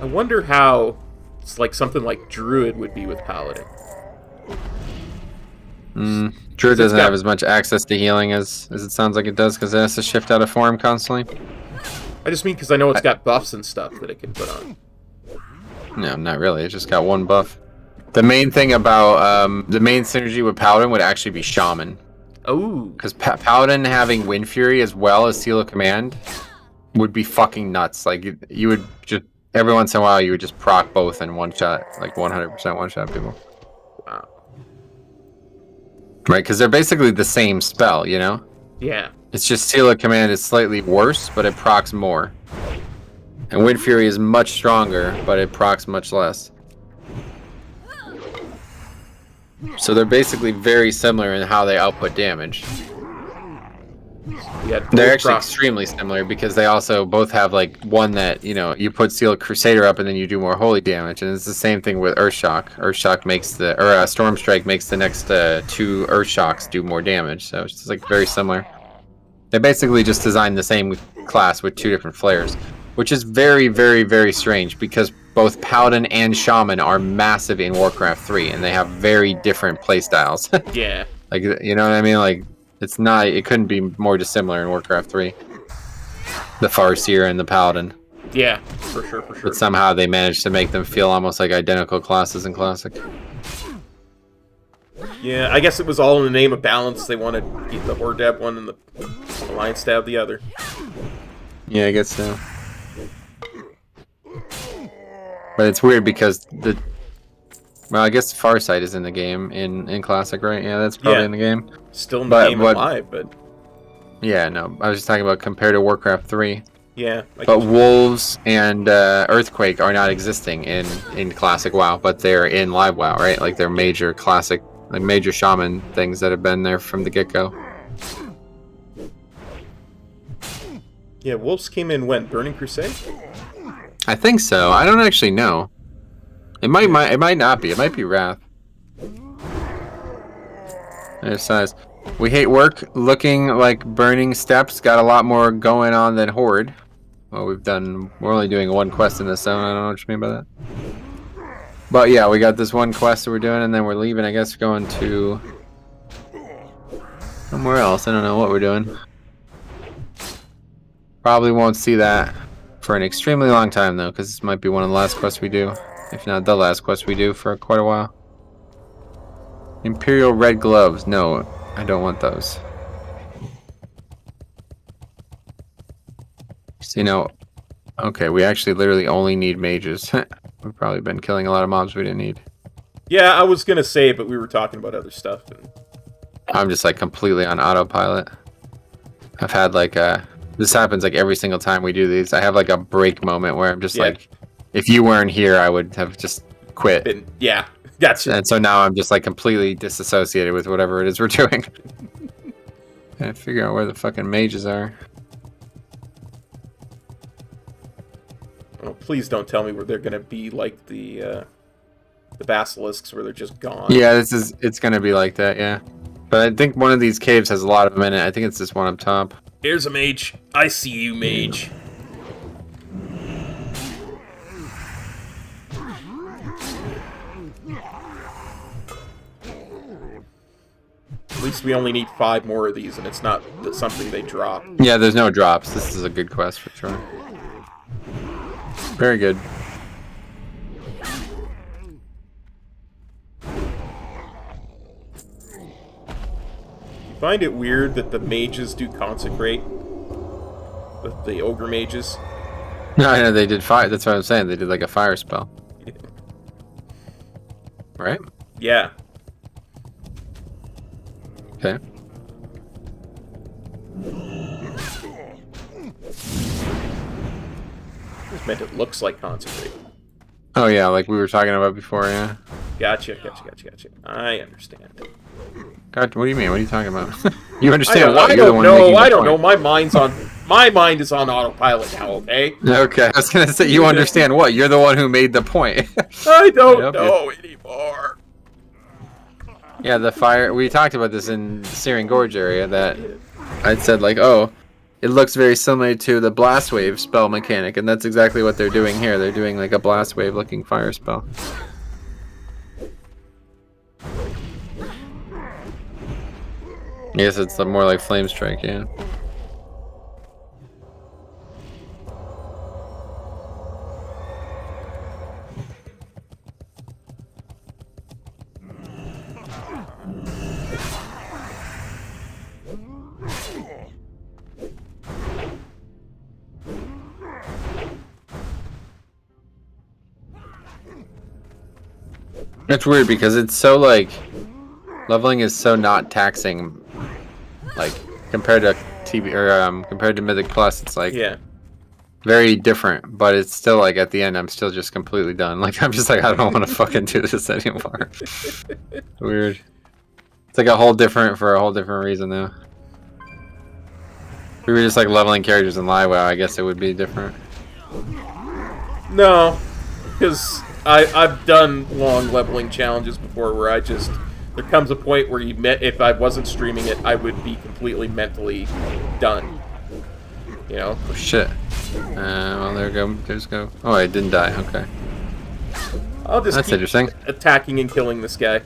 I wonder how it's like something like Druid would be with Paladin. Druid doesn't have as much access to healing as it sounds like it does, because it has to shift out of form constantly. I just mean because I know it's got buffs and stuff that it can put on. No, not really. It just got 1 buff. The main thing about the main synergy with Paladin would actually be Shaman. Oh. Because Paladin having Wind Fury as well as Seal of Command would be fucking nuts. Like you would just every once in a while you would just proc both in one shot, like 100% one shot people. Wow. Right, because they're basically the same spell, you know? Yeah. It's just Seal of Command is slightly worse, but it procs more. And Wind Fury is much stronger, but it procs much less. So they're basically very similar in how they output damage. They're actually extremely similar because they also both have like one that, you know, you put Sealed Crusader up and then you do more holy damage, and it's the same thing with Earthshock. Earthshock makes Storm Strike makes the next 2 Earthshocks do more damage, so it's just like very similar. They basically just designed the same class with 2 different flares, which is very, very, very strange because both Paladin and Shaman are massive in Warcraft 3, and they have very different playstyles. Yeah. Like, you know what I mean? Like, it couldn't be more dissimilar in Warcraft 3. The Farseer and the Paladin. Yeah, for sure, for sure. But somehow they managed to make them feel almost like identical classes in Classic. Yeah, I guess it was all in the name of balance. They wanted the Horde to have one and the Alliance to have the other. Yeah, I guess so. But it's weird because well, I guess Farsight is in the game in Classic, right? Yeah, that's probably in the game. Still in the game alive, but... Yeah, no, I was just talking about compared to Warcraft 3. Yeah. But Wolves and Earthquake are not existing in Classic WoW, but they're in Live WoW, right? Like they're major Classic, like major Shaman things that have been there from the get-go. Yeah, Wolves came in when? Burning Crusade? I think so. I don't actually know. It might not be. It might be Wrath. There's size. We hate work. Looking like Burning Steps got a lot more going on than Horde. Well, we're only doing 1 quest in this zone. I don't know what you mean by that. But yeah, we got this 1 quest that we're doing, and then we're leaving, I guess, going to somewhere else. I don't know what we're doing. Probably won't see that for an extremely long time, though, because this might be one of the last quests we do. If not the last quest we do for quite a while. Imperial Red Gloves. No, I don't want those. So, you know, okay, we actually literally only need mages. We've probably been killing a lot of mobs we didn't need. Yeah, I was gonna say, but we were talking about other stuff. And... I'm just like completely on autopilot. I've had like this happens like every single time we do these. I have like a break moment where I'm just like, if you weren't here, I would have just quit. Yeah, gotcha. And so now I'm just like completely disassociated with whatever it is we're doing. Trying to figure out where the fucking mages are. Oh, please don't tell me where they're gonna be like the basilisks, where they're just gone. Yeah, it's gonna be like that. Yeah, but I think one of these caves has a lot of them in it. I think it's this one up top. Here's a mage. I see you, mage. At least we only need 5 more of these, and it's not something they drop. Yeah, there's no drops. This is a good quest for sure. Very good. You find it weird that the mages do consecrate? The ogre mages? No, I know they did fire. That's what I'm saying. They did like a fire spell. Yeah. Right? Yeah. Okay. Just meant it looks like consecrate. Oh yeah, like we were talking about before, yeah. Gotcha. I understand. God, what do you mean? What are you talking about? You understand what? I don't know. My mind is on autopilot now, okay? Okay, I was gonna say you understand what? You're the one who made the point. I don't know anymore. Yeah, the fire. We talked about this in Searing Gorge area. That I'd said like, oh, it looks very similar to the blast wave spell mechanic, and that's exactly what they're doing here. They're doing like a blast wave looking fire spell. I guess it's more like flame strike, yeah. It's weird because it's so like leveling is so not taxing, like compared to TB or compared to Mythic Plus. It's like very different, but it's still like at the end I'm still just completely done. Like I'm just like I don't want to fucking do this anymore. Weird. It's like a whole different reason though. we were just like leveling characters in live WoW, I guess it would be different. No, because I've done long leveling challenges before where I just... There comes a point where if I wasn't streaming it, I would be completely mentally done. You know? Oh, shit. Well, there we go. There's go. Oh, I didn't die. Okay. I'll just That's keep interesting. attacking and killing this guy.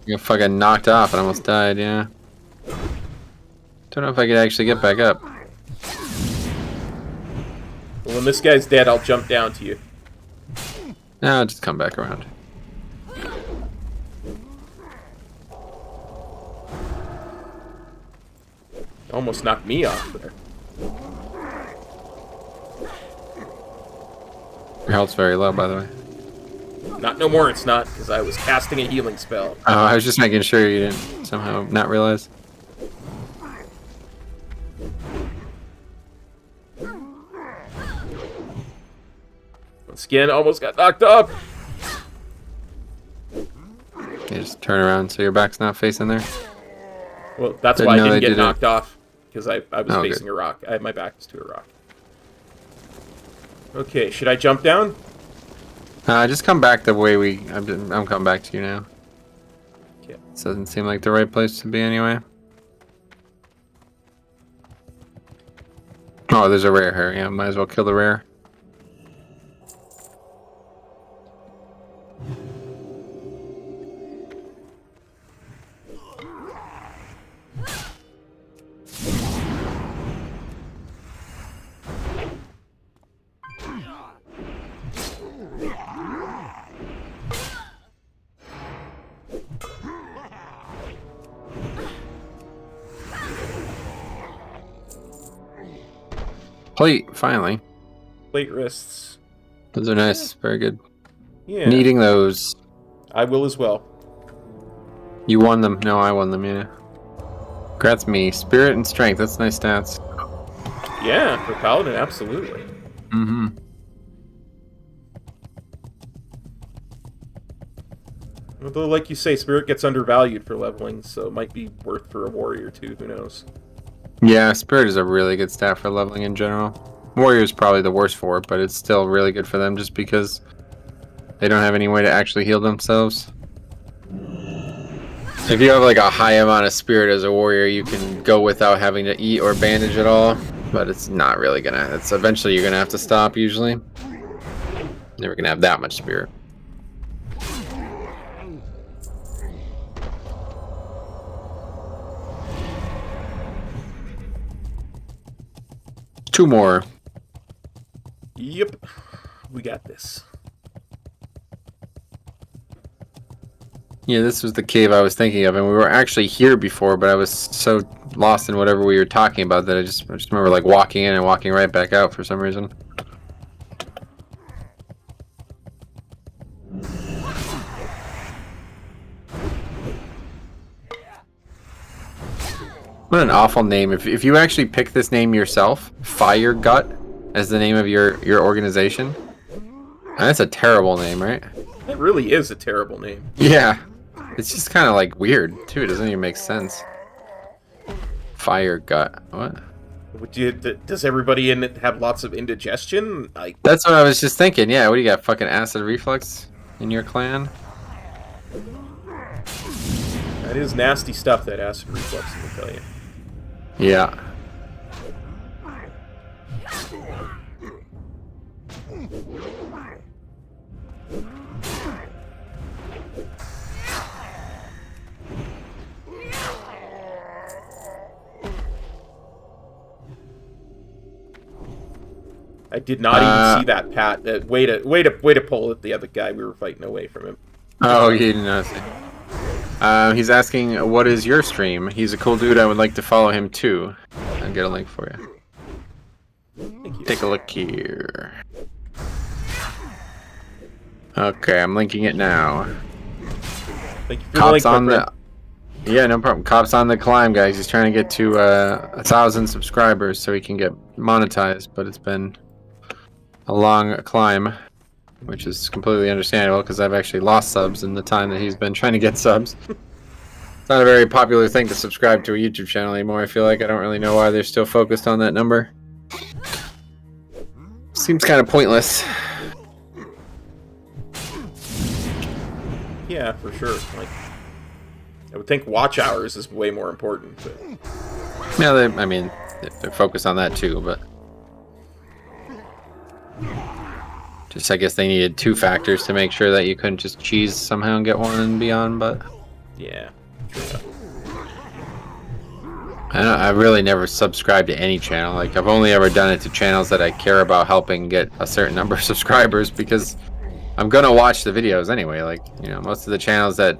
You got fucking knocked off and almost died, yeah. Don't know if I could actually get back up. Well, when this guy's dead, I'll jump down to you. No, I'll just come back around. Almost knocked me off there. Your health's very low, by the way. Not no more, it's not, because I was casting a healing spell. Oh, I was just making sure you didn't somehow not realize. Once again, almost got knocked off. You just turn around so your back's not facing there. Well, that's Didn't why I know didn't they get did it. knocked off, because I was Oh, facing good. a rock. My back was to a rock. Okay, should I jump down? Just come back the way I'm coming back to you now. Okay. This doesn't seem like the right place to be anyway. Oh, there's a rare here. Yeah, might as well kill the rare. Plate, finally. Plate wrists. Those are nice. Very good. Yeah. Needing those. I will as well. You won them. No, I won them, yeah. Congrats me. Spirit and strength. That's nice stats. Yeah, for Paladin, absolutely. Mm-hmm. Although, like you say, Spirit gets undervalued for leveling, so it might be worth for a warrior too, who knows. Yeah, Spirit is a really good stat for leveling in general. Warrior is probably the worst for it, but it's still really good for them just because they don't have any way to actually heal themselves. If you have like a high amount of Spirit as a warrior, you can go without having to eat or bandage at all, but it's not really gonna... It's eventually you're gonna have to stop usually. Never gonna have that much Spirit. Two more. Yep. We got this. Yeah, this was the cave I was thinking of, and we were actually here before, but I was so lost in whatever we were talking about that I just remember like walking in and walking right back out for some reason. What an awful name. If you actually pick this name yourself, Fire Gut, as the name of your organization, that's a terrible name, right? That really is a terrible name. Yeah. It's just kind of like weird, too. It doesn't even make sense. Fire Gut. What? Does everybody in it have lots of indigestion? That's what I was just thinking. Yeah, what do you got? Fucking acid reflux in your clan? That is nasty stuff, that acid reflux, I can tell you. Yeah. I did not even see that, Pat. Way to pull it, the other guy. We were fighting away from him. Oh, he didn't notice. He's asking, what is your stream? He's a cool dude. I would like to follow him, too. I'll get a link for you. Thank you. Take a look here. Okay, I'm linking it now. Thank you for the Cops link, my on friend. the... Yeah, no problem. Cops on the climb, guys. He's trying to get to 1,000 subscribers so he can get monetized, but it's been a long climb, which is completely understandable because I've actually lost subs in the time that he's been trying to get subs. It's not a very popular thing to subscribe to a YouTube channel anymore. I feel like I don't really know why they're still focused on that number. Seems kind of pointless. Yeah, for sure. Like, I would think watch hours is way more important. But... Yeah, I mean, they're focused on that too, but just I guess they needed 2 factors to make sure that you couldn't just cheese somehow and get 1 and beyond. But yeah, true. I really never subscribed to any channel. Like, I've only ever done it to channels that I care about helping get a certain number of subscribers, because I'm gonna watch the videos anyway. Like, you know, most of the channels that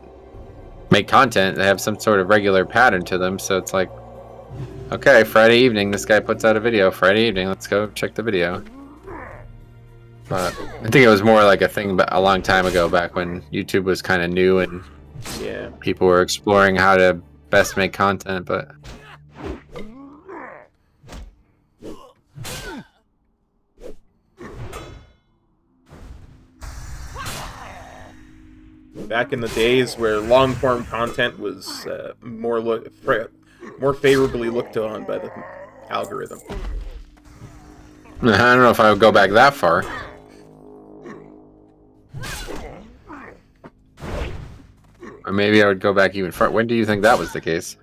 make content, they have some sort of regular pattern to them. So it's like, okay, Friday evening, this guy puts out a video. Friday evening, let's go check the video. But I think it was more like a thing a long time ago, back when YouTube was kind of new and Yeah. people were exploring how to best make content. But Back in the days where long-form content was more favorably looked on by the algorithm. I don't know if I would go back that far. Or maybe I would go back even far. When do you think that was the case?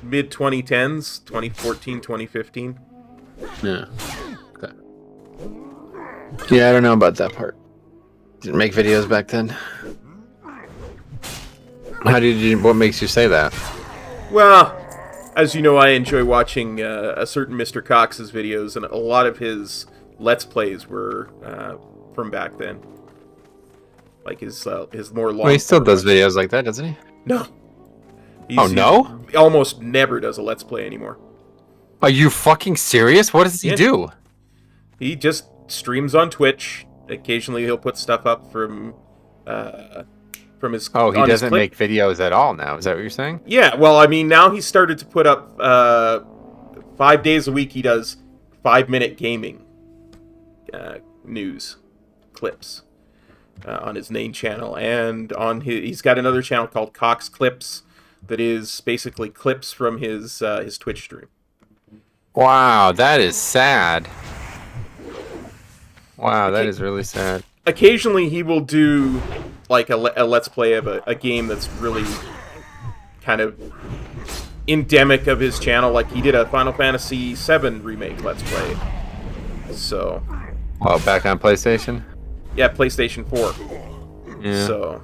Mid-2010s, 2014, 2015. Yeah. Okay. Yeah, I don't know about that part. Didn't make videos back then. What makes you say that? Well, as you know, I enjoy watching a certain Mr. Cox's videos, and a lot of his Let's Plays were from back then. Like his more long. Well, he still does videos like that, doesn't he? No. No? He almost never does a Let's Play anymore. Are you fucking serious? What does he do? He just streams on Twitch. Occasionally, he'll put stuff up from his. Oh, he on his doesn't make videos at all now. Is that what you're saying? Yeah, well, I mean, now he's started to put up 5 days a week. He does 5-minute gaming news clips on his main channel, and he's got another channel called Cox Clips that is basically clips from his Twitch stream. Wow, that is sad. Wow, that is really sad. Occasionally, he will do like a Let's Play of a game that's really kind of endemic of his channel. Like, he did a Final Fantasy VII Remake Let's Play. So... Oh, back on PlayStation? Yeah, PlayStation 4. Yeah. So...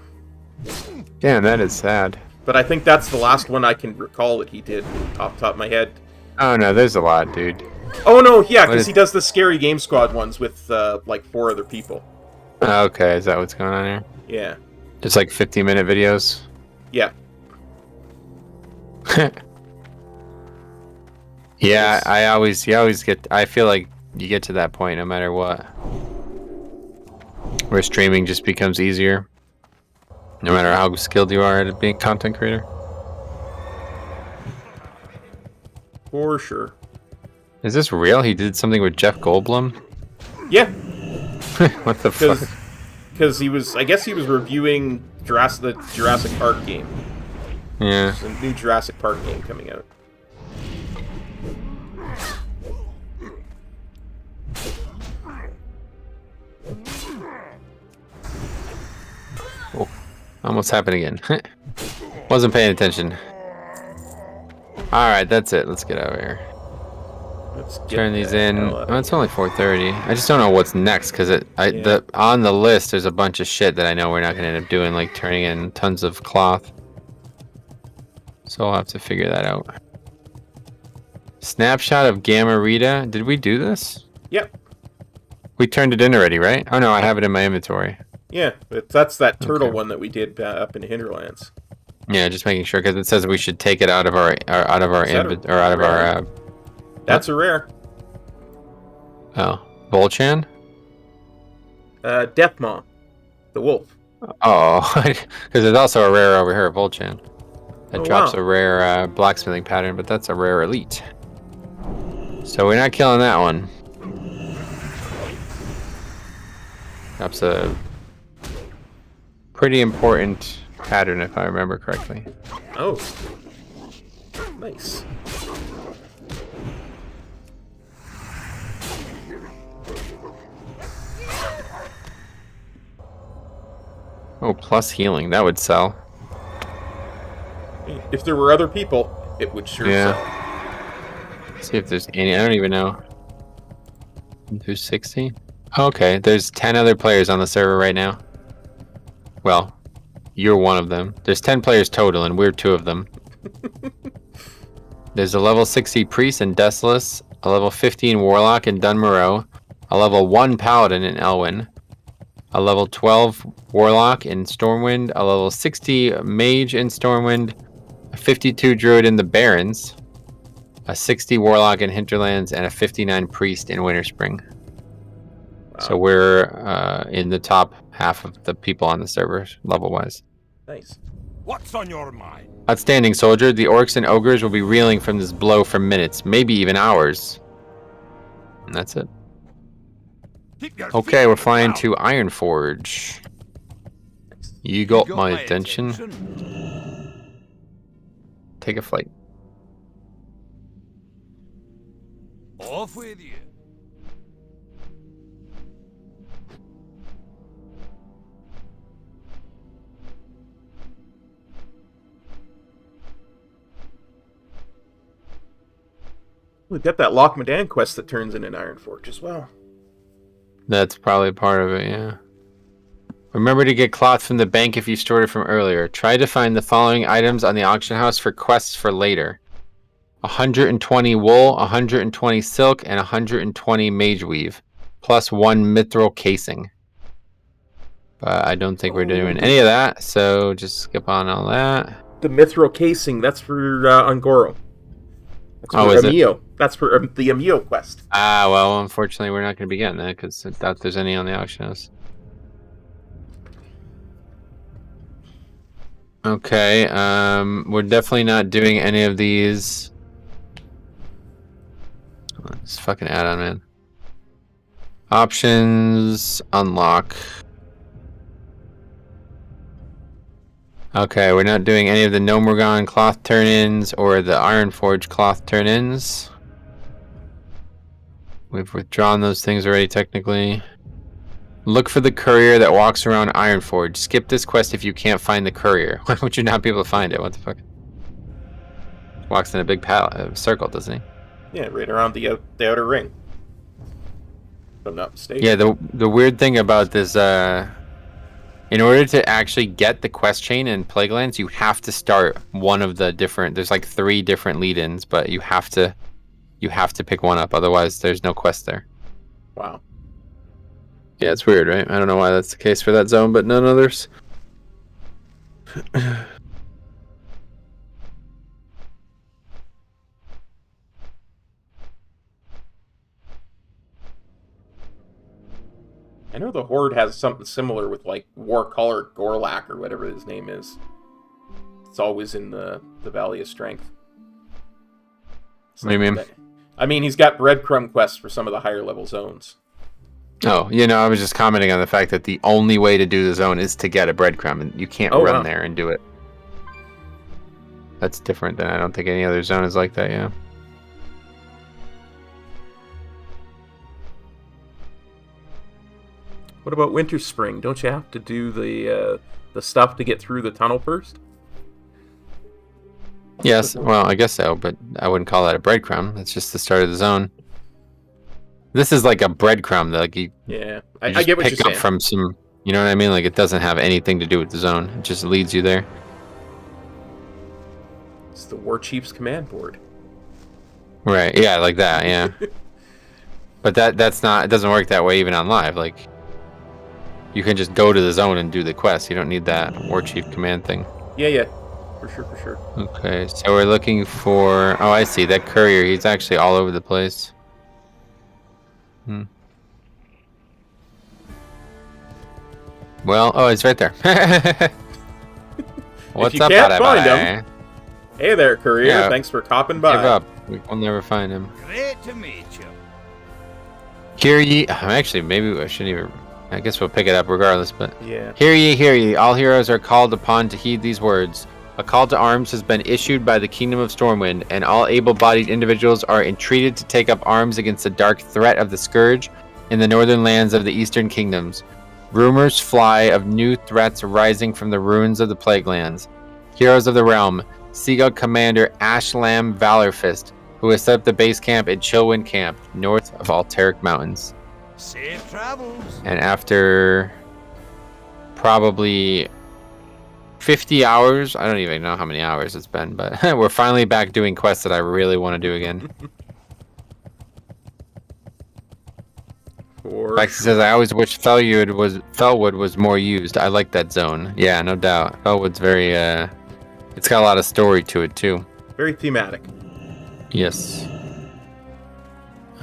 Damn, that is sad. But I think that's the last one I can recall that he did, off the top of my head. Oh, no, there's a lot, dude. Oh, no, yeah, because he does the Scary Game Squad ones with, like, 4 other people. Okay, is that what's going on here? Yeah. Just like 15-minute videos? Yeah. Yeah, I feel like you get to that point no matter what. Where streaming just becomes easier. No matter how skilled you are at being a content creator. For sure. Is this real? He did something with Jeff Goldblum? Yeah. What the fuck? Because I guess he was reviewing the Jurassic Park game. Yeah. There's a new Jurassic Park game coming out. Oh, almost happened again. Wasn't paying attention. Alright, that's it. Let's get out of here. Let's Turn these in. Oh, it's only 4:30. I just don't know what's next, because on the list there's a bunch of shit that I know we're not going to end up doing, like turning in tons of cloth. So I'll have to figure that out. Snapshot of Gamma Rita. Did we do this? Yep. We turned it in already, right? Oh no, I have it in my inventory. Yeah, but that's that turtle one that we did up in the Hinterlands. Yeah, just making sure, because it says we should take it out of our That's a rare. Oh, Volchan? Deathmaw, the wolf. Oh, because there's also a rare over here, Volchan. That drops wow. a rare blacksmithing pattern, but that's a rare elite. So we're not killing that one. Drops a pretty important pattern, if I remember correctly. Oh. Nice. Oh, plus healing. That would sell. If there were other people, it would sure sell. Let's see if there's any. I don't even know. There's 60? Okay, there's 10 other players on the server right now. Well, you're one of them. There's 10 players total, and we're 2 of them. There's a level 60 Priest in Desolus, a level 15 Warlock in Dunmoreau, a level 1 Paladin in Elwyn, a level 12 Warlock in Stormwind, a level 60 Mage in Stormwind, a 52 Druid in the Barrens, a 60 Warlock in Hinterlands, and a 59 Priest in Winterspring. Wow. So we're in the top half of the people on the server, level-wise. Nice. What's on your mind? Outstanding, soldier. The orcs and ogres will be reeling from this blow for minutes, maybe even hours. And that's it. Okay, we're flying to Ironforge. You got my attention. Take a flight. Off with you. We've got that Loch Modan quest that turns in an Ironforge as well. That's probably part of it, yeah. Remember to get cloth from the bank if you stored it from earlier. Try to find the following items on the auction house for quests for later. 120 wool, 120 silk, and 120 mage weave. Plus 1 mithril casing. But I don't think we're doing any of that, so just skip on all that. The mithril casing, that's for Ungoro. That's for Amio. That's for the Amio quest. Ah, well, unfortunately, we're not going to be getting that because I doubt there's any on the auction house. Okay, we're definitely not doing any of these. This fucking add-on, man. Options, unlock. Okay, we're not doing any of the Gnomeregan cloth turn-ins or the Ironforge cloth turn-ins. We've withdrawn those things already, technically. Look for the courier that walks around Ironforge. Skip this quest if you can't find the courier. Why would you not be able to find it? What the fuck? Walks in a big circle, doesn't he? Yeah, right around the outer ring. If I'm not mistaken. Yeah, the weird thing about this, in order to actually get the quest chain in Plaguelands, you have to start one of the different. There's like 3 different lead-ins, but you have to pick one up. Otherwise, there's no quest there. Wow. Yeah, it's weird, right? I don't know why that's the case for that zone, but none others. I know the Horde has something similar with, like, Warcaller Gorlak or whatever his name is. It's always in the Valley of Strength. What do you mean? I mean, he's got breadcrumb quests for some of the higher level zones. Oh, I was just commenting on the fact that the only way to do the zone is to get a breadcrumb, and you can't run there and do it. That's different than I don't think any other zone is like that, yeah. What about Winter Spring? Don't you have to do the stuff to get through the tunnel first? Yes, well, I guess so, but I wouldn't call that a breadcrumb. It's just the start of the zone. This is like a breadcrumb that like you I get what you're saying. Pick up from some, you know what I mean? Like it doesn't have anything to do with the zone. It just leads you there. It's the War Chief's command board. Right, yeah, like that, yeah. But that's not, it doesn't work that way even on live. Like, you can just go to the zone and do the quest. You don't need that War Chief command thing. Yeah. For sure. Okay, so we're looking for... Oh, I see. That courier, he's actually all over the place. Well, oh, it's right there. What's up, can't find him, hey there, courier. Yeah, thanks for copping by. Give up. We'll never find him. Great to meet you. Here ye... Actually, maybe I shouldn't even... I guess we'll pick it up regardless, but... Yeah. Hear ye, all heroes are called upon to heed these words. A call to arms has been issued by the Kingdom of Stormwind, and all able-bodied individuals are entreated to take up arms against the dark threat of the Scourge in the northern lands of the Eastern Kingdoms. Rumors fly of new threats rising from the ruins of the Plague Lands. Heroes of the realm, Seagull Commander Ashlam Valorfist, who has set up the base camp in Chillwind Camp, north of Alteric Mountains. Safe travels. And after probably 50 hours, I don't even know how many hours it's been, but we're finally back doing quests that I really want to do again. In fact, he says, I always wish Felwood was more used. I like that zone. Yeah, no doubt. Felwood's very, it's got a lot of story to it, too. Very thematic. Yes.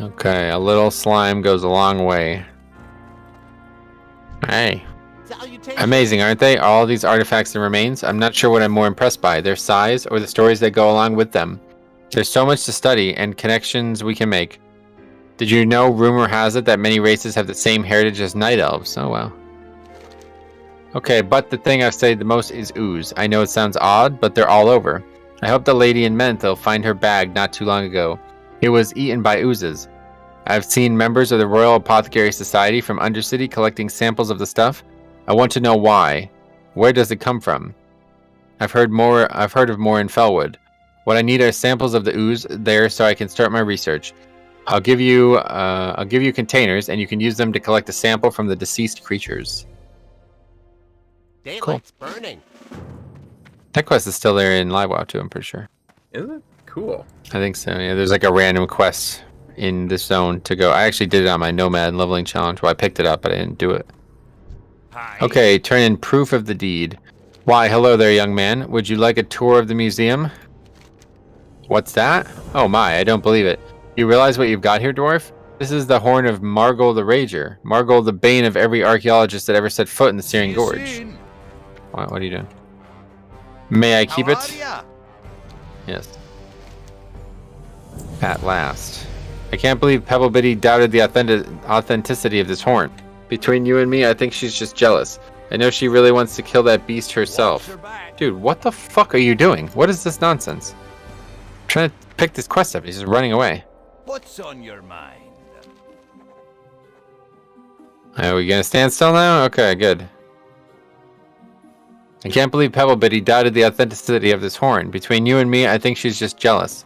Okay, a little slime goes a long way. Hey. Amazing, aren't they? All these artifacts and remains. I'm not sure what I'm more impressed by, their size or the stories that go along with them. There's so much to study and connections we can make. Did you know, rumor has it, that many races have the same heritage as night elves? Oh, well. Okay, but the thing I've studied the most is ooze. I know it sounds odd, but they're all over. I hope the lady in Menthil find her bag not too long ago. It was eaten by oozes. I've seen members of the Royal Apothecary Society from Undercity collecting samples of the stuff. I want to know why. Where does it come from? I've heard of more in Felwood. What I need are samples of the ooze there so I can start my research. I'll give you containers, and you can use them to collect a sample from the deceased creatures. Daylight's burning. That quest is still there in LiveWow too, I'm pretty sure. Is it? Cool. I think so, yeah. There's like a random quest in this zone to go. I actually did it on my Nomad leveling challenge. Well, I picked it up, but I didn't do it. Hi. Okay, turn in proof of the deed. Why, hello there, young man. Would you like a tour of the museum? What's that? Oh my, I don't believe it. You realize what you've got here, dwarf? This is the horn of Margol the Rager. Margol, the bane of every archaeologist that ever set foot in the Searing Gorge. What are you doing? May I keep it? Yes. At last. I can't believe Pebblebitty doubted the authenticity of this horn. Between you and me, I think she's just jealous. I know she really wants to kill that beast herself. Dude, what the fuck are you doing? What is this nonsense? I'm trying to pick this quest up. He's just running away. What's on your mind? Are we gonna stand still now? Okay, good. I can't believe Pebblebitty doubted the authenticity of this horn. Between you and me, I think she's just jealous.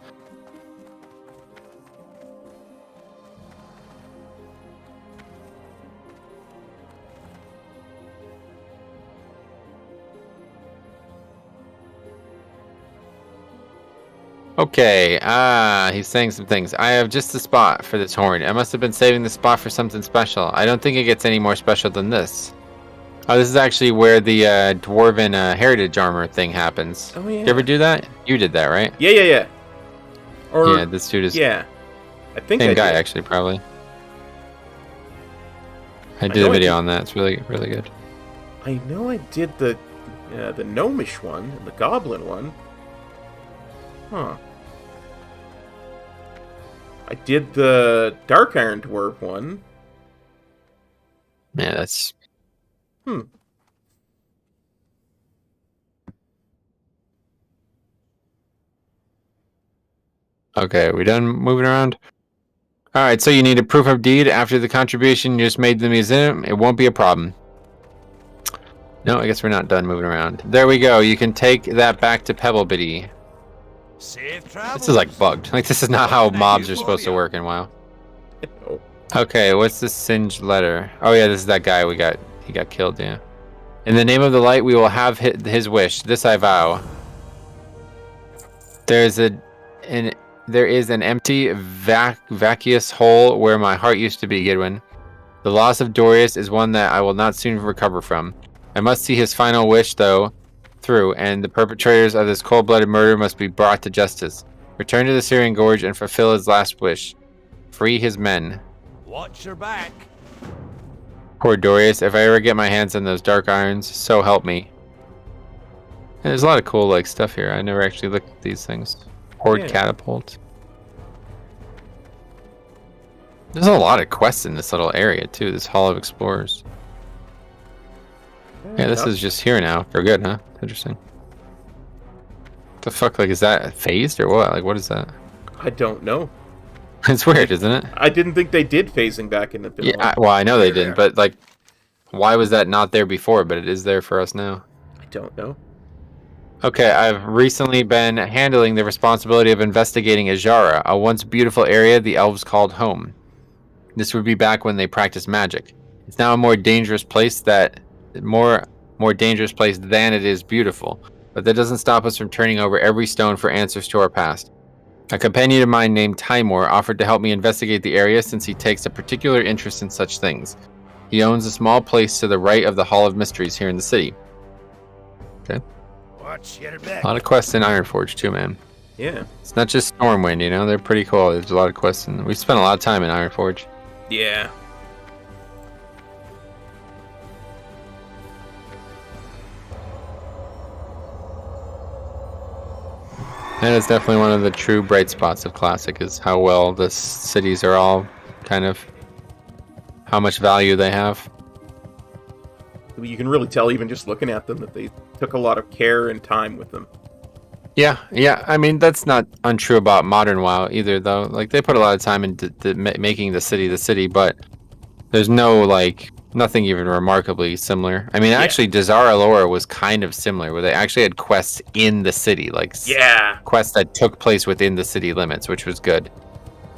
Okay, he's saying some things. I have just the spot for this horn. I must have been saving the spot for something special. I don't think it gets any more special than this. Oh, this is actually where the Dwarven heritage armor thing happens. Oh, yeah. Did you ever do that? You did that, right? Yeah. Or, yeah, this dude is... Yeah. I think same I guy, did. actually, probably. I did a video on that. It's really, really good. I know I did the gnomish one and the goblin one. Huh. I did the Dark Iron Dwarf one. Yeah, that's... Okay, we done moving around? Alright, so you need a proof of deed after the contribution you just made to the museum. It won't be a problem. No, I guess we're not done moving around. There we go. You can take that back to Pebblebitty. Safe travels. This is like bugged. Like, this is not how mobs are supposed to work in WoW. Oh. Okay, what's this singed letter? Oh yeah, this is that guy he got killed, yeah. In the name of the light, we will have his wish. This I vow. There is an empty, vacuous hole where my heart used to be, Gidwin. The loss of Dorius is one that I will not soon recover from. I must see his final wish, though, through, and the perpetrators of this cold-blooded murder must be brought to justice. Return to the Syrian Gorge and fulfill his last wish. Free his men. Watch your back. Poor Dorius, if I ever get my hands on those dark irons, so help me. And there's a lot of cool like stuff here. I never actually looked at these things. Horde catapult. There's a lot of quests in this little area too, this Hall of Explorers. Yeah, this is just here now for good, huh? Interesting. The fuck, like, is that phased or what? Like, what is that? I don't know. It's weird, isn't it? I didn't think they did phasing back into Finland. Yeah, well, I know they didn't, but, like, why was that not there before, but it is there for us now? I don't know. Okay, I've recently been handling the responsibility of investigating Ajara, a once beautiful area the elves called home. This would be back when they practiced magic. It's now a more dangerous place more dangerous place than it is beautiful, but that doesn't stop us from turning over every stone for answers to our past. A companion of mine named Timor offered to help me investigate the area since he takes a particular interest in such things. He owns a small place to the right of the Hall of Mysteries here in the city. Okay. Watch your back. A lot of quests in Ironforge too, man. Yeah. It's not just Stormwind, you know? They're pretty cool. There's a lot of quests, and we spent a lot of time in Ironforge. Yeah. And it's definitely one of the true bright spots of Classic is how well the cities are all kind of... how much value they have. You can really tell even just looking at them that they took a lot of care and time with them. Yeah. I mean, that's not untrue about modern WoW either, though. Like, they put a lot of time into making the city, but there's no, like, nothing even remarkably similar. I mean, actually, Dazara Lore was kind of similar, where they actually had quests in the city, like quests that took place within the city limits, which was good.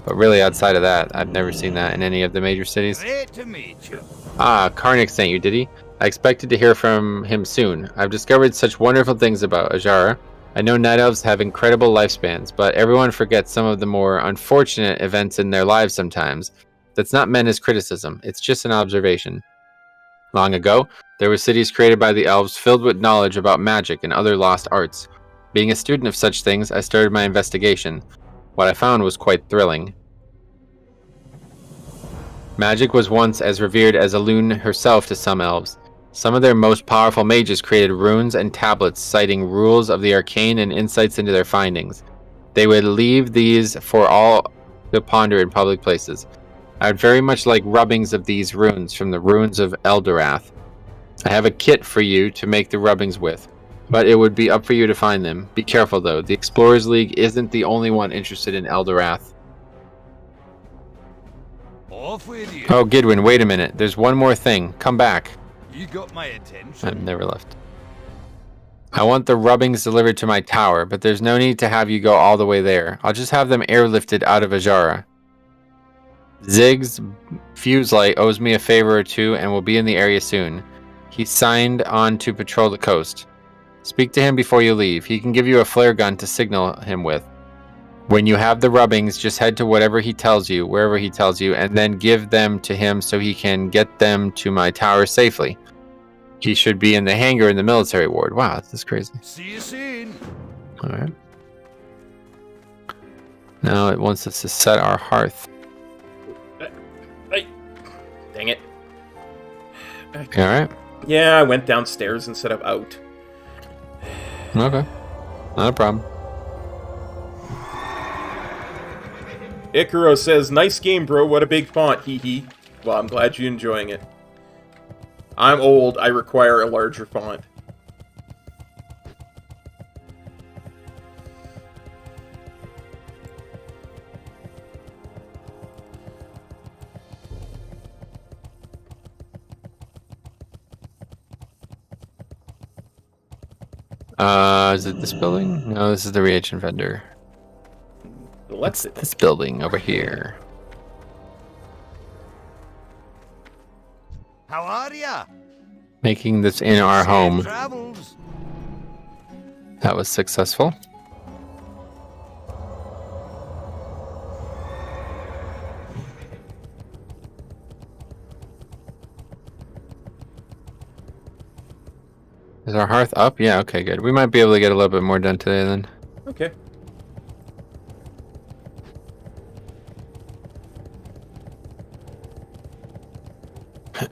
But really, outside of that, I've never seen that in any of the major cities. Great to meet you. Ah, Karnik sent you, did he? I expected to hear from him soon. I've discovered such wonderful things about Ajara. I know night elves have incredible lifespans, but everyone forgets some of the more unfortunate events in their lives sometimes. That's not meant as criticism, it's just an observation. Long ago, there were cities created by the elves filled with knowledge about magic and other lost arts. Being a student of such things, I started my investigation. What I found was quite thrilling. Magic was once as revered as Elune herself to some elves. Some of their most powerful mages created runes and tablets citing rules of the arcane and insights into their findings. They would leave these for all to ponder in public places. I would very much like rubbings of these runes from the ruins of Eldorath. I have a kit for you to make the rubbings with, but it would be up for you to find them. Be careful though, the Explorers League isn't the only one interested in Eldorath. Off with you. Oh, Gidwin, wait a minute. There's one more thing. Come back. You got my attention. I've never left. I want the rubbings delivered to my tower, but there's no need to have you go all the way there. I'll just have them airlifted out of Ajara. Ziggs Fuselight owes me a favor or two and will be in the area soon. He's signed on to patrol the coast. Speak to him before you leave. He can give you a flare gun to signal him with. When you have the rubbings, just head to wherever he tells you, and then give them to him so he can get them to my tower safely. He should be in the hangar in the military ward. Wow, this is crazy. See you soon. Alright. Now it wants us to set our hearth. Dang it. Alright. Yeah, I went downstairs instead of out. Okay. Not a problem. Icaro says, nice game, bro. What a big font. Hee hee. Well, I'm glad you're enjoying it. I'm old. I require a larger font. Is it this building? No, this is the reagent vendor. Let's This building over here. How are ya? Making this in our Safe home. travels. That was successful. Is our hearth up? Yeah, okay, good. We might be able to get a little bit more done today then. Okay.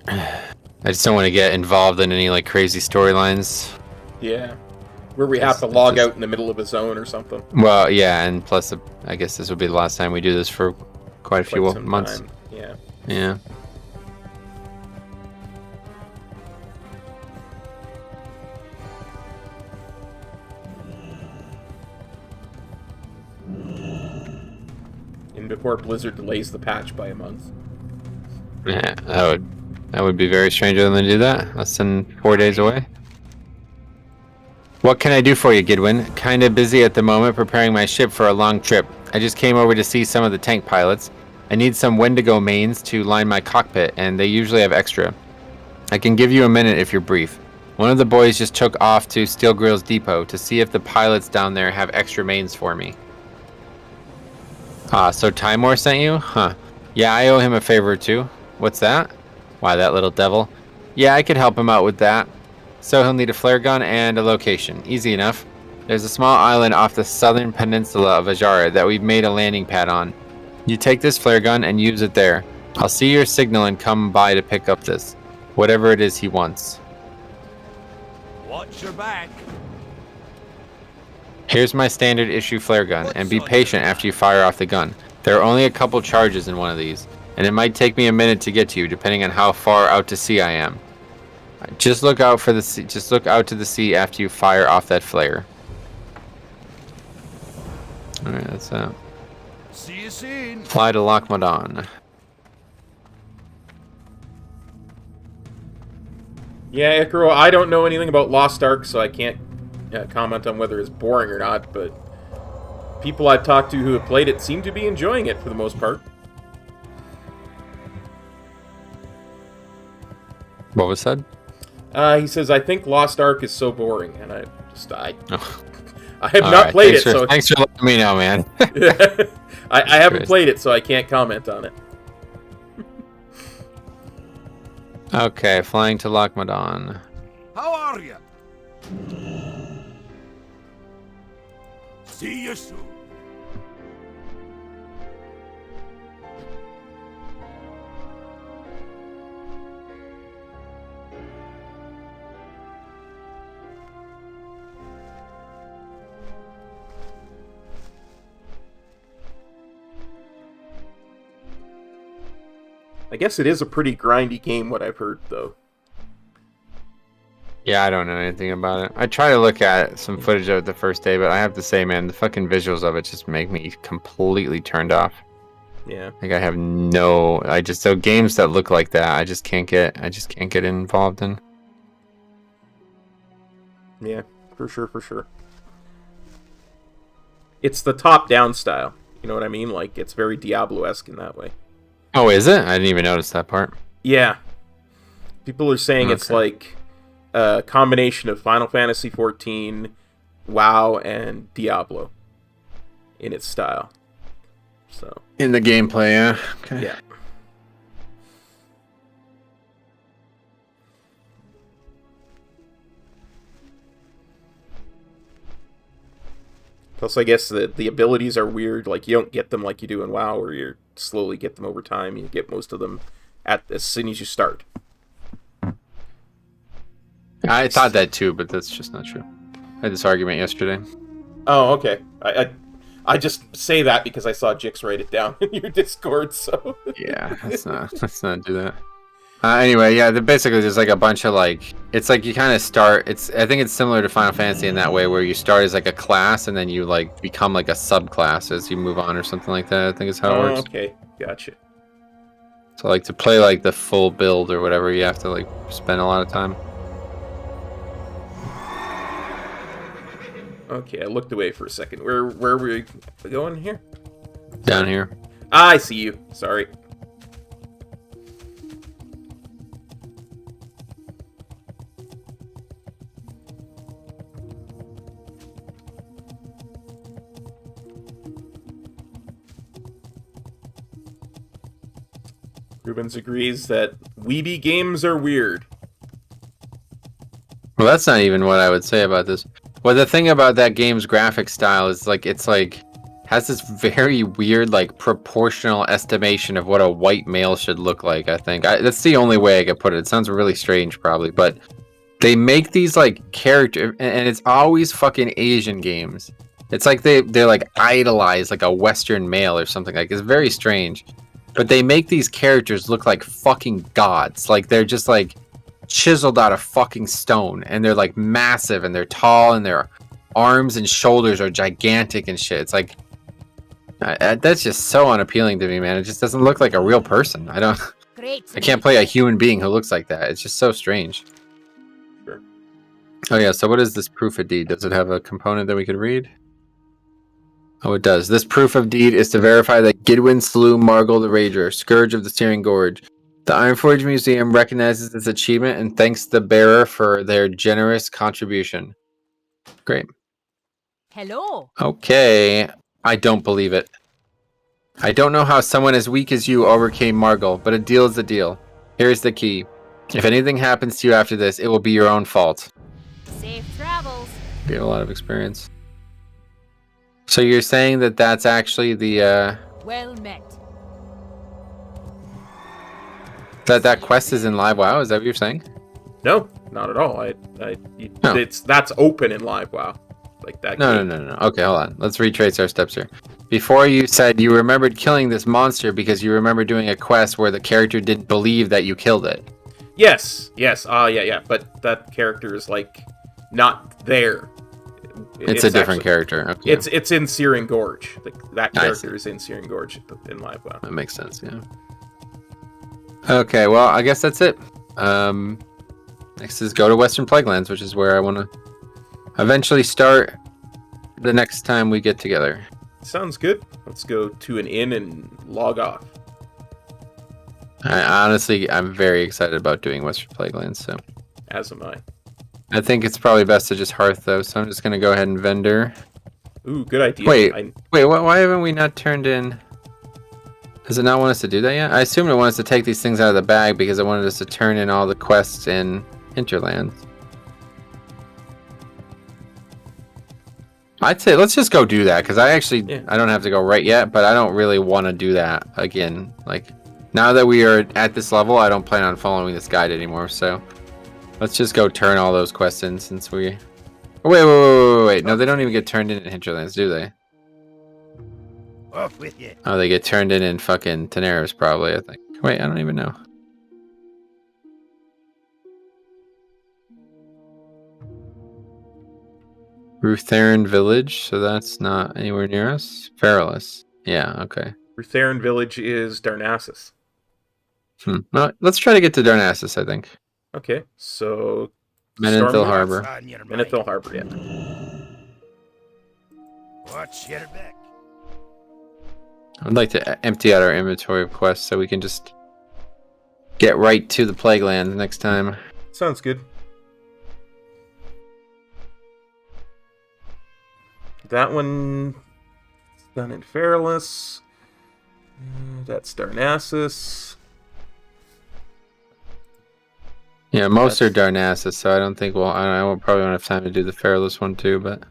I just don't want to get involved in any like crazy storylines. Yeah. Where we have to log out in the middle of a zone or something. Well, yeah, and plus I guess this will be the last time we do this for quite a few some months. time. Yeah. Yeah. and before Blizzard delays the patch by a month. Yeah, that would be very strange of them to do that. Less than 4 days away. What can I do for you, Gidwin? Kinda busy at the moment preparing my ship for a long trip. I just came over to see some of the tank pilots. I need some Wendigo mains to line my cockpit, and they usually have extra. I can give you a minute if you're brief. One of the boys just took off to Steel Grill's depot to see if the pilots down there have extra mains for me. Ah, so Timor sent you? Huh. Yeah, I owe him a favor or two. What's that? Why, that little devil. Yeah, I could help him out with that. So he'll need a flare gun and a location. Easy enough. There's a small island off the southern peninsula of Ajara that we've made a landing pad on. You take this flare gun and use it there. I'll see your signal and come by to pick up this. Whatever it is he wants. Watch your back. Here's my standard issue flare gun, and be patient after you fire off the gun. There are only a couple charges in one of these, and it might take me a minute to get to you, depending on how far out to sea I am. Just look out for the sea. Just look out to the sea after you fire off that flare. All right, that's that. See you soon. Fly to Lochmadon. Yeah, Ikaro, I don't know anything about Lost Ark, so I can't comment on whether it's boring or not, but people I've talked to who have played it seem to be enjoying it for the most part. What was said? He says, I think Lost Ark is so boring, and I Oh. I have All not right, played it, thanks for, so thanks for letting me know, man. I haven't played it, so I can't comment on it. Okay, flying to Lochmadon. How are you? See you soon. I guess it is a pretty grindy game, what I've heard, though. Yeah, I don't know anything about it. I try to look at some footage of it the first day, but I have to say, man, the fucking visuals of it just make me completely turned off. Yeah. Like I have no, so games that look like that, I just can't get involved in. Yeah, for sure, for sure. It's the top-down style. You know what I mean? Like, it's very Diablo-esque in that way. Oh, is it? I didn't even notice that part. Yeah. People are saying it's like a combination of Final Fantasy XIV, WoW, and Diablo in its style. So In the gameplay, yeah. Okay. yeah. Plus, I guess the abilities are weird. Like, you don't get them like you do in WoW, where you slowly get them over time. You get most of them as soon as you start. I thought that too, but that's just not true. I had this argument yesterday. Oh, okay. I just say that because I saw Jix write it down in your Discord, so... Yeah, let's not do that. Anyway, yeah, basically there's like a bunch of like, it's like you kind of start, I think it's similar to Final Fantasy in that way, where you start as like a class and then you like become like a subclass as you move on or something like that. I think is how it works. Okay, gotcha. So like to play like the full build or whatever, you have to like spend a lot of time. Okay, I looked away for a second. Where were we going here? Down here. Ah, I see you. Sorry. Rubens agrees that weeby games are weird. Well, that's not even what I would say about this. Well, the thing about that game's graphic style is like it's like has this very weird like proportional estimation of what a white male should look like. I think that's the only way I could put it. It sounds really strange, probably, but they make these like character, and it's always fucking Asian games. It's like they're like idolize like a Western male or something. Like it's very strange, but they make these characters look like fucking gods. Like they're just like chiseled out of fucking stone, and they're like massive and they're tall and their arms and shoulders are gigantic and shit. It's like That's just so unappealing to me, man. It just doesn't look like a real person. I can't play a human being who looks like that. It's just so strange. Sure. Oh yeah, so what is this proof of deed? Does it have a component that we could read? Oh, it does. This proof of deed is to verify that Gidwin slew Margol the Rager, Scourge of the Searing Gorge. The Ironforge Museum recognizes this achievement and thanks the bearer for their generous contribution. Great. Hello. Okay. I don't believe it. I don't know how someone as weak as you overcame Margol, but a deal is a deal. Here's the key. If anything happens to you after this, it will be your own fault. Safe travels. You have a lot of experience. So you're saying that that's actually the, Well met. that quest is in Live WoW? Is that what you're saying? No, not at all. No. That's open in Live WoW. Like that. No. Okay, hold on. Let's retrace our steps here. Before you said you remembered killing this monster because you remember doing a quest where the character didn't believe that you killed it. Yes. Yeah. But that character is like not there. It's a different character. Okay. It's in Searing Gorge. That character is in Searing Gorge in Live WoW. That makes sense. Yeah. Okay. Well, I guess that's it. Next is go to Western Plaguelands, which is where I want to eventually start the next time we get together. Sounds good. Let's go to an inn and log off. I'm very excited about doing Western Plaguelands. So, As am I. I think it's probably best to just hearth though. So I'm just gonna go ahead and vendor. Ooh, good idea. Wait. Why haven't we not turned in? Does it not want us to do that yet? I assumed it wanted us to take these things out of the bag because it wanted us to turn in all the quests in Hinterlands. I'd say let's just go do that because I don't have to go right yet, but I don't really want to do that again. Like now that we are at this level, I don't plan on following this guide anymore. So let's just go turn all those quests in since we. Oh, wait! No, they don't even get turned in Hinterlands, do they? Off with you. Oh, they get turned in fucking Teneris, probably. I think. Wait, I don't even know. Rutheran Village, so that's not anywhere near us. Feralus. Yeah, okay. Rutheran Village is Darnassus. Well, let's try to get to Darnassus, I think. Okay, so... Menethil Harbor. Menethil Harbor, yeah. Watch your back. I'd like to empty out our inventory of quests so we can just get right to the Plaguelands next time. Sounds good. That one is done in Feralus. That's Darnassus. Yeah, most are Darnassus, so I don't think I won't probably won't have time to do the Feralus one too, but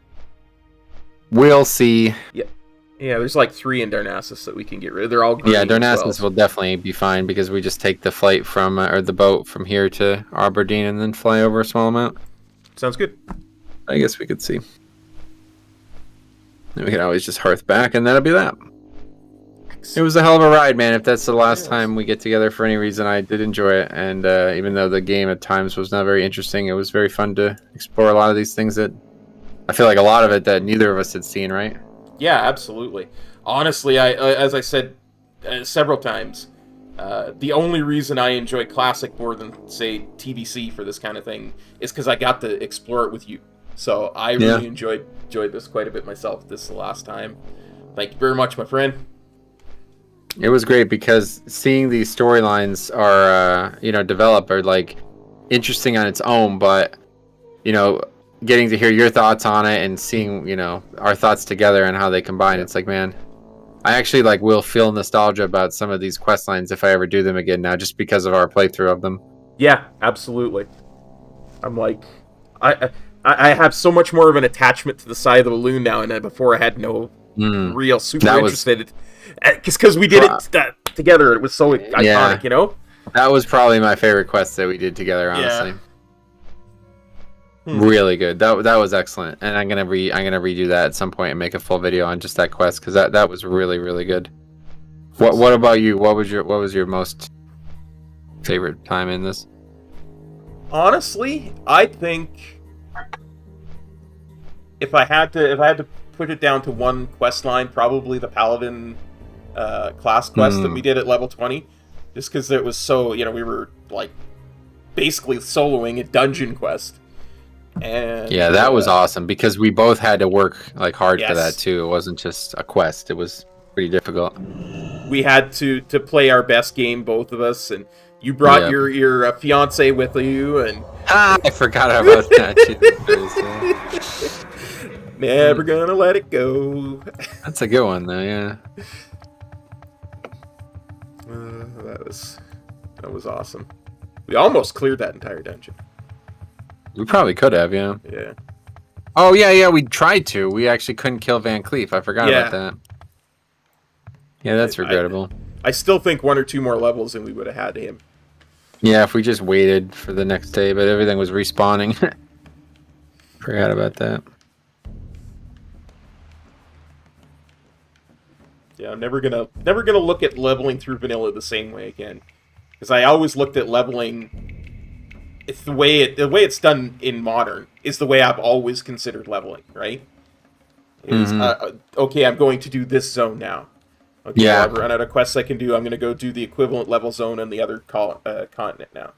we'll see. Yeah, there's like 3 in Darnassus that we can get rid of. They're all green. Yeah, Darnassus will definitely be fine because we just take the flight from or the boat from here to Aberdeen and then fly over a small amount. Sounds good. I guess we could see. And we can always just hearth back, and that'll be that. It was a hell of a ride, man. If that's the last time we get together for any reason, I did enjoy it. And even though the game at times was not very interesting, it was very fun to explore a lot of these things that I feel like a lot of it that neither of us had seen, right? Yeah, absolutely. Honestly, as I said several times, the only reason I enjoy Classic more than, say, TBC for this kind of thing is because I got to explore it with you. So I really enjoyed this quite a bit myself. This is the last time. Thank you very much, my friend. It was great because seeing these storylines are, develop are like interesting on its own, but, getting to hear your thoughts on it and seeing, our thoughts together and how they combine, it's like, man, I actually will feel nostalgia about some of these quest lines if I ever do them again now, just because of our playthrough of them. Yeah, absolutely. I'm like, I have so much more of an attachment to the side of the balloon now, and before I had no real super interested. Because we did it together, it was so iconic, That was probably my favorite quest that we did together, honestly. Yeah. Really good. That was excellent, and I'm gonna redo that at some point and make a full video on just that quest because that was really, really good. What about you? What was your most favorite time in this? Honestly, I think if I had to put it down to one quest line, probably the Paladin class quest that we did at level 20, just because it was so, you know, we were like basically soloing a dungeon quest. And yeah, that was awesome because we both had to work like hard for that Yes. too. It wasn't just a quest; it was pretty difficult. we had to play our best game, both of us, and you brought Yep. your fiance with you, and Ah, I forgot about that. Jesus. never gonna let it go. That's a good one though. Yeah. That was awesome. We almost cleared that entire dungeon. We probably could have. Yeah. Yeah. Oh yeah. We tried to. We actually couldn't kill Van Cleef. I forgot Yeah. about that. Yeah, that's regrettable. I still think 1 or 2 more levels and we would have had him. Yeah, if we just waited for the next day, but everything was respawning. Forgot about that. Yeah, I'm never gonna look at leveling through vanilla the same way again, because I always looked at leveling. It's the way it's done in modern is the way I've always considered leveling. Right? It's, okay, I'm going to do this zone now. Okay, Yeah. I've run out of quests I can do. I'm going to go do the equivalent level zone on the other continent now.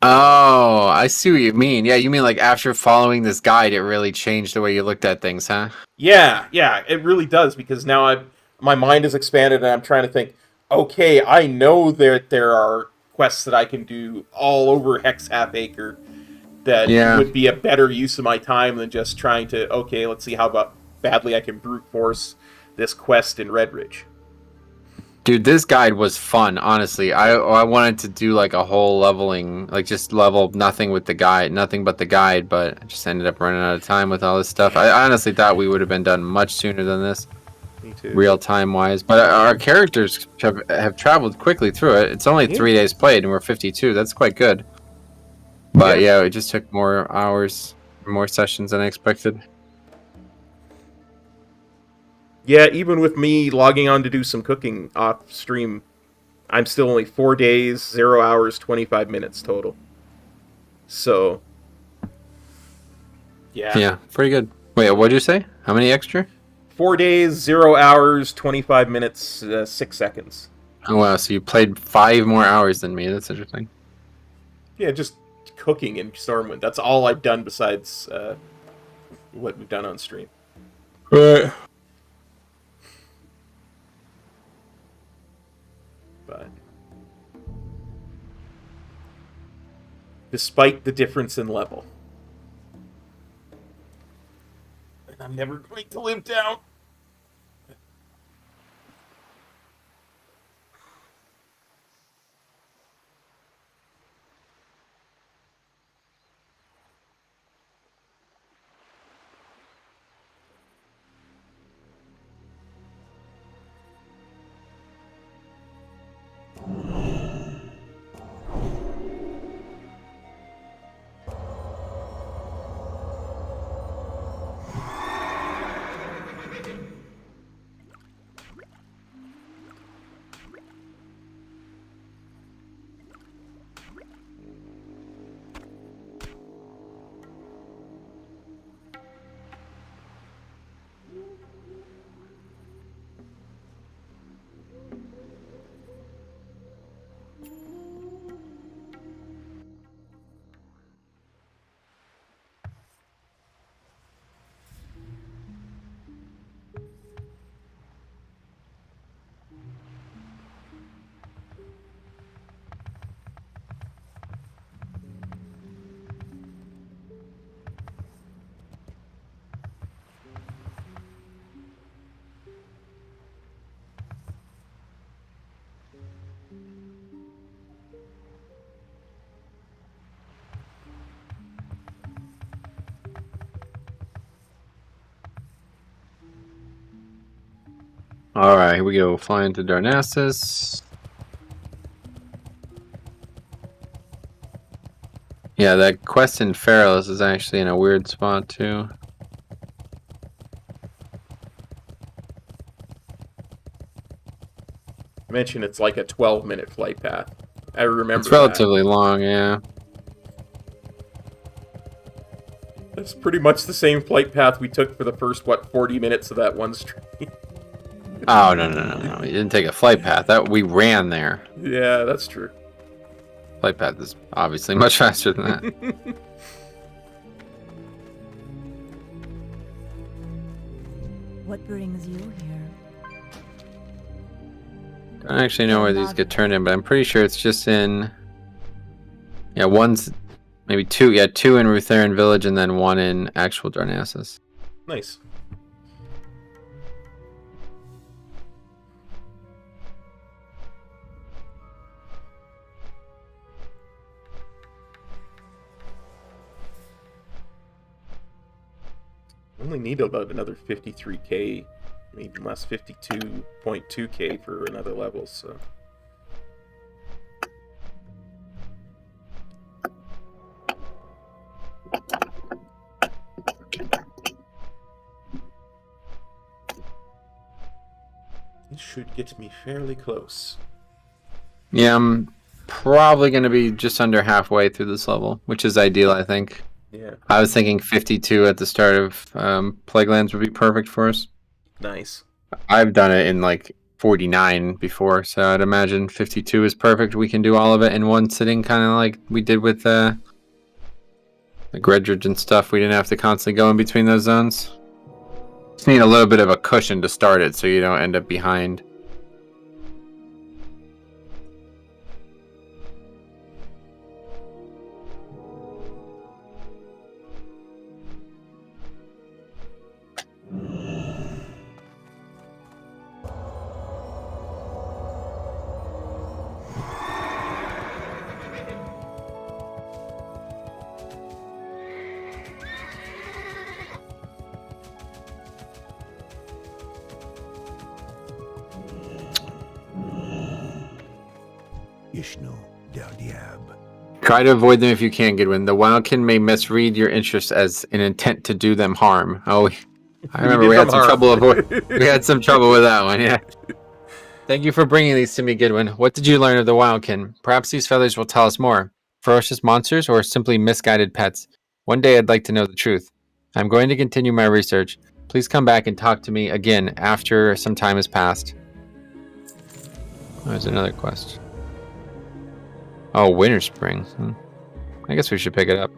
Oh, I see what you mean. Yeah, you mean like after following this guide, it really changed the way you looked at things, huh? Yeah, it really does, because now my mind is expanded and I'm trying to think, okay, I know that there are quests that I can do all over Hex Half Acre that would be a better use of my time than just trying to, okay, let's see how badly I can brute force this quest in Redridge. Dude, this guide was fun, honestly. I wanted to do like a whole leveling, like just level nothing with the guide, nothing but the guide, but I just ended up running out of time with all this stuff. I honestly thought we would have been done much sooner than this, Me too. real time wise. But our characters have traveled quickly through it. It's only 3 days played, and we're 52. That's quite good. But yeah, it just took more hours, more sessions than I expected. Yeah, even with me logging on to do some cooking off stream, I'm still only 4 days, 0 hours, 25 minutes total. So, Yeah, pretty good. Wait, what'd you say? How many extra? 4 days, 0 hours, 25 minutes, 6 seconds. Oh wow, so you played 5 more hours than me. That's interesting. Yeah, just cooking in Stormwind. That's all I've done besides what we've done on stream. Right. But despite the difference in level, and I'm never going to live down. Alright, here we go. Flying to Darnassus. Yeah, that quest in Pharos is actually in a weird spot too. I mentioned it's like a 12-minute flight path. I remember It's relatively long, yeah. That's pretty much the same flight path we took for the first, 40 minutes of that one stream. Oh, no. You didn't take a flight path. That we ran there. Yeah, that's true. Flight path is obviously much faster than that. What brings you here? I don't actually know where these get turned in, but I'm pretty sure it's just in... Yeah, one's... Maybe two. Yeah, two in Rutheran Village and then one in actual Darnassus. Nice. Only need about another 53k, maybe less 52.2k for another level, so. This should get me fairly close. Yeah, I'm probably going to be just under halfway through this level, which is ideal, I think. Yeah. I was thinking 52 at the start of Plaguelands would be perfect for us. Nice. I've done it in like 49 before, so I'd imagine 52 is perfect. We can do all of it in one sitting, kind of like we did with like Redridge and stuff. We didn't have to constantly go in between those zones. Just need a little bit of a cushion to start it so you don't end up behind. Ishnu del Diab. Try to avoid them if you can, Goodwin. The Wildkin may misread your interest as an intent to do them harm. Oh, I remember we had some trouble we had some trouble with that one, yeah. Thank you for bringing these to me, Goodwin. What did you learn of the Wildkin? Perhaps these feathers will tell us more. Ferocious monsters or simply misguided pets? One day I'd like to know the truth. I'm going to continue my research. Please come back and talk to me again after some time has passed. There's another quest. Oh, Winter Spring. I guess we should pick it up.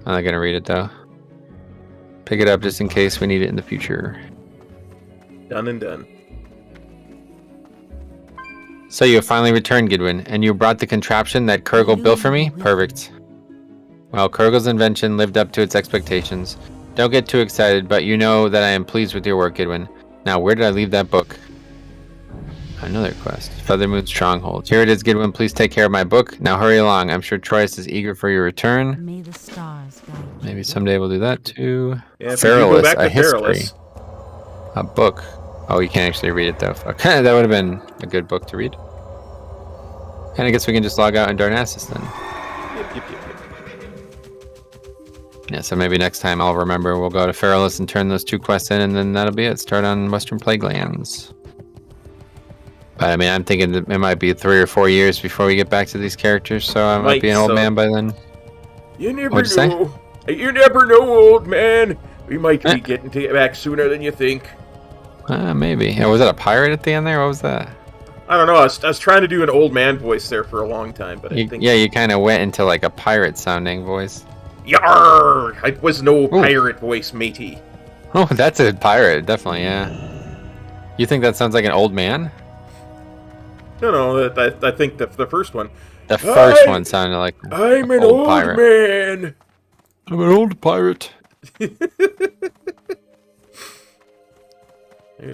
I'm not going to read it, though. Pick it up just in case we need it in the future. Done and done. So you have finally returned, Goodwin, and you brought the contraption that Kurgle built for me? Perfect. Well, Kurgle's invention lived up to its expectations. Don't get too excited, but you know that I am pleased with your work, Goodwin. Now, where did I leave that book? Another quest. Feathermoon Stronghold. Here it is, Goodwin. Please take care of my book. Now hurry along. I'm sure Troyes is eager for your return. May the stars guide you. Maybe someday we'll do that too. Yeah, if you go back to Perilous. A book. Oh, you can't actually read it though. Fuck. That would have been a good book to read. And I guess we can just log out in Darnassus then. Yep. Yeah, so maybe next time I'll remember. We'll go to Perilous and turn those two quests in, and then that'll be it. Start on Western Plaguelands. But I mean, I'm thinking that it might be 3 or 4 years before we get back to these characters, so I might be an old man by then. You never What'd you know. You never know, old man. We might be getting back sooner than you think. Maybe. Oh, was that a pirate at the end there? What was that? I don't know. I was trying to do an old man voice there for a long time, but I think... Yeah, you kind of went into like a pirate-sounding voice. Yarr! I was no pirate voice, matey. Oh, that's a pirate, definitely, yeah. You think that sounds like an old man? No, I think the first one. The first one sounded like I'm an old pirate. man. I'm an old pirate.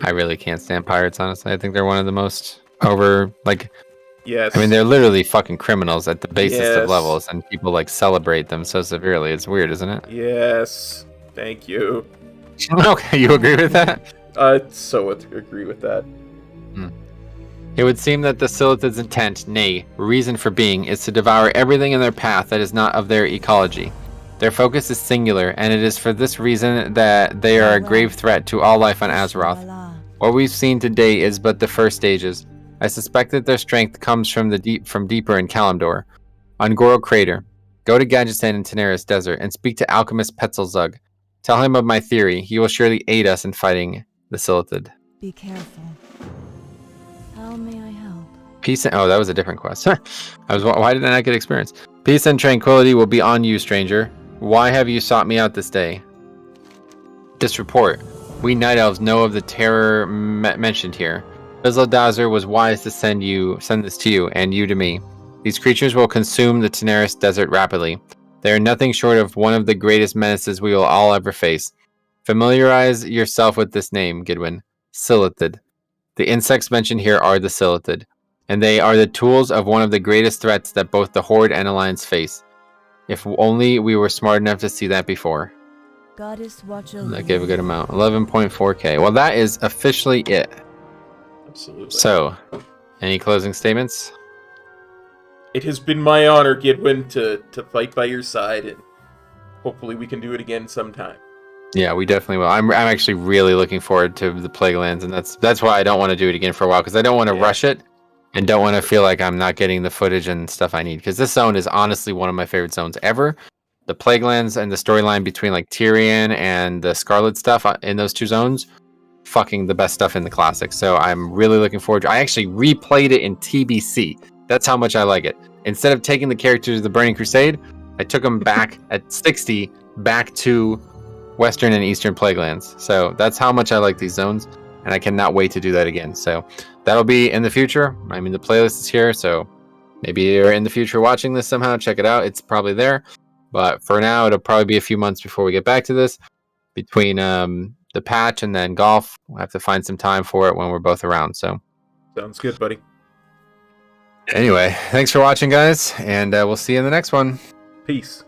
I really can't stand pirates, honestly. I think they're one of the most Yes. I mean, they're literally fucking criminals at the basest of levels, and people like celebrate them so severely. It's weird, isn't it? Yes. Thank you. Okay, you agree with that? I so agree with that. It would seem that the Silithid's intent, nay, reason for being, is to devour everything in their path that is not of their ecology. Their focus is singular, and it is for this reason that they are a grave threat to all life on Azeroth. What we've seen today is but the first stages. I suspect that their strength comes from deeper in Kalimdor. On Goro Crater, go to Gadgetzan and Teneris Desert and speak to Alchemist Petzelzug. Tell him of my theory. He will surely aid us in fighting the Silithid. Be careful. How may I help? Peace and... Oh, that was a different quest. Why did I not get experience? Peace and tranquility will be on you, stranger. Why have you sought me out this day? This report. We Night Elves know of the terror mentioned here. Bizzle was wise to send this to you, and you to me. These creatures will consume the Tenaris desert rapidly. They are nothing short of one of the greatest menaces we will all ever face. Familiarize yourself with this name, Gidwin. Silithid. The insects mentioned here are the Silithid, and they are the tools of one of the greatest threats that both the Horde and Alliance face. If only we were smart enough to see that before. Goddess watch over That gave a good amount. 11.4k. Well, that is officially it. Absolutely. So, any closing statements? It has been my honor, Gidwin, to fight by your side, and hopefully we can do it again sometime. Yeah, we definitely will. I'm actually really looking forward to the Plaguelands, and that's why I don't want to do it again for a while, because I don't want to rush it, and don't want to feel like I'm not getting the footage and stuff I need, because this zone is honestly one of my favorite zones ever. The Plaguelands and the storyline between like Tyrion and the Scarlet stuff in those two zones, fucking the best stuff in the classics. So I'm really looking forward to. I actually replayed it in TBC. That's how much I like it. Instead of taking the characters of the Burning Crusade, I took them back at 60 back to Western and Eastern Plaguelands. So that's how much I like these zones, and I cannot wait to do that again. So that'll be in the future. I mean, the playlist is here, so maybe you're in the future watching this somehow. Check it out. It's probably there. But for now, it'll probably be a few months before we get back to this. Between the patch and then golf, we'll have to find some time for it when we're both around. So Sounds good, buddy. Anyway, thanks for watching, guys, and we'll see you in the next one. Peace.